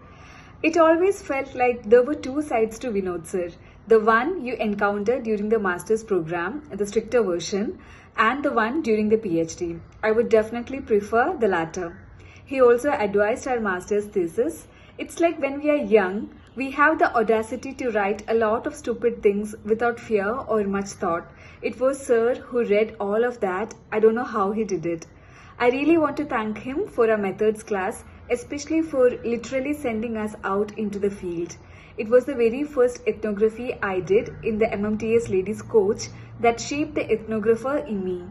Speaker 13: It always felt like there were two sides to Vinod sir. The one you encountered during the master's program, the stricter version, and the one during the PhD. I would definitely prefer the latter. He also advised our master's thesis. It's like when we are young, we have the audacity to write a lot of stupid things without fear or much thought. It was Sir who read all of that. I don't know how he did it. I really want to thank him for our methods class especially for literally sending us out into the field. It was the very first ethnography I did in the MMTS Ladies Coach that shaped the ethnographer in me.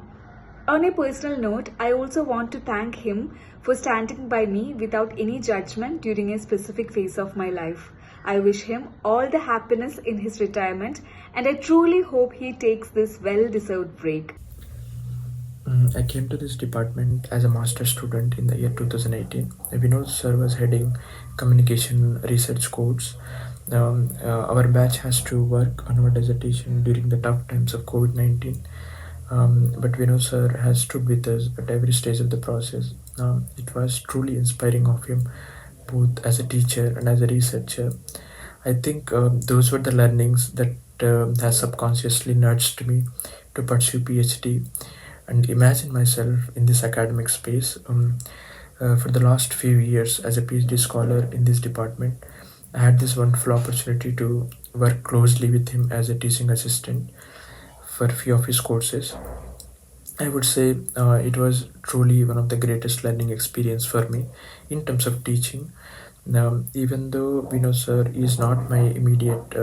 Speaker 13: On a personal note, I also want to thank him for standing by me without any judgment during a specific phase of my life. I wish him all the happiness in his retirement, and I truly hope he takes this well-deserved break.
Speaker 4: I came to this department as a master student in the year 2018. Vinod sir was heading communication research course. Our batch has to work on our dissertation during the tough times of COVID-19. But Vinod sir has stood with us at every stage of the process. It was truly inspiring of him, both as a teacher and as a researcher. I think those were the learnings that has subconsciously nudged me to pursue PhD and imagine myself in this academic space. For the last few years as a PhD scholar in this department, I had this wonderful opportunity to work closely with him as a teaching assistant for a few of his courses. I would say it was truly one of the greatest learning experience for me in terms of teaching. Even though Vinod sir is not my immediate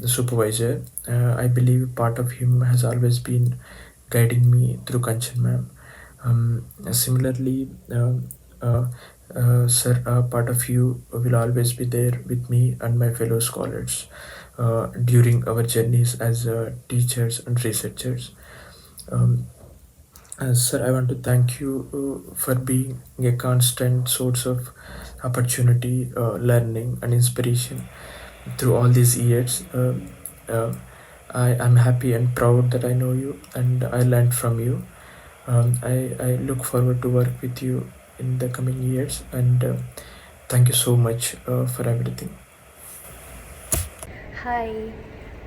Speaker 4: supervisor, I believe part of him has always been guiding me through Kanchan ma'am. Similarly, sir, part of you will always be there with me and my fellow scholars during our journeys as teachers and researchers. Um, Sir, I want to thank you for being a constant source of opportunity, learning, and inspiration through all these years. I am happy and proud that I know you and I learned from you. I look forward to work with you in the coming years, and thank you so much for everything.
Speaker 6: Hi,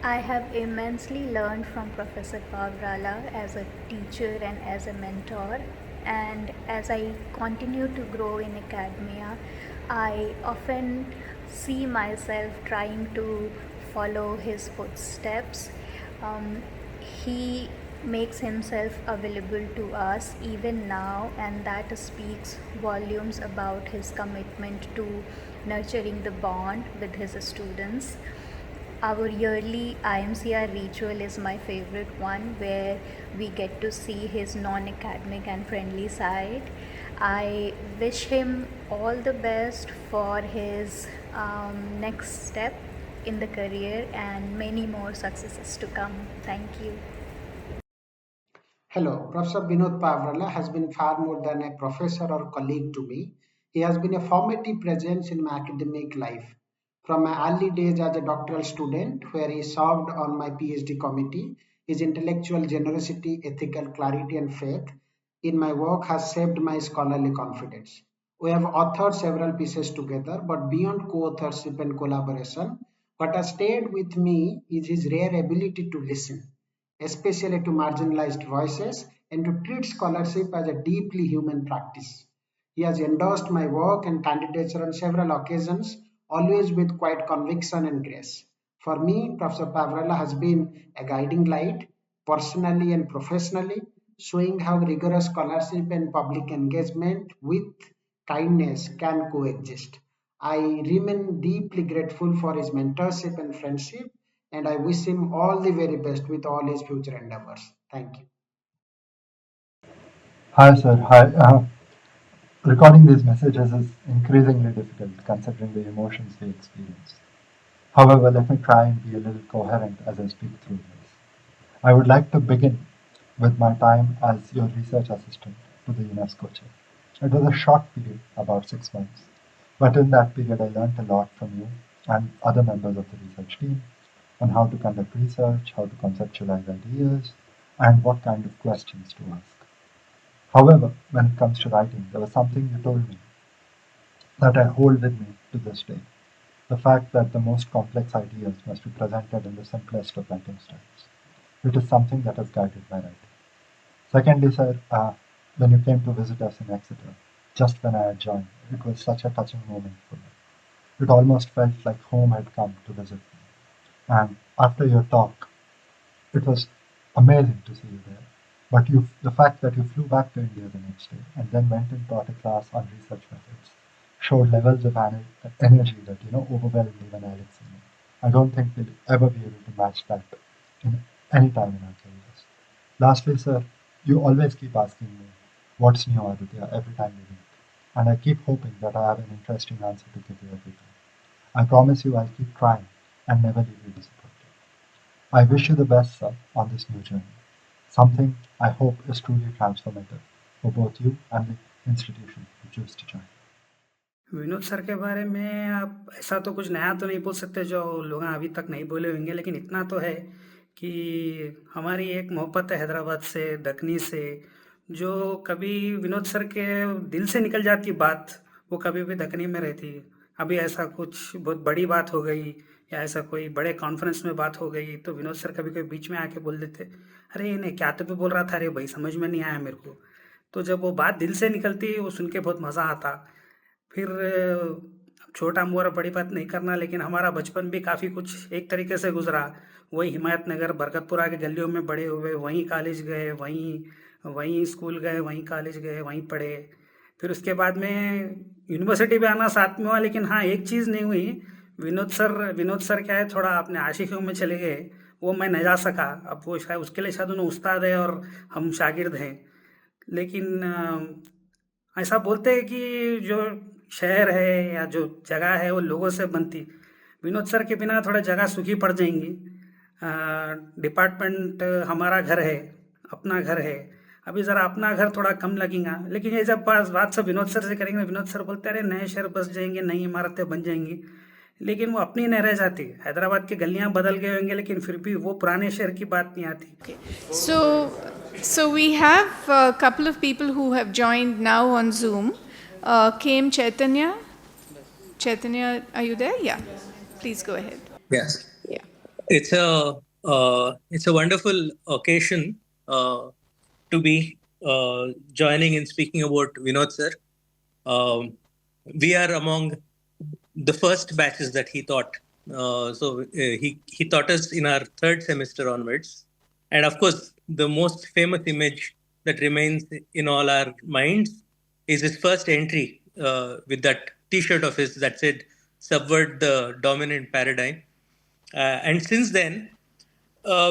Speaker 6: I have immensely learned from Professor Pavrala as a teacher and as a mentor. And as I continue to grow in academia, I often see myself trying to follow his footsteps. He makes himself available to us even now, and that speaks volumes about his commitment to nurturing the bond with his students. Our yearly IMCR ritual is my favorite one, where we get to see his non academic and friendly side. I wish him all the best for his next step in the career and many more successes to come. Thank you.
Speaker 18: Hello, Professor Vinod Pavrala has been far more than a professor or colleague to me. He has been a formative presence in my academic life. From my early days as a doctoral student, where he served on my PhD committee, his intellectual generosity, ethical clarity, and faith in my work has shaped my scholarly confidence. We have authored several pieces together, but beyond co authorship and collaboration, what has stayed with me is his rare ability to listen, especially to marginalized voices, and to treat scholarship as a deeply human practice. He has endorsed my work and candidature on several occasions, always with quiet conviction and grace. For me, Professor Pavrala has been a guiding light, personally and professionally, showing how rigorous scholarship and public engagement with kindness can coexist. I remain deeply grateful for his mentorship and friendship, and I wish him all the very best with all his future endeavors. Thank you.
Speaker 19: Hi, sir. Hi. Recording these messages is increasingly difficult considering the emotions we experience. However, let me try and be a little coherent as I speak through this. I would like to begin with my time as your research assistant to the UNESCO Chair. It was a short period, about 6 months, but in that period I learned a lot from you and other members of the research team on how to conduct research, how to conceptualize ideas, and what kind of questions to ask. However, when it comes to writing, there was something you told me that I hold with me to this day. The fact that the most complex ideas must be presented in the simplest of writing styles. It is something that has guided my writing. Secondly, sir, when you came to visit us in Exeter, just when I had joined, it was such a touching moment for me. It almost felt like home had come to visit me. And after your talk, it was amazing to see you there. But the fact that you flew back to India the next day and then went and taught a class on research methods showed levels of energy that overwhelmed even Alex and me. I don't think we'll ever be able to match that in any time in our careers. Lastly, sir, you always keep asking me, what's new, Aditya, every time we meet. And I keep hoping that I have an interesting answer to give you every time. I promise you I'll keep trying and never leave you disappointed. I wish you the best, sir, on this new journey. Something I hope is truly transformative for both you and the institution you choose to join.
Speaker 7: Vinod sir के बारे में आप ऐसा तो कुछ नया तो नहीं बोल सकते जो लोग अभी तक नहीं बोले होंगे, लेकिन इतना तो है कि हमारी एक मोहब्बत है हैदराबाद से, दक्कनी से, जो कभी विनोद सर के दिल से निकल जाती बात, वो कभी भी दक्कनी में रहती है। अभी ऐसा कुछ बहुत बड़ी बात हो गई या ऐसा कोई बड़े कॉन्फ्रेंस में बात हो गई तो विनोद सर कभी कभी बीच में आके बोल देते, अरे इन्हें क्या तो भी बोल रहा था, अरे भाई समझ में नहीं आया मेरे को। तो जब वो बात दिल से निकलती वो सुन के बहुत मज़ा आता। फिर छोटा मोटा बड़ी बात नहीं करना, लेकिन हमारा बचपन भी काफ़ी कुछ एक तरीके से गुजरा। वही हिमायत नगर बरकतपुरा के गलियों में बड़े हुए, वहीं कॉलेज गए, वहीं स्कूल गए, वहीं कॉलेज गए, वहीं पढ़े। फिर उसके बाद में यूनिवर्सिटी भी आना साथ में हुआ, लेकिन हाँ एक चीज़ नहीं हुई, विनोद सर क्या है, थोड़ा अपने आशिकों में चले गए, वो मैं नहीं जा सका। अब वो शायद उसके लिए शायद उन्हें उस्ताद है और हम शागिर्द हैं। लेकिन ऐसा बोलते हैं कि जो शहर है या जो जगह है वो लोगों से बनती। विनोद सर के बिना थोड़ा जगह सूखी पड़ जाएंगी। डिपार्टमेंट हमारा घर है, अपना घर है। अभी ज़रा अपना घर थोड़ा कम लगेगा, लेकिन ये जब बात सब विनोद सर से करेंगे, विनोद सर बोलते हैं अरे नए शहर बस जाएंगे, नई इमारतें बन जाएंगी, लेकिन वो अपनी नहीं रह जाती। हैदराबाद की गलियां बदल गए होंगे, लेकिन फिर भी वो पुराने शहर की बात नहीं आती।
Speaker 5: So we have a couple of people who have joined now on Zoom. Came Chaitanya. Chaitanya, are you there? Yeah. Please go ahead.
Speaker 8: Yes.
Speaker 5: Yeah.
Speaker 8: It's a wonderful occasion to be joining and speaking about Vinod sir. We are among the first batches that he taught. He taught us in our third semester onwards. And of course, the most famous image that remains in all our minds is his first entry with that T-shirt of his that said, "Subvert the dominant paradigm." And since then,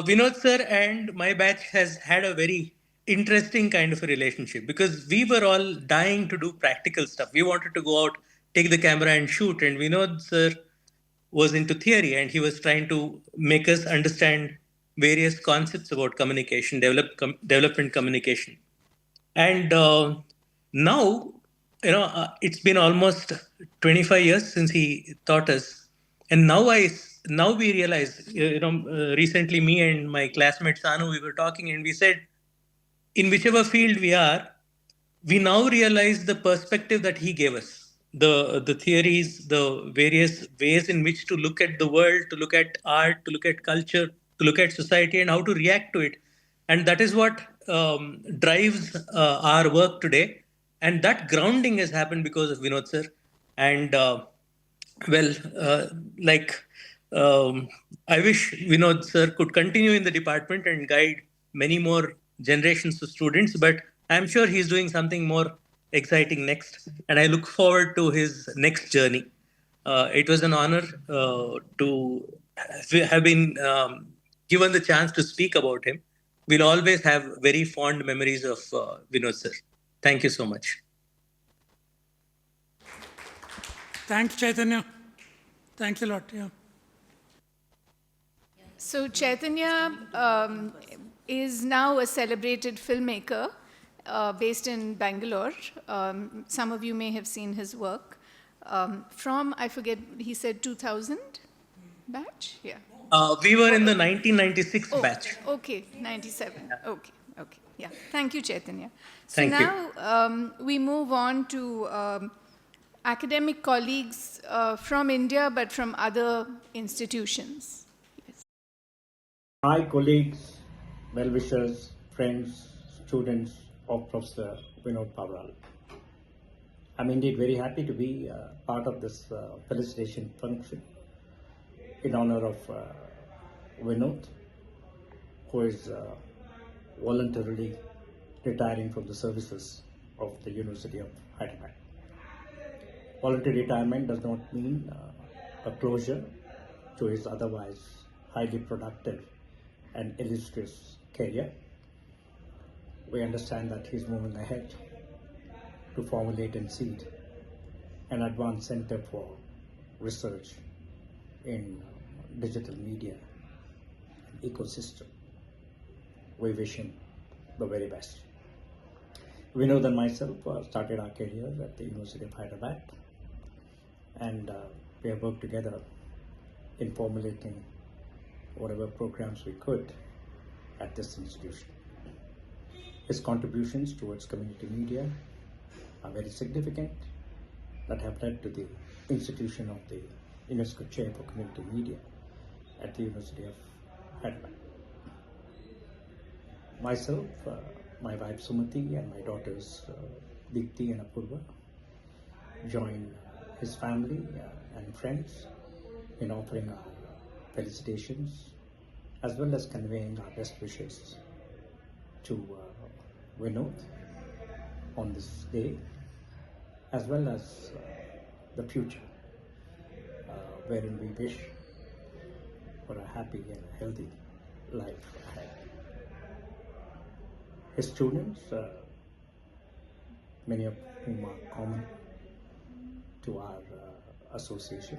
Speaker 8: Vinod sir and my batch has had a very interesting kind of a relationship, because we were all dying to do practical stuff. We wanted to go out, take the camera and shoot. And Vinod sir was into theory, and he was trying to make us understand various concepts about communication, development communication. And now, it's been almost 25 years since he taught us. And now we realize, recently me and my classmate Sanu, we were talking and we said, in whichever field we are, we now realize the perspective that he gave us. The theories, the various ways in which to look at the world, to look at art, to look at culture, to look at society, and how to react to it. And that is what drives our work today. And that grounding has happened because of Vinod sir. And I wish Vinod sir could continue in the department and guide many more generations of students, but I'm sure he's doing something more exciting next, and I look forward to his next journey. It was an honor to have been given the chance to speak about him. We'll always have very fond memories of Vinod sir. Thank you so much.
Speaker 9: Thanks, Chaitanya. Thanks a lot. Yeah.
Speaker 5: So Chaitanya is now a celebrated filmmaker based in Bangalore. Some of you may have seen his work. From, I forget, he said 2000 batch? Yeah.
Speaker 8: We were in the 1996 batch.
Speaker 5: Okay, 97. Yeah. Okay. Yeah. Thank you, Chaitanya. So
Speaker 8: Thank
Speaker 5: now we move on to academic colleagues from India, but from other institutions.
Speaker 22: My colleagues, well-wishers, friends, students of Professor Vinod Pavral. I'm indeed very happy to be part of this felicitation function in honor of Vinod, who is voluntarily retiring from the services of the University of Hyderabad. Voluntary retirement does not mean a closure to his otherwise highly productive and illustrious career. We understand that he's moving ahead to formulate and seed an advanced center for research in digital media and ecosystem. We wish him the very best. Vinod and myself started our careers at the University of Hyderabad, and we have worked together in formulating whatever programs we could at this institution. His contributions towards community media are very significant, that have led to the institution of the UNESCO Chair for Community Media at the University of Hyderabad. Myself, my wife Sumati and my daughters Dikti and Apurva join his family and friends in offering our felicitations as well as conveying our best wishes to Vinod on this day, as well as the future, wherein we wish for a happy and a healthy life ahead. His students, many of whom are common to our association,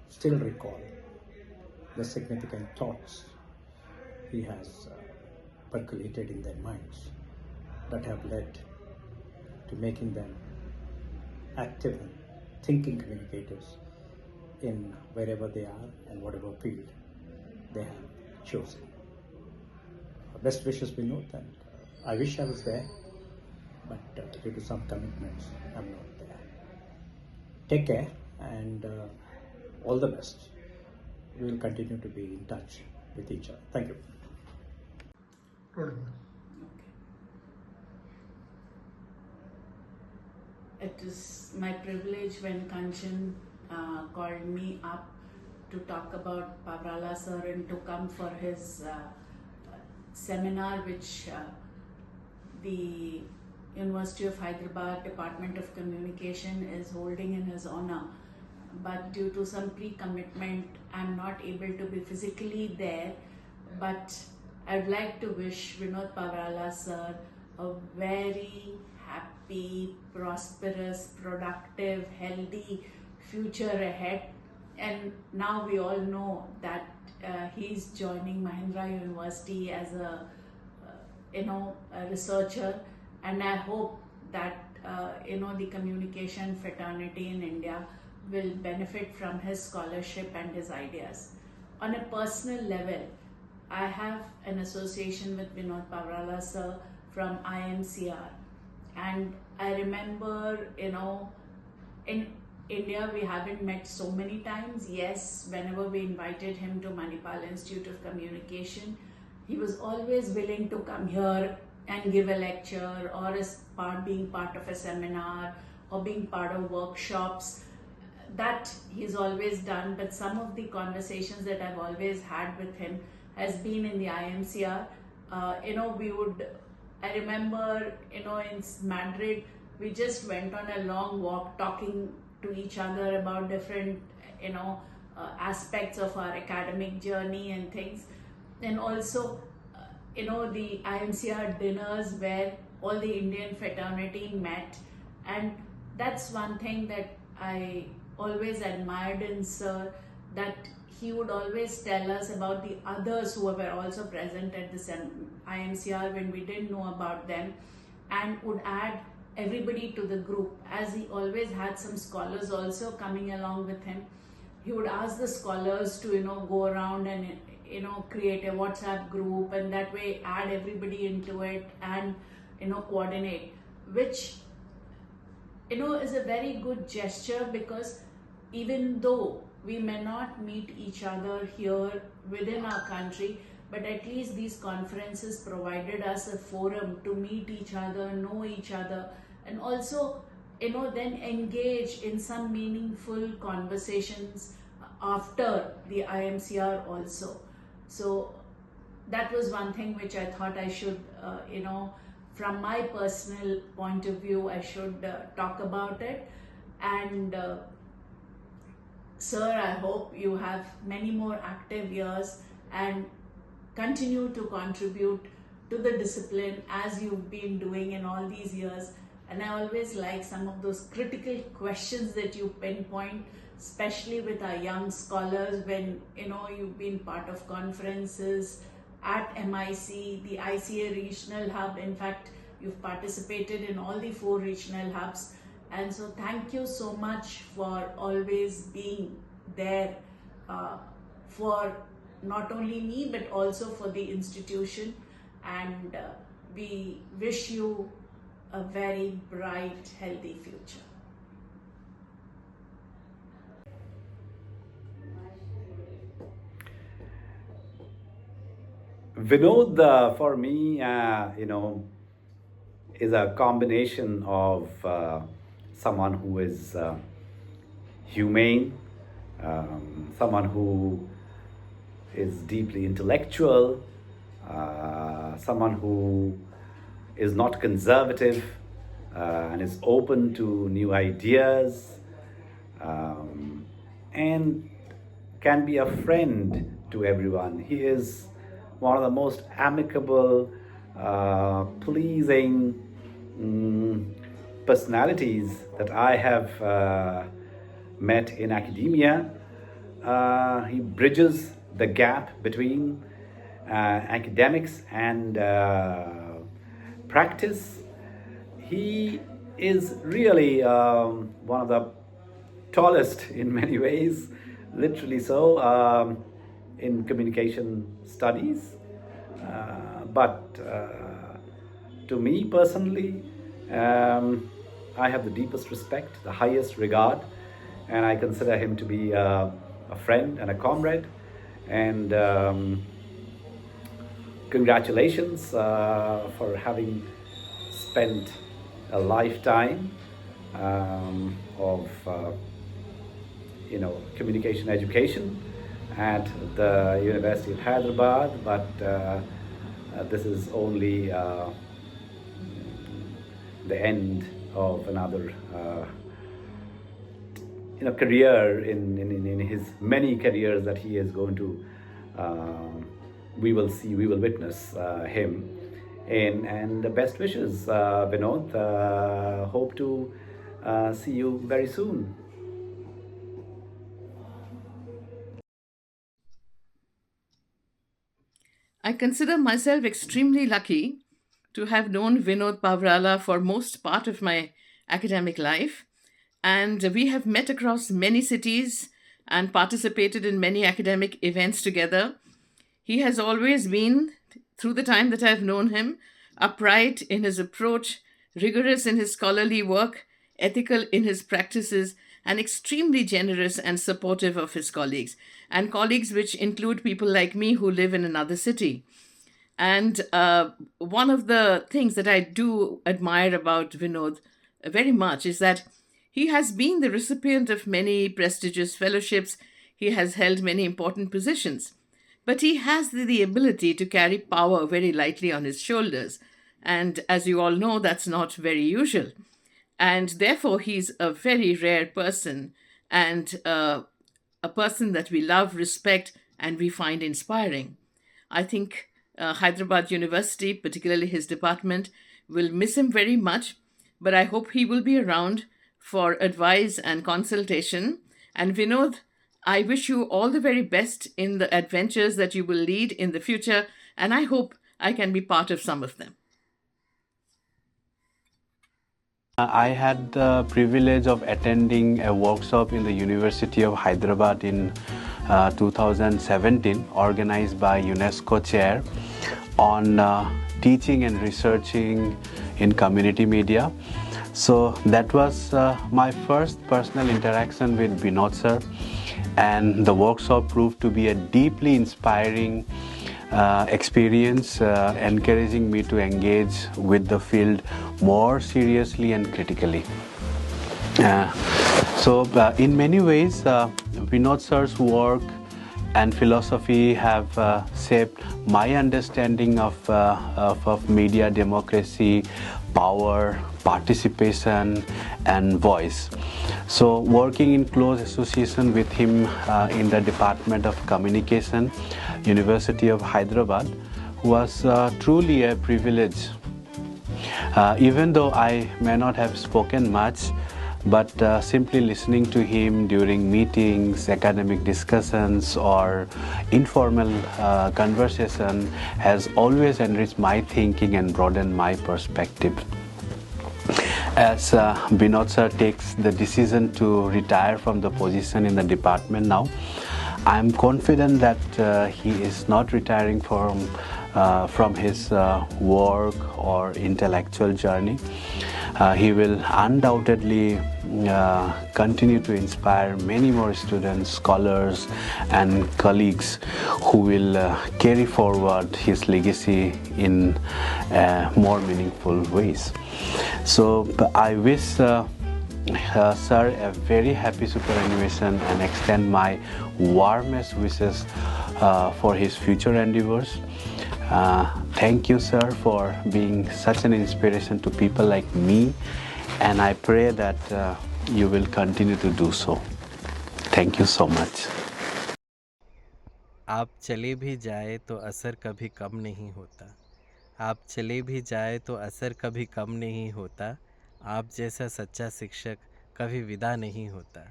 Speaker 22: still recall the significant thoughts he has percolated in their minds that have led to making them active and thinking communicators in wherever they are and whatever field they have chosen. Best wishes, Vinod, and I wish I was there, but due to some commitments, I'm not there. Take care and all the best. We will continue to be in touch with each other. Thank you.
Speaker 10: It is my privilege when Kanchan called me up to talk about Pavrala sir and to come for his seminar which the University of Hyderabad Department of Communication is holding in his honor. But due to some pre-commitment, I'm not able to be physically there. But I'd like to wish Vinod Pavrala sir a very happy, prosperous, productive, healthy future ahead. And now we all know that he's joining Mahindra University as a researcher, and I hope that the communication fraternity in India will benefit from his scholarship and his ideas. On a personal level, I have an association with Vinod Pavrala sir from IMCR, and I remember, in India we haven't met so many times. Yes, whenever we invited him to Manipal Institute of Communication, he was always willing to come here and give a lecture or being part of a seminar or being part of workshops. That he's always done, but some of the conversations that I've always had with him has been in the IMCR. I remember, in Madrid, we just went on a long walk talking to each other about different, aspects of our academic journey and things. And also, the IMCR dinners where all the Indian fraternity met. And that's one thing that I always admired in Sir, that he would always tell us about the others who were also present at the IMCR when we didn't know about them, and would add everybody to the group. As he always had some scholars also coming along with him, he would ask the scholars to go around and create a WhatsApp group, and that way add everybody into it and coordinate, which is a very good gesture, because even though we may not meet each other here within our country, but at least these conferences provided us a forum to meet each other, know each other, and also then engage in some meaningful conversations after the IMCR also. So that was one thing which I thought I should, from my personal point of view, I should talk about it. And sir, I hope you have many more active years and continue to contribute to the discipline as you've been doing in all these years. And I always like some of those critical questions that you pinpoint, especially with our young scholars when you've been part of conferences at MIC, the ICA Regional Hub. In fact, you've participated in all the 4 regional hubs. And so thank you so much for always being there for not only me but also for the institution. And we wish you a very bright, healthy future.
Speaker 11: Vinod, for me, is a combination of someone who is humane, someone who is deeply intellectual, someone who is not conservative and is open to new ideas, and can be a friend to everyone. He is one of the most amicable, pleasing personalities that I have met in academia. He bridges the gap between academics and practice. He is really one of the tallest in many ways, literally so, in communication studies. But to me personally, I have the deepest respect, the highest regard, and I consider him to be a friend and a comrade. And congratulations for having spent a lifetime of communication education at the University of Hyderabad, but this is only the end of another career in his many careers that he is going to we will witness him in. And the best wishes, Vinod. Hope to see you very soon.
Speaker 12: I consider myself extremely lucky to have known Vinod Pavrala for most part of my academic life. And we have met across many cities and participated in many academic events together. He has always been, through the time that I've known him, upright in his approach, rigorous in his scholarly work, ethical in his practices, and extremely generous and supportive of his colleagues, and colleagues which include people like me who live in another city. And one of the things that I do admire about Vinod very much is that he has been the recipient of many prestigious fellowships. He has held many important positions, but he has the ability to carry power very lightly on his shoulders. And as you all know, that's not very usual. And therefore, he's a very rare person, and a person that we love, respect, and we find inspiring. I think Hyderabad University, particularly his department, will miss him very much, but I hope he will be around for advice and consultation. And Vinod, I wish you all the very best in the adventures that you will lead in the future, and I hope I can be part of some of them.
Speaker 21: I had the privilege of attending a workshop in the University of Hyderabad in 2017, organized by UNESCO Chair, on teaching and researching in community media. So that was my first personal interaction with Vinod sir, and the workshop proved to be a deeply inspiring experience, encouraging me to engage with the field more seriously and critically. So in many ways, Vinod sir's work and philosophy have shaped my understanding of media, democracy, power, participation, and voice. So working in close association with him in the Department of Communication, University of Hyderabad, was truly a privilege. Even though I may not have spoken much, but simply listening to him during meetings, academic discussions, or informal conversation has always enriched my thinking and broadened my perspective. As Vinod sir takes the decision to retire from the position in the department now, I am confident that he is not retiring from his work or intellectual journey. He will undoubtedly continue to inspire many more students, scholars, and colleagues who will carry forward his legacy in more meaningful ways. So I wish sir a very happy superannuation and extend my warmest wishes for his future endeavors. Thank you, sir, for being such an inspiration to people like me, and I pray that you will continue to do so. Thank you so much.
Speaker 14: आप चले भी जाए तो असर कभी कम नहीं होता. आप चले भी जाए तो असर कभी कम नहीं होता. आप जैसा सच्चा शिक्षक कभी विदा नहीं होता.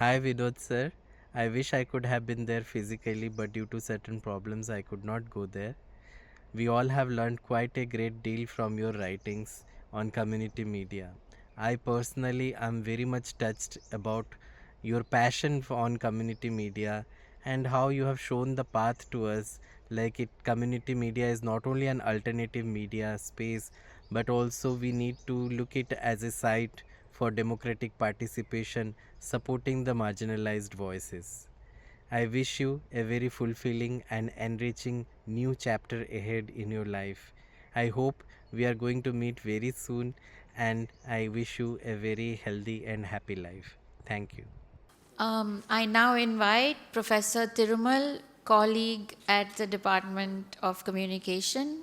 Speaker 14: Hi Vinod sir, I wish I could have been there physically, but due to certain problems I could not go there. We all have learned quite a great deal from your writings on community media. I personally am very much touched about your passion on community media and how you have shown the path to us. Like community media is not only an alternative media space, but also we need to look it as a site for democratic participation, supporting the marginalized voices. I wish you a very fulfilling and enriching new chapter ahead in your life. I hope we are going to meet very soon, and I wish you a very healthy and happy life. Thank you.
Speaker 15: I now invite Professor Thirumal, colleague at the Department of Communication,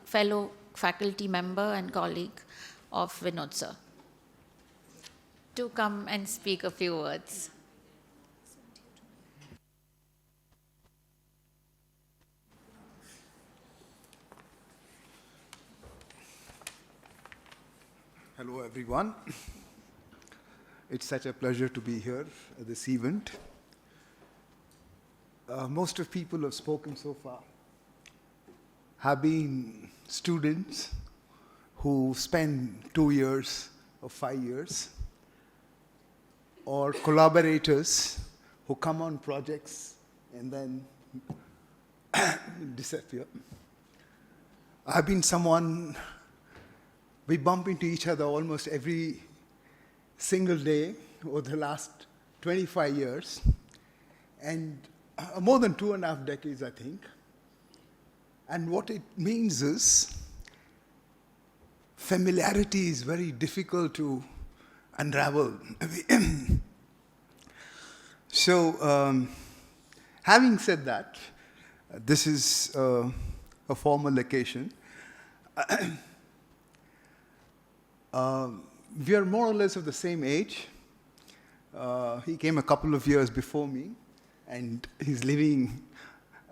Speaker 15: fellow faculty member and colleague of Vinod sir, to come and speak a few words.
Speaker 20: Hello, everyone. It's such a pleasure to be here at this event. Most of people who have spoken so far have been students who spend 2 years or 5 years, or collaborators who come on projects and then disappear. I've been someone, we bump into each other almost every single day over the last 25 years, and more than 2.5 decades, I think. And what it means is familiarity is very difficult to unravel. So, having said that, this is a formal occasion. We are more or less of the same age. He came a couple of years before me, and he's living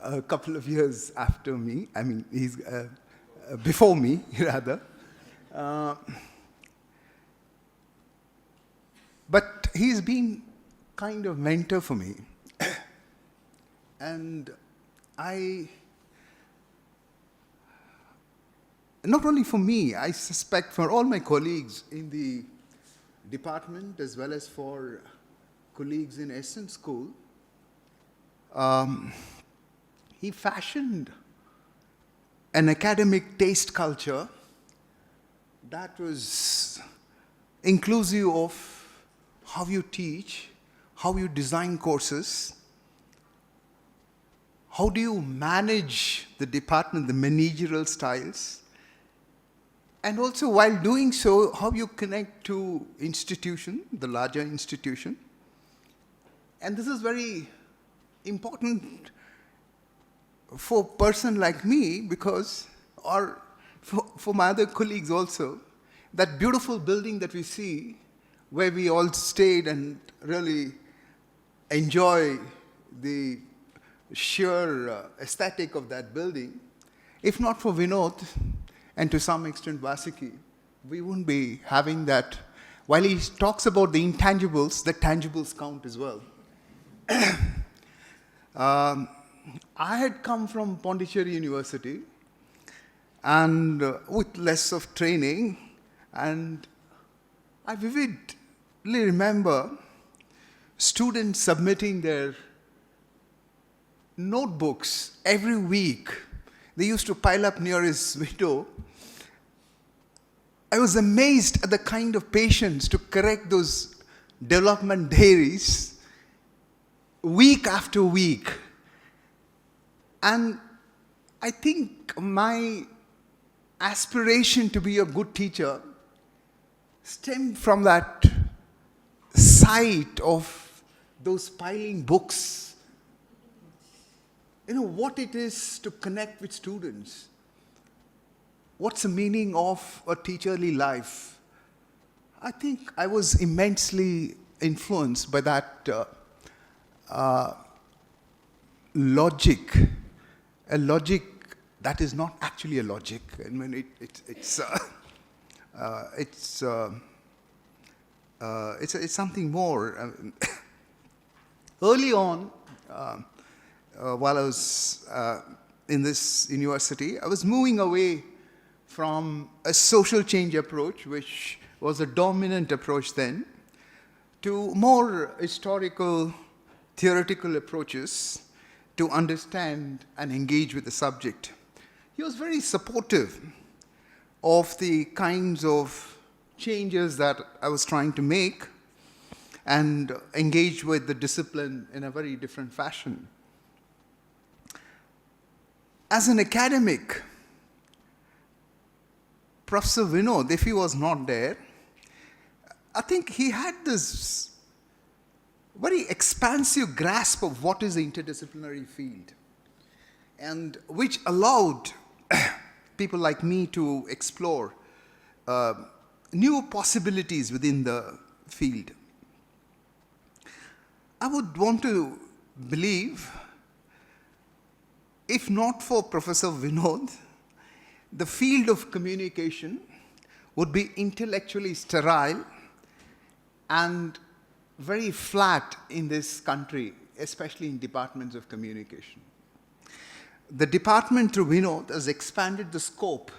Speaker 20: a couple of years after me. I mean, he's before me, rather. But he's been kind of mentor for me. And not only for me, I suspect for all my colleagues in the department as well as for colleagues in Essen School, he fashioned an academic taste culture that was inclusive of how you teach, how you design courses, how do you manage the department, the managerial styles, and also while doing so, how you connect to institution, the larger institution. And this is very important for a person like me because, or for my other colleagues also, that beautiful building that we see where we all stayed and really enjoy the sheer aesthetic of that building. If not for Vinod and to some extent Vasiki, we wouldn't be having that. While he talks about the intangibles, the tangibles count as well. I had come from Pondicherry University and with less of training, and I vividly remember students submitting their notebooks every week. They used to pile up near his window. I was amazed at the kind of patience to correct those development diaries week after week. And I think my aspiration to be a good teacher stemmed from that sight of those piling books. You know, what it is to connect with students. What's the meaning of a teacherly life? I think I was immensely influenced by that logic, a logic that is not actually a logic. I mean, it's something more. Early on, while I was in this university, I was moving away from a social change approach, which was a dominant approach then, to more historical, theoretical approaches to understand and engage with the subject. He was very supportive of the kinds of changes that I was trying to make and engage with the discipline in a very different fashion. As an academic, Professor Vinod, if he was not there, I think he had this very expansive grasp of what is the interdisciplinary field, and which allowed people like me to explore new possibilities within the field. I would want to believe, if not for Professor Vinod, the field of communication would be intellectually sterile and very flat in this country, especially in departments of communication. The department through Vinod has expanded the scope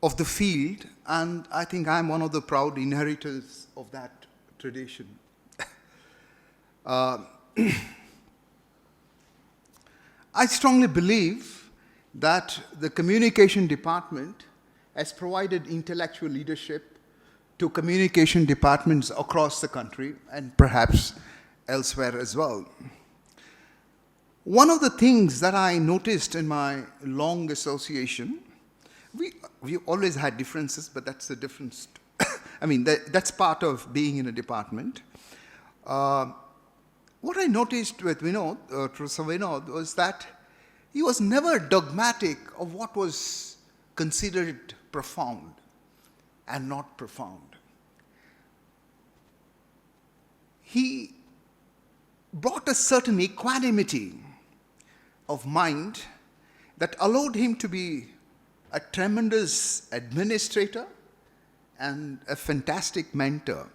Speaker 20: of the field, and I think I'm one of the proud inheritors of that tradition. I strongly believe that the communication department has provided intellectual leadership to communication departments across the country and perhaps elsewhere as well. One of the things that I noticed in my long association, we always had differences, but that's a difference. I mean, that's part of being in a department. What I noticed with Vinod, Professor Vinod, was that he was never dogmatic of what was considered profound and not profound. He brought a certain equanimity of mind that allowed him to be a tremendous administrator and a fantastic mentor.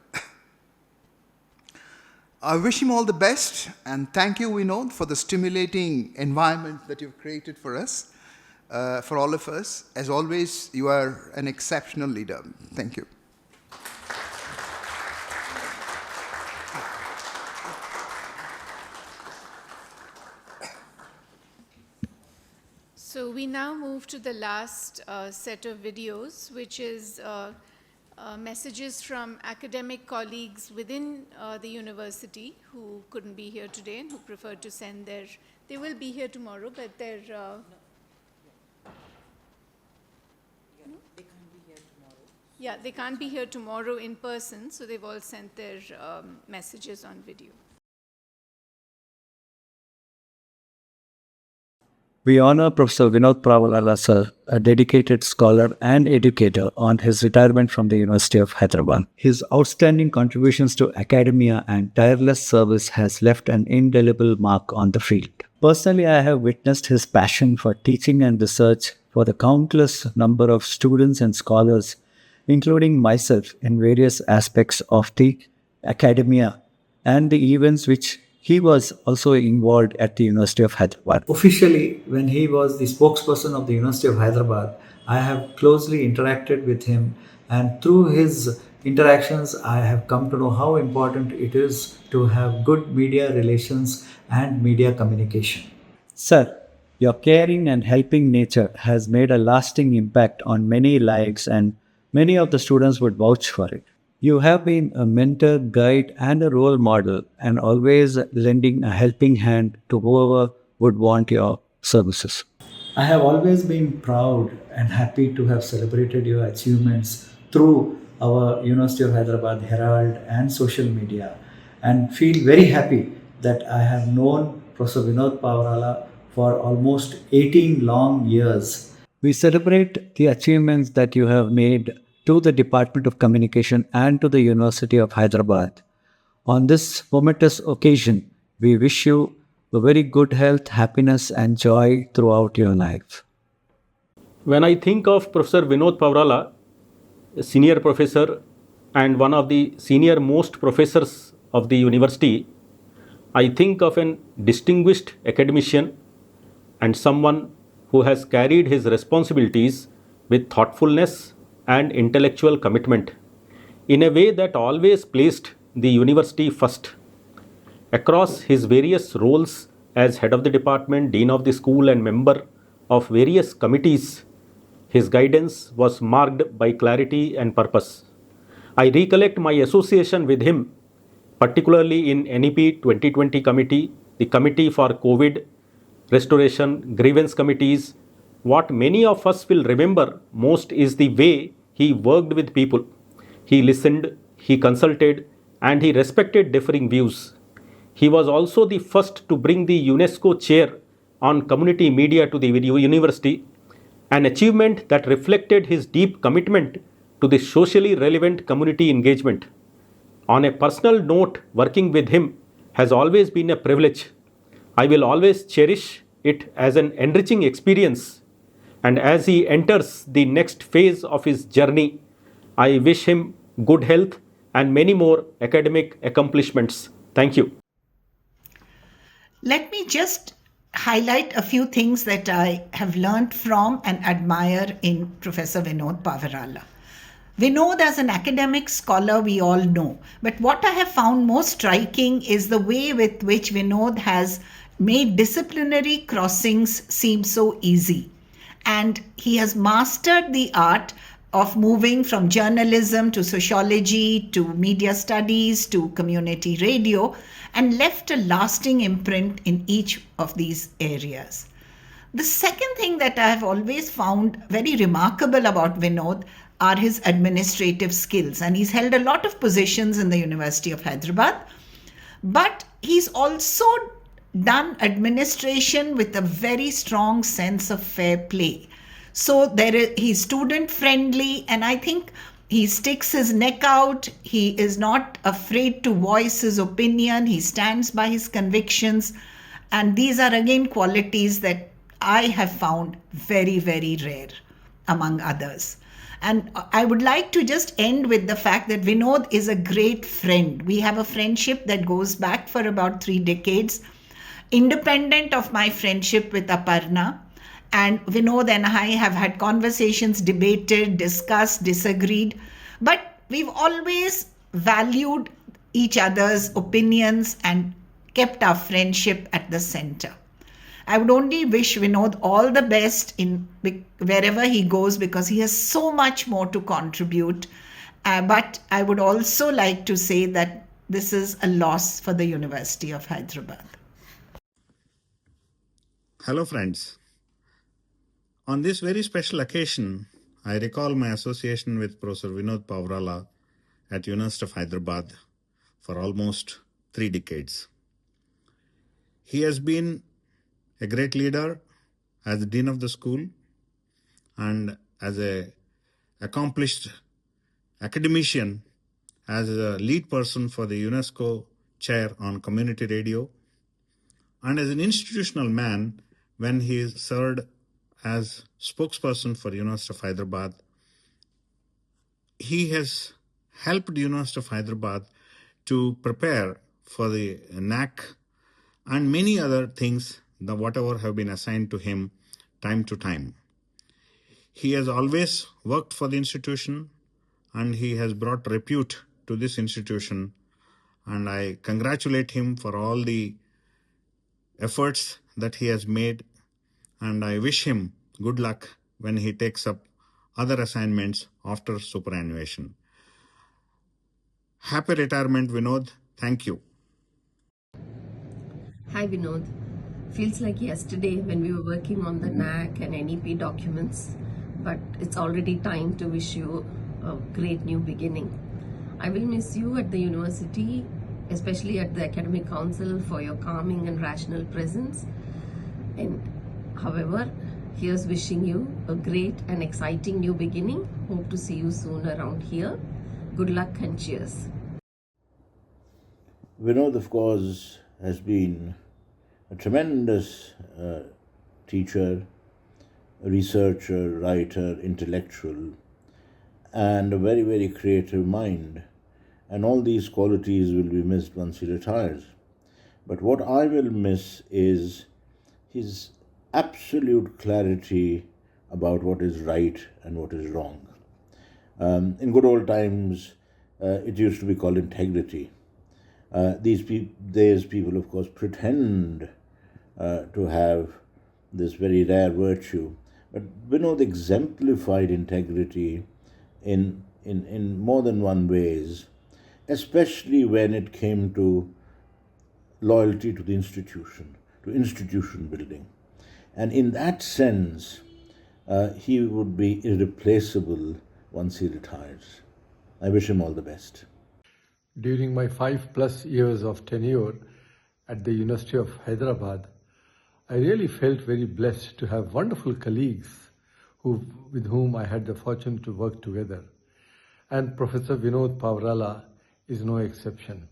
Speaker 20: I wish him all the best, and thank you, Vinod, for the stimulating environment that you've created for us, for all of us. As always, you are an exceptional leader. Thank you.
Speaker 5: So we now move to the last set of videos, which is messages from academic colleagues within the university who couldn't be here today and who preferred to send their, they will be here tomorrow, but their...
Speaker 1: They can't be here tomorrow.
Speaker 5: Yeah, they can't be here tomorrow in person, so they've all sent their messages on video.
Speaker 2: We honor Professor Vinod Pravalala sir, a dedicated scholar and educator, on his retirement from the University of Hyderabad. His outstanding contributions to academia and tireless service has left an indelible mark on the field. Personally, I have witnessed his passion for teaching and research for the countless number of students and scholars, including myself, in various aspects of the academia and the events which he was also involved at the University of Hyderabad. Officially, when he was the spokesperson of the University of Hyderabad, I have closely interacted with him, and through his interactions, I have come to know how important it is to have good media relations and media communication. Sir, your caring and helping nature has made a lasting impact on many lives, and many of the students would vouch for it. You have been a mentor, guide, and a role model, and always lending a helping hand to whoever would want your services. I have always been proud and happy to have celebrated your achievements through our University of Hyderabad Herald and social media, and feel very happy that I have known Professor Vinod Pavarala for almost 18 long years. We celebrate the achievements that you have made to the Department of Communication and to the University of Hyderabad. On this momentous occasion, we wish you a very good health, happiness, and joy throughout your life.
Speaker 16: When I think of Professor Vinod Pavarala, a senior professor and one of the senior most professors of the university, I think of an distinguished academician and someone who has carried his responsibilities with thoughtfulness and intellectual commitment in a way that always placed the university first. Across his various roles as head of the department, dean of the school, and member of various committees, his guidance was marked by clarity and purpose. I recollect my association with him, particularly in NEP 2020 committee, the committee for COVID restoration, grievance committees. What many of us will remember most is the way he worked with people. He listened, he consulted, and he respected differing views. He was also the first to bring the UNESCO Chair on community media to the university, an achievement that reflected his deep commitment to the socially relevant community engagement. On a personal note, working with him has always been a privilege. I will always cherish it as an enriching experience. And as he enters the next phase of his journey, I wish him good health and many more academic accomplishments. Thank you.
Speaker 17: Let me just highlight a few things that I have learned from and admire in Professor Vinod Pavarala. Vinod, as an academic scholar, we all know. But what I have found most striking is the way with which Vinod has made disciplinary crossings seem so easy. And he has mastered the art of moving from journalism to sociology to media studies to community radio, and left a lasting imprint in each of these areas. The second thing that I have always found very remarkable about Vinod are his administrative skills. And he's held a lot of positions in the University of Hyderabad, but he's also done administration with a very strong sense of fair play. So he's student friendly, and I think he sticks his neck out. He is not afraid to voice his opinion. He stands by his convictions. And these are again qualities that I have found very, very rare among others. And I would like to just end with the fact that Vinod is a great friend. We have a friendship that goes back for about 3 decades, independent of my friendship with Aparna. And Vinod and I have had conversations, debated, discussed, disagreed, but we've always valued each other's opinions and kept our friendship at the center. I would only wish Vinod all the best in wherever he goes, because he has so much more to contribute. But I would also like to say that this is a loss for the University of Hyderabad.
Speaker 23: Hello friends. On this very special occasion, I recall my association with Professor Vinod Pavarala at University of Hyderabad for almost 3 decades. He has been a great leader, as the Dean of the school and as a accomplished academician, as a lead person for the UNESCO Chair on Community Radio, and as an institutional man when he served as spokesperson for University of Hyderabad. He has helped University of Hyderabad to prepare for the NAC and many other things, whatever have been assigned to him time to time. He has always worked for the institution and he has brought repute to this institution, and I congratulate him for all the efforts that he has made, and I wish him good luck when he takes up other assignments after superannuation. Happy retirement, Vinod. Thank you.
Speaker 3: Hi, Vinod. Feels like yesterday when we were working on the NAC and NEP documents, but it's already time to wish you a great new beginning. I will miss you at the university, especially at the Academic Council, for your calming and rational presence. And however, here's wishing you a great and exciting new beginning. Hope to see you soon around here. Good luck and cheers.
Speaker 4: Vinod, of course, has been a tremendous teacher, researcher, writer, intellectual, and a very, very creative mind. And all these qualities will be missed once he retires. But what I will miss is his absolute clarity about what is right and what is wrong. In good old times, it used to be called integrity. These people, of course, pretend to have this very rare virtue. But Vinod exemplified integrity in more than one ways, especially when it came to loyalty to the institution, to institution building. And in that sense, he would be irreplaceable once he retires. I wish him all the best.
Speaker 19: During my 5+ years of tenure at the University of Hyderabad, I really felt very blessed to have wonderful colleagues with whom I had the fortune to work together. And Professor Vinod Pavrala is no exception.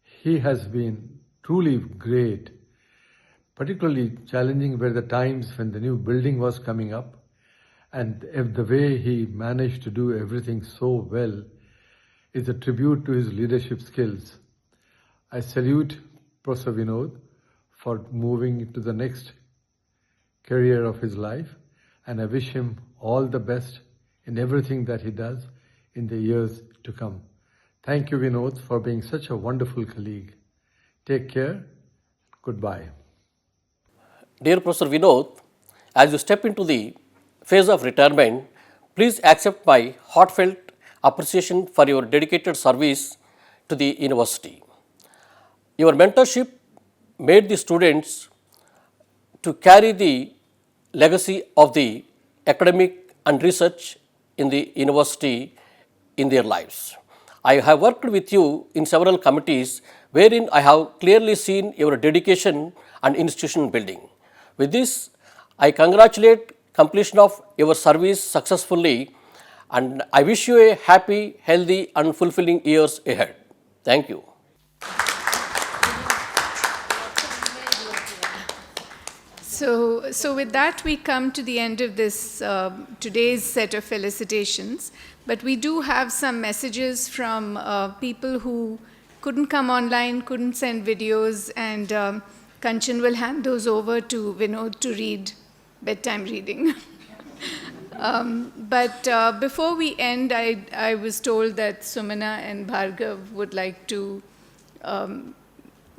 Speaker 19: He has been truly great. Particularly challenging were the times when the new building was coming up, and the way he managed to do everything so well is a tribute to his leadership skills. I salute Professor Vinod for moving to the next career of his life, and I wish him all the best in everything that he does in the years to come. Thank you, Vinod, for being such a wonderful colleague. Take care. Goodbye.
Speaker 13: Dear Professor Vinod, as you step into the phase of retirement, please accept my heartfelt appreciation for your dedicated service to the university. Your mentorship made the students to carry the legacy of the academic and research in the university in their lives. I have worked with you in several committees wherein I have clearly seen your dedication and institution building. With this, I congratulate completion of your service successfully, and I wish you a happy, healthy and fulfilling years ahead. Thank you.
Speaker 5: So with that, we come to the end of this today's set of felicitations. But we do have some messages from people who couldn't come online, couldn't send videos, and Kanchan will hand those over to Vinod to read bedtime reading. But before we end, I was told that Sumana and Bhargav would like to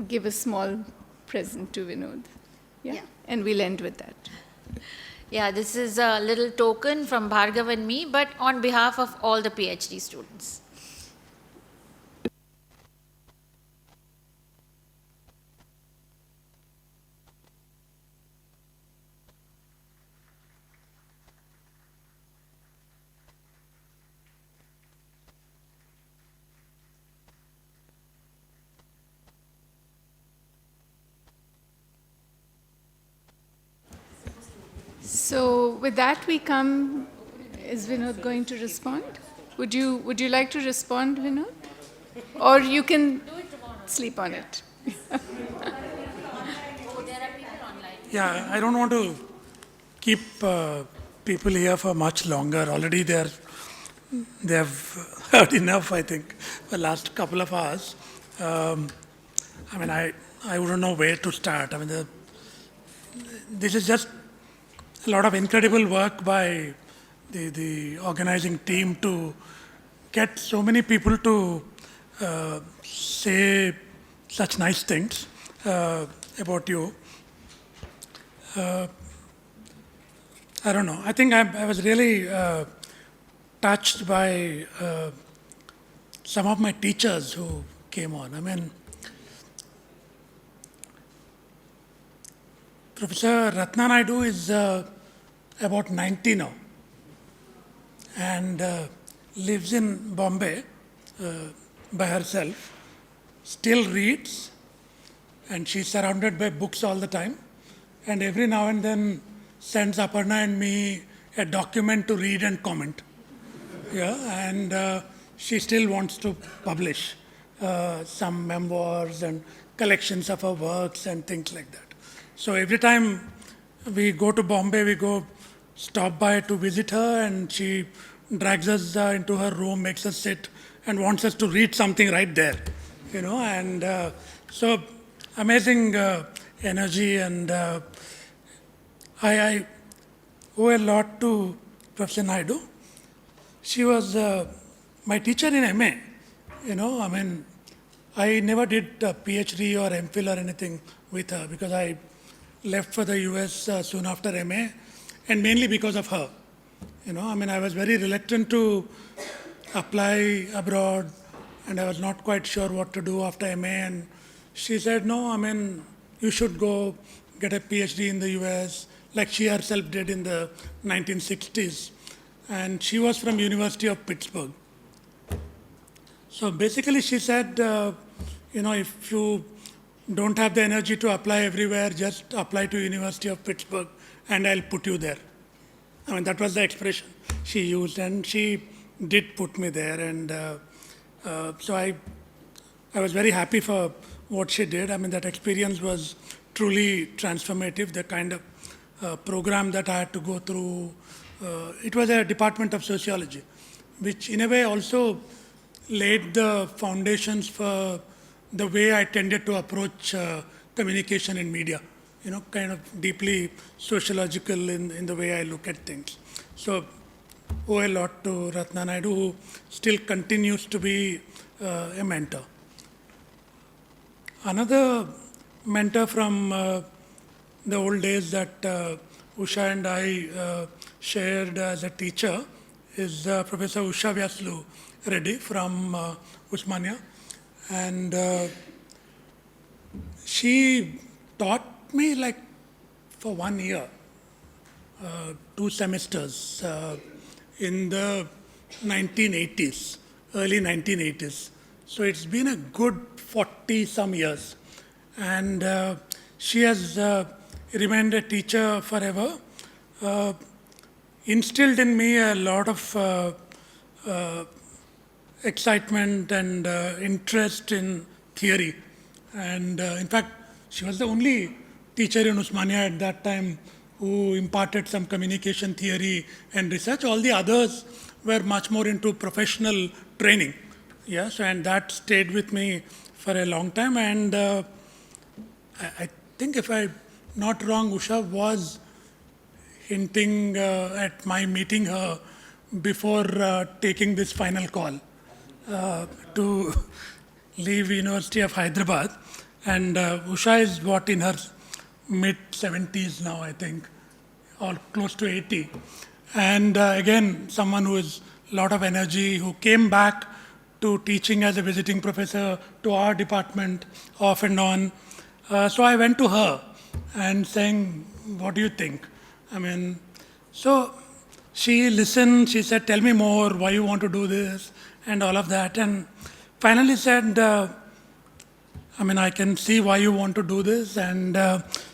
Speaker 5: give a small present to Vinod. Yeah. And we'll end with that.
Speaker 15: Yeah, this is a little token from Bhargav and me, but on behalf of all the PhD students.
Speaker 5: So with that we come, is Vinod going to respond? Would you like to respond, Vinod? Or you can sleep on it.
Speaker 9: Yeah, I don't want to keep people here for much longer. Already they have heard enough, I think, the last couple of hours. I wouldn't know where to start. This is just a lot of incredible work by the organizing team to get so many people to say such nice things about you. I don't know. I think I was really touched by some of my teachers who came on. Professor Ratna Naidu is about 90 now and lives in Bombay by herself, still reads, and she's surrounded by books all the time, and every now and then sends Aparna and me a document to read and comment. Yeah, and she still wants to publish some memoirs and collections of her works and things like that. So every time we go to Bombay, we go stop by to visit her, and she drags us into her room, makes us sit, and wants us to read something right there, and so amazing energy, and I owe a lot to Professor Naidu. She was my teacher in MA. I never did a PhD or MPhil or anything with her because I left for the US soon after MA, and mainly because of her. I was very reluctant to apply abroad, and I was not quite sure what to do after MA, and she said, no, you should go get a PhD in the US, like she herself did in the 1960s. And she was from University of Pittsburgh. So basically she said, if you don't have the energy to apply everywhere, just apply to University of Pittsburgh and I'll put you there. That was the expression she used, and she did put me there. And so I was very happy for what she did. That experience was truly transformative, the kind of program that I had to go through. It was a department of sociology, which in a way also laid the foundations for the way I tended to approach communication in media, kind of deeply sociological in the way I look at things. So owe a lot to Ratna Naidu, who still continues to be a mentor. Another mentor from the old days that Usha and I shared as a teacher is Professor Usha Vyaslu Reddy from Usmania. And she taught me for 1 year, 2 semesters in the 1980s, early 1980s. So it's been a good 40 some years. And she has remained a teacher forever, instilled in me a lot of excitement and interest in theory. And in fact, she was the only teacher in Usmania at that time who imparted some communication theory and research. All the others were much more into professional training. Yes, and that stayed with me for a long time. And I think, if I'm not wrong, Usha was hinting at my meeting her before taking this final call to leave University of Hyderabad. And Usha is in her mid-70s now, I think, or close to 80. And again, someone who has a lot of energy, who came back to teaching as a visiting professor to our department off and on. So I went to her and saying, what do you think? So she listened, she said, tell me more, why you want to do this, and all of that. And finally said, I can see why you want to do this. And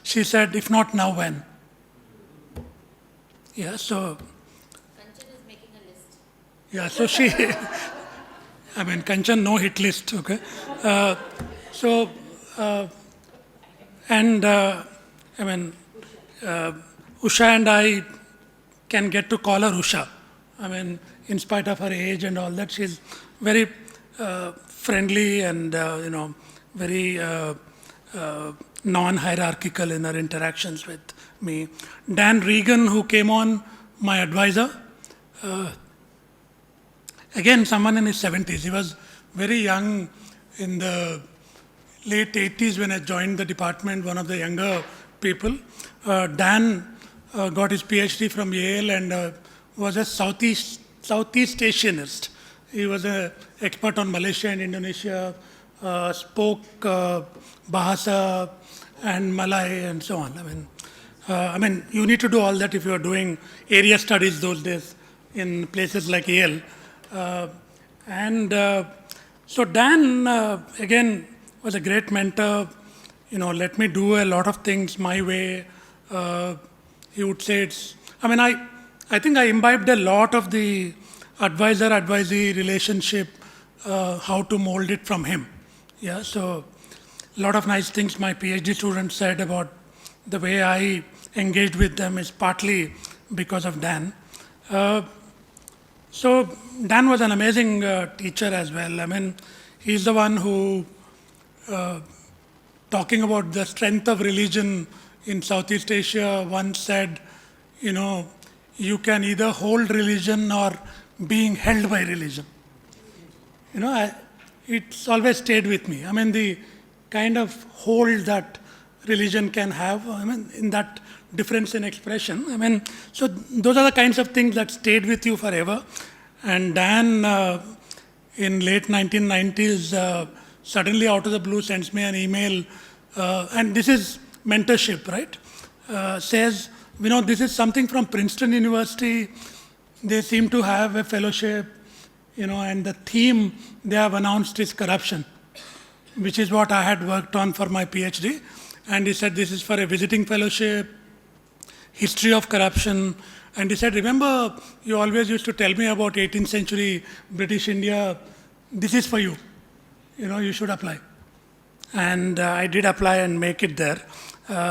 Speaker 9: she said, if not now, when? Yeah, so
Speaker 15: Kanchan is making a list.
Speaker 9: yeah, so she, I mean, Kanchan, no hit list, okay? Uh, so, and I mean, Usha and I can get to call her Usha. I mean, in spite of her age and all that, she's very friendly and, very non-hierarchical in her interactions with me. Dan Regan, who came on, my advisor, again, someone in his 70s. He was very young in the late 80s when I joined the department, one of the younger people. Dan got his PhD from Yale and was a Southeast Asianist. He was an expert on Malaysia and Indonesia, spoke Bahasa and Malay and so on. I mean, you need to do all that if you are doing area studies those days in places like Yale. So Dan, again, was a great mentor, let me do a lot of things my way. He would say I think I imbibed a lot of the advisor-advisee relationship, how to mold it from him. Yeah, so a lot of nice things my PhD students said about the way I engaged with them is partly because of Dan. So Dan was an amazing teacher as well. I mean, he's the one who, talking about the strength of religion in Southeast Asia, once said, you can either hold religion or being held by religion. It's always stayed with me. I mean, the kind of hold that religion can have, in that difference in expression. So those are the kinds of things that stayed with you forever. And Dan, in late 1990s, suddenly out of the blue sends me an email, and this is mentorship, right? Says, this is something from Princeton University. They seem to have a fellowship, and the theme they have announced is corruption, which is what I had worked on for my PhD. And he said, this is for a visiting fellowship, history of corruption. And he said, remember, you always used to tell me about 18th century British India. This is for you. You should apply. And I did apply and make it there.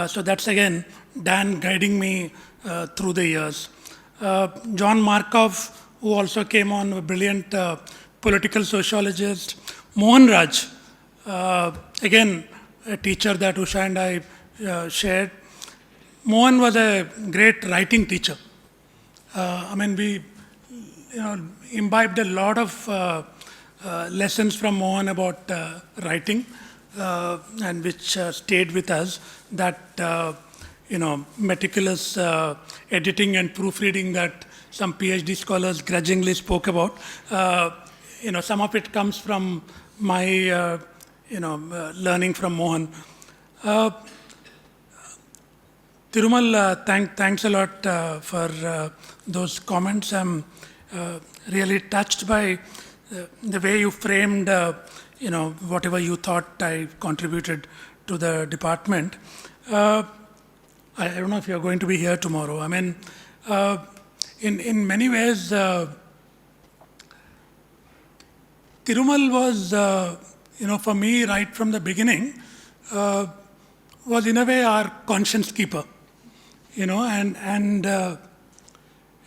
Speaker 9: So that's, again, Dan guiding me through the years. John Markov, who also came on, a brilliant political sociologist. Mohan Raj, again, a teacher that Usha and I shared. Mohan was a great writing teacher. We imbibed a lot of lessons from Mohan about writing, and which stayed with us, that meticulous editing and proofreading that some PhD scholars grudgingly spoke about. Some of it comes from my learning from Mohan. Thirumal, thanks a lot for those comments. I'm really touched by the way you framed, whatever you thought I contributed to the department. I don't know if you're going to be here tomorrow. In many ways, Thirumal was, for me, right from the beginning, was in a way our conscience keeper. And a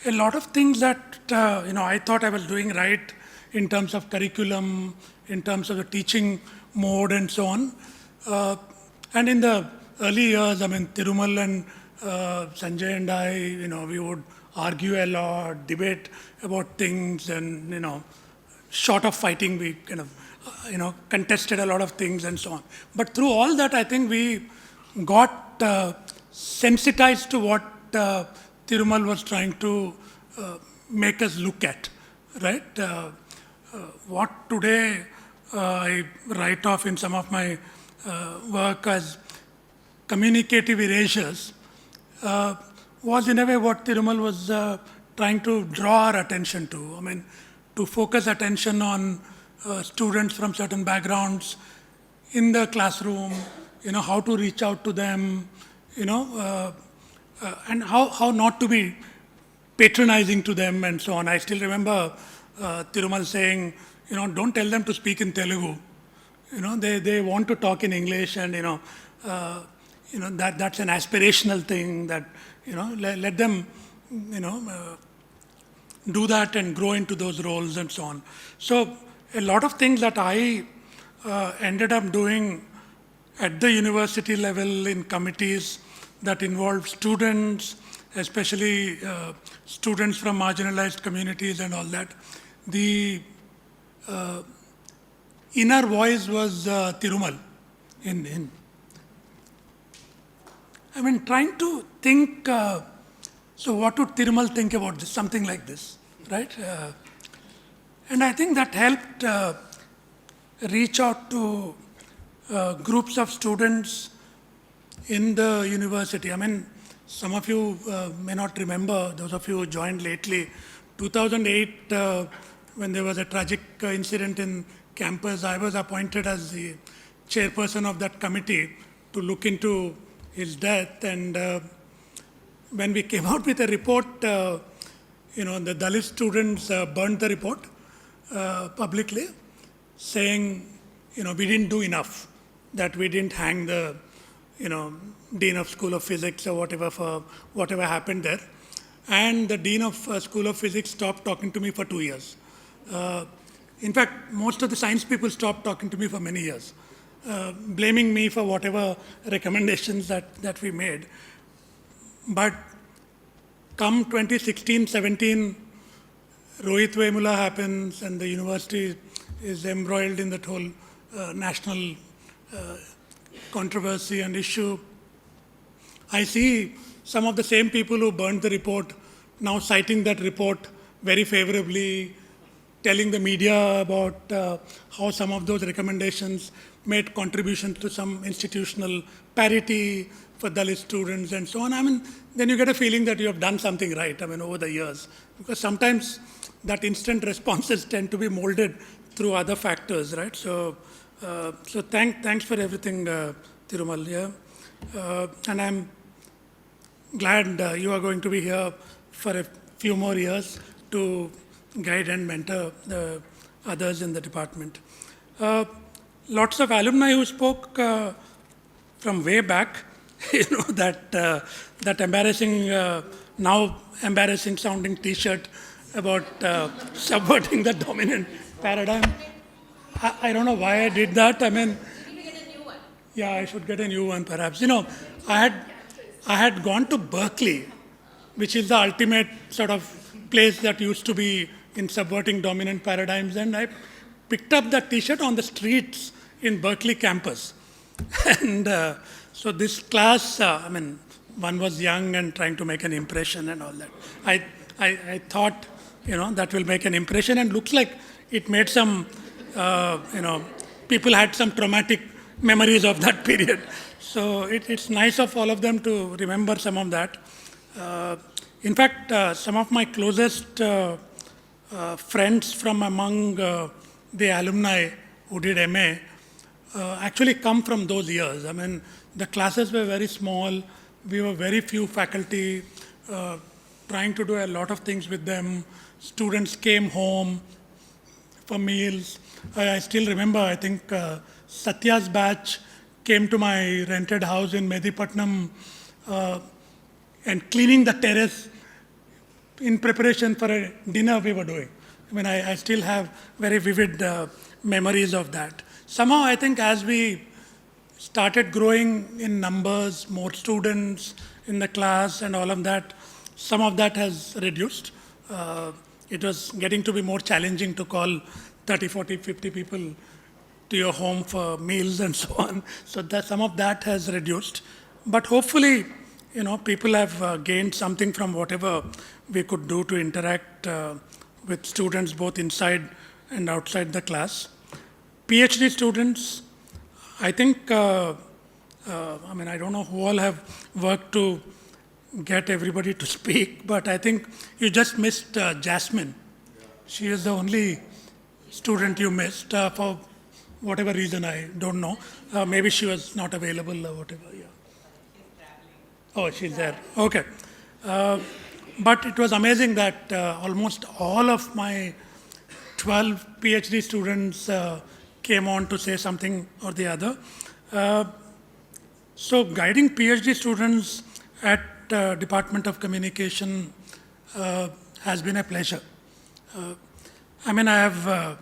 Speaker 9: lot of things that, I thought I was doing right in terms of curriculum, in terms of the teaching mode and so on. And in the early years, Thirumal and Sanjay and I, we would argue a lot, debate about things, and, short of fighting, we kind of, contested a lot of things and so on. But through all that, I think we got sensitized to what Thirumal was trying to make us look at, right? What today I write off in some of my work as communicative erasures was in a way what Thirumal was trying to draw our attention to. To focus attention on students from certain backgrounds in the classroom, how to reach out to them, and how not to be patronizing to them and so on. I still remember Thirumal saying, don't tell them to speak in Telugu. They want to talk in English, and that's an aspirational thing that let them do that and grow into those roles and so on. So a lot of things that I ended up doing at the university level in committees that involved students, especially students from marginalized communities and all that. The inner voice was Thirumal. Trying to think, so what would Thirumal think about this, something like this, right? And I think that helped reach out to groups of students in the university. Some of you may not remember, those of you who joined lately, 2008, when there was a tragic incident in campus, I was appointed as the chairperson of that committee to look into his death. And when we came out with a report, the Dalit students burned the report publicly, saying, we didn't do enough, that we didn't hang the, Dean of School of Physics or whatever for whatever happened there. And the Dean of School of Physics stopped talking to me for 2 years. In fact, most of the science people stopped talking to me for many years, blaming me for whatever recommendations that we made. But come 2016-17, Rohit Vemula happens, and the university is embroiled in that whole national controversy and issue. I see some of the same people who burned the report now citing that report very favorably, telling the media about how some of those recommendations made contributions to some institutional parity for Dalit students and so on. Then you get a feeling that you have done something right, over the years. Because sometimes that instant responses tend to be molded through other factors, right? So thanks for everything, Thirumal. Yeah. And I'm glad you are going to be here for a few more years to guide and mentor the others in the department. Lots of alumni who spoke from way back, that embarrassing, now embarrassing sounding T-shirt about subverting the dominant paradigm. I don't know why I did that. Yeah, I should get a new one perhaps. I had gone to Berkeley, which is the ultimate sort of place that used to be in subverting dominant paradigms, and I picked up that T-shirt on the streets in Berkeley campus. And so this class, one was young and trying to make an impression and all that. I thought, that will make an impression, and looks like it made some, people had some traumatic memories of that period. So it's nice of all of them to remember some of that. In fact, some of my closest friends from among the alumni who did MA actually come from those years. The classes were very small. We were very few faculty, trying to do a lot of things with them. Students came home for meals. I still remember, I think Satya's batch came to my rented house in Medipatnam and cleaning the terrace in preparation for a dinner we were doing. I still have very vivid memories of that. Somehow, I think as we started growing in numbers, more students in the class and all of that, some of that has reduced. It was getting to be more challenging to call 30, 40, 50 people to your home for meals and so on. So that some of that has reduced. But hopefully, people have gained something from whatever we could do to interact with students both inside and outside the class. PhD students, I think, I don't know who all have worked to get everybody to speak, but I think you just missed Jasmine. She is the only student you missed for whatever reason, I don't know. Maybe she was not available or whatever. Yeah. Oh, she's there. Okay. But it was amazing that almost all of my 12 PhD students came on to say something or the other. So guiding PhD students at Department of Communication has been a pleasure. I have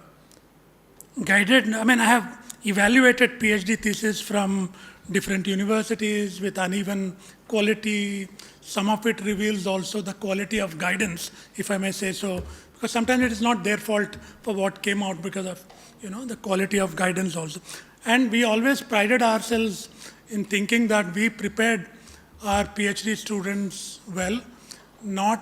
Speaker 9: I have evaluated PhD theses from different universities with uneven quality. Some of it reveals also the quality of guidance, if I may say so, because sometimes it is not their fault for what came out because of the quality of guidance also. And we always prided ourselves in thinking that we prepared our PhD students well, not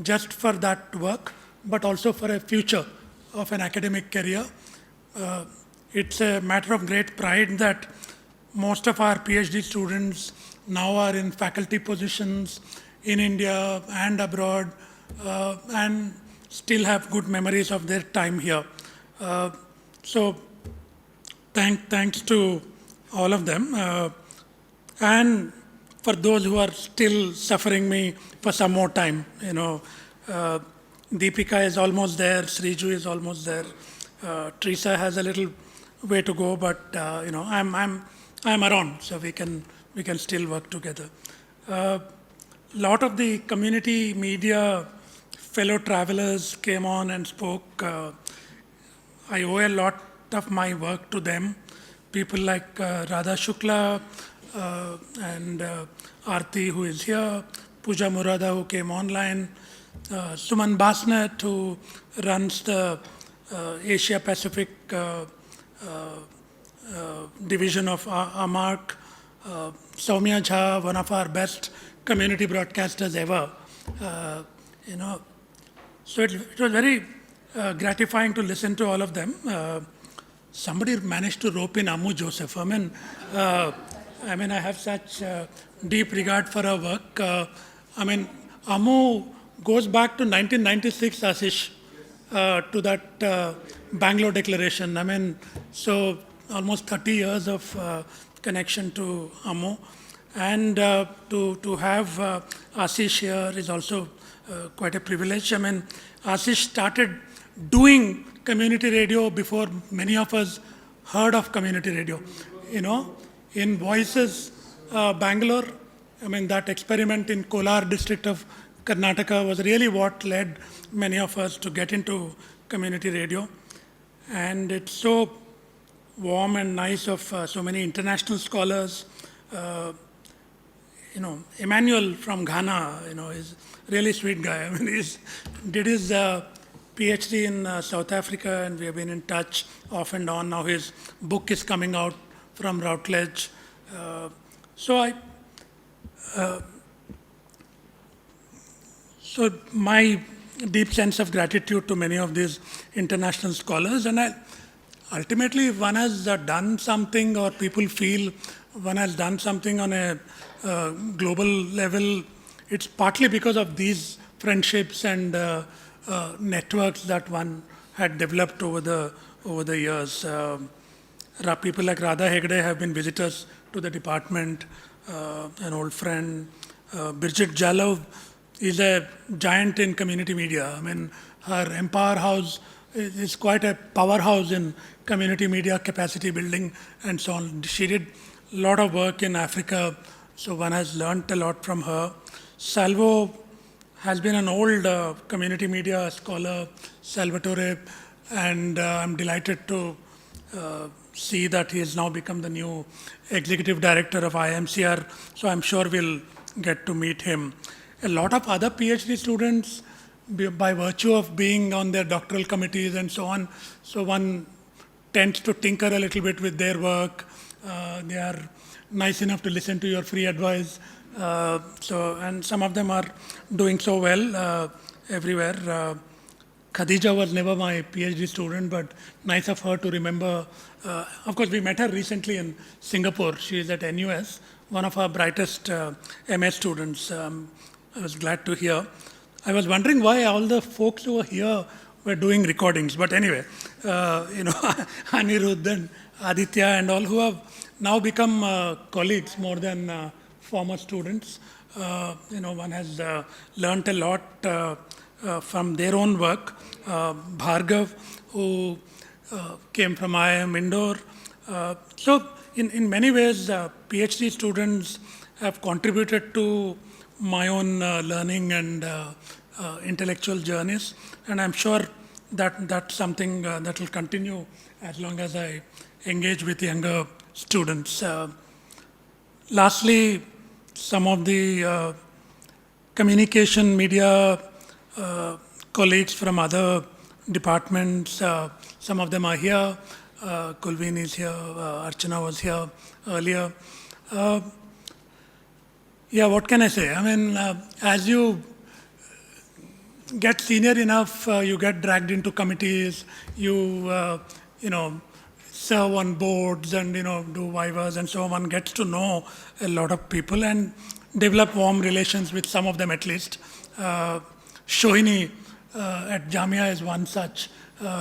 Speaker 9: just for that work, but also for a future of an academic career. It's a matter of great pride that most of our PhD students now are in faculty positions in India and abroad, and still have good memories of their time here. So thanks to all of them. And for those who are still suffering me for some more time, Deepika is almost there, Sriju is almost there, Teresa has a little way to go, but I'm around, so we can still work together. Lot of the community media fellow travelers came on and spoke. I owe a lot of my work to them. People like Radha Shukla and Aarti, who is here, Pooja Murada, who came online, Suman Basnet, who runs the Asia Pacific division of AMARC, Soumya Jha, one of our best community broadcasters ever. So it was very gratifying to listen to all of them. Somebody managed to rope in Amu Joseph. I have such deep regard for her work. Amu goes back to 1996, Ashish, to that Bangalore Declaration. So almost 30 years of connection to Amu. And to have Ashish here is also quite a privilege. Ashish started doing community radio before many of us heard of community radio. In Voices Bangalore, that experiment in Kolar district of Karnataka was really what led many of us to get into community radio. And it's so warm and nice of so many international scholars. Emmanuel from Ghana, is really sweet guy. He did his PhD in South Africa, and we have been in touch off and on. Now his book is coming out from Routledge. So my deep sense of gratitude to many of these international scholars, and ultimately, if one has done something, or people feel one has done something on a global level, it's partly because of these friendships and networks that one had developed over the years. People like Radha Hegde have been visitors to the department. An old friend, Birgit Jalov, is a giant in community media. Her Empower House is quite a powerhouse in community media capacity building and so on. She did a lot of work in Africa, so one has learnt a lot from her. Salvo has been an old community media scholar, Salvatore, and I'm delighted to see that he has now become the new executive director of IMCR, so I'm sure we'll get to meet him. A lot of other PhD students, by virtue of being on their doctoral committees and so on, so one tends to tinker a little bit with their work. They are nice enough to listen to your free advice. And some of them are doing so well everywhere. Khadija was never my PhD student, but nice of her to remember. Of course, we met her recently in Singapore. She is at NUS, one of our brightest MS students. I was glad to hear. I was wondering why all the folks who were here were doing recordings. But anyway, Anirudh and Aditya and all who have now become colleagues more than former students. One has learnt a lot from their own work. Bhargav, who came from IIM Indore. So in many ways, PhD students have contributed to my own learning and intellectual journeys, and I'm sure that that's something that will continue as long as I engage with younger students. Lastly, some of the communication media colleagues from other departments, some of them are here. Kulveen is here, Archana was here earlier. Yeah, what can I say? I mean, as you get senior enough, you get dragged into committees, you serve on boards and do vivas, and so one gets to know a lot of people and develop warm relations with some of them at least. Shohini at Jamia is one such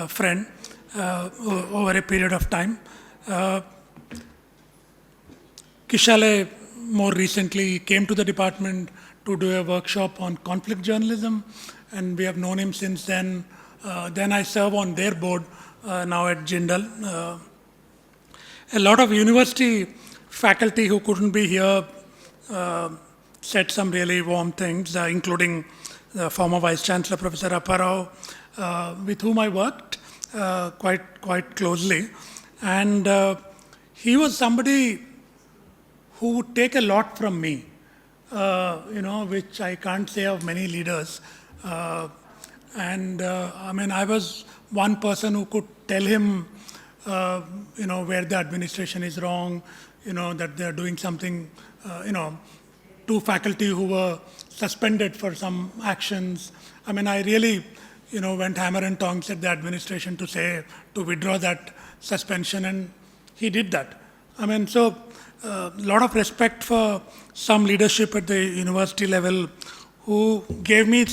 Speaker 9: friend over a period of time. Kishale more recently came to the department to do a workshop on conflict journalism, and we have known him since then. Then I serve on their board now at Jindal. A lot of university faculty who couldn't be here said some really warm things, including the former Vice Chancellor, Professor Apparao, with whom I worked quite closely. And he was somebody who would take a lot from me, which I can't say of many leaders. I mean, I was one person who could tell him, where the administration is wrong, that they're doing something, two faculty who were suspended for some actions. I mean, I really, went hammer and tongs at the administration to withdraw that suspension, and he did that. I mean, so a lot of respect for some leadership at the university level who gave me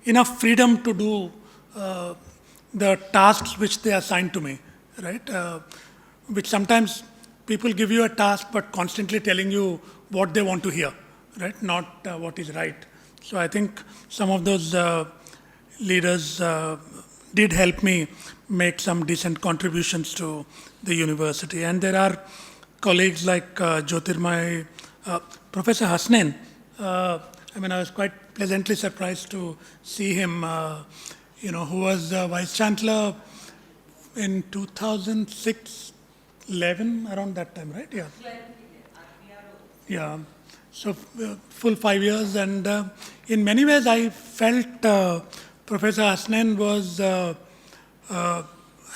Speaker 9: enough freedom to do the tasks which they assigned to me, right? Which sometimes people give you a task but constantly telling you what they want to hear, right? Not what is right. So I think some of those leaders did help me make some decent contributions to the university. And there are colleagues like Jyotirmay, Professor Hasnain. I mean, I was quite pleasantly surprised to see him, who was Vice Chancellor in 2006, 11, around that time, right? Yeah. Yeah. So full 5 years. And in many ways, I felt Professor Hasnain was,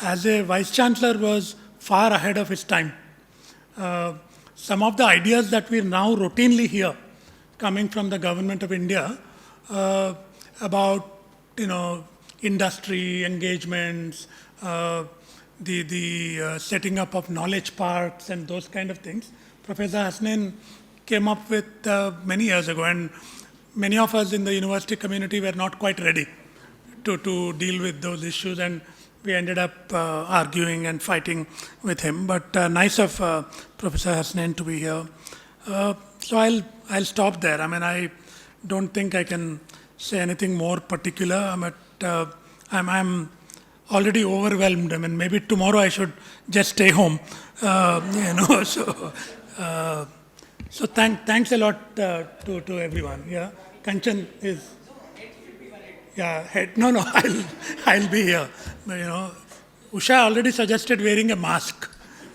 Speaker 9: as a Vice Chancellor, was far ahead of his time. Some of the ideas that we now routinely hear coming from the government of India about, industry engagements, the setting up of knowledge parks and those kind of things, Professor Hasnain came up with many years ago, and many of us in the university community were not quite ready to deal with those issues, and we ended up arguing and fighting with him. But nice of Professor Hasnain to be here. So I'll stop there. I mean, I don't think I can say anything more particular, but I'm already overwhelmed. I mean, maybe tomorrow I should just stay home. So thanks a lot to everyone. Yeah, Kanchan is. Yeah, no, I'll be here. But, Usha already suggested wearing a mask.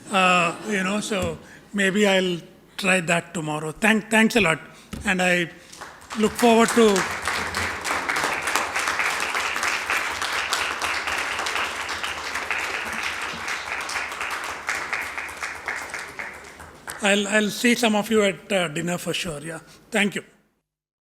Speaker 9: So maybe I'll try that tomorrow. Thanks a lot, and I look forward to. I'll see some of you at dinner for sure. Yeah, thank you.